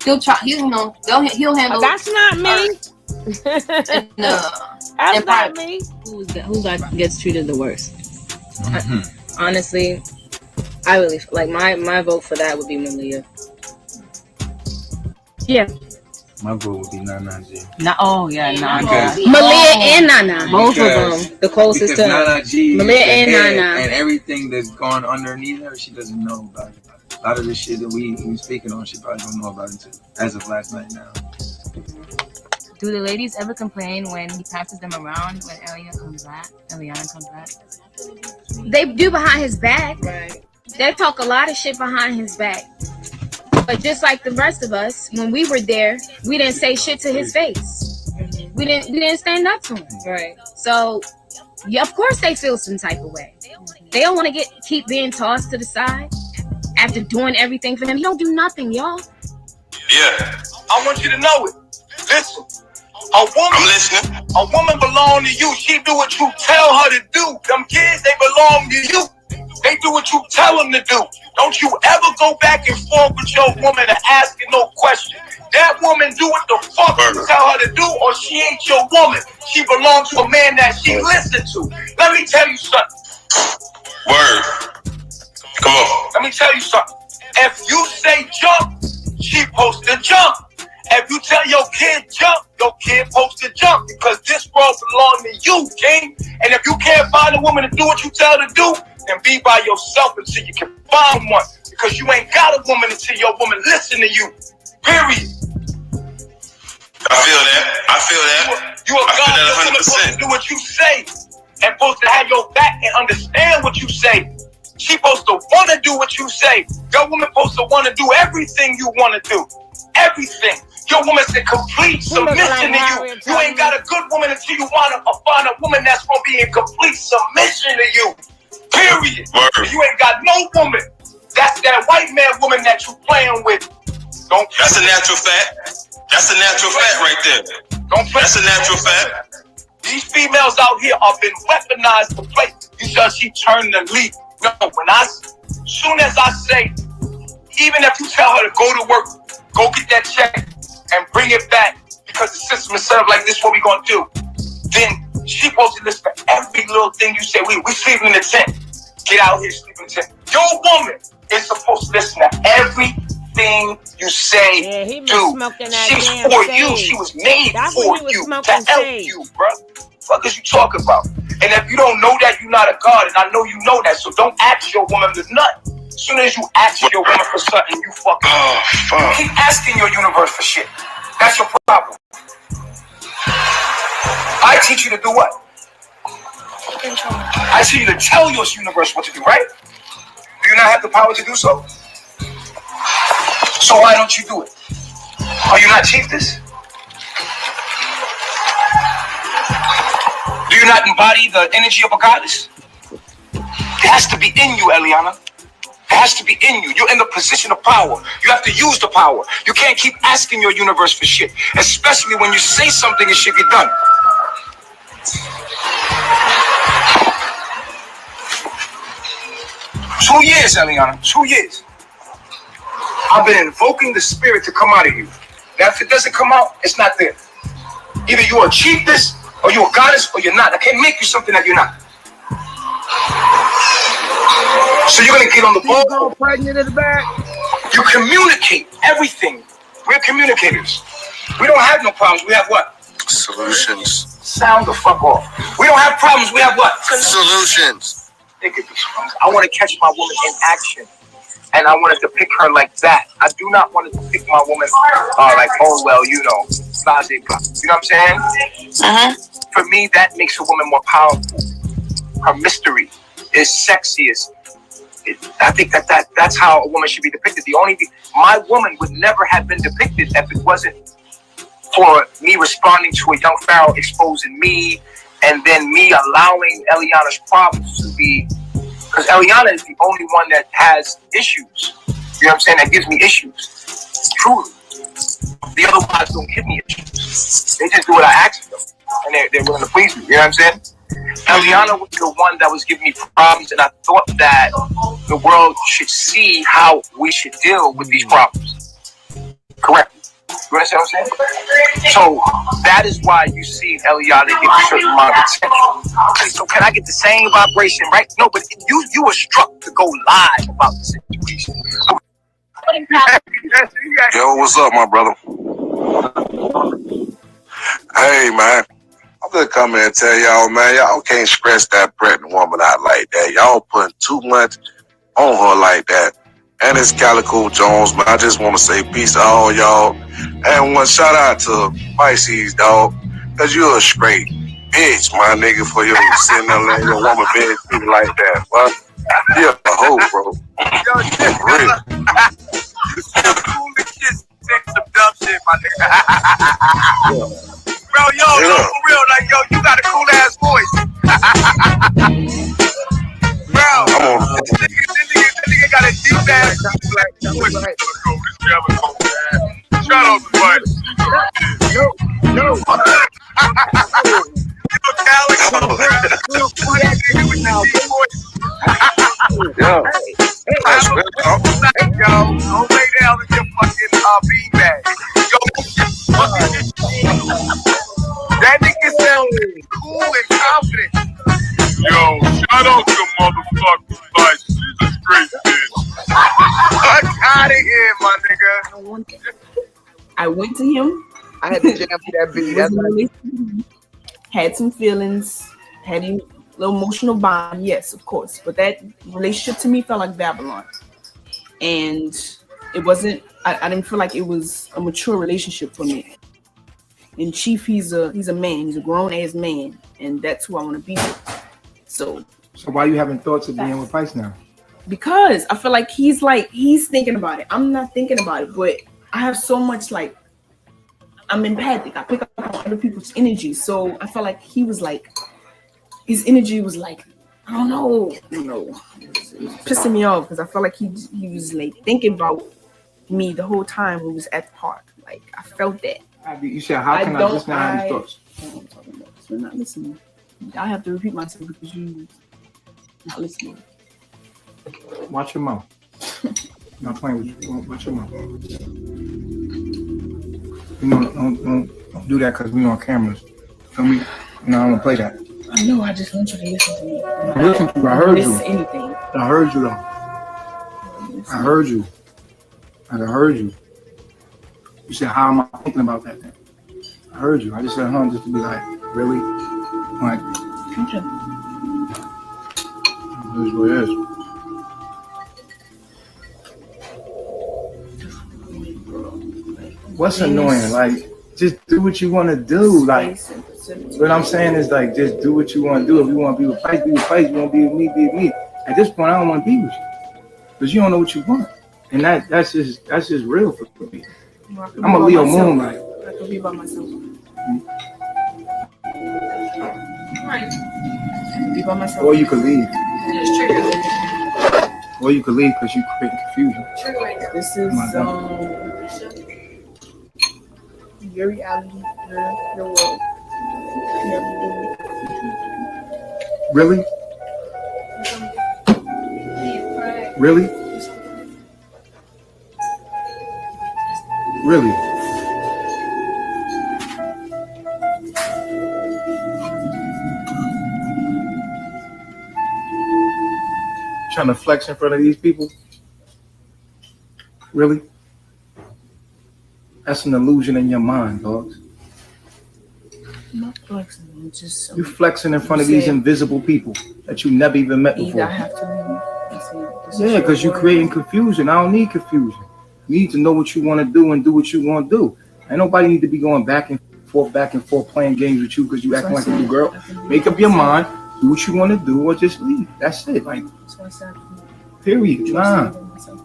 he'll handle. That's not me. That's not me. Who gets treated the worst? Honestly, I really like my vote for that would be Malia. Yeah. My vote would be Nana G. Malia and Nana. Both of them. The closest to Nana G. Malia and Nana. And everything that's gone underneath her, she doesn't know about it. A lot of the shit that we speaking on, she probably don't know about it too. As of last night now. Do the ladies ever complain when he passes them around when Eliana comes back? They do behind his back. Right. They talk a lot of shit behind his back. But just like the rest of us, when we were there, we didn't say shit to his face. We didn't stand up to him. Right. So, yeah, of course they feel some type of way. They don't want to keep being tossed to the side after doing everything for them. You don't do nothing, y'all. Yeah. I want you to know it. Listen. I'm listening. A woman belong to you. She do what you tell her to do. Them kids, they belong to you. They do what you tell them to do. Don't you ever go back and forth with your woman and ask her no question. That woman do what the fuck you tell her to do, or she ain't your woman. She belongs to a man that she listen to. Let me tell you something. Word. Come on. Let me tell you something. If you say jump, she supposed to jump. If you tell your kid jump, your kid supposed to jump, because this world belongs to you, King. And if you can't find a woman to do what you tell her to do, then be by yourself until you can find one, because you ain't got a woman until your woman listen to you. Period. I feel that. You a God, your woman supposed to do what you say, and supposed to have your back and understand what you say. She supposed to want to do what you say. Your woman supposed to want to do everything you want to do. Everything. Your woman's in complete submission to you. You ain't got a good woman until you want to find a woman that's going to be in complete submission to you. Period. You ain't got no woman. That's that white man woman that you playing with. Don't. That's a natural fact. That's a natural fact right there. Don't play. That's a natural fact. These females out here are been weaponized to play. You said she turned the lead. No, soon as I say, even if you tell her to go to work, go get that check and bring it back, because the system is set up like this, what we gonna do? Then she supposed to listen to every little thing you say. We sleeping in the tent. Get out here, sleep in the tent. Your woman is supposed to listen to everything you say, do. She's for you. She was made for you, to help you, bro. What is you talking about? And if you don't know that, you're not a God, and I know you know that, so don't ask your woman to nothing. As soon as you ask your woman for something, you fucking you keep asking your universe for shit. That's your problem. I teach you to do what? I teach you to tell your universe what to do, right? Do you not have the power to do so? So why don't you do it? Are you not chiefess? Do you not embody the energy of a goddess? It has to be in you, Eliana. It has to be in you. You're in the position of power. You have to use the power. You can't keep asking your universe for shit, especially when you say something, it should get done. 2 years, Eliana, 2 years. I've been invoking the spirit to come out of you. Now, if it doesn't come out, it's not there. Either you're a chiefess, or you're a goddess, or you're not. I can't make you something that you're not. So you're gonna get on the ball. Pregnant in the back. You communicate everything. We're communicators. We don't have no problems. We have what? Solutions. Sound the fuck off. We don't have problems. We have what? Solutions. I want to catch my woman in action, and I want to depict her like that. I do not want to depict my woman like, oh well, you know, blah, blah, blah. You know what I'm saying? For me, that makes a woman more powerful. Her mystery is sexiest. I think that's how a woman should be depicted. My woman would never have been depicted if it wasn't for me responding to a young Pharaoh exposing me, and then me allowing Eliana's problems to be, because Eliana is the only one that has issues. You know what I'm saying? That gives me issues. Truly. The other wives don't give me issues. They just do what I ask them. And they're willing to please me. You know what I'm saying? Eliana was the one that was giving me problems, and I thought that the world should see how we should deal with these problems. Correct. You understand what I'm saying? So that is why you see Eliana get a certain amount of attention. Okay, so can I get the same vibration, right? No, but you were struck to go live about the situation. Yo, what's up, my brother? Hey, man. I'm gonna come in and tell y'all, man, y'all can't stress that pregnant woman out like that. Y'all putting too much on her like that. And it's Calico Jones, man. I just want to say peace to all y'all. And one shout out to Pisces, dog. Cause you're a straight bitch, my nigga, for you sitting there letting your woman bed speak like that. But you're a hoe, bro. For real. Some dumb shit, my nigga. Bro, yo, for real, like, yo, you got a cool ass voice. Bro, this nigga got a deep ass voice. Shout out to Mike. Yo, don't lay down in your fucking beanbag. That nigga sounds cool and confident. Yo, shout out to motherfuckers like she's a straight bitch. Fuck out of here, my nigga. I went to him. I had to jam to that beat. Had some feelings. Had a little emotional bond. Yes, of course. But that relationship to me felt like Babylon. And it wasn't, I didn't feel like it was a mature relationship for me. And Chief, he's a man. He's a grown ass man. And that's who I want to be with. So why you having thoughts of being with Pice now? Because I feel like he's thinking about it. I'm not thinking about it, but I have so much, like, I'm empathic. I pick up on other people's energy. So I felt like he was like, his energy was like, I don't know. It was pissing me off because I felt like he was like thinking about me the whole time we was at the park. Like, I felt that. You said, how can I just not have these thoughts? I'm talking about. So you're not listening. I have to repeat myself because you're not listening. Watch your mouth. I'm not playing with you. Watch your mouth. You know, don't do that because we on cameras. Feel me? No, I don't play that. I know. I just want you to listen to me. I listened to you. I heard you. Anything. I heard you though. I heard you. I heard you. You said, how am I thinking about that then? I heard you. I just said, just to be like, really? Like, okay. It is what it is. What's annoying? Like, just do what you want to do. Like, what I'm saying is, like, just do what you want to do. If you want to be with Pice, be with Pice. If you want to be with me, be with me. At this point, I don't want to be with you because you don't know what you want, and that's just real for me. I'm a Leo moon, like. I can be by myself. Be by myself. Or you could leave. Or you could leave because you create confusion. This is your reality, your world. Really? Really? Really? Trying to flex in front of these people? Really? That's an illusion in your mind, dogs. I'm not flexing. I'm just. You flexing in front of these invisible people that you never even met before. I have to leave. Yeah, because you're creating confusion. I don't need confusion. You need to know what you want to do and do what you want to do. Ain't nobody need to be going back and forth, playing games with you because you acting like a little girl. Make up your mind, do what you want to do, or just leave. That's it. Like, period.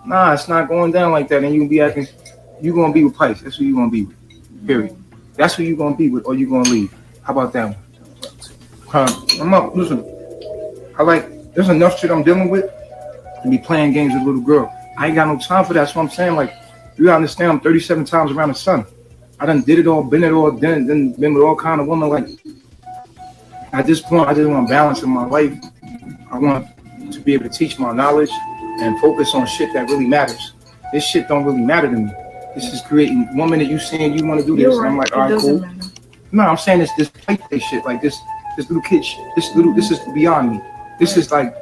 Nah, it's not going down like that. And you gonna be acting. You gonna be with Pice. That's who you gonna be with. Period. That's who you gonna be with, or you gonna leave. How about that one? Listen, there's enough shit I'm dealing with to be playing games with a little girl. I ain't got no time for that. That's what I'm saying. Like, you gotta understand, I'm 37 times around the sun. I done did it all, been it all, then been with all kind of women. Like, at this point, I just want balance in my life. I want to be able to teach my knowledge and focus on shit that really matters. This shit don't really matter to me. This is creating, one minute you saying you want to do this, and I'm like, all right, cool. No, I'm saying this play shit, like this little kid shit. This is beyond me. This is like,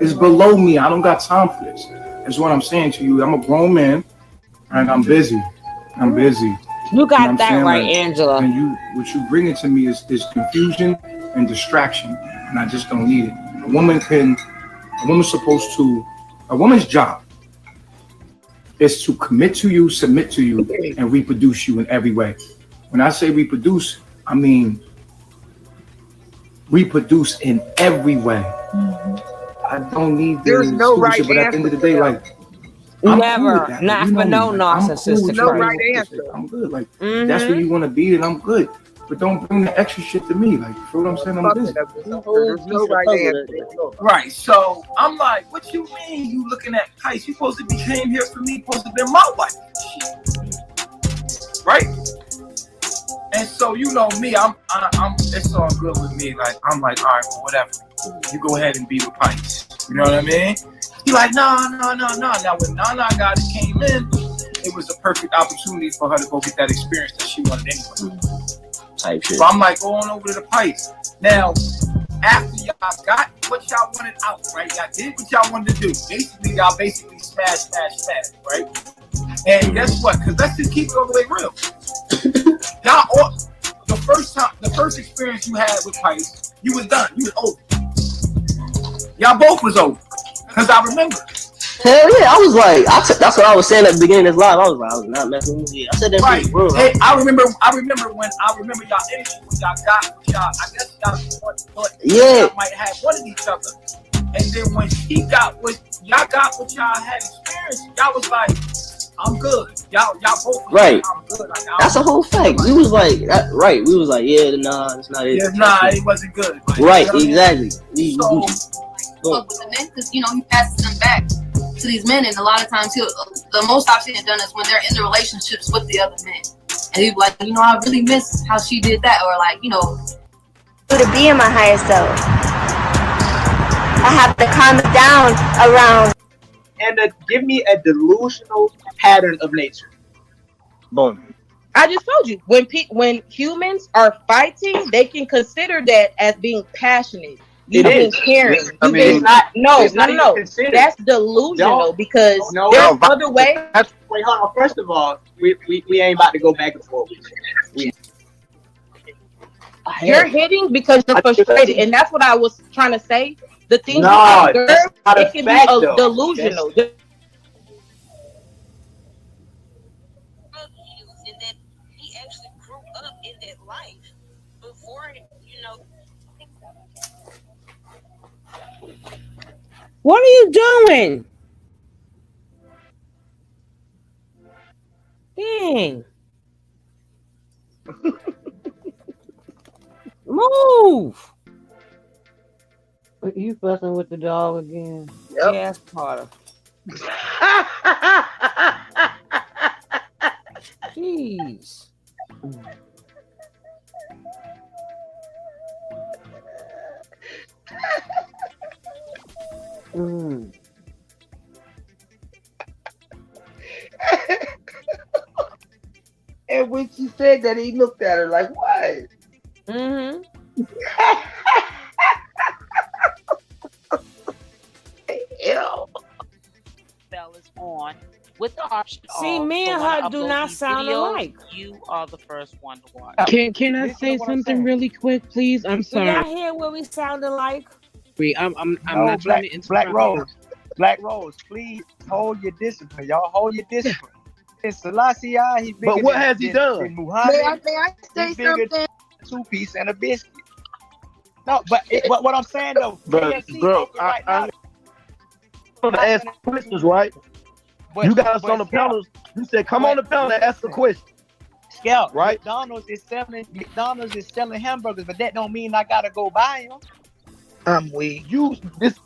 it's below me. I don't got time for this. That's what I'm saying to you. I'm a grown man, and I'm busy. You got that right, like, Angela. And what you bringing to me is confusion and distraction, and I just don't need it. A woman's job is to commit to you, submit to you, and reproduce you in every way. When I say reproduce, I mean reproduce in every way. I don't need there's no right shit, but at the end of the day, like, never, cool not for no narcissistic. No right answer. I'm good. Like, that's where you want to be, and I'm good. But don't bring the extra shit to me. Like, you know what I'm saying? I'm busy. There's no right answer. Right. So I'm like, what you mean you looking at Tice? You supposed to be came here for me, supposed to be my wife. Right? And so you know me, I'm it's all good with me. Like, I'm like, all right, well, whatever. You go ahead and be with Tice. You know what I mean? He like, no. Now when Nana guys came in, it was a perfect opportunity for her to go get that experience that she wanted anyway. Type shit. So I'm like, going over to the Pipes. Now, after y'all got what y'all wanted out, right? Y'all did what y'all wanted to do. Y'all basically smash, right? And guess what? Because let's just keep it all the way real. Y'all all, the first experience you had with Pipes, you was done. You was over. Y'all both was over. Because I remember. Hell yeah, I was like, that's what I was saying at the beginning of this live. I was not messing with you. I said that right. For real. Hey, I remember y'all energy when y'all got y'all. I guess y'all thought y'all might have wanted each other. And then when she got what y'all had experienced, y'all was like, I'm good. Y'all both right. I'm good. Like, that's a whole fact. We was like, right. We was like, yeah, nah, it's not it. Yeah, nah, it wasn't good. Like, right, you know exactly. So with the men, because he passes them back to these men, and a lot of times the most I've seen it done is when they're in the relationships with the other men, and he's like, I really miss how she did that, or like, to be in my higher self, I have to calm it down around and give me a delusional pattern of nature. Boom. I just told you, when humans are fighting, they can consider that as being passionate. You've been caring. No. That's delusional because there's other ways. Wait, hold on. First of all, we ain't about to go back and forth. You're hitting because you're frustrated, and that's what I was trying to say. The things you observe, it can be delusional. What are you doing? Dang. Move. You fussing with the dog again? Yep. Yeah, that's part of. Jeez. And when she said that, he looked at her like, what? Mm-hmm. Bell is on with the option. See, me and her do not sound alike. You are the first one to watch. Can I say something really quick, please? I'm sorry. Did y'all hear what we sound alike? I'm not trying to interrupt. Black Rose, please hold your discipline. Y'all hold your discipline. It's Selassie, he bigger. But what has he done? May I say something? 2-piece and a biscuit. No, but what I'm saying though, bro, I want to ask questions, right? You got us on the panel. You said, come on the panel and ask the question. Scout, right? McDonald's is selling hamburgers, but that don't mean I gotta go buy them. I'm weak.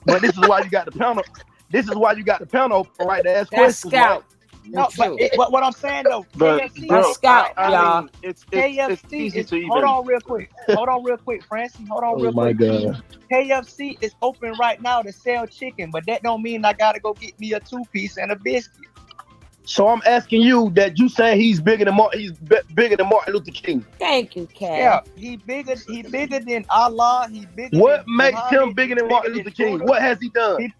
But this is why you got the panel. This is why you got the panel open, right, to ask That's questions, Scout. right? No, but what I'm saying though, But KFC, bro, Scout, I mean, it's KFC easy is. to even. Hold on real quick, Francie. Hold on Oh real my quick. God. KFC is open right now to sell chicken, but that don't mean I gotta go get me a 2-piece and a biscuit. So I'm asking you that you say he's bigger than bigger than Martin Luther King. Thank you, Kat. Yeah, he bigger than Allah. He bigger. What than makes Muhammad, him bigger than Martin Luther King? What has he done?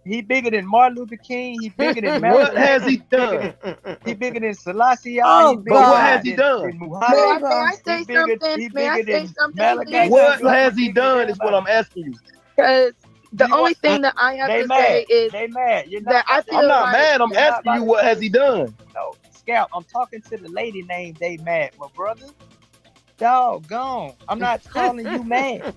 He bigger than Martin Luther King. He bigger than What has he done? He bigger than Selassie. Oh, he but what has he done? May I say something? May I say something? What has he done is what I'm asking you. Because the only thing that I have to say is they mad. You're that I feel I'm not like mad. I'm asking you what has he done. No, Scout. I'm talking to the lady named They Mad, my brother. Doggone. I'm not calling you mad.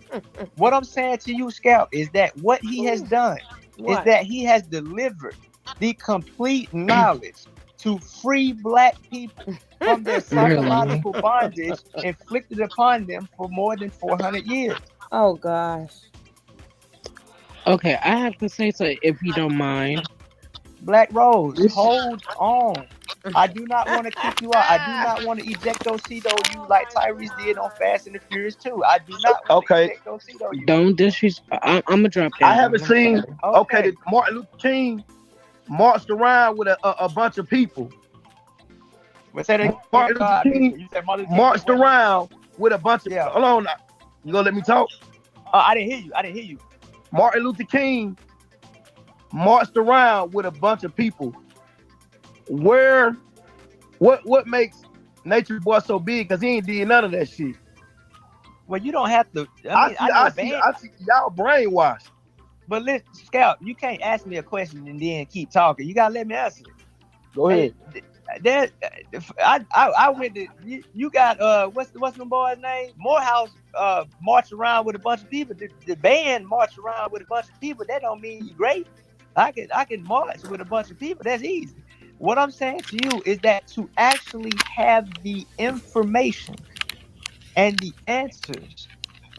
What I'm saying to you, Scout, is that what he has done is that he has delivered the complete knowledge to free black people from their psychological bondage inflicted upon them for more than 400 years. Oh gosh. Okay, I have to say so if you don't mind. Black Rose, hold on. I do not want to kick you out. I do not want to ejectocito you like Tyrese did on Fast and the Furious 2. I do not want to ejectocito you. Don't disrespect. I'm gonna drop that. I haven't seen. Okay, Martin Luther King marched around with a bunch of people. Martin Luther King marched around with a bunch of. Hold on, you gonna let me talk? I didn't hear you. Martin Luther King marched around with a bunch of people. What makes Natureboy so big? Because he ain't did none of that shit. Well, you don't have to. I see y'all brainwashed. But listen, Scout, you can't ask me a question and then keep talking. You gotta let me answer it. Go ahead. I went to you got what's the boy's name? Morehouse march around with a bunch of people. The band march around with a bunch of people. That don't mean you great. I can march with a bunch of people. That's easy. What I'm saying to you is that to actually have the information and the answers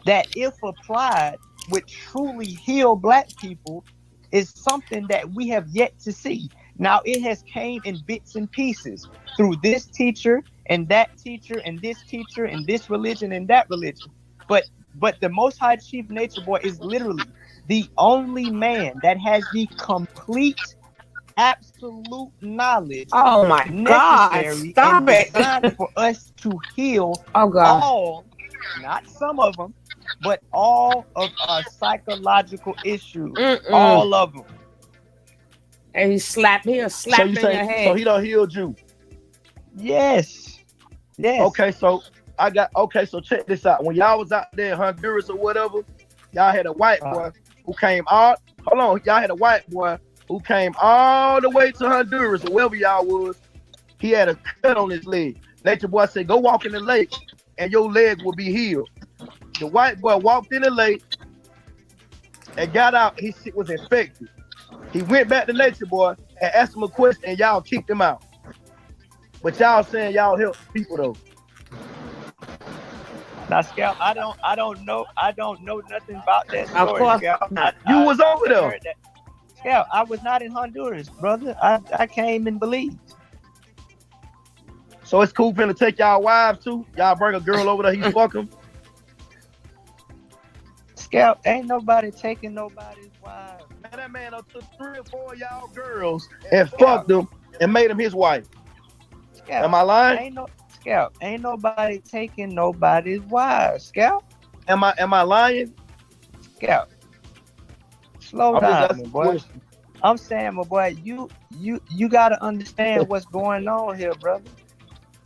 that, if applied, would truly heal black people is something that we have yet to see. Now, it has came in bits and pieces through this teacher and that teacher and this teacher and this religion and that religion. But the Most High Chief Natureboy is literally the only man that has the complete, absolute knowledge. Oh my God! Stop it! Designed for us to heal all, not some of them, but all of our psychological issues. All of them. And he'll slap in your head. So he done healed you? Yes. Okay, so so check this out. When y'all was out there in Honduras or whatever, y'all had a white boy who came out. Hold on, y'all had a white boy who came all the way to Honduras or wherever y'all was. He had a cut on his leg. Natureboy said, "Go walk in the lake, and your leg will be healed." The white boy walked in the lake and got out. His shit was infected. He went back to Natureboy and asked him a question, and y'all kicked him out. But y'all saying y'all help people though. Now, Scout, I don't know nothing about that story. Of course, Scout. You was over there. Scout, I was not in Honduras, brother. I came and believed. So it's cool finna take y'all wives too? Y'all bring a girl over there, he fuck him? Scout, ain't nobody taking nobody's wife. Man, that man took 3 or 4 of y'all girls and fucked them and made them his wife. Scout, am I lying? Scout, ain't nobody taking nobody's wife. Scout, am I lying? Scout, slow down, my boy. I'm saying, my boy, you gotta understand what's going on here, brother.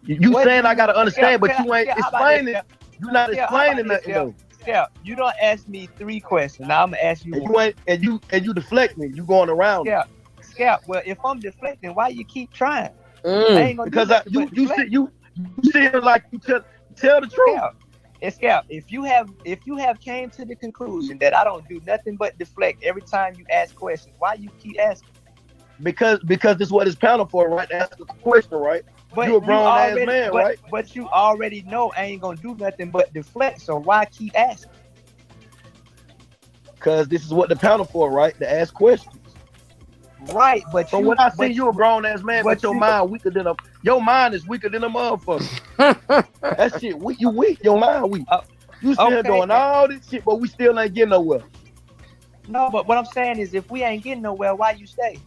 You saying I gotta understand, but you ain't explaining. You're not explaining nothing though. Scout, you don't ask me 3 questions. Now I'm gonna ask you. And you deflect me. You going around. Scout. Well, if I'm deflecting, why you keep trying? I ain't gonna because you sit like you tell the truth. Scout, if you have came to the conclusion that I don't do nothing but deflect every time you ask questions, why you keep asking? Because this is what it's panel for, right? Ask the question, right? You a grown ass already, man, right? But you already know I ain't gonna do nothing but deflect. So why keep asking? Because this is what the panel for, right? To ask questions. Right, but from what I see, you a grown ass man, but your mind weaker than your mind is weaker than a motherfucker. That shit, you weak. Your mind weak. You still okay, doing all this shit, but we still ain't getting nowhere. No, but what I'm saying is, if we ain't getting nowhere, why you stay?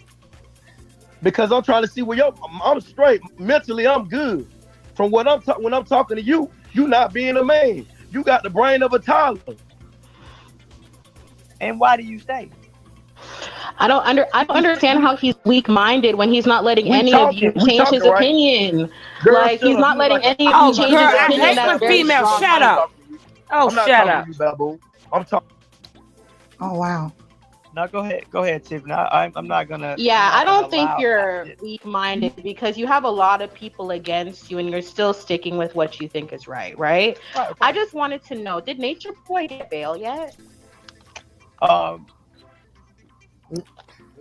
Because I'm trying to see where I'm straight mentally. I'm good. From what when I'm talking to you, you not being a man. You got the brain of a toddler. And why do you stay? I don't understand how he's weak-minded when he's not letting any of you change his opinion. Girl, like he's not letting any of you change his opinion. That's very female. strong. Shut up. Oh, I'm not shut talking up. to you, Babu. I'm talking. Oh wow. No, go ahead, Tiffany. I'm not gonna. Yeah, I don't think you're weak-minded because you have a lot of people against you, and you're still sticking with what you think is right. Right. I just wanted to know: did Natureboy get bail yet? I'm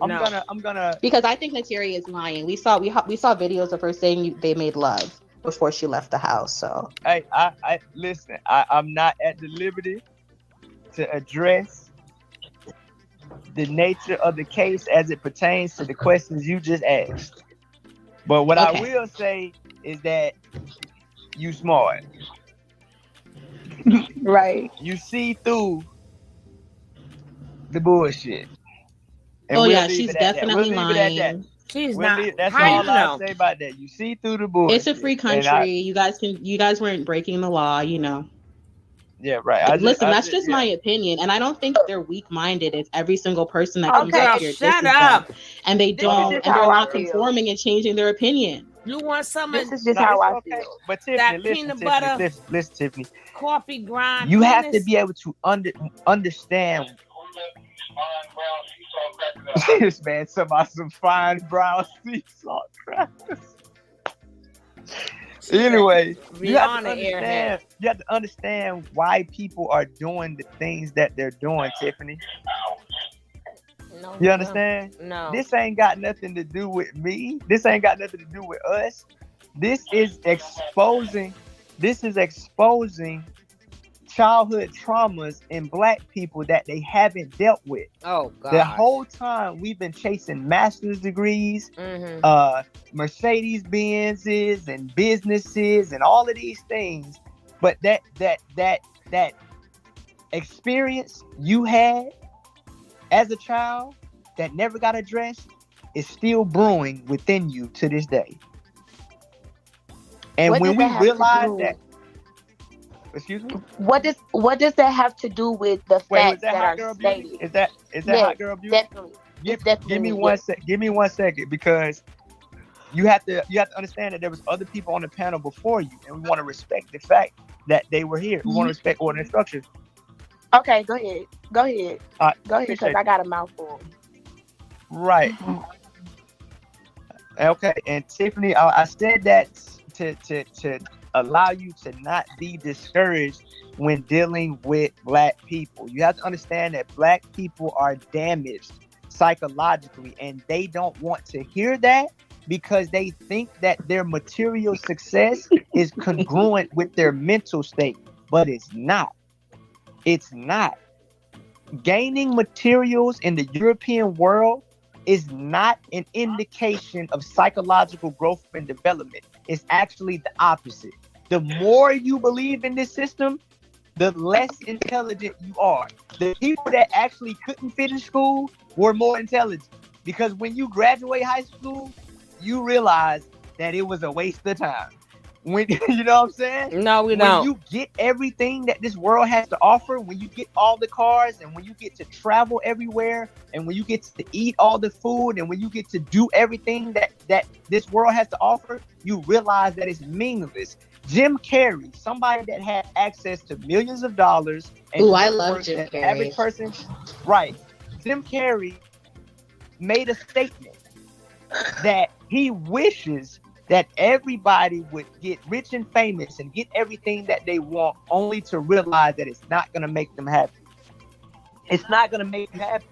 gonna because I think Nateri is lying. We saw videos of her saying they made love before she left the house. So hey, I listen. I'm not at the liberty to address the nature of the case as it pertains to the questions you just asked. But what I will say is that you smart. Right. You see through the bullshit. And oh yeah, she's definitely lying. She's not. That's How all you I'll know? say about that. You see through the bullshit. It's a free country. You guys weren't breaking the law, you know. Yeah, right. That's just my opinion, and I don't think they're weak-minded. It's every single person that comes up here. Shut up. And they don't, and they're not conforming and changing their opinion. You want some? This is just how I feel. But Tiffany, that listen, peanut butter, listen, Tiffany. coffee grind. You have to be able to understand. This man talking about some fine brown sea salt crackers. Anyway, you have to understand why people are doing the things that they're doing, Tiffany. No, you understand? No. This ain't got nothing to do with me. This ain't got nothing to do with us. This is exposing childhood traumas in Black people that they haven't dealt with. Oh God. The whole time we've been chasing master's degrees, Mercedes Benzes and businesses and all of these things. But that experience you had as a child that never got addressed is still brewing within you to this day. And when we realize that, excuse me, what does that have to do with the facts that are stated? Is that hot girl beauty? Definitely. Give me 1 second. Give me 1 second, because you have to understand that there was other people on the panel before you, and we want to respect the fact that they were here. We want to respect order and structure. Okay, go ahead. Go ahead, because I got a mouthful. Right. Okay, and Tiffany, I said that to allow you to not be discouraged when dealing with Black people. You have to understand that Black people are damaged psychologically, and they don't want to hear that because they think that their material success is congruent with their mental state, but it's not. It's not. Gaining materials in the European world is not an indication of psychological growth and development. It's actually the opposite. The more you believe in this system, the less intelligent you are. The people that actually couldn't finish school were more intelligent, because when you graduate high school, you realize that it was a waste of time. When you know what I'm saying? No, we don't. When you get everything that this world has to offer, when you get all the cars, and when you get to travel everywhere, and when you get to eat all the food, and when you get to do everything that this world has to offer, you realize that it's meaningless. Jim Carrey, somebody that had access to millions of dollars. Ooh, I love Jim Carrey. Average person, right? Jim Carrey made a statement that he wishes that everybody would get rich and famous and get everything that they want, only to realize that it's not going to make them happy. It's not going to make you happy.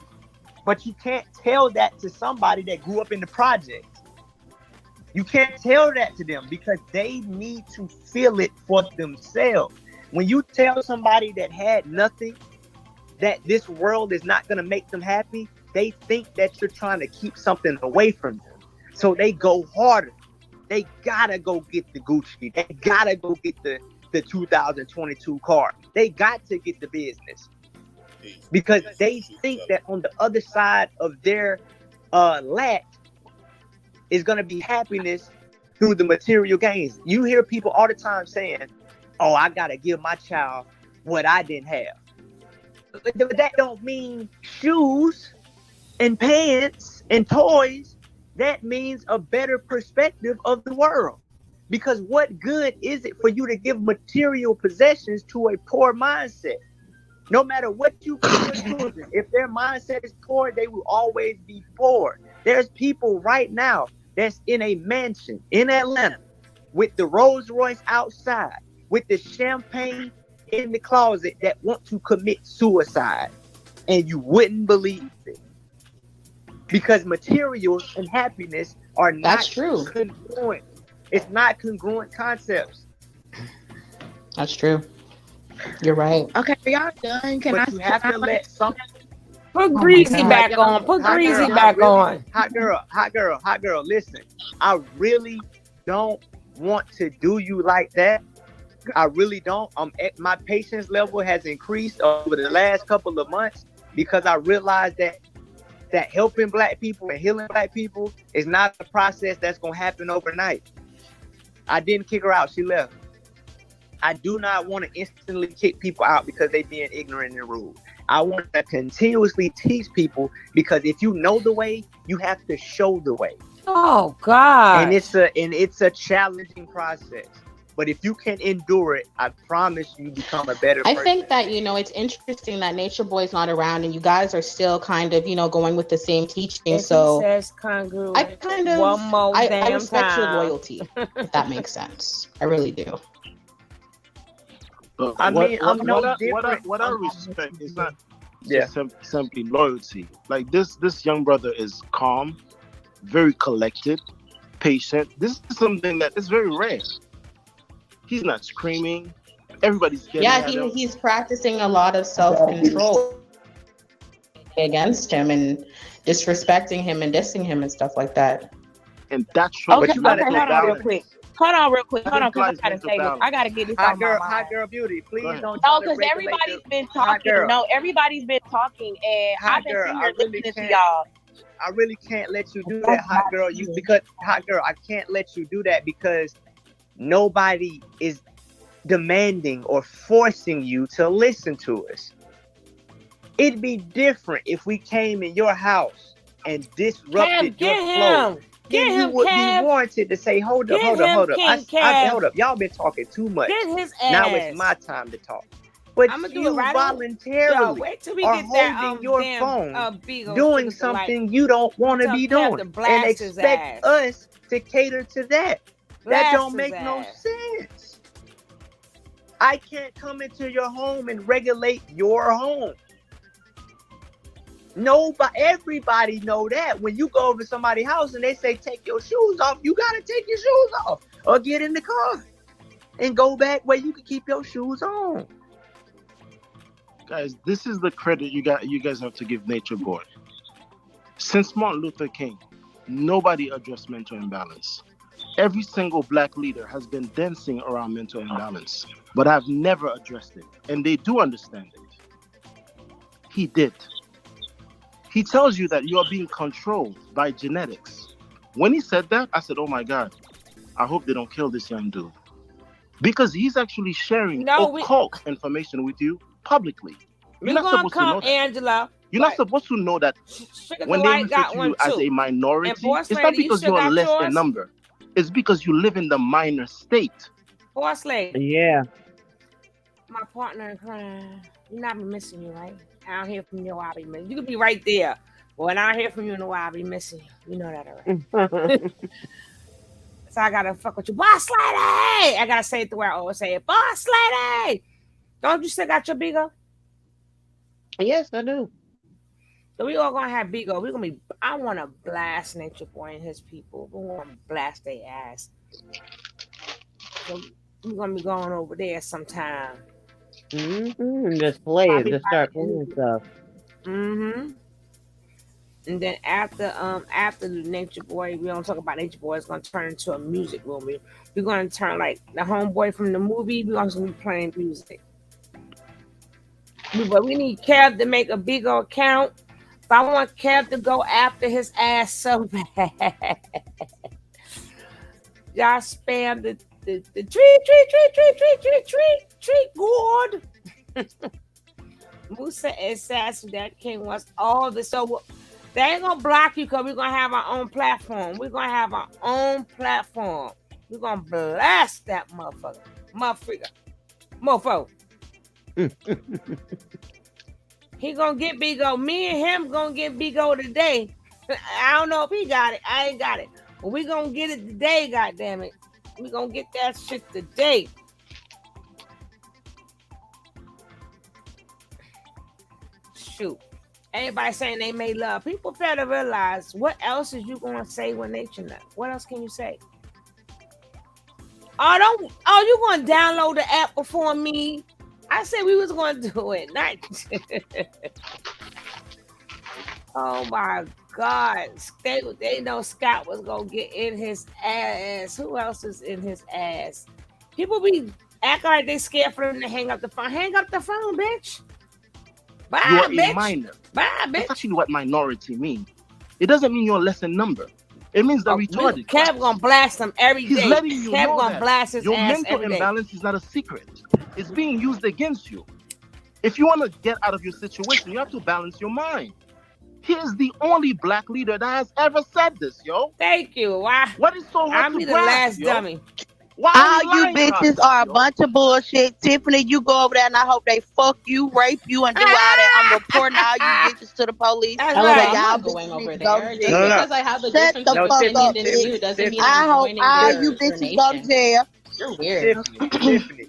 But you can't tell that to somebody that grew up in the projects. You can't tell that to them because they need to feel it for themselves. When you tell somebody that had nothing that this world is not going to make them happy, they think that you're trying to keep something away from them. So they go harder. They gotta go get the Gucci. They gotta go get the 2022 car. They got to get the business because they think that on the other side of their lack is going to be happiness through the material gains. You hear people all the time saying, oh, I got to give my child what I didn't have. But that don't mean shoes and pants and toys. That means a better perspective of the world. Because what good is it for you to give material possessions to a poor mindset? No matter what you give your children, if their mindset is poor, they will always be poor. There's people right now that's in a mansion in Atlanta with the Rolls Royce outside, with the champagne in the closet that want to commit suicide. And you wouldn't believe it. Because materials and happiness are not congruent. It's not congruent concepts. That's true. You're right. Okay, are y'all done? But you have to let some. Put Greasy back on. Put Greasy back on. Hot girl. Listen, I really don't want to do you like that. I really don't. My patience level has increased over the last couple of months because I realized that helping Black people and healing Black people is not a process that's gonna happen overnight. I didn't kick her out; she left. I do not want to instantly kick people out because they being ignorant and rude. I want to continuously teach people because if you know the way, you have to show the way. Oh God! And it's a challenging process. But if you can endure it, I promise you become a better person. I think that, it's interesting that Nature Boy's not around and you guys are still kind of, going with the same teaching. So he says congruent, I kind of, one more I respect time. your loyalty, if that makes sense. I really do. What I respect is not just simply loyalty. Like this young brother is calm, very collected, patient. This is something that is very rare. He's not screaming. Everybody's getting at him. He's practicing a lot of self-control against him and disrespecting him and dissing him and stuff like that. And that's okay. Hold on real quick. Hold on, because I gotta say this. I gotta get this out my mind. Hot girl beauty, please don't. No, because everybody's been talking. No, everybody's been talking, and I've been sitting here listening to y'all. I really can't let you do that, hot girl. I can't let you do that because nobody is demanding or forcing you to listen to us. It'd be different if we came in your house and disrupted your flow. Then you would be warranted to say, hold up. Hold up. Y'all been talking too much. Now it's my time to talk. But you voluntarily are holding your phone, doing something you don't want to be doing, and expect us to cater to that. That don't make no sense. I can't come into your home and regulate your home. Everybody know that. When you go over to somebody's house and they say take your shoes off, you gotta take your shoes off or get in the car and go back where you can keep your shoes on. Guys, this is the credit you guys have to give Nature Boy. Since Martin Luther King, nobody addressed mental imbalance. Every single Black leader has been dancing around mental imbalance, but I've never addressed it, and they do understand it. He did. He tells you that you are being controlled by genetics. When he said that, I said, oh my God, I hope they don't kill this young dude. Because he's actually sharing occult information with you publicly. You're not supposed to know that. Angela. You're not supposed to know that when they refer to you as a minority, it's not because you're less in number. It's because you live in the minor state. Boss lady. Yeah. My partner in crime. You're not missing you, right? I don't hear from you, I'll be missing you. Could be right there. But when I hear from you in a while, I'll be missing you. You know that already. So I gotta fuck with you. Boss lady! I gotta say it the way I always say it. Boss lady! Don't you still got your big up? Yes, I do. So we all gonna have Bigo. We're gonna be. I want to blast Nature Boy and his people. We want to blast their ass. So we're gonna be going over there sometime. Just play it. Just start playing stuff. And then after the Nature Boy, we don't talk about Nature Boy. It's gonna turn into a music room. We're gonna turn like the homeboy from the movie. We're gonna be playing music. But we need Kev to make a Bigo account. If I want Kev to go after his ass so bad, y'all spam the treat gourd. Musa and Sassy, that King was all the so they ain't gonna block you because we're gonna have our own platform. We're gonna have our own platform. We're gonna blast that mofo. He gonna get Bigo. Me and him gonna get Bigo today. I don't know if he got it. I ain't got it. But we gonna get it today, goddammit. We gonna get that shit today. Shoot. Everybody saying they made love. People fail to realize what else is you gonna say when nature nut? What else can you say? You gonna download the app before me? I said we was gonna do it. Oh my God. They know Scott was gonna get in his ass. Who else is in his ass? People be acting like they scared for them to hang up the phone. Hang up the phone, bitch. Bye, You are bitch. a minor. Bye, bitch. That's actually what minority means. It doesn't mean you're less in number. It means they're retarded. Kev gonna blast him every day. He's letting you Kev know gonna that blast his your ass mental every day. imbalance is not a secret. It's being used against you. If you want to get out of your situation, you have to balance your mind. He is the only black leader that has ever said this, yo. Thank you. Why? What is so hard I'm to the grasp, last yo? dummy. Why All you bitches are a bunch of bullshit. Tiffany, you go over there and I hope they fuck you, rape you, and do all that. I'm reporting all you bitches to the police. That's Hello, right. I'm Y'all not going bitches over need to go there. to Just jail. because I have a Shut difference the of fuck opinion up, than bitch. you doesn't mean I I'm hope joining all your you bitches go to nation. jail. You're weird. Tiffany,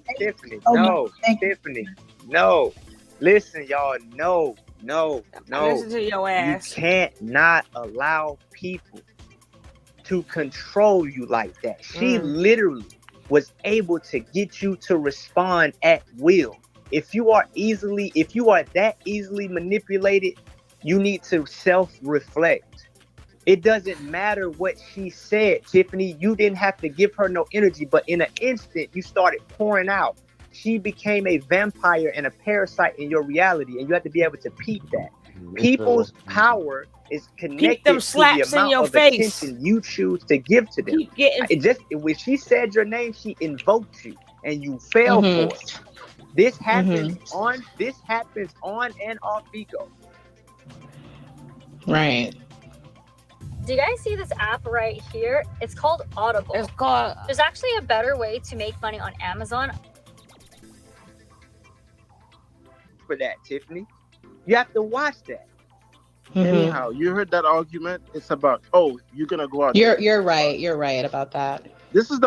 no, Tiffany, no. Listen, y'all, no. Listen to your ass. You can't not allow people to control you like that. She literally was able to get you to respond at will. If you are that easily manipulated, you need to self-reflect. It doesn't matter what she said, Tiffany. You didn't have to give her no energy, but in an instant, you started pouring out. She became a vampire and a parasite in your reality, and you have to be able to peep that. People's power is connected them to the slaps in amount your of face. attention you choose to give to them. Keep getting. When she said your name, she invoked you, and you fell for it. This happens on and off Bigo. Right. Do you guys see this app right here? It's called Audible. It's called. There's actually a better way to make money on Amazon. For that, Tiffany, you have to watch that. Anyhow, you heard that argument. It's about you're gonna go out. You're right. You're right about that. This is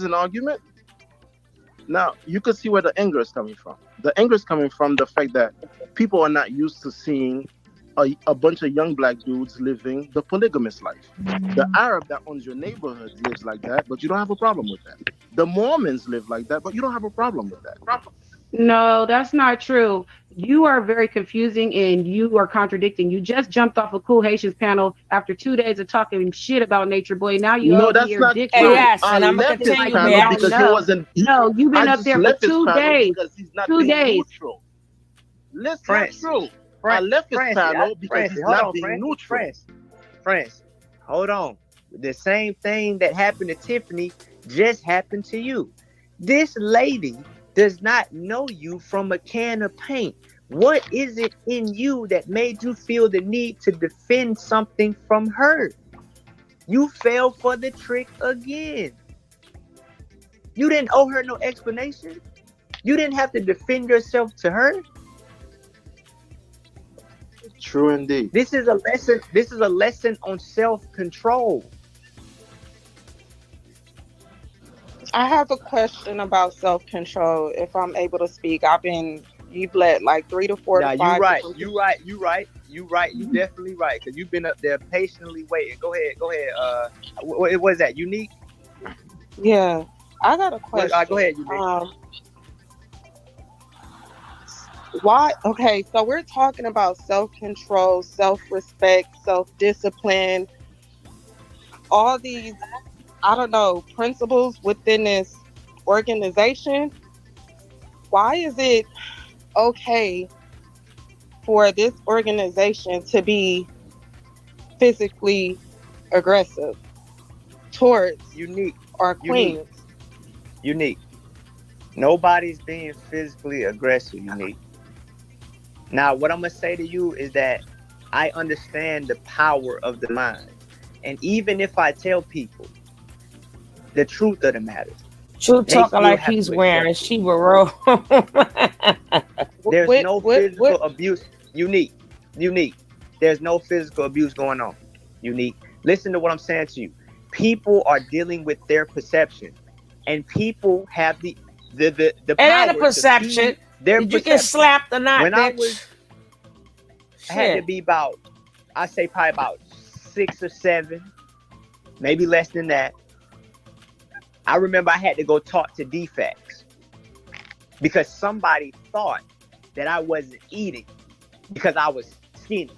an argument. Now you can see where the anger is coming from. The anger is coming from the fact that people are not used to seeing a bunch of young black dudes living the polygamous life. The Arab that owns your neighborhood lives like that, but you don't have a problem with that. The Mormons live like that, but you don't have a problem with that. No, that's not true. You are very confusing and you are contradicting. You just jumped off a Cool Haitians panel after 2 days of talking shit about Nature Boy. Now you No, over that's here not dick true. Yes, I and I'm gonna left his continue, panel man. because he wasn't. No, you've been I up just there for left his 2 panel days. because he's not 2 being days. neutral. That's true. I left his panel because he's not being neutral. Friends, hold on. The same thing that happened to Tiffany just happened to you. This lady does not know you from a can of paint. What is it in you that made you feel the need to defend something from her? You fell for the trick again. You didn't owe her no explanation. You didn't have to defend yourself to her. True indeed. This is a lesson. This is a lesson on self-control. I have a question about self-control. If I'm able to speak, you've let like 3 to 4 to 5. You You right. You definitely right. Because you've been up there patiently waiting. Go ahead. What is that? Unique? Yeah, I got a question. Go ahead, Unique. Why? Okay, so we're talking about self-control, self-respect, self-discipline, all these, I don't know, principles within this organization. Why is it okay for this organization to be physically aggressive towards Unique our queens? Unique. Nobody's being physically aggressive, Unique. Now, what I'm gonna say to you is that I understand the power of the mind. And even if I tell people the truth of the matter, True talking like he's wearing Shiba robe. There's no physical abuse. Unique. There's no physical abuse going on. Unique. Listen to what I'm saying to you. People are dealing with their perception, and people have the It power ain't a perception. Their Did you get slapped or not, when bitch? I had to be about, I say probably about 6 or 7, maybe less than that. I remember I had to go talk to defects because somebody thought that I wasn't eating because I was skinny.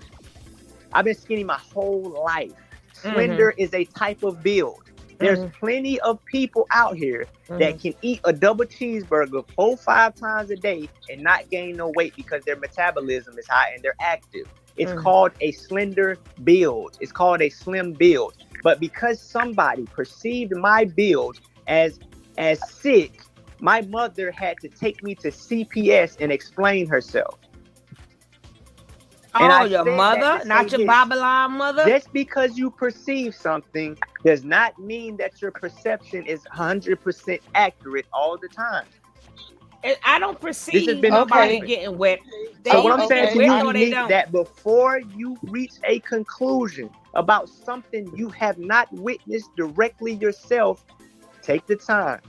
I've been skinny my whole life. Slender is a type of build. There's plenty of people out here that can eat a double cheeseburger 4-5 times a day and not gain no weight because their metabolism is high and they're active. It's called a slender build. It's called a slim build. But because somebody perceived my build as sick, my mother had to take me to CPS and explain herself. Oh, your mother, not your Babylon mother? Just because you perceive something does not mean that your perception is 100% accurate all the time. I don't perceive nobody getting whipped. So what I'm saying to you, Unique, that before you reach a conclusion about something you have not witnessed directly yourself, take the time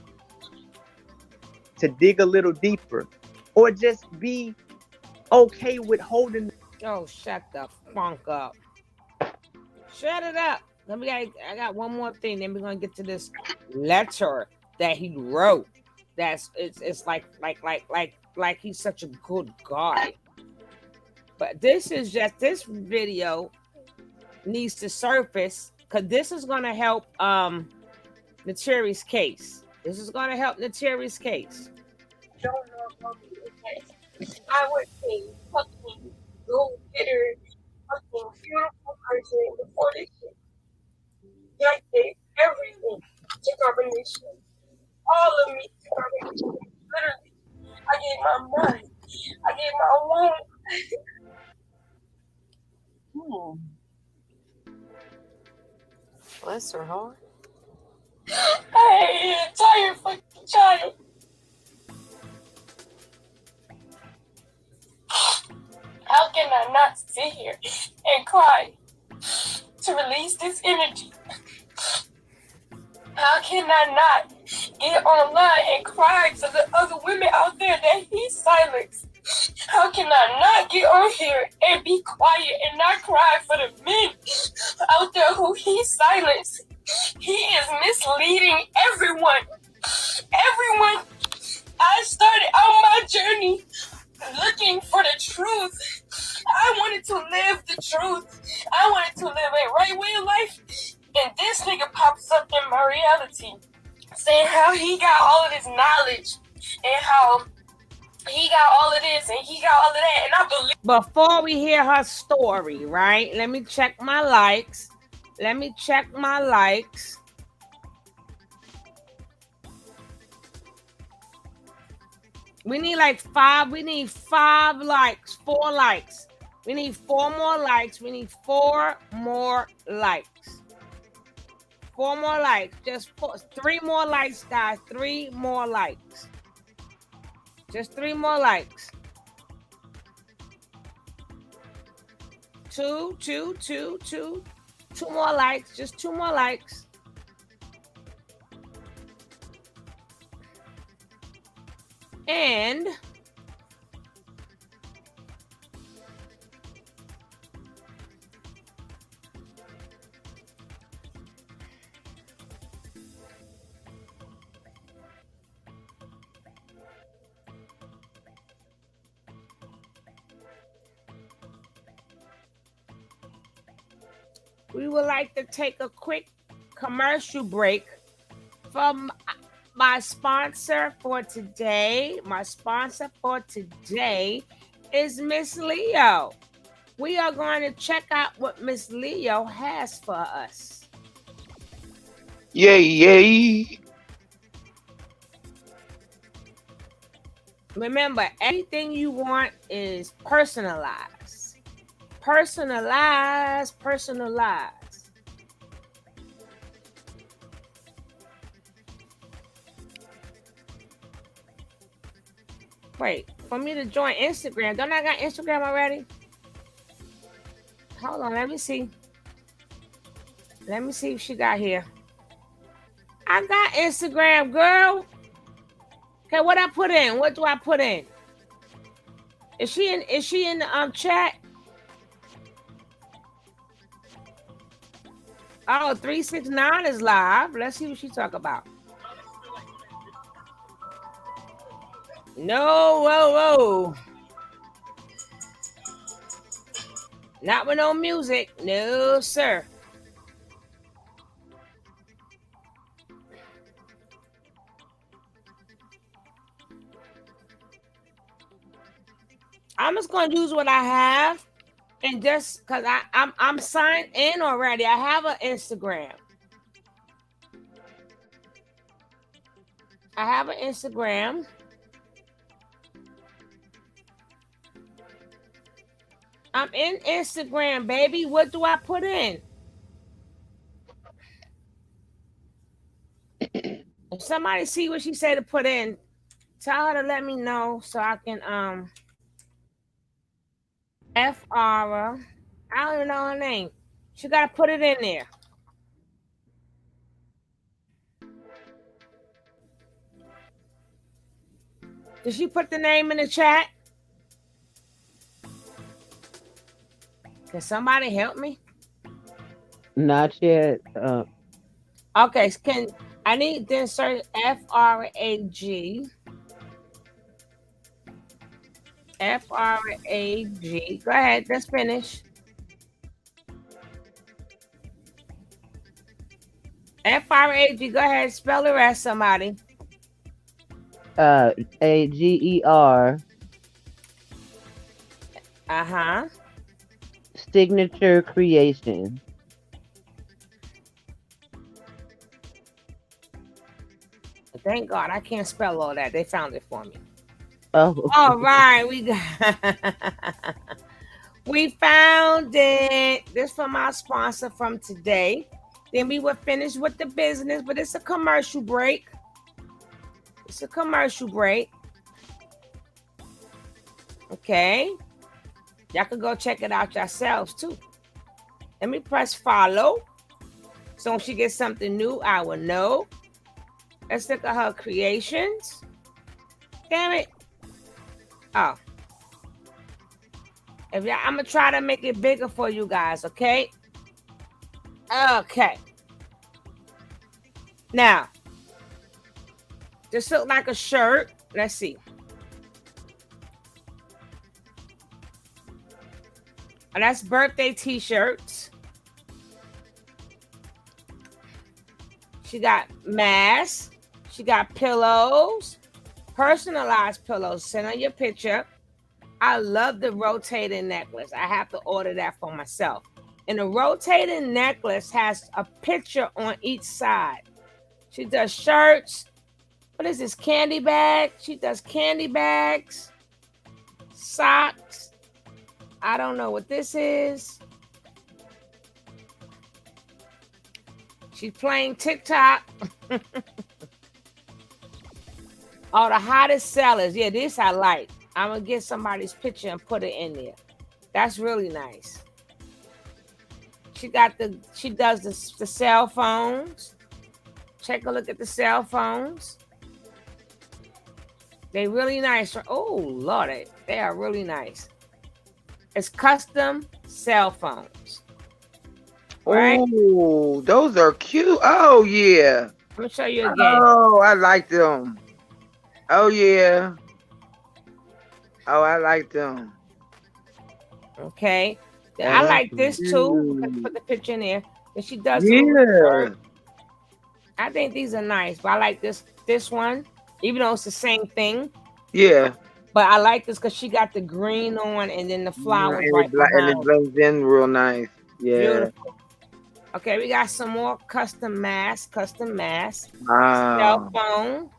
to dig a little deeper, or just be okay with holding. Oh, shut the funk up. Shut it up. I got one more thing. Then we're gonna get to this letter that he wrote. It's like he's such a good guy. But this video needs to surface because this is gonna help Natureboy's case. This is gonna help Natureboy's case. Don't know about it. I would say fucking go get her fucking beautiful person before this shit. I gave everything to combination. All of me to combination. Literally. I gave my mind. I gave my life. Bless her heart. I hate an entire fucking child. How can I not sit here and cry to release this energy? How can I not get online and cry to the other women out there that he silenced? How can I not get on here and be quiet and not cry for the men out there who he silenced? He is misleading everyone. Everyone. I started on my journey looking for the truth. I wanted to live the truth. I wanted to live a right way of life. And this nigga pops up in my reality saying how he got all of this knowledge and how he got all of this and he got all of that. And I believe. Before we hear her story, right? Let me check my likes. We need like 5. We need 5 likes, 4 likes. We need 4 more likes. We need 4 more likes. 4 more likes. Just 3 more likes, guys. 3 more likes. Just 3 more likes. 2 more likes. Just 2 more likes. we would like to take a quick commercial break from my sponsor for today. My sponsor for today is Miss Leo. We are going to check out what Miss Leo has for us. Yay, yay. Remember, everything you want is personalized. Personalized, personalized. Wait, for me to join Instagram, don't I got Instagram already? Hold on, let me see. Let me see if she got here. I got Instagram, girl. Okay, what I put in? What do I put in? Is she in the chat? Oh, 369 is live. Let's see what she talk about. No, whoa. Not with no music. No, sir. I'm just gonna use what I have, and just because I'm signed in already. I have an Instagram. I have an Instagram. I'm in Instagram, baby. What do I put in? If somebody see what she said to put in, tell her to let me know so I can F-R. I don't even know her name. She gotta put it in there. Did she put the name in the chat? Can somebody help me? Not yet. Okay, I need to insert F-R-A-G. F-R-A-G. Go ahead, let's finish. F-R-A-G. Go ahead, spell the rest, somebody. A-G-E-R. Signature Creation. Thank God, I can't spell all that. They found it for me. Oh. All right, we found it. This from our sponsor from today. Then we will finish with the business, but it's a commercial break. It's a commercial break. Okay. Y'all can go check it out yourselves too. Let me press follow. So when she gets something new, I will know. Let's look at her creations. Damn it. Oh. I'm gonna try to make it bigger for you guys, okay? Okay. Now, this look like a shirt. Let's see. And that's birthday t-shirts. She got masks. She got pillows. Personalized pillows. Send her your picture. I love the rotating necklace. I have to order that for myself. And the rotating necklace has a picture on each side. She does shirts. What is this? Candy bag. She does candy bags. Socks. I don't know what this is. She's playing TikTok. Oh, the hottest sellers. Yeah, this I like. I'm going to get somebody's picture and put it in there. That's really nice. She does the cell phones. Take a look at the cell phones. They really nice. Oh, Lord, they are really nice. It's custom cell phones. Right? Oh, those are cute. Oh, yeah. Let me show you again. Oh, I like them. Oh, yeah. Oh, I like them. Okay. I like this too. Put the picture in there. And she does Yeah. I think these are nice, but I like this one, even though it's the same thing. Yeah. But I like this because she got the green on and then the flowers and right it behind. blends in real nice. Yeah. Beautiful. Okay, we got some more custom masks. Wow. Cell phone.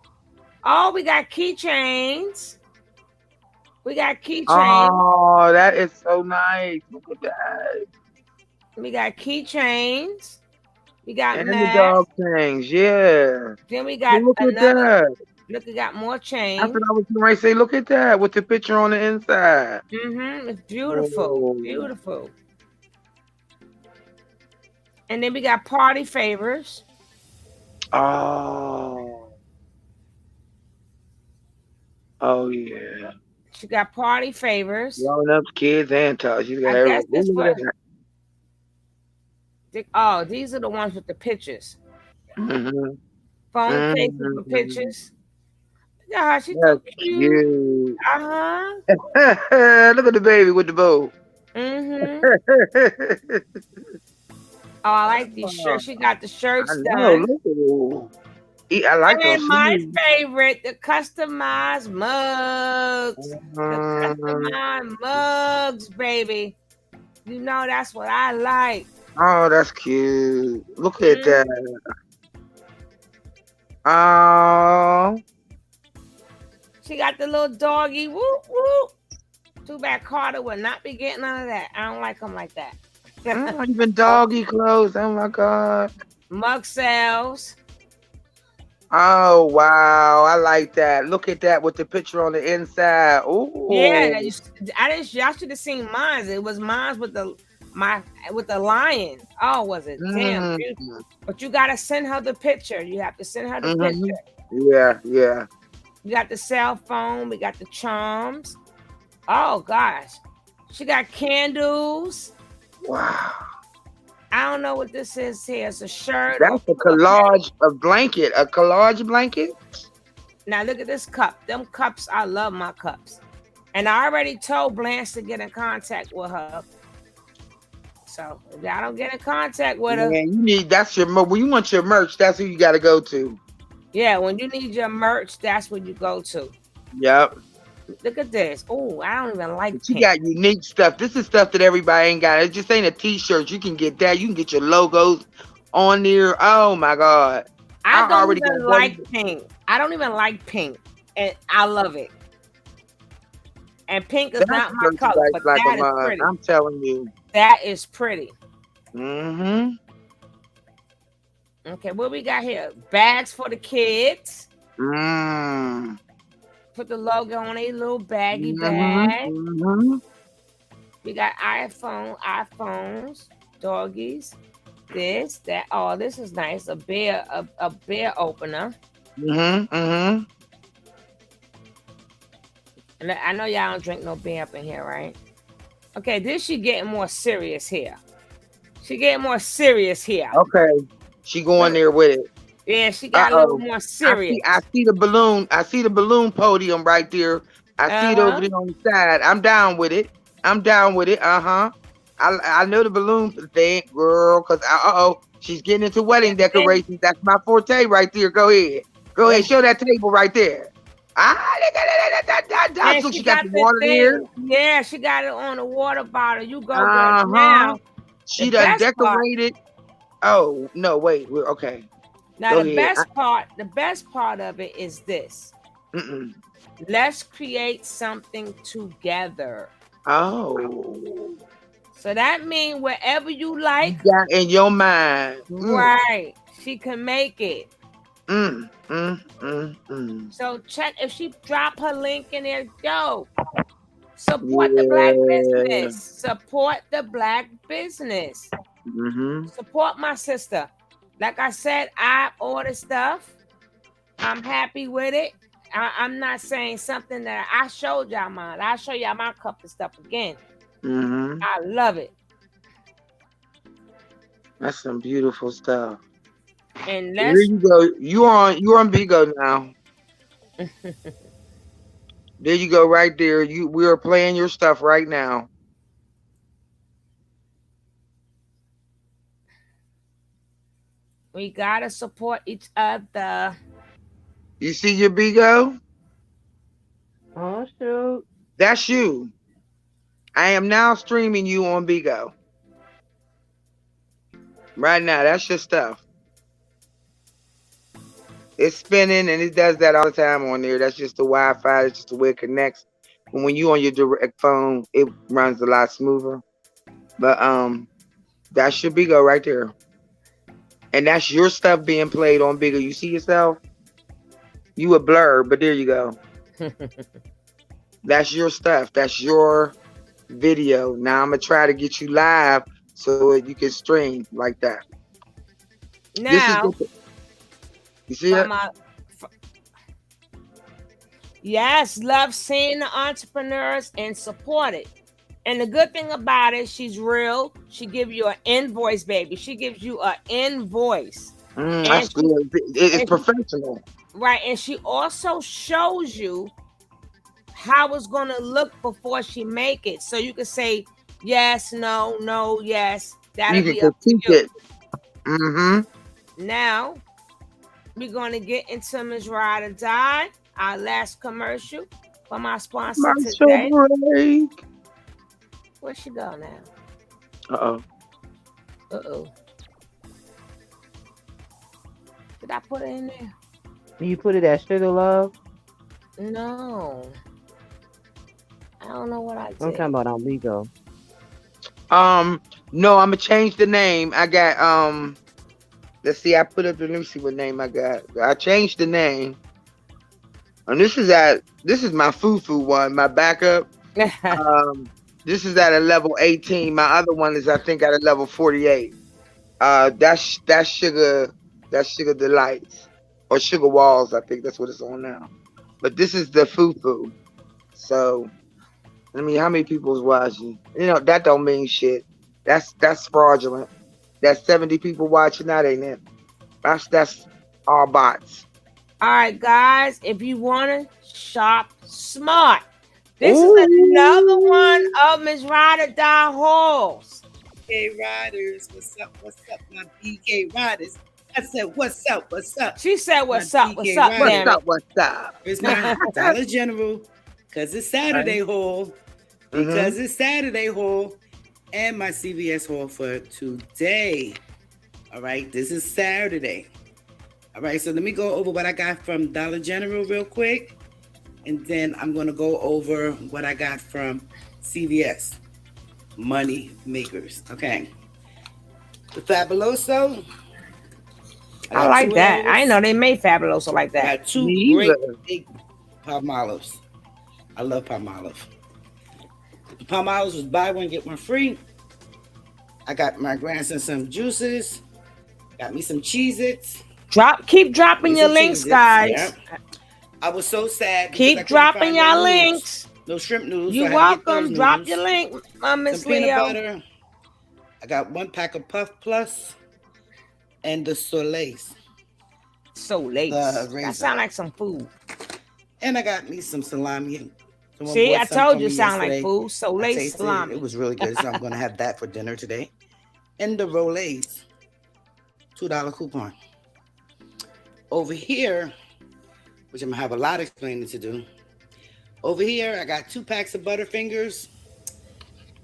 Oh, we got keychains. We got keychains. Oh, that is so nice. Look at that. We got keychains. We got And the masks. dog chains, yeah. Then we got look at that. Look, we got more chains. That's what I was going to say. Look at that with the picture on the inside. It's beautiful. Oh. Beautiful. And then we got party favors. Oh. Oh, yeah. She got party favors. Grown-ups, kids, and toys. You got everything. Oh, these are the ones with the pictures. Mm-hmm. Phone cases with pictures. Look at her. She's so cute. Look at the baby with the bow. Oh, I like these shirts. She got the shirts done. I like those. And my favorite, the customized mugs. The customized mugs, baby. You know that's what I like. Oh, that's cute. Look at that. Oh. She got the little doggy. Whoop, whoop. Too bad Carter would not be getting none of that. I don't like them like that. Even doggy clothes. Oh, my God. Mug sales. Oh, wow. I like that. Look at that with the picture on the inside. Ooh. Yeah, y'all should have seen mine. It was mine with the lion. Oh, was it? Damn. But you gotta send her the picture. You have to send her the picture. Yeah, yeah. We got the cell phone. We got the charms. Oh gosh, she got candles. Wow. I don't know what this is here. It's a shirt. That's a collage, a blanket, a collage blanket. Now look at this cup. Them cups, I love my cups. And I already told Blanche to get in contact with her. So if I don't get in contact with her. Man, when you want your merch, that's who you got to go to. Yeah, when you need your merch, that's where you go to. Yep. Look at this. Oh, I don't even like You got unique stuff. This is stuff that everybody ain't got. It just ain't a t-shirt. You can get that. You can get your logos on there. Oh my God. I don't even like pink. I don't even like pink. And I love it. And pink is not my color, but that is pretty. I'm telling you. That is pretty. Mm-hmm. Okay, what we got here? Bags for the kids. Put the logo on a little baggy bag. We got iPhones, doggies, this, that. Oh, this is nice. A bear opener. And I know y'all don't drink no beer up in here, right? Okay, this she getting more serious here. Okay. She going there with it. Yeah, she got a little more serious. I see the balloon. I see the balloon podium right there. I see it over there on the side. I'm down with it. I know the balloon thing, girl, because she's getting into wedding decorations. That's my forte right there. Go ahead. Show that table right there. So she got the water there. Yeah, she got it on the water bottle. You go now. She done decorated. Oh no, wait. We're okay. Now the best part of it is this. Let's create something together. Oh. So that means wherever you like. You got in your mind. Right. She can make it. So check if she drop her link in there. Yo. Support the black business. Support the black business. Support my sister. Like I said, I order stuff. I'm happy with it. I'm not saying something that I showed y'all mine. I'll show y'all my cup and stuff again. I love it. That's some beautiful stuff. And there you go. You on Bigo now. There you go, right there. We are playing your stuff right now. We gotta support each other. You see your Bigo? Oh shoot. That's you. I am now streaming you on Bigo. Right now, that's your stuff. It's spinning and it does that all the time on there. That's just the Wi-Fi. It's just the way it connects. And when you on your direct phone, it runs a lot smoother. But that should Bigo right there. And that's your stuff being played on Bigo. You see yourself? You a blur, but there you go. That's your stuff. That's your video. Now I'm gonna try to get you live so you can stream like that. Now, you see it? Yes, love seeing the entrepreneurs and support it. And the good thing about it, she's real. She gives you an invoice, baby. She gives you an invoice. That's good. It's professional. Right. And she also shows you how it's going to look before she make it. So you can say, yes, no, no, yes. That'll be up to you. Now, we're going to get into Ms. Ride or Die, our last commercial from our sponsor today. Break. Where she go now? Uh-oh. Uh-oh. Did I put it in there? You put it at Sugar Love? No. I don't know what I did. I'm talking about on Bigo. No, I'm gonna change the name. I got let's see, I put up the, let me see what name I got. I changed the name. And this is my foo-foo one, my backup. This is at a level 18. My other one is I think at a level 48. That's Sugar Delights. Or Sugar Walls, I think that's what it's on now. But this is the foo-foo. So I mean, how many people is watching? You know, that don't mean shit. That's fraudulent. That's 70 people watching, that ain't it? That's all bots. All right, guys, if you want to shop smart, this is another one of Ms. Ride or Die hauls. BK Riders, what's up, my BK Riders? I said, what's up? She said, what's up, Riders. What's up? It's my Dollar General, because it's Saturday haul. Because it's Saturday haul, and my CVS haul for today. All right, this is Saturday. All right, so let me go over what I got from Dollar General real quick, and then I'm going to go over what I got from CVS. Money makers. Okay. The Fabuloso. I like that. I didn't know they made Fabuloso like that. I got two great big Palmolives. I love Palmolive. The Palmolives was buy one, get one free. I got my grandson some juices. Got me some Cheez-Its. Keep dropping your links, guys. Yeah. I was so sad. Keep dropping your links. No shrimp noodles. You're welcome. Drop your link, Miss Peanut Leo. butter. I got one pack of Puff Plus and the Soleils. That sound like some food. And I got me some salami. See, I told you it sound like food. Soleil salami. It was really good, so I'm going to have that for dinner today. And the Rolaids. $2 coupon. Over here, which I'm going to have a lot of explaining to do. Over here, I got 2 packs of Butterfingers.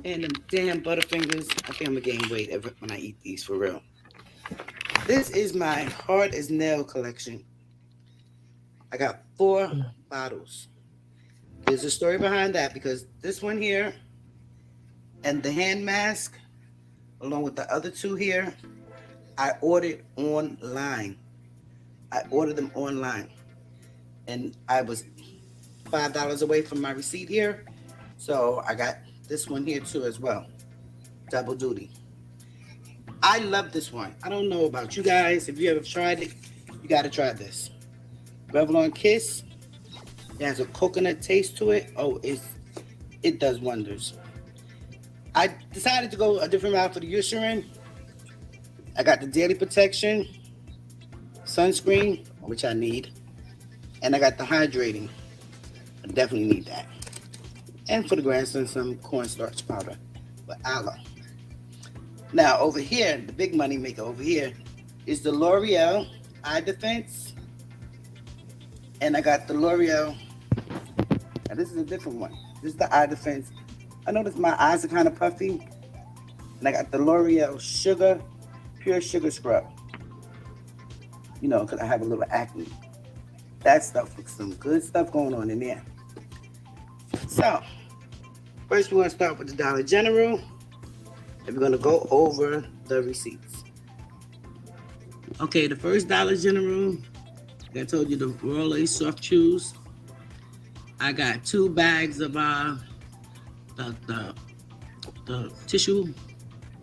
And them damn Butterfingers. I think I'm going to gain weight when I eat these, for real. This is my Hard as Nail collection. I got 4 bottles. There's a story behind that, because this one here and the hand mask, along with the other 2 here, I ordered online. I ordered them online. And I was $5 away from my receipt here. So I got this one here too as well. Double duty. I love this one. I don't know about you guys. If you ever tried it, you got to try this. Revlon Kiss. It has a coconut taste to it. Oh, it does wonders. I decided to go a different route for the Eucerin. I got the Daily Protection, sunscreen, which I need, and I got the hydrating. I definitely need that. And for the grandson, some cornstarch powder with aloe. Now over here, the big money maker over here, is the L'Oreal Eye Defense. And I got the L'Oreal. Now this is a different one. This is the Eye Defense. I noticed my eyes are kind of puffy. And I got the L'Oreal Pure Sugar Scrub. You know, because I have a little acne. That stuff looks some good stuff going on in there. So, first we're going to start with the Dollar General. And we're going to go over the receipts. Okay, the first Dollar General, like I told you, the Royal Soft Chews. I got 2 bags of the tissue,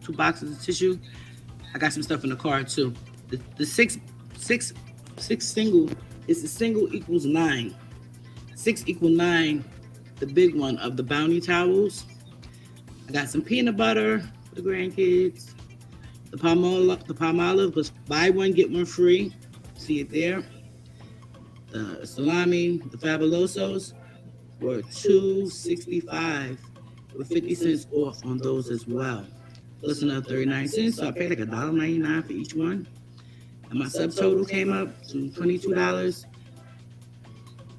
2 boxes of tissue. I got some stuff in the car too. The six single, it's a single equals 9. 6 equals 9, the big one of the Bounty towels. I got some peanut butter for the grandkids. The Palmolive was buy one, get one free. See it there. The salami, the Fabulosos were $2.65 with 50 cents off on those as well. Plus another 39 cents, so I paid like $1.99 for each one. And my subtotal came up to $22,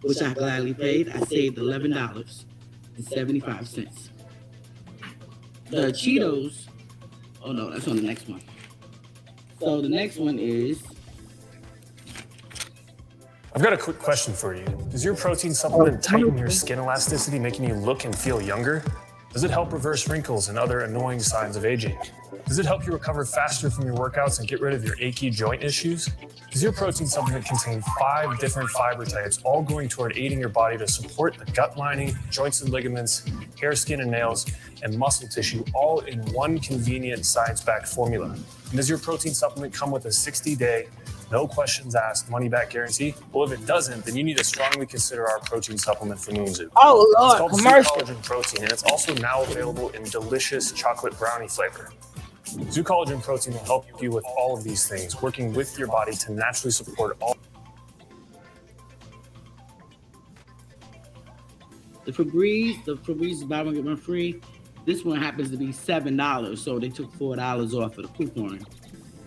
which I gladly paid. I saved $11.75. The Cheetos, oh no, that's on the next one. So the next one is... I've got a quick question for you. Does your protein supplement tighten your skin elasticity, making you look and feel younger? Does it help reverse wrinkles and other annoying signs of aging? Does it help you recover faster from your workouts and get rid of your achy joint issues? Does your protein supplement contain 5 different fiber types, all going toward aiding your body to support the gut lining, joints and ligaments, hair, skin and nails, and muscle tissue, all in one convenient science-backed formula? And does your protein supplement come with a 60-day, no questions asked, money-back guarantee? Well, if it doesn't, then you need to strongly consider our protein supplement from Moon Zoo. Oh, Lord, it's called commercial. Zoo Collagen Protein, and it's also now available in delicious chocolate brownie flavor. Zoo Collagen Protein will help you with all of these things, working with your body to naturally support all. The Febreze buy one, get one free. This one happens to be $7, so they took $4 off of the coupon.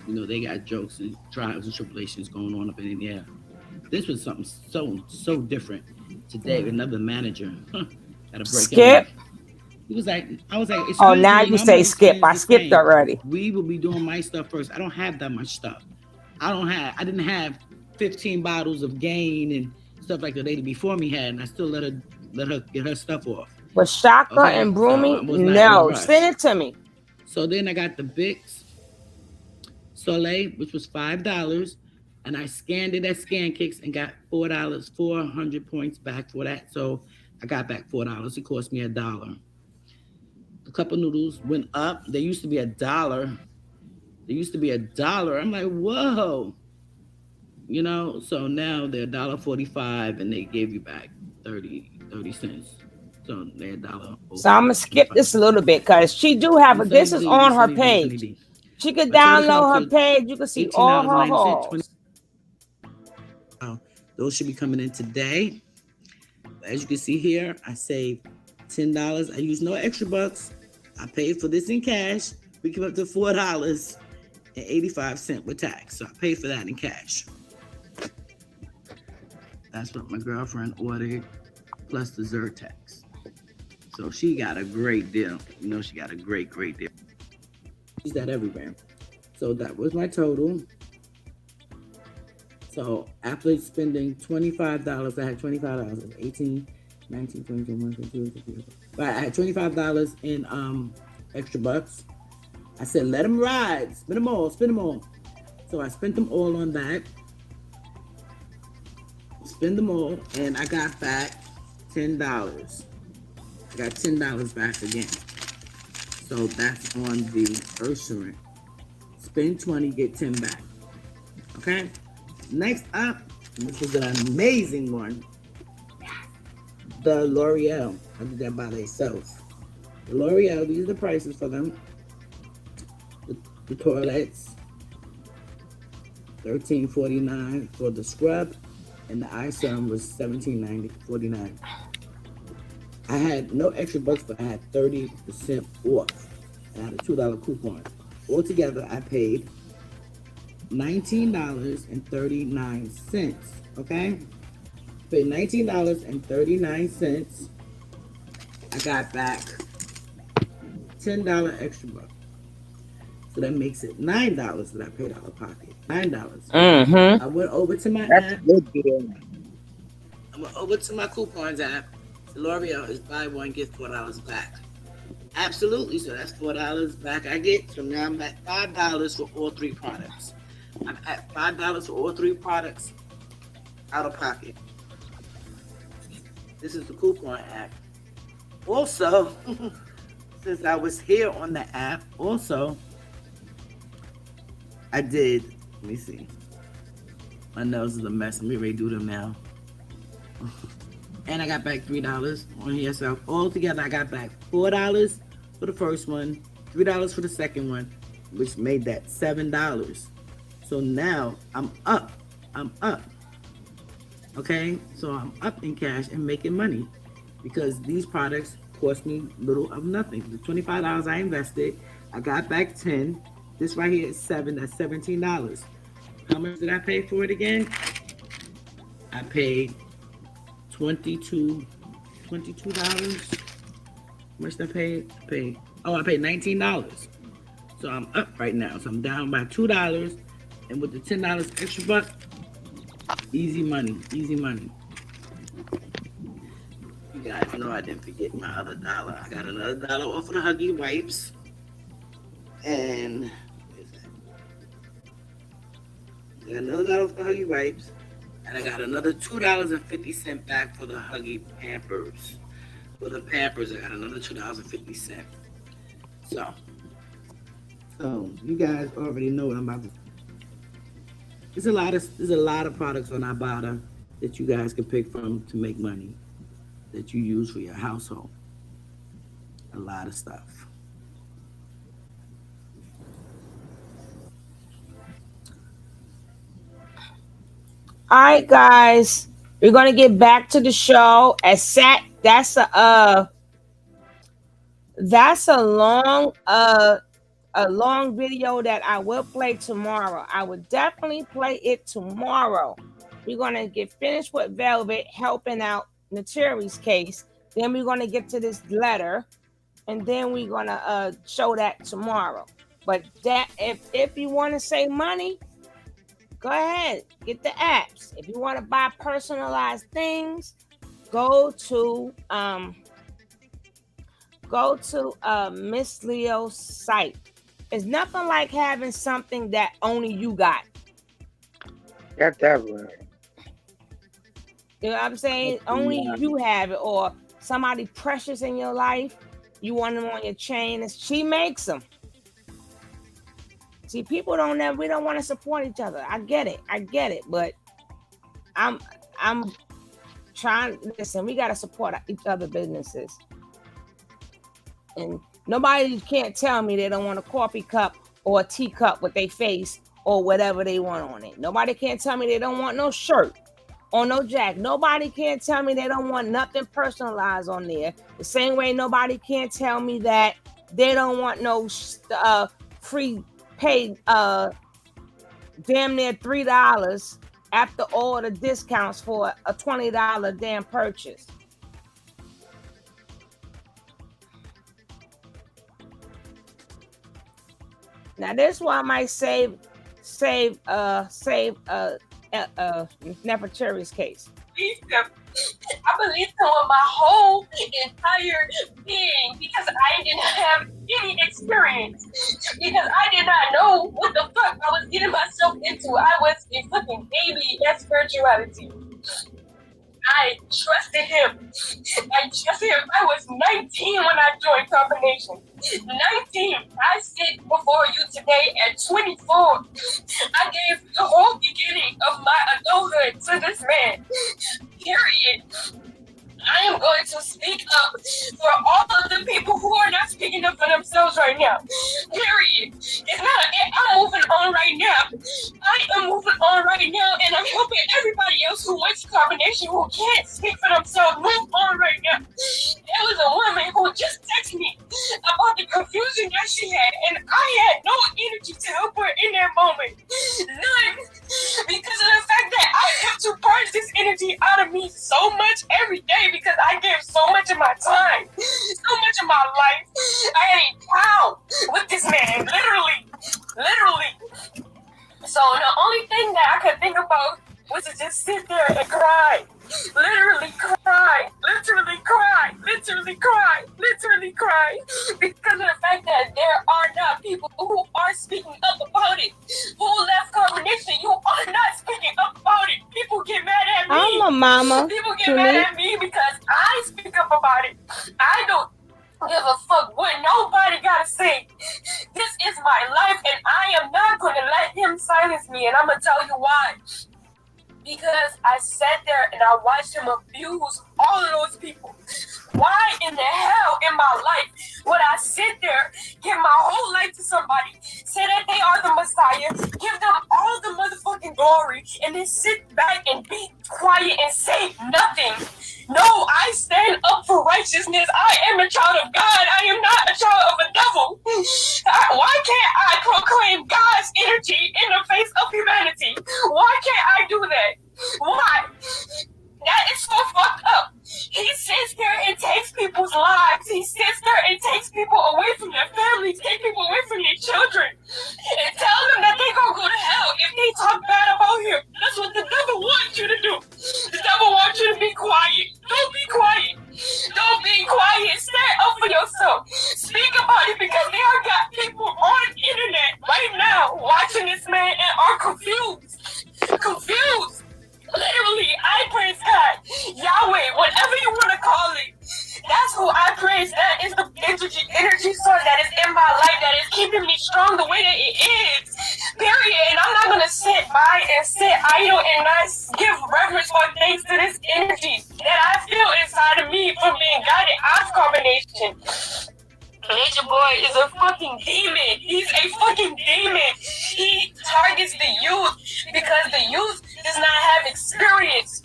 You know, they got jokes and trials and tribulations going on up in the air. This was something so different. Today, another manager had a break. Skip. He was like, I was like, oh, now you say skip. I skipped already. We will be doing my stuff first. I don't have that much stuff. I didn't have 15 bottles of Gain and stuff like the lady before me had, and I still let her get her stuff off. But Shaka and Broomy, no, send it to me. So then I got the Bix Soleil, which was $5, and I scanned it at ScanKicks and got $4, 400 points back for that. So I got back $4. It cost me $1. A couple noodles went up. They used to be $1. I'm like, whoa. You know, so now they're $1.45 and they gave you back 30 cents. So they're $1. So I'm gonna skip this a little bit because she do have this is on her page. She could download her page. You can see all her hauls. Those should be coming in today. As you can see here, I saved $10. I used no extra bucks. I paid for this in cash. We came up to $4.85 with tax. So I paid for that in cash. That's what my girlfriend ordered, plus the Zyrtex. So she got a great deal. You know, she got a great deal. Use that everywhere. So that was my total. So after spending $25, I had $25, 18, 19, 20, 21, 22, 23. But I had $25 in extra bucks. I said, let them ride. Spend them all. So I spent them all on that. Spend them all, and I got back $10. I got $10 back again. So that's on the Ursurant. Spend 20, get 10 back. Okay? Next up, which was an amazing one, the L'Oreal. I did that by themselves. The L'Oreal, these are the prices for them. The toilets, $13.49 for the scrub, and the eye serum was $17.49. I had no extra bucks, but I had 30% off. I had a $2 coupon. Altogether, I paid $19.39. Okay? Paid $19.39. I got back $10 extra buck. So that makes it $9 that I paid out of pocket. $9. Mm-hmm. I went over to my That's app. a good deal. I went over to my coupons app. The L'Oreal is buy one, get $4 back. Absolutely. So that's $4 back I get. So now I'm at $5 for all three products. I'm at $5 for all three products out of pocket. This is the coupon app. Also, since I was here on the app, also, I did, let me see. My nails is a mess. Let me redo them now. And I got back $3 on here. So altogether, I got back $4 for the first one, $3 for the second one, which made that $7. So now I'm up. Okay, so I'm up in cash and making money because these products cost me little of nothing. The $25 I invested, I got back 10. This right here is 7. That's $17. How much did I pay for it again? I paid $22. How much did I pay? I paid $19. So I'm up right now. So I'm down by $2. And with the $10 extra buck, easy money. You guys know I didn't forget my other dollar. I got another dollar off of the Huggy Wipes. And I got another dollar off the Huggy Wipes. And I got another $2.50 back for the Huggy Pampers. For the Pampers, I got another $2.50. So you guys already know what I'm about to do. There's a lot of products on Ibotta that you guys can pick from to make money that you use for your household. A lot of stuff. All right, guys, we're gonna get back to the show. That's a long video that I will play tomorrow. I will definitely play it tomorrow. We're gonna get finished with Velvet helping out Naturi's case. Then we're gonna get to this letter, and then we're gonna show that tomorrow. But that if you want to save money, go ahead, get the apps. If you want to buy personalized things, go to Miss Leo's site. It's nothing like having something that only you got. Got that right. You know what I'm saying? Only you have it, or somebody precious in your life. You want them on your chain, and she makes them. See, we don't want to support each other. I get it, but I'm trying. Listen, we got to support each other businesses, and nobody can't tell me they don't want a coffee cup or a teacup with their face or whatever they want on it. Nobody can't tell me they don't want no shirt or no jacket. Nobody can't tell me they don't want nothing personalized on there. The same way nobody can't tell me that they don't want no free paid damn near $3 after all the discounts for a $20 damn purchase. Now this one I might save Nefertari's case. I believed him with my whole entire being because I didn't have any experience. Because I did not know what the fuck I was getting myself into. I was a fucking baby at spirituality. I trusted him. I was 19 when I joined Confrontation. 19. I sit before you today at 24. I gave the whole beginning of my adulthood to this man. Period. I am going to speak up for all of the people who are not speaking up for themselves right now. Period. I'm moving on right now. I am moving on right now, and I'm helping everybody else who wants combination who can't speak for themselves move on right now. It was a woman who just texted me about the confusion that she had, and I had no energy to help her in that moment. None. Because of the fact that I have to purge this energy out of me so much every day because I give so much of my time, so much of my life. I had a pound with this man, literally. So the only thing that I could think about was to just sit there and cry. Literally cry. Because of the fact that there are not people who are speaking up about it. Who left Confrontation? You are not speaking up about it. People get mad at me. I'm a mama. People get mad at me because I speak up about it. I don't give a fuck what nobody gotta say. This is my life and I am not gonna let him silence me, and I'm gonna tell you why. Because I sat there and I watched him abuse all of those people. Why in the hell in my life would I sit there, give my whole life to somebody, say that they are the Messiah, give them all the motherfucking glory, and then sit back and be quiet and say nothing? No, I stand up for righteousness. I am a child of God. I am not a child of a devil. Why can't I proclaim God's energy in the face of humanity? Why can't I do that? Why? That is so fucked up. He sits there and takes people's lives. He sits there and takes people away from their families, takes people away from their children, and tell them that they gonna go to hell if they talk bad about him. That's what the devil wants you to do. The devil wants you to be quiet. Don't be quiet. Don't be quiet. Stand up for yourself. Speak about it because there are got people on the internet right now watching this man and are confused. Literally, I praise God, Yahweh, whatever you want to call it. That's who I praise. That is the energy source that is in my life, that is keeping me strong the way that it is. Period. And I'm not gonna sit by and sit idle and not give reverence or thanks to this energy that I feel inside of me from being guided out of combination. Natureboy is a fucking demon. He's a fucking demon. He targets the youth because the youth does not have experience.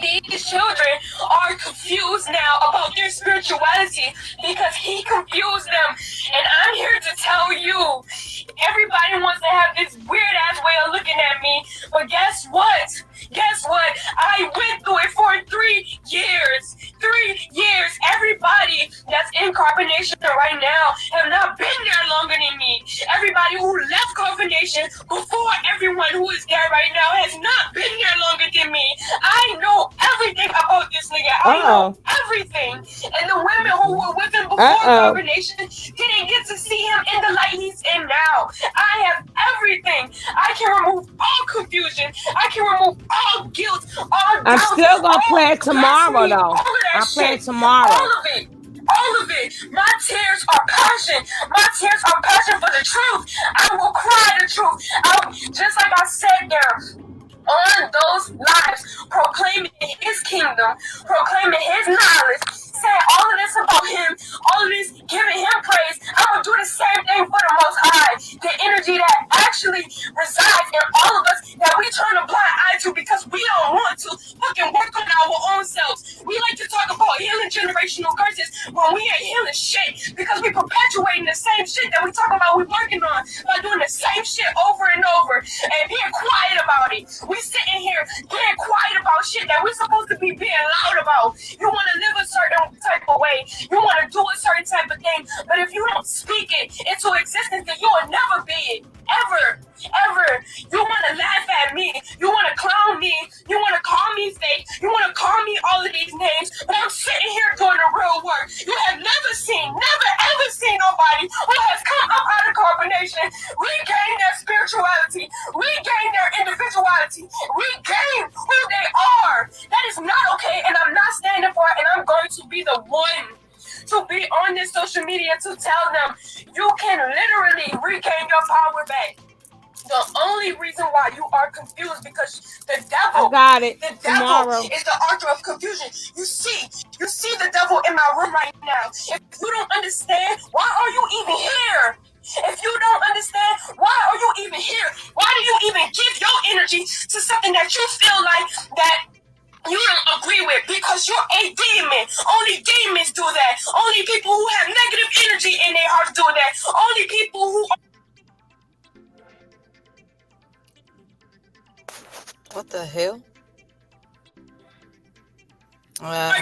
These children are confused now about their spirituality because he confused them. And I'm here to tell you, everybody wants to have this weird ass way of looking at me. But guess what? I went through it for 3 years. 3 years. Everybody that's in Confrontation right now have not been there longer than me. Everybody who left Confrontation before everyone who is there right now has not been there longer than me. I know everything about this nigga. I know everything. And the women who were with him before Confrontation didn't get to see him in the light he's in now. I have everything. I can remove all confusion. I can remove all guilt, all doubt. I'm still gonna play it tomorrow, though. I'll play it tomorrow. All of it. My tears are passion. My tears are passion for the truth. I will cry the truth. Just like I said there, on those lives, proclaiming his kingdom, proclaiming his knowledge, saying all of this about him, all of this giving him praise. I will do the same thing for the Most High. The energy that actually resides in all of us that we turn a blind eye to because we don't want to fucking work on our own selves. We like to talk about healing generational curses when we ain't healing shit because we perpetuating the same shit that we talk about we working on by doing the same shit over and over and being quiet about it. We sitting here being quiet about shit that we're supposed to be being loud about. You want to live a certain type of way. You want to do a certain type of thing. But if you don't speak it into existence, then you will never be it. Ever. You want to laugh at me. You want to clown me. You want to call me fake. You want to call me all of these names. But I'm sitting here doing the real work. You have never ever seen nobody who has come up out of Confrontation, regain their spirituality, regain their individuality, regain who they are. That is not okay, and I'm not standing for it, and I'm going to be the one to be on this social media to tell them you can literally regain your power back. The only reason why you are confused because the devil, the devil is the author of confusion. You see the devil in my room right now. If you don't understand, why are you even here? If you don't understand, why are you even here? Why do you even give your energy to something that you feel like that you don't agree with because you're a demon. Only demons do that. Only people who have negative energy in their hearts do that. Only people who What the hell?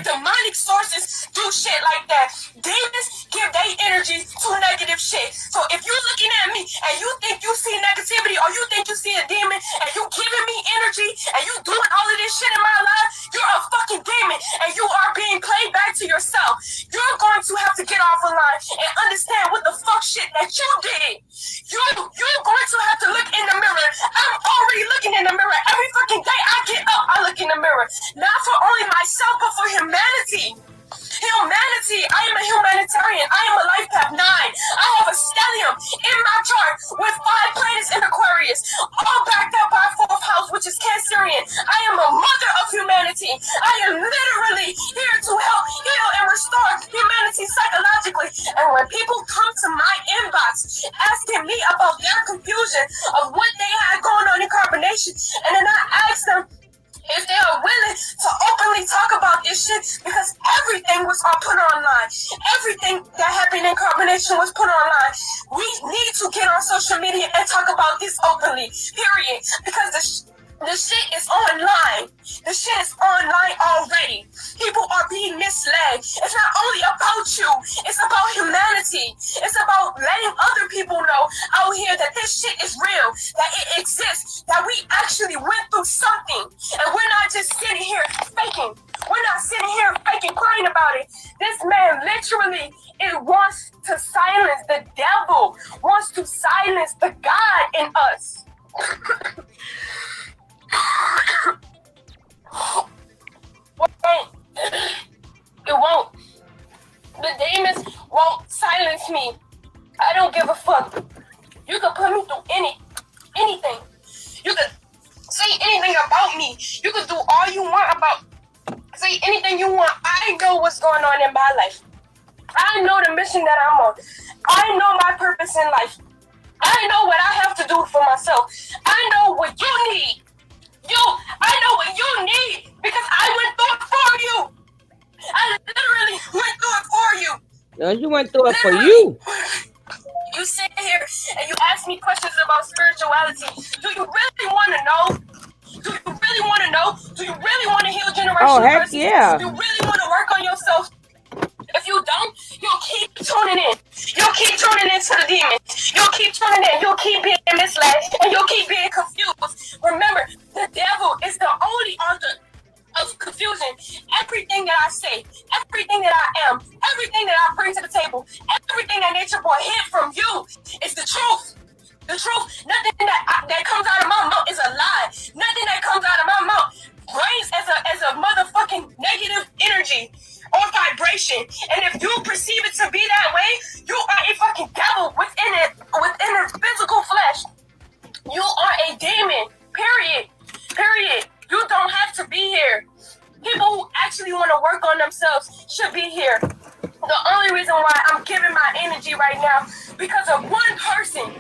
demonic sources do shit like that. Demons give their energy to negative shit. So if you're looking at me and you think you see negativity or you think you see a demon and you giving me energy and you doing all of this shit in my life, you're a fucking demon and you are being played back to yourself. You're going to have to get off the line and understand what the fuck shit that you did. You're going to have to look in the mirror. I'm already looking in the mirror. Every fucking day I get up, I look in the mirror. Not for only myself, but for humanity. Humanity. I am a humanitarian. I am a life path 9. I have a stellium in my chart with 5 planets in Aquarius, all backed up by 4th house, which is Cancerian. I am a mother of humanity. I am literally here to help heal and restore humanity psychologically. And when people come to my inbox asking me about their confusion of what they had going on in carbonation, and then I ask them if they are willing to openly talk about this shit, because everything was all put online. Everything that happened in carbonation was put online. We need to get on social media and talk about this openly, period. Because the shit is online. The shit is online already. People are being misled. It's not only about you. It's about humanity. It's about letting other people know out here that this shit is real, that it exists, that we actually went through something. And we're not just sitting here faking. We're not sitting here faking, crying about it. This man literally, it wants to silence the devil, wants to silence the God in us. It won't. The demons won't silence me. I don't give a fuck. You can put me through anything. You can say anything about me. You can do all you want say anything you want. I know what's going on in my life. I know the mission that I'm on. I know my purpose in life. I know what I have to do for myself. I know what you need. I know what you need because I went through it for you. I literally went through it for you. No, you went through it for you. You sit here and you ask me questions about spirituality. Do you really want to know? Do you really want to know? Do you really want to heal generational curses? Yeah. Do you really want to work on yourself? If you don't, you'll keep tuning in. You'll keep tuning into the demons. You'll keep tuning in. You'll keep being misled. And you'll keep being confused. Remember, the devil is the only author of confusion. Everything that I say, everything that I am, everything that I bring to the table, everything that Natureboy hid from you is the truth. The truth. Nothing that comes out of my mouth is a lie. Nothing that comes out of my mouth brings as a motherfucking negative energy or vibration. And if you perceive it to be that way, you are a fucking devil within the physical flesh. You are a demon. Period. You don't have to be here. People who actually want to work on themselves should be here. The only reason why I'm giving my energy right now because of one person.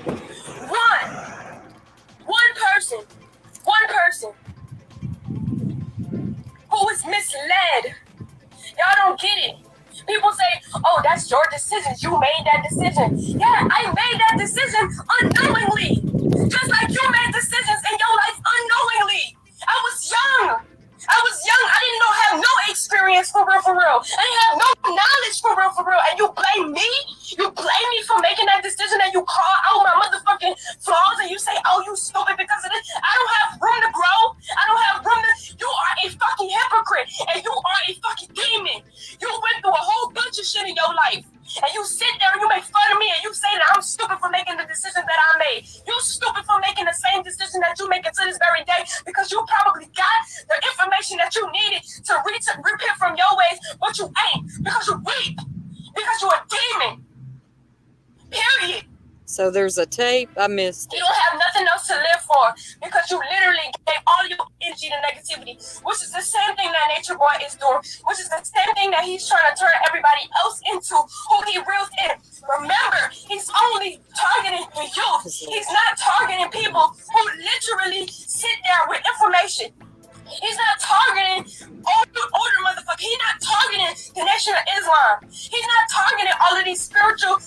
One person who was misled. Y'all don't get it. People say, oh, that's your decision. You made that decision. Yeah, I made that decision unknowingly. Just like you made decisions in your life unknowingly. I was young. I didn't have no experience for real. I didn't have no knowledge for real. And you blame me? You blame me for making that decision and you call out my motherfucking flaws and you say, oh, you stupid because of this. I don't have room to grow. I don't have room to... You are a fucking hypocrite and you are a fucking demon. You went through a whole bunch of shit in your life. And you sit there and you make fun of me and you say that I'm stupid for making the decision that I made. You stupid for making the same decision that you make to this very day because you probably got the information that you needed to repent from your ways, but you ain't because you're weak. Because you're a demon. Period. So there's a tape I missed. You don't have nothing else to live for because you literally gave all your energy to negativity, which is the same thing that Natureboy is doing, which is the same thing that he's trying to turn everybody else into who he reels in. Remember, he's only targeting the youth. He's not targeting people who literally sit there with information. He's not targeting older motherfuckers. He's not targeting the Nation of Islam. He's not targeting all of these spiritual,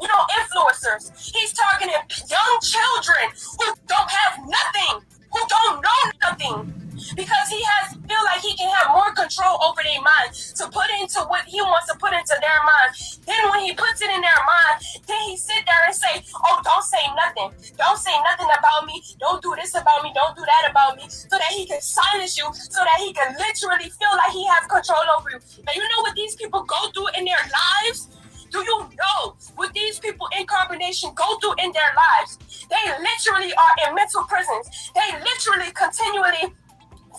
influencers. He's targeting young children who don't have nothing, who don't know nothing. Because he feel like he can have more control over their mind to put into what he wants to put into their mind. Then when he puts it in their mind, then he sit there and say, oh, don't say nothing. Don't say nothing about me. Don't do this about me. Don't do that about me. So that he can silence you, so that he can literally feel like he has control over you. Now, you know what these people go through in their lives? Do you know what these people in combination go through in their lives? They literally are in mental prisons. They literally continually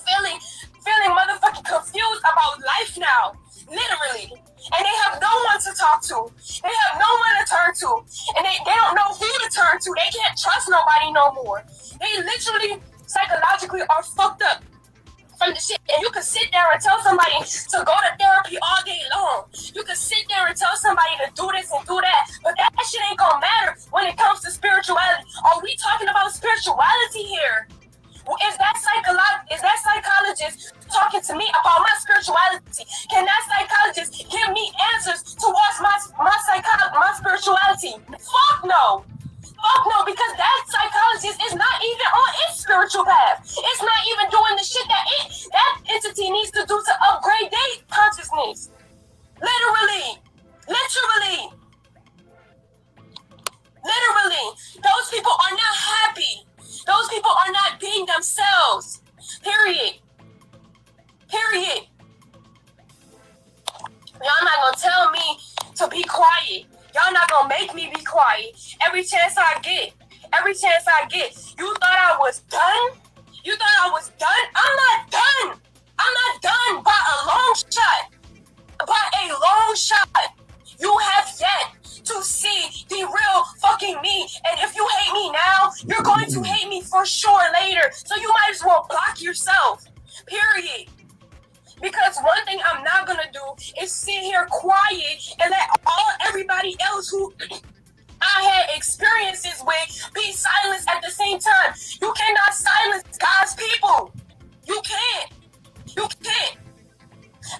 feeling motherfucking confused about life now, literally. And they have no one to talk to. They have no one to turn to. And they don't know who to turn to. They can't trust nobody no more. They literally, psychologically are fucked up from the shit. And you can sit there and tell somebody to go to therapy all day long. You can sit there and tell somebody to do this and do that. But that shit ain't gonna matter when it comes to spirituality. Are we talking about spirituality here? Is that psychologist talking to me about my spirituality? Can that psychologist give me answers towards my spirituality? Fuck no. Fuck no, because that psychologist is not even on its spiritual path. It's not even doing the shit that entity needs to do to upgrade their consciousness. Literally. Those people are not happy. Those people are not being themselves. Period. Y'all not gonna tell me to be quiet. Y'all not gonna make me be quiet. Every chance I get. You thought I was done? I'm not done. By a long shot. You have yet to see the real fucking me. And if you hate me now, you're going to hate me for sure later. So you might as well block yourself. Period. Because one thing I'm not gonna do is sit here quiet and let everybody else who I had experiences with be silenced at the same time. You cannot silence God's people. You can't.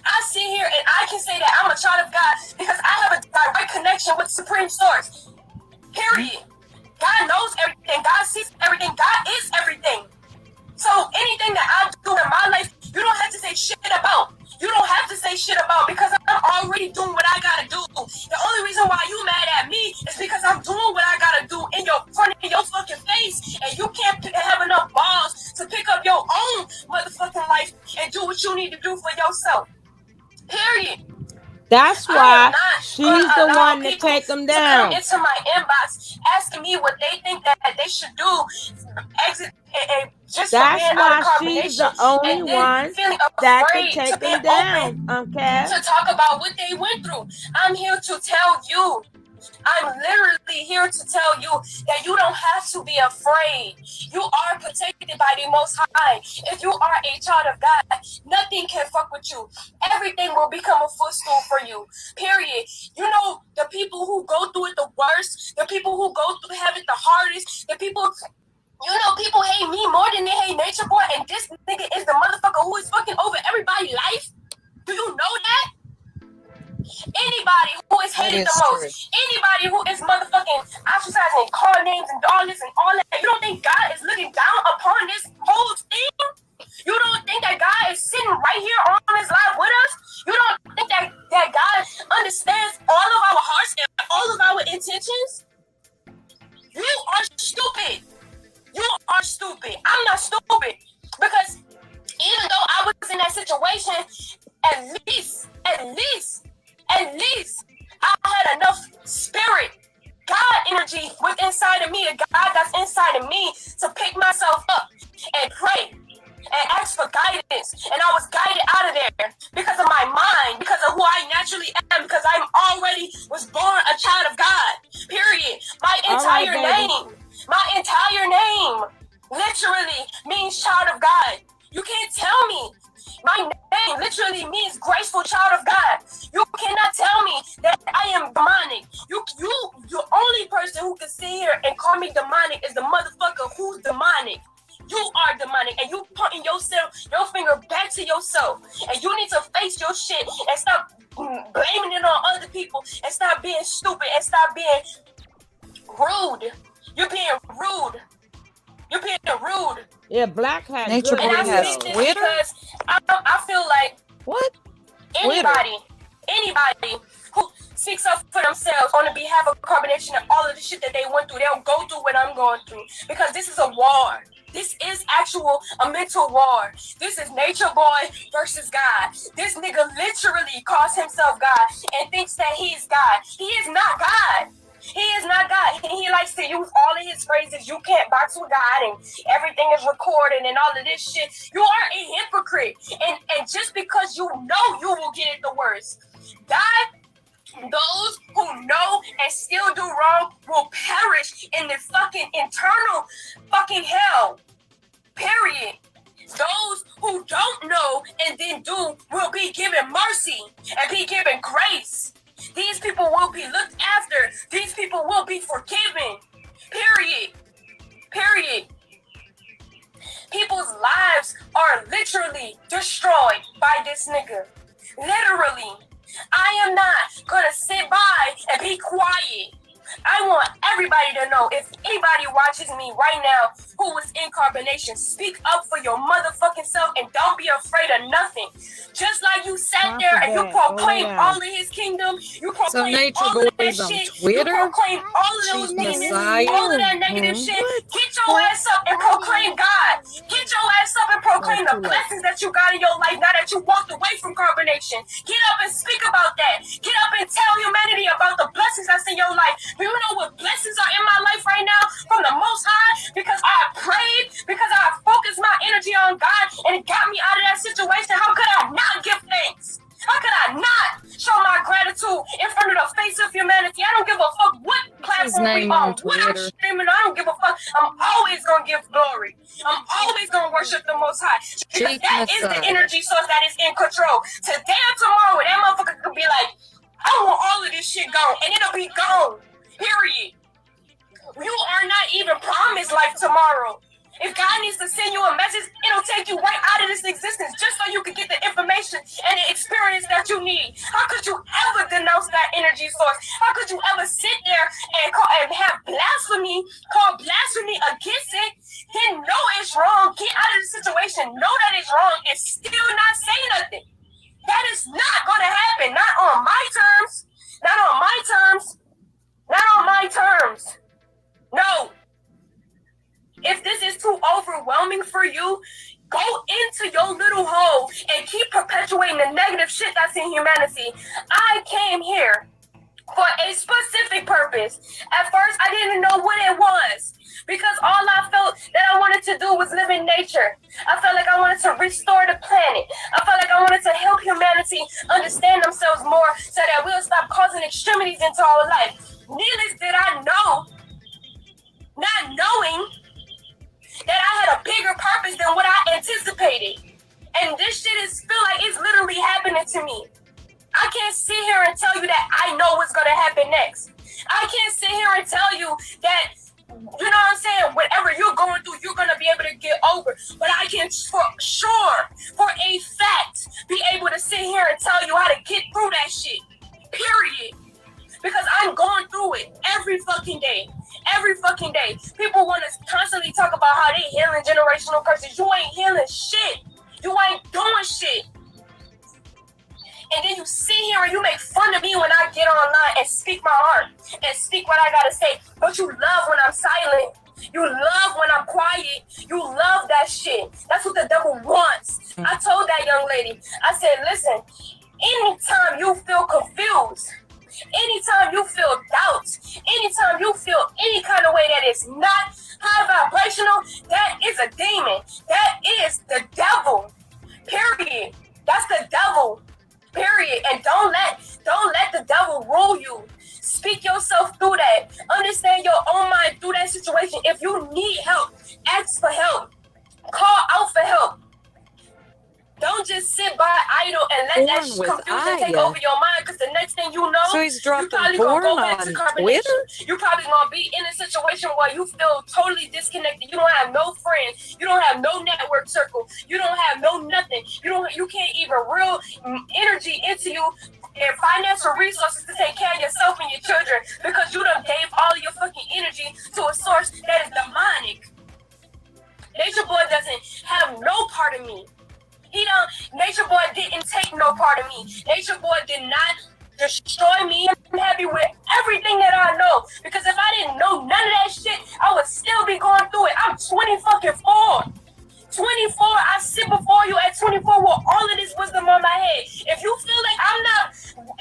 I sit here and I can say that I'm a child of God because I have a direct connection with Supreme Source. Period. God knows everything. God sees everything. God is everything. So anything that I do in my life, you don't have to say shit about. Because I'm already doing what I gotta do. The only reason why you mad at me is because I'm doing what I gotta do in your front of your fucking face, and you can't have enough balls to pick up your own motherfucking life and do what you need to do for yourself. Period. That's why she's the one to take them down. To come into my inbox asking me what they think that they should do. That's why she's the only one that can take them down. To talk about what they went through. I'm here to tell you. I'm literally here to tell you that you don't have to be afraid. You are protected by the Most High. If you are a child of God, nothing can fuck with you. Everything will become a footstool for you. Period. You know, the people who go through it the worst, the people who go through have it the hardest, the people... You know, people hate me more than they hate Natureboy, and this nigga is the motherfucker who is fucking over everybody's life. Do you know that? Anybody who is hated the most, anybody who is motherfucking ostracizing, call names and all this and all that, you don't think God is looking down upon this whole thing? You don't think that God is sitting right here on his live with us? You don't think that God understands all of our hearts and all of our intentions? You are stupid. I'm not stupid. Because even though I was in that situation, at least I had enough spirit, God energy within inside of me, the God that's inside of me, to pick myself up and pray and ask for guidance. And I was guided out of there because of my mind, because of who I naturally am, because I already was born a child of God. Period. My entire name literally means child of God. You can't tell me. My name literally means graceful child of God. You cannot tell me that I am demonic. The only person who can sit here and call me demonic is the motherfucker who's demonic. You are demonic, and you putting yourself your finger back to yourself. And you need to face your shit and stop blaming it on other people and stop being stupid and stop being rude. You're being rude. You're being rude. Yeah, Black had Nature good Boy And I has say this Twitter? because I feel like What? anybody who speaks up for themselves on the behalf of carbonation and all of the shit that they went through, they'll go through what I'm going through. Because this is a war. This is a mental war. This is Nature Boy versus God. This nigga literally calls himself God and thinks that he's God. He is not God. He is not God. He likes to use all of his phrases. You can't box with God and everything is recorded and all of this shit. You are a hypocrite. And just because you know you will get it the worst. God, those who know and still do wrong will perish in the fucking internal fucking hell. Period. Those who don't know and then do will be given mercy and be given grace. These people will be looked after. These people will be forgiven. Period. Period. People's lives are literally destroyed by this nigga. Literally. I am not gonna sit by and be quiet. I want everybody to know, if anybody watches me right now who was in carbonation, speak up for your motherfucking self and don't be afraid of nothing. Just like you sat there and you proclaimed all of his kingdom, you proclaimed all of that shit, you proclaimed all of those demons, all of that negative shit. Get your ass up and proclaim God. Get your ass up and proclaim the blessings that you got in your life now that you walked away from carbonation. Get up and speak about that. Get up and tell humanity about the blessings that's in your life. Do you know what blessings are in my life right now from the Most High? Because I prayed, because I focused my energy on God, and it got me out of that situation. How could I not give thanks? How could I not show my gratitude in front of the face of humanity? I don't give a fuck what platform we on, what I'm streaming. I don't give a fuck. I'm always going to give glory. I'm always going to worship the Most High. Because that is the energy source that is in control. Today or tomorrow, that motherfucker could be like, I want all of this shit gone, and it'll be gone. Period. You are not even promised life tomorrow. If God needs to send you a message, it'll take you right out of this existence just so you can get the information and the experience that you need. How could you ever denounce that energy source? How could you ever sit there and have blasphemy, call blasphemy against it, then know it's wrong, get out of the situation, know that it's wrong, and still not say nothing? That is not going to happen. Not on my terms. Not on my terms. Not on my terms. No. If this is too overwhelming for you, go into your little hole and keep perpetuating the negative shit that's in humanity. I came here for a specific purpose. At first, I didn't know what it was because all I felt that I wanted to do was live in nature. I felt like I wanted to restore the planet. I felt like I wanted to help humanity understand themselves more so that we'll stop causing extremities into our life. Needless did I know, not knowing, that I had a bigger purpose than what I anticipated. And this shit feel like it's literally happening to me. I can't sit here and tell you that I know what's going to happen next. I can't sit here and tell you that, you know what I'm saying, whatever you're going through, you're going to be able to get over. But I can for sure, for a fact, be able to sit here and tell you how to get through that shit. Period. Because I'm going through it every fucking day. Every fucking day. People want to constantly talk about how they healing generational curses. You ain't healing shit. You ain't doing shit. And then you sit here and you make fun of me when I get online and speak my heart and speak what I gotta say. But you love when I'm silent. You love when I'm quiet. You love that shit. That's what the devil wants. I told that young lady, I said, listen, anytime you feel confused, anytime you feel doubt, anytime you feel any kind of way that is not high vibrational, that is a demon. That is the devil. Period. That's the devil. Period. And don't let the devil rule you. Speak yourself through that. Understand your own mind through that situation. If you need help, ask for help. Call out for help. Don't don't just sit by idle and let that confusion take over your mind, because the next thing you know, So he's you dropping probably gonna go porn back to on carbonation. Twitter? You probably gonna be in a situation where you feel totally disconnected. You don't have no friends. You don't have no network circle. You don't have no nothing. You can't even real energy into you and financial resources to take care of yourself and your children, because you done gave all your fucking energy to a source that is demonic. Nature Boy doesn't have no part of me. Nature Boy didn't take no part of me. Nature Boy did not destroy me. I'm happy with everything that I know, because if I didn't know none of that shit, I would still be going through it. I'm 24. 24, I sit before you at 24 with all of this wisdom on my head. If you feel like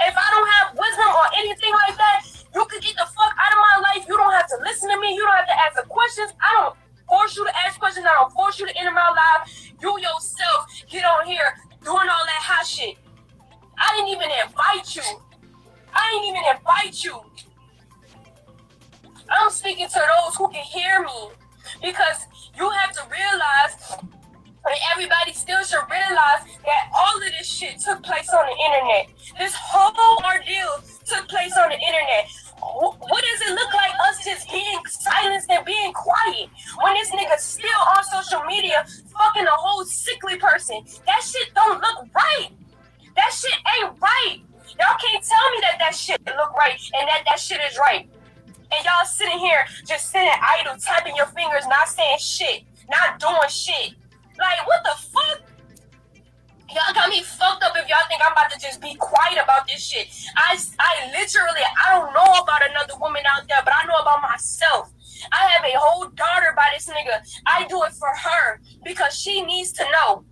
if I don't have wisdom or anything like that, you can get the fuck out of my life. You don't have to listen to me. You don't have to ask the questions. I don't force you to ask questions. I don't force you to enter my life. You yourself get on here doing all that hot shit. I didn't even invite you. I'm speaking to those who can hear me, because you have to realize, and everybody still should realize, that all of this shit took place on the internet. This whole ordeal took place on the internet. What does it look like us just being silenced and being quiet when this nigga still on social media fucking a whole sickly person? That shit don't look right. That shit ain't right. Y'all can't tell me that shit look right and that shit is right. And y'all sitting here just sitting idle, tapping your fingers, not saying shit, not doing shit. Like, what the fuck? Y'all got me fucked up if y'all think I'm about to just be quiet about this shit. I don't know about another woman out there, but I know about myself. I have a whole daughter by this nigga. I do it for her because she needs to know.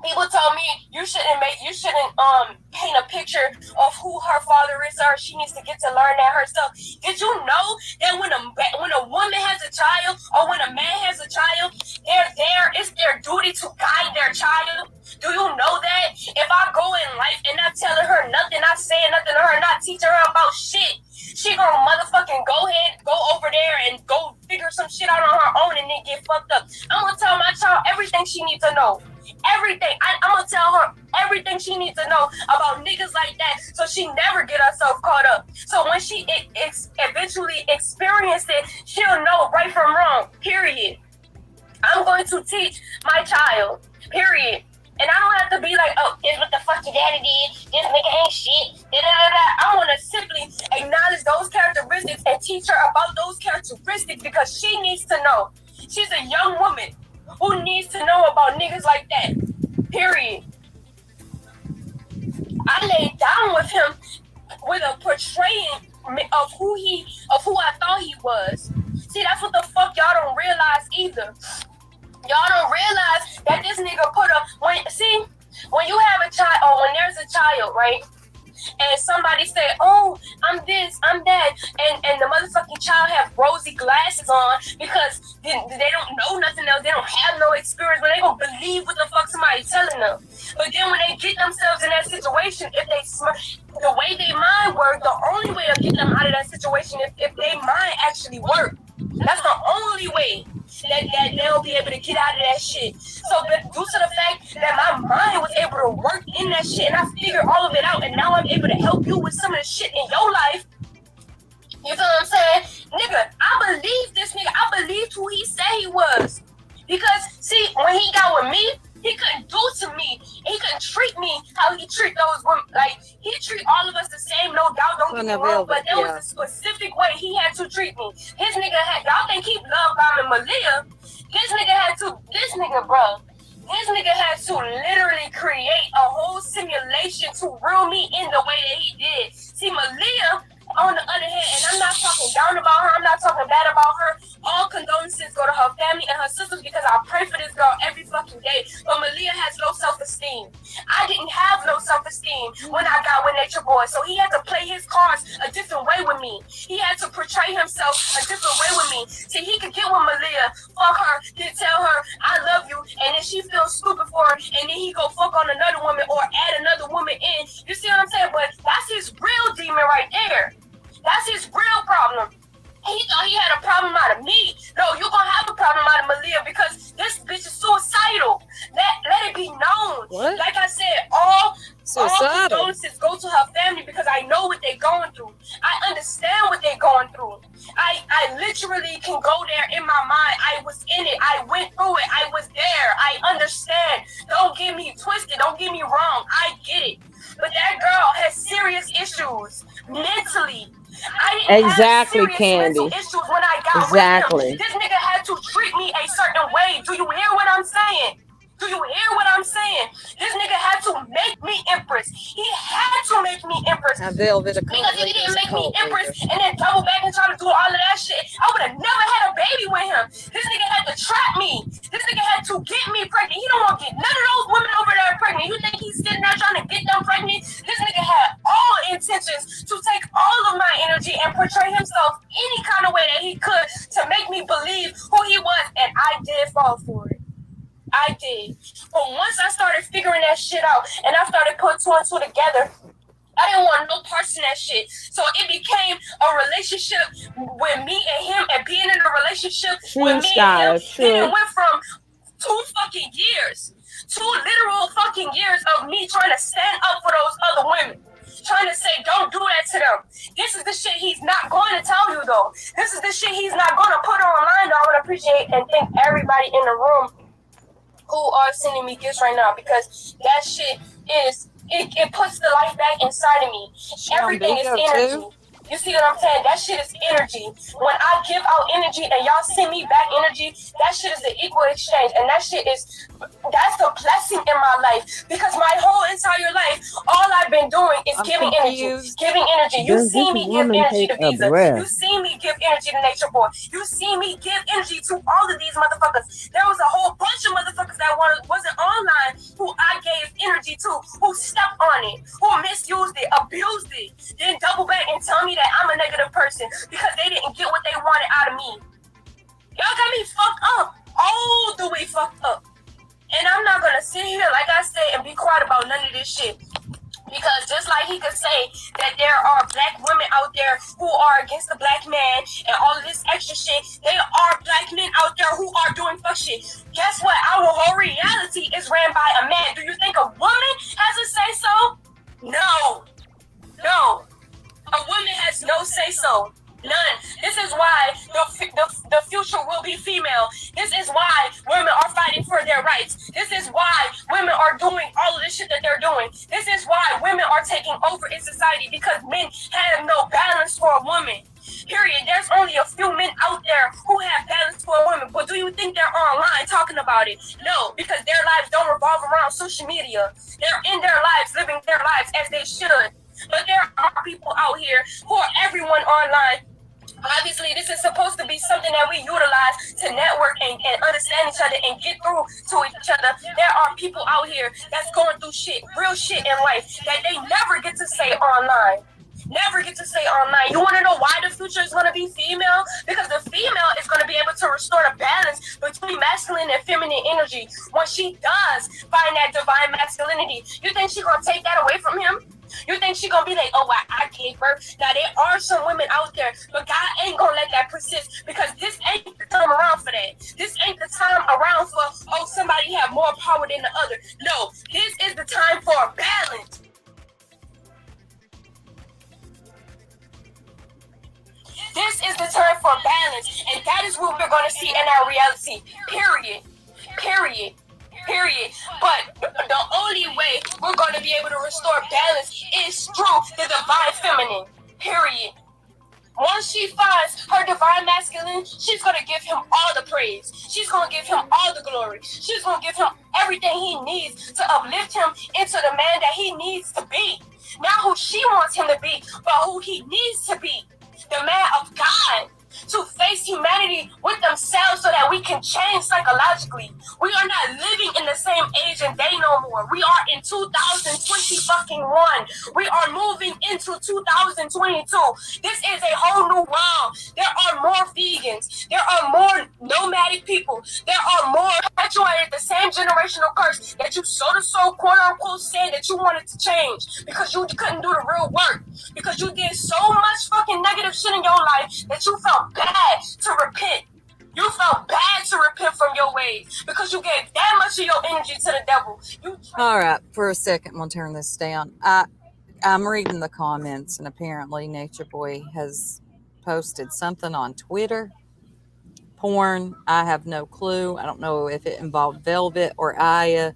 People told me you shouldn't paint a picture of who her father is, or she needs to get to learn that herself. Did you know that when a woman has a child or when a man has a child, it's their duty to guide their child? Do you know that? If I go in life and not telling her nothing, not saying nothing to her, not teaching her about shit, she gonna motherfucking go over there and go figure some shit out on her own and then get fucked up. I'm gonna tell my child everything she needs to know. Everything. I'm gonna tell her everything she needs to know about niggas like that, so she never get herself caught up. So when she eventually experiences it, she'll know right from wrong. Period. I'm going to teach my child. Period. And I don't have to be like, oh, this what the fuck your daddy did. This nigga ain't shit. I want to simply acknowledge those characteristics and teach her about those characteristics, because she needs to know. She's a young woman who needs to know about niggas like that. Period. I laid down with him with a portraying of who I thought he was. See, that's what the fuck y'all don't realize either. Y'all don't realize that this nigga when you have a child, or when there's a child, right? And somebody say, oh, I'm this, I'm that, and the motherfucking child have rosy glasses on because they don't know nothing else, they don't have no experience, but they gonna believe what the fuck somebody's telling them. But then when they get themselves in that situation, if they the way they mind work, the only way to get them out of that situation is if they mind actually work. That's the only way that they'll be able to get out of that shit. So, but due to the fact that my mind was able to work in that shit and I figured all of it out, and now I'm able to help you with some of the shit in your life, you feel what I'm saying? Nigga, I believe this nigga. I believed who he said he was. Because, see, when he got with me, he couldn't do to me. He couldn't treat me how he treat those women. Like, he treat all of us the same, no doubt, don't get me wrong, but there was a specific way he had to treat me. His nigga y'all think he love bombing Malia. This nigga had to literally create a whole simulation to reel me in the way that he did. See, Malia, on the other hand, and I'm not talking down about her, I'm not talking bad about her. All condolences go to her family and her sisters, because I pray for this girl every fucking day. But Malia has low self-esteem. I didn't have low self-esteem when I got with Natureboy, so he had to play his cards a different way with me. He had to portray himself a different way with me. See, he could get with Malia, fuck her, then tell her, I love you, and then she feels stupid for her, and then he go fuck on another woman or add another woman in. You see what I'm saying? But that's his real demon right there. That's his real problem. He thought he had a problem out of me. No, you're gonna have a problem out of Malia, because this bitch is suicidal. Let it be known. don't get me twisted. Don't get me wrong. I get it. But that girl has serious issues mentally. I didn't Exactly, have serious Candy. mental issues when I got Exactly. with him. This nigga had to treat me a certain way. Do you hear what I'm saying? Do you hear what I'm saying? This nigga had to make me empress. He had to make me empress. Velvet, Because if he didn't make me empress and then double back and try to do all of that shit, I would have never had a baby with him. This nigga had to trap me. This nigga had to get me pregnant. He don't want to get none of those women over there pregnant. You think he's sitting there trying to get them pregnant? This nigga had all intentions to take all of my energy and portray himself any kind of way that he could to make me believe who he was, and I did fall for it. I did. But once I started figuring that shit out and I started putting two and two together, I didn't want no parts in that shit. So it became a relationship with me and him, and being in a relationship with me and him, then it went from 2 fucking years, 2 literal fucking years of me trying to stand up for those other women. Trying to say, don't do that to them. This is the shit he's not going to tell you, though. This is the shit he's not going to put online, though. I would appreciate and thank everybody in the room who are sending me gifts right now, because that shit is, it puts the life back inside of me. Everything is energy. You see what I'm saying? That shit is energy. When I give out energy and y'all send me back energy, that shit is the equal exchange. And that shit is, that's a blessing in my life. Because my whole entire life, all I've been doing is giving energy. Giving energy. You see me give energy to Visa. You see me give energy to Natureboy. You see me give energy to all of these motherfuckers. There was a whole bunch of motherfuckers that wasn't online who I gave energy to, who stepped on it, who misused it, abused it, then double back and tell me that I'm a negative person because they didn't get what they wanted out of me. Y'all got me fucked up, all the way fucked up. And I'm not gonna sit here, like I said, and be quiet about none of this shit. Because just like he could say that there are black women out there who are against the black man and all of this extra shit, there are black men out there who are doing fuck shit. Guess what? Our whole reality is ran by a man. Do you think a woman has a say so? No. No. A woman has no say so. None. This is why the future will be female. This is why women are fighting for their rights. This is why women are doing all of the shit that they're doing. This is why women are taking over in society, because men have no balance for a woman. Period. There's only a few men out there who have balance for a woman. But do you think they're online talking about it? No, because their lives don't revolve around social media. They're in their lives, living their lives as they should. But there are people out here who are everyone online. Obviously, this is supposed to be something that we utilize to network and understand each other and get through to each other. There are people out here that's going through shit, real shit in life, that they never get to say online. Never get to say online. You want to know why the future is going to be female? Because the female is going to be able to restore the balance between masculine and feminine energy. When she does find that divine masculinity, you think she's going to take that away from him? You think she's going to be like, oh, well, I gave birth? Now, there are some women out there, but God ain't going to let that persist, because this ain't the time around for that. This ain't the time around for, oh, somebody have more power than the other. No, this is the time for a balance. This is the time for balance, and that is what we're going to see in our reality. Period. Period. Period. But the only way we're going to be able to restore balance is through the divine feminine. Period. Once she finds her divine masculine, she's going to give him all the praise. She's going to give him all the glory. She's going to give him everything he needs to uplift him into the man that he needs to be. Not who she wants him to be, but who he needs to be. The man of God, to face humanity with themselves so that we can change psychologically. We are not living in the same age and day no more. We are in 2021. We are moving into 2022. This is a whole new world. There are more vegans. There are more nomadic people. There are more perpetuated the same generational curse that you so quote unquote said that you wanted to change because you couldn't do the real work. Because you did so much fucking negative shit in your life that you felt bad to repent. You felt bad to repent from your ways because you gave that much of your energy to the devil. All right, for a second, we'll turn this down. I'm reading the comments, and apparently Natureboy has posted something on Twitter. Porn, I have no clue. I don't know if it involved Velvet or Aya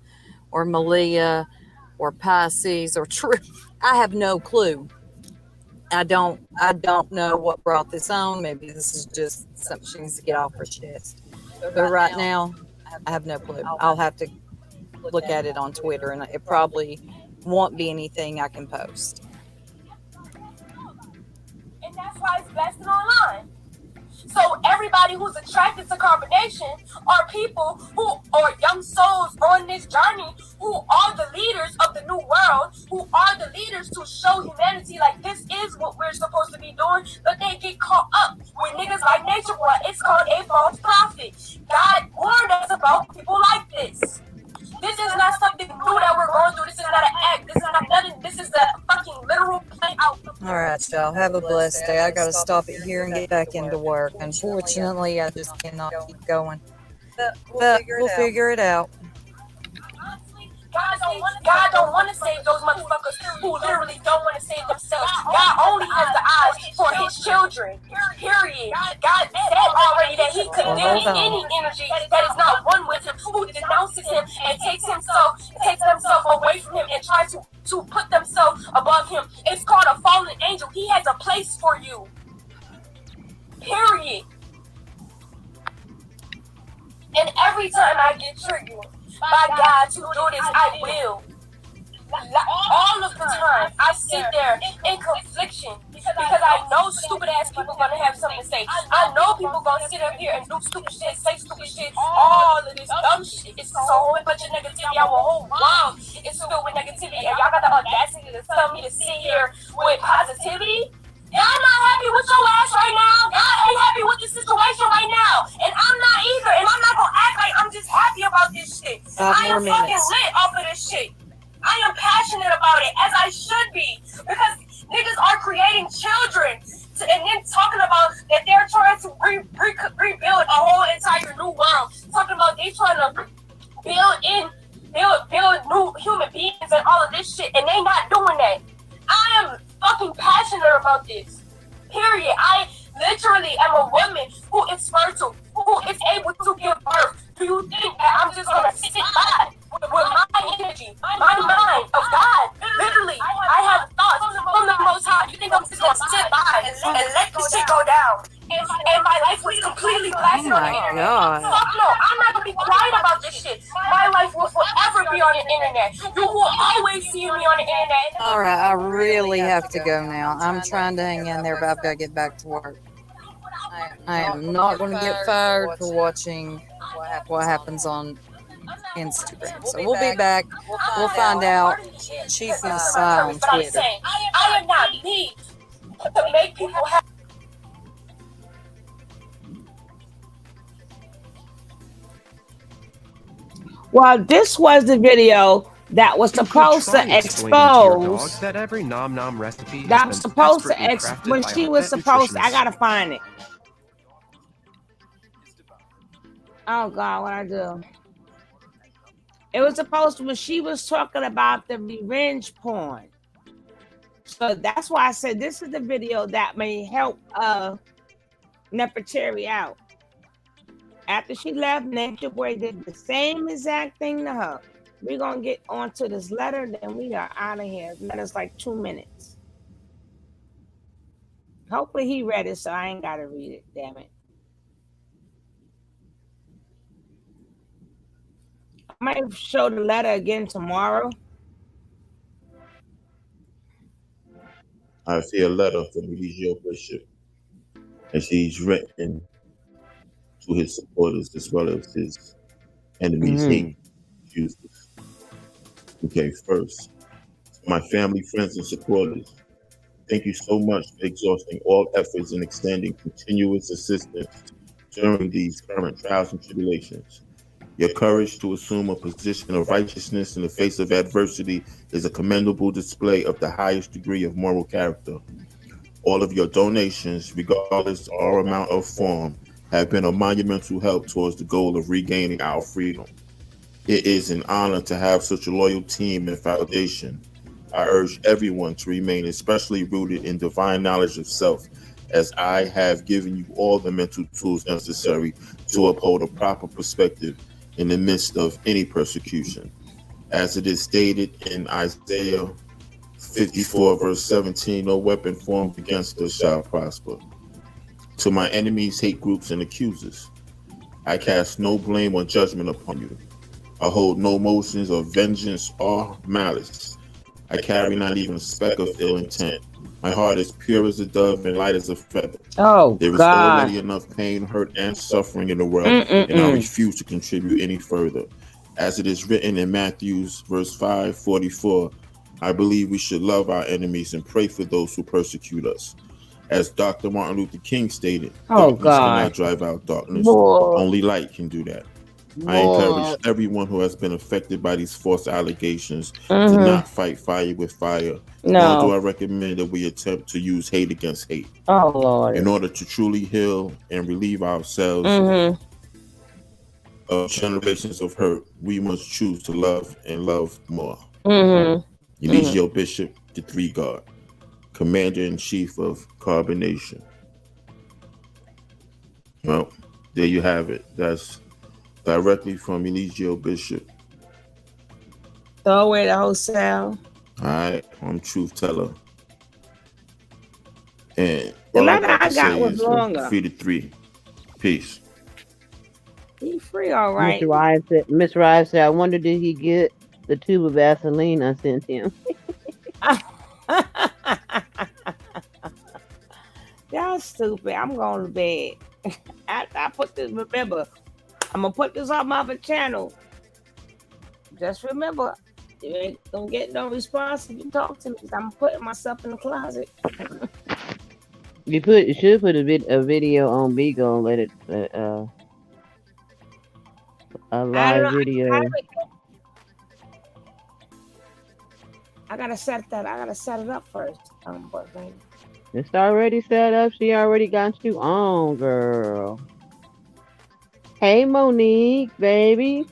or Malia or Pisces or True. I have no clue. I don't know what brought this on. Maybe this is just something she needs to get off her chest. But right now, I have no clue. I'll have to look at it on Twitter, and it probably won't be anything I can post. And that's why it's blasting online. So everybody who's attracted to carbonation are people who are young souls on this journey, who are the leaders of the new world, who are the leaders to show humanity like this is what we're supposed to be doing, but they get caught up with niggas like Natureboy. It's called a false prophet. God warned us about people like this. This is not something new that we're going through. This is not an act. This is not nothing. This is the fucking literal play out. All right, y'all. Have a blessed day. I got to stop it here and get back into work. Unfortunately, I just cannot keep going. But we'll figure it out. God don't want to save those motherfuckers who literally don't want to save themselves. God only has the eyes for his children. Period. God said already that he condemns any energy that is not one with him, who denounces him and takes themselves away from him and tries to put themselves above him. It's called a fallen angel. He has a place for you. Period. And every time I get triggered by God to do this, I will. All of the time, I sit there in confliction because I know stupid ass people gonna have something to say. I know people gonna sit up here and do stupid shit, say stupid shit, all of this dumb shit. It's a whole bunch of negativity. Our whole world is filled with negativity, and y'all got the audacity to tell me to sit here with positivity. Y'all not happy with your ass right now. Y'all ain't happy with the situation right now. And I'm not either. And I'm not gonna act like I'm just happy about this shit. I am fucking lit off of this shit. I am passionate about it, as I should be. Because niggas are creating children and then talking about that they're trying to rebuild a whole entire new world. Talking about they trying to build new human beings and all of this shit, and they not doing that. I am fucking passionate about this. Period. I literally am a woman who is fertile, who is able to give birth. Do you think that I'm just gonna sit by with my energy, my mind of God? Literally, I have thoughts from the Most High. You think I'm just gonna sit by and let this shit go down? And my life was completely blasted on the internet. Fuck no, I'm not gonna be quiet about this shit. My life will forever be on the internet. You will always see me on the internet. All right, I really have to go now. I'm trying to hang in there, but I've got to get back to work. I am not going to get fired for watching what happens on Instagram. So we'll be back. We'll find out. Chief is on Twitter. I am not me to make people happy. Well, this was the video that was supposed to expose that every nom nom recipe that was supposed to when she was supposed to, I gotta find it. Oh God, what I do? It was supposed to when she was talking about the revenge porn. So that's why I said this is the video that may help Nefertari out. After she left, Natureboy did the same exact thing to her. We're going to get onto this letter, then we are out of here. Let us like 2 minutes. Hopefully he read it, so I ain't got to read it, damn it. I might show the letter again tomorrow. I see a letter from Eligio Bishop, and she's written to his supporters as well as his enemies, hate users. Okay, first, to my family, friends, and supporters, thank you so much for exhausting all efforts and extending continuous assistance during these current trials and tribulations. Your courage to assume a position of righteousness in the face of adversity is a commendable display of the highest degree of moral character. All of your donations, regardless or amount of form, have been a monumental help towards the goal of regaining our freedom. It is an honor to have such a loyal team and foundation. I urge everyone to remain especially rooted in divine knowledge of self, as I have given you all the mental tools necessary to uphold a proper perspective in the midst of any persecution. As it is stated in Isaiah 54 verse 17, no weapon formed against us shall prosper. To my enemies, hate groups, and accusers, I cast no blame or judgment upon you. I hold no motions of vengeance or malice. I carry not even a speck of ill intent. My heart is pure as a dove and light as a feather. Oh, There is God. already enough pain, hurt, and suffering in the world, and I refuse to contribute any further. As it is written in Matthew's verse 5:44, I believe we should love our enemies and pray for those who persecute us. As Dr. Martin Luther King stated, darkness cannot drive out darkness. Only light can do that. I encourage everyone who has been affected by these false allegations to not fight fire with fire. Nor do I recommend that we attempt to use hate against hate. Oh, Lord. In order to truly heal and relieve ourselves of generations of hurt, we must choose to love and love more. Eligio Bishop, the 3 God, Commander-in-Chief of Carbonation. Well, there you have it. That's directly from Eligio Bishop. Throw away the whole cell. All right, I'm Truth Teller. And the all letter I I got was longer. Free to 3. Peace. He free, all right. Miss Rive said, I wonder did he get the tube of Vaseline I sent him? Y'all stupid. I'm going to bed. After I put this, remember, I'm going to put this on my other channel. Just remember, you ain't going to get no response if you talk to me, because I'm putting myself in the closet. You should put a video on Beagle and let it a live video. I gotta set it up first. It's already set up. She already got you on, girl. Hey, Monique, baby.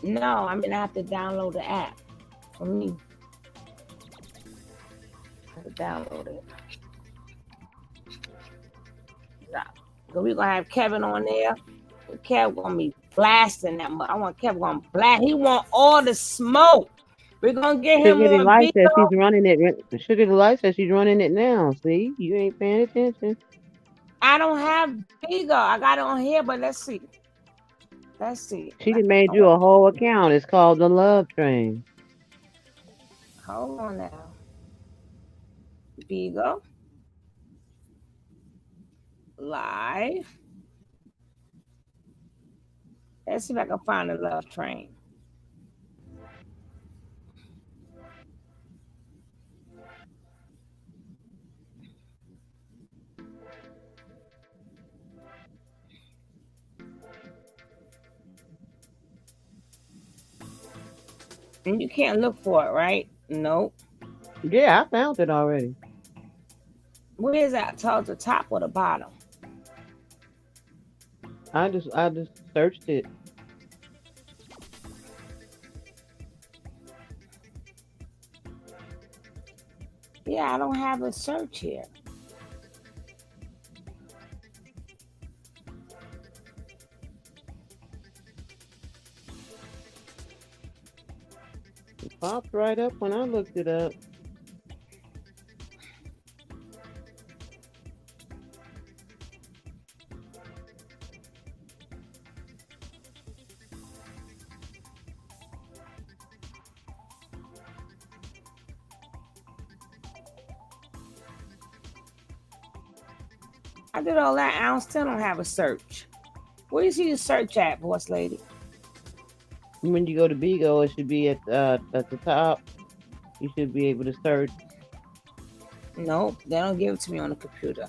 No, I mean I have to download the app for me. I have to download it. So we're gonna have Kevin on there. Kev gonna be blasting that much. I want Kev gonna blast. He want all the smoke. We're gonna get him Sugar on Delight says video. she's running it. Sugar Delight says she's running it now. See, you ain't paying attention. I don't have Bigo. I got it on here, but let's see. She done made you a whole account. It's called the Love Train. Hold on now. Bigo. Live. Let's see if I can find the Love Train. And you can't look for it, right? Nope. Yeah, I found it already. Where is that? Towards the top or the bottom? I just searched it. Yeah, I don't have a search here. It popped right up when I looked it up. I did all that. I still don't have a search. Where do you see the search at, boss lady? When you go to Bigo, it should be at the top. You should be able to search. Nope, they don't give it to me on the computer.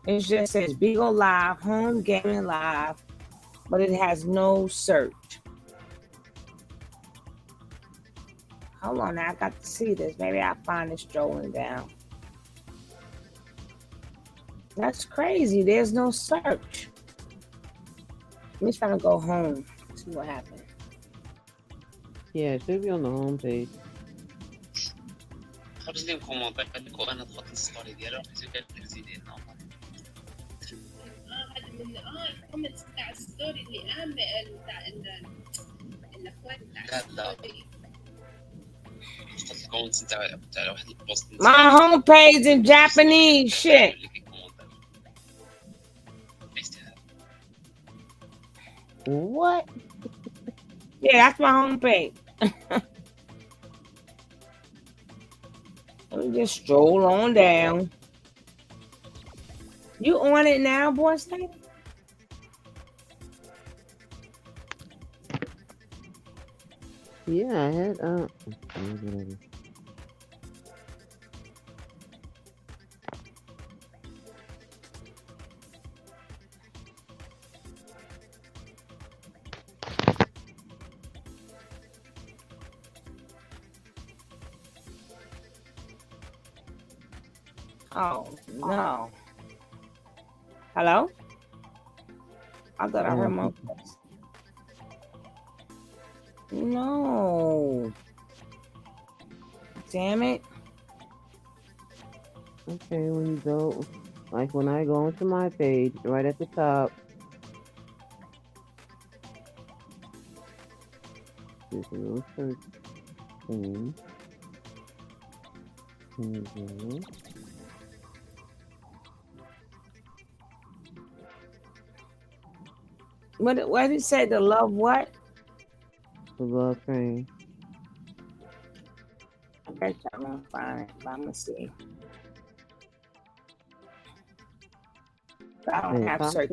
It just says Bigo Live, Home Gaming Live, but it has no search. Hold on, now I got to see this. Maybe I'll find it strolling down. That's crazy. There's no search. Let me try to go home. See what happened. Yeah, it should be on the home page. My homepage in Japanese shit. What? Yeah, that's my homepage. Let me just stroll on down. You on it now, boy? Yeah, I had Oh no. Hello? I thought I heard my voice. No. Damn it. Okay, when you go, like when I go onto my page, right at the top, there's a little search thing. Mm-hmm. What did it say? The love what? The love train. Okay, I'm gonna find it. I'm gonna see. I don't have search.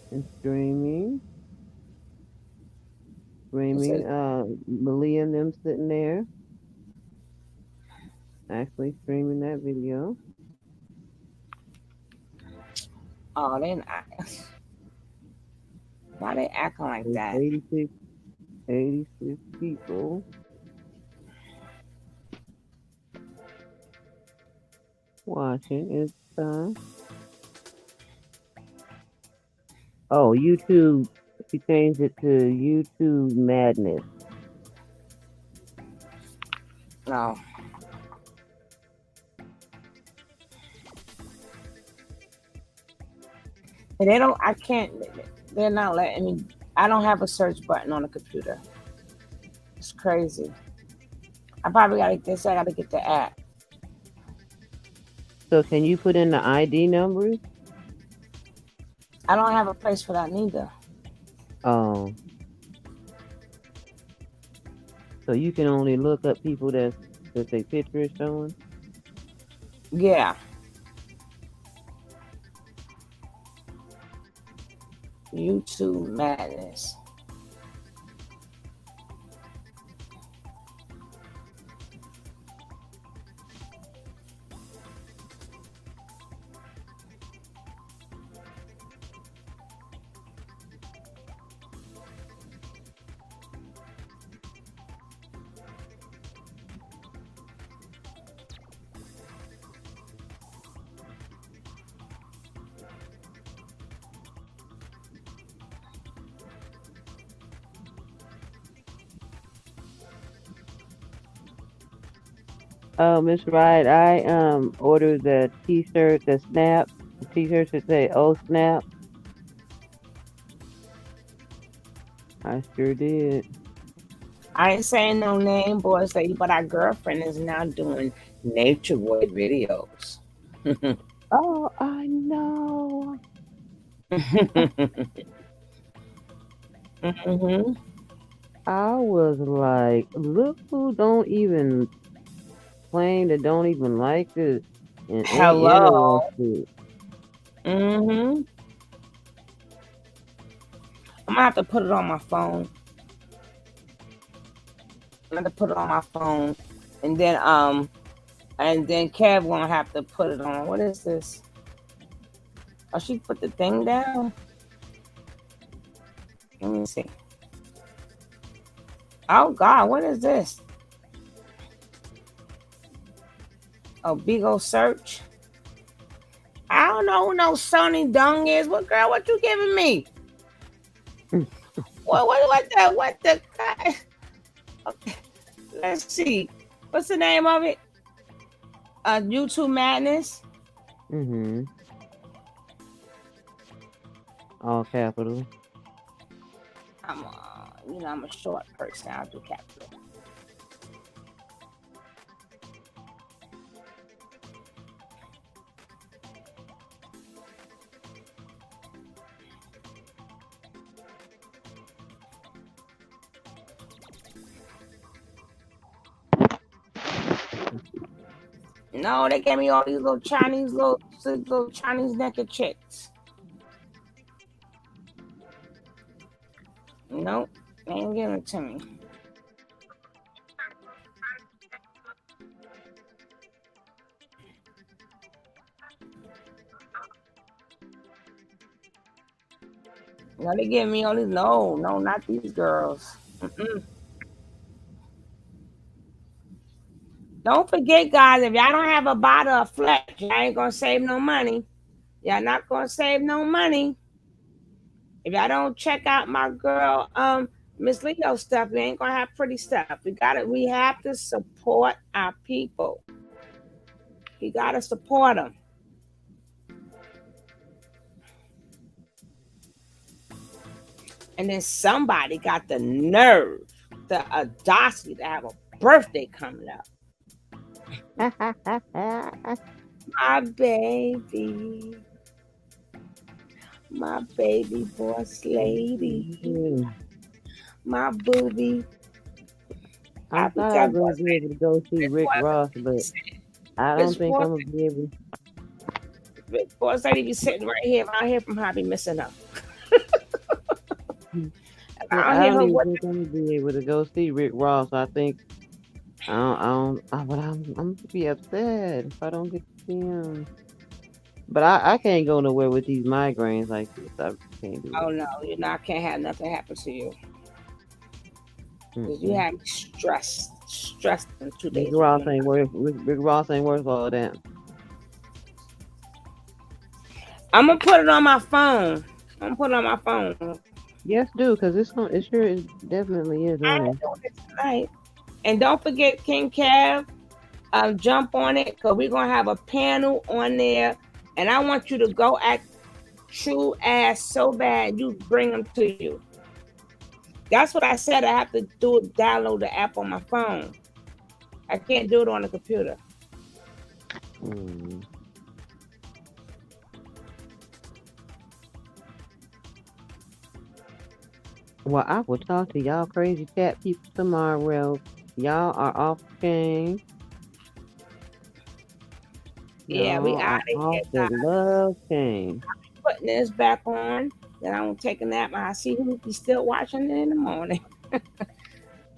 And streaming. Malia and them sitting there. Actually streaming that video. Oh, then why they acting like that? 86 people watching. It's oh, YouTube. She changed it to YouTube Madness. No. And they don't. I can't. They're not letting me. I don't have a search button on the computer. It's crazy. I probably gotta get. I gotta get the app. So can you put in the ID numbers? I don't have a place for that neither. Oh. So you can only look up people that their picture is showing? Yeah. YouTube Madness. Miss Wright, I ordered the t-shirt, the snap. The t-shirt should say "Oh snap." I sure did. I ain't saying no name, boys, lady, but our girlfriend is now doing Natureboy videos. Oh, I know. Mm-hmm. I was like, look who don't even claim that don't even like it and Hello. ain't interested. Mm-hmm. I'm gonna have to put it on my phone. I'm gonna put it on my phone, and then Kev gonna have to put it on. What is this? Oh, she put the thing down. Let me see. Oh God, what is this? Oh, Bigo search. I don't know who no Sony Dung is. What girl? What you giving me? What the guy? Okay. Let's see. What's the name of it? YouTube Madness. Mm-hmm. All capital. I'm I'm a short person. I'll do capital. No, they gave me all these little Chinese naked chicks. Nope, they ain't giving it to me. No, they give me all these. No, not these girls. Don't forget, guys, if y'all don't have a bottle of flesh, y'all ain't gonna save no money. Y'all not gonna save no money. If y'all don't check out my girl, Miss Leo stuff, we ain't gonna have pretty stuff. We have to support our people. We gotta support them. And then somebody got the nerve, the audacity to have a birthday coming up. My baby boss lady, my booby. I thought I was going to be able to go see Rick Ross, but I don't think I'm going to be able. Rick Boss lady be sitting right here. If I hear from her, I be missing up. I don't even think I'm going to be able to go see Rick Ross. I think I'm going to be upset if I don't get to see him. But I can't go nowhere with these migraines like this. I can't do it. Oh no, I can't have nothing happen to you. Because you have me stressed in 2 days. Rick Ross ain't worth all that. I'm gonna put it on my phone. Yes, do, because it definitely is on there. Tonight. And don't forget, King Kev, jump on it, because we're gonna have a panel on there. And I want you to go act true ass so bad you bring them to you. That's what I said. I have to download the app on my phone. I can't do it on the computer. Well, I will talk to y'all crazy cat people tomorrow. Y'all are off the chain. Yeah, we out of here. The love chain. Putting this back on. Then I'm gonna take a nap. I see who be still watching it in the morning.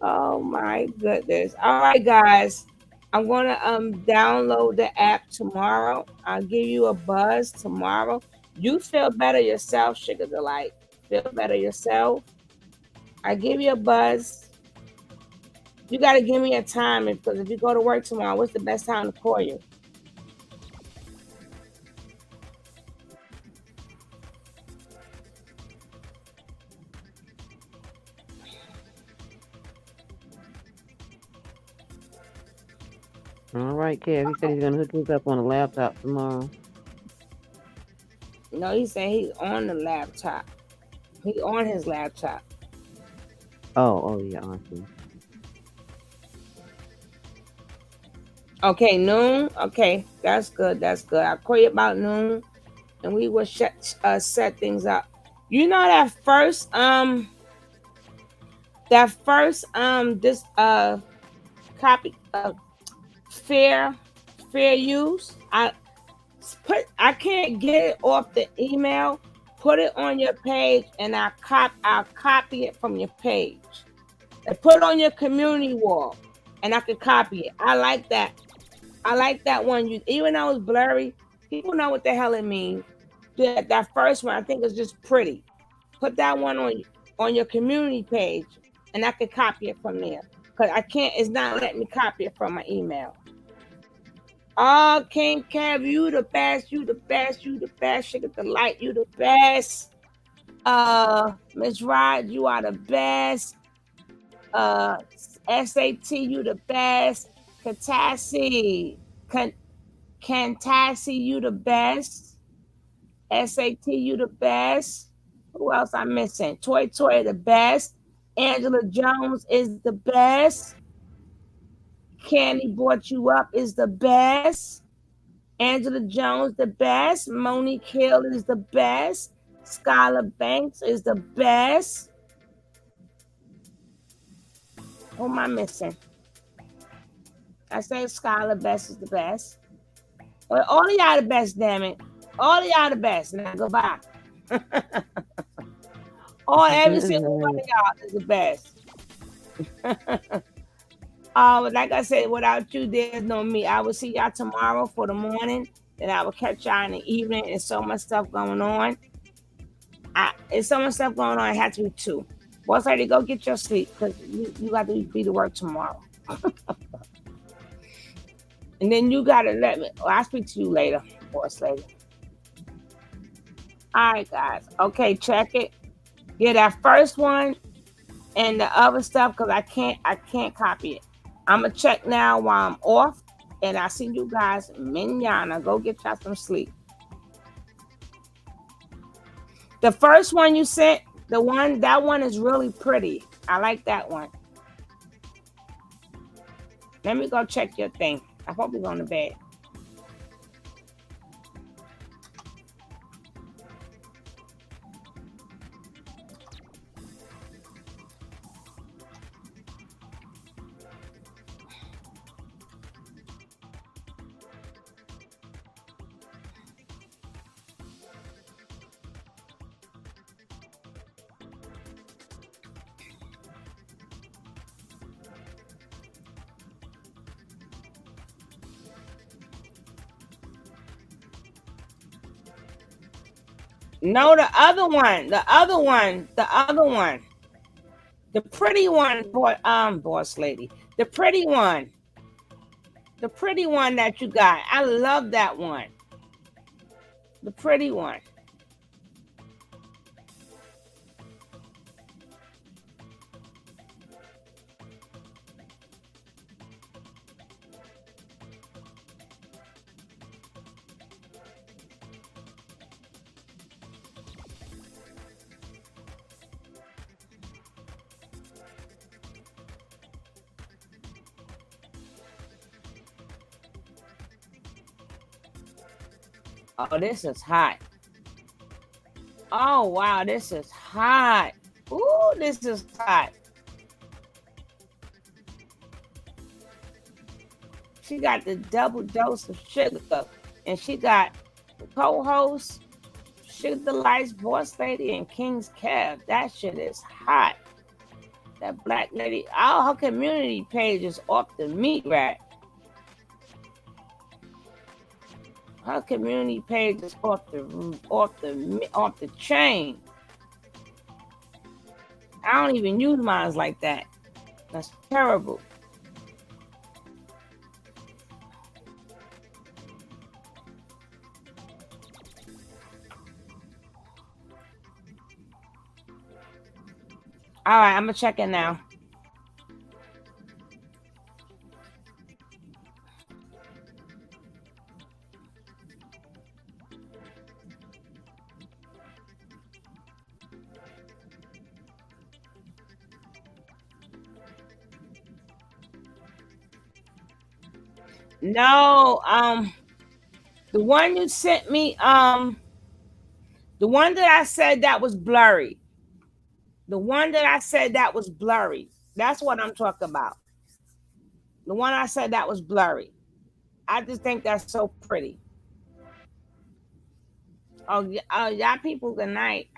Oh my goodness. All right, guys. I'm gonna download the app tomorrow. I'll give you a buzz tomorrow. You feel better yourself, Sugar Delight. Feel better yourself. I give you a buzz. You gotta give me a time, because if you go to work tomorrow, what's the best time to call you? All right, Kev. He said he's gonna hook us up on a laptop tomorrow. No, he said he's on the laptop. He's on his laptop. Oh yeah, awesome. Okay, noon. Okay, that's good. I'll call you about noon, and we will set things up. You know that first this copy fair use. I can't get it off the email. Put it on your page, and I'll copy it from your page. And put it on your community wall, and I can copy it. I like that. I like that one. Even though it's blurry, people know what the hell it means. That first one, I think, is just pretty. Put that one on your community page, and I can copy it from there. Because I can't. It's not letting me copy it from my email. Oh, King Kev, you the best. You the best. You the best. Sugar Delight, you the best. Miss Rod, you are the best. SAT, you the best. Cantassi, you the best. SAT, you the best. Who else I'm missing? Toy the best. Angela Jones is the best. Candy Brought You Up is the best. Angela Jones the best. Monique Hill is the best. Skylar Banks is the best. Who am I missing? I say Skylar Best is the best. Well, all of y'all the best, damn it. All of y'all the best. Now go back. Every single one of y'all is the best. Like I said, without you, there's no me. I will see y'all tomorrow for the morning. Then I will catch y'all in the evening. There's so much stuff going on. There's so much stuff going on. It has to be 2. Boss lady, go get your sleep because you got to be to work tomorrow. And then you got to let me. I'll speak to you later, boss lady. All right, guys. Okay, check it. Yeah, that first one and the other stuff because I can't copy it. I'm gonna check now while I'm off, and I see you guys mañana. Go get y'all some sleep. The first one you sent, that one is really pretty. I like that one. Let me go check your thing. I hope you're going to bed. No, the other one. The pretty one, boss lady. The pretty one. The pretty one that you got. I love that one. The pretty one. Oh, this is hot. Oh, wow, this is hot. Ooh, this is hot. She got the double dose of sugar, and she got the co-host, Sugar Delights, Boss Lady, and King's Cab. That shit is hot. That black lady, all her community page is off the meat rack. Her community page is off the chain. I don't even use mine like that. That's terrible. All right, I'm gonna check in now. No, the one you sent me, the one that I said that was blurry. The one that I said that was blurry. That's what I'm talking about. The one I said that was blurry. I just think that's so pretty. Oh, y'all people, good night.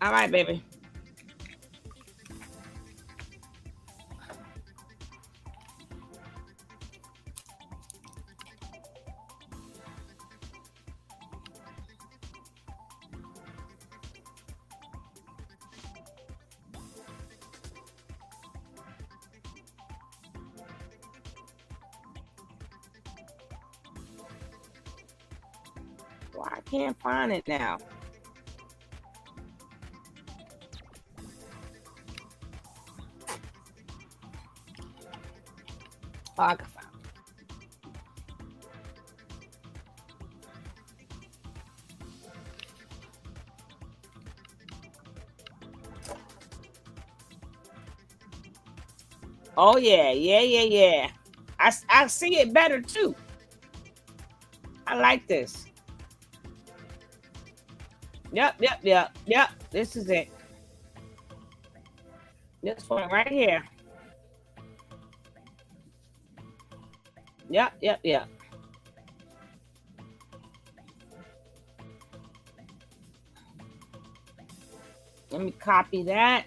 All right, baby. Well, I can't find it now. Oh, I can find it. Oh yeah. I see it better too. I like this. Yep. This is it. This one right here. Yep. Let me copy that.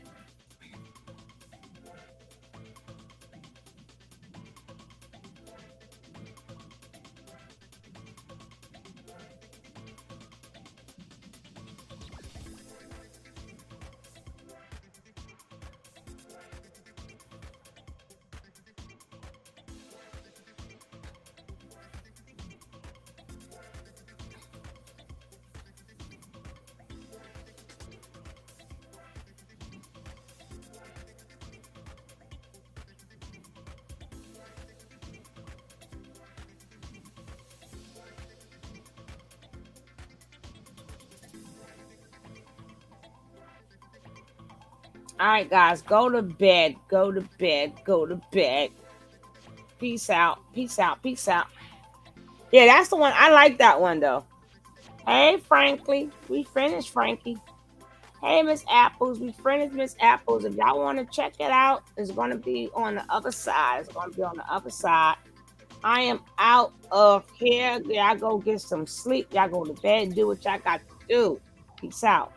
All right, guys, go to bed. Peace out. Yeah, that's the one. I like that one though. Hey, Frankly, we finished, Frankie. Hey, Miss Apples, we finished Miss Apples. If y'all want to check it out, it's going to be on the other side. I am out of here. Y'all go get some sleep. Y'all go to bed. Do what y'all got to do. Peace out.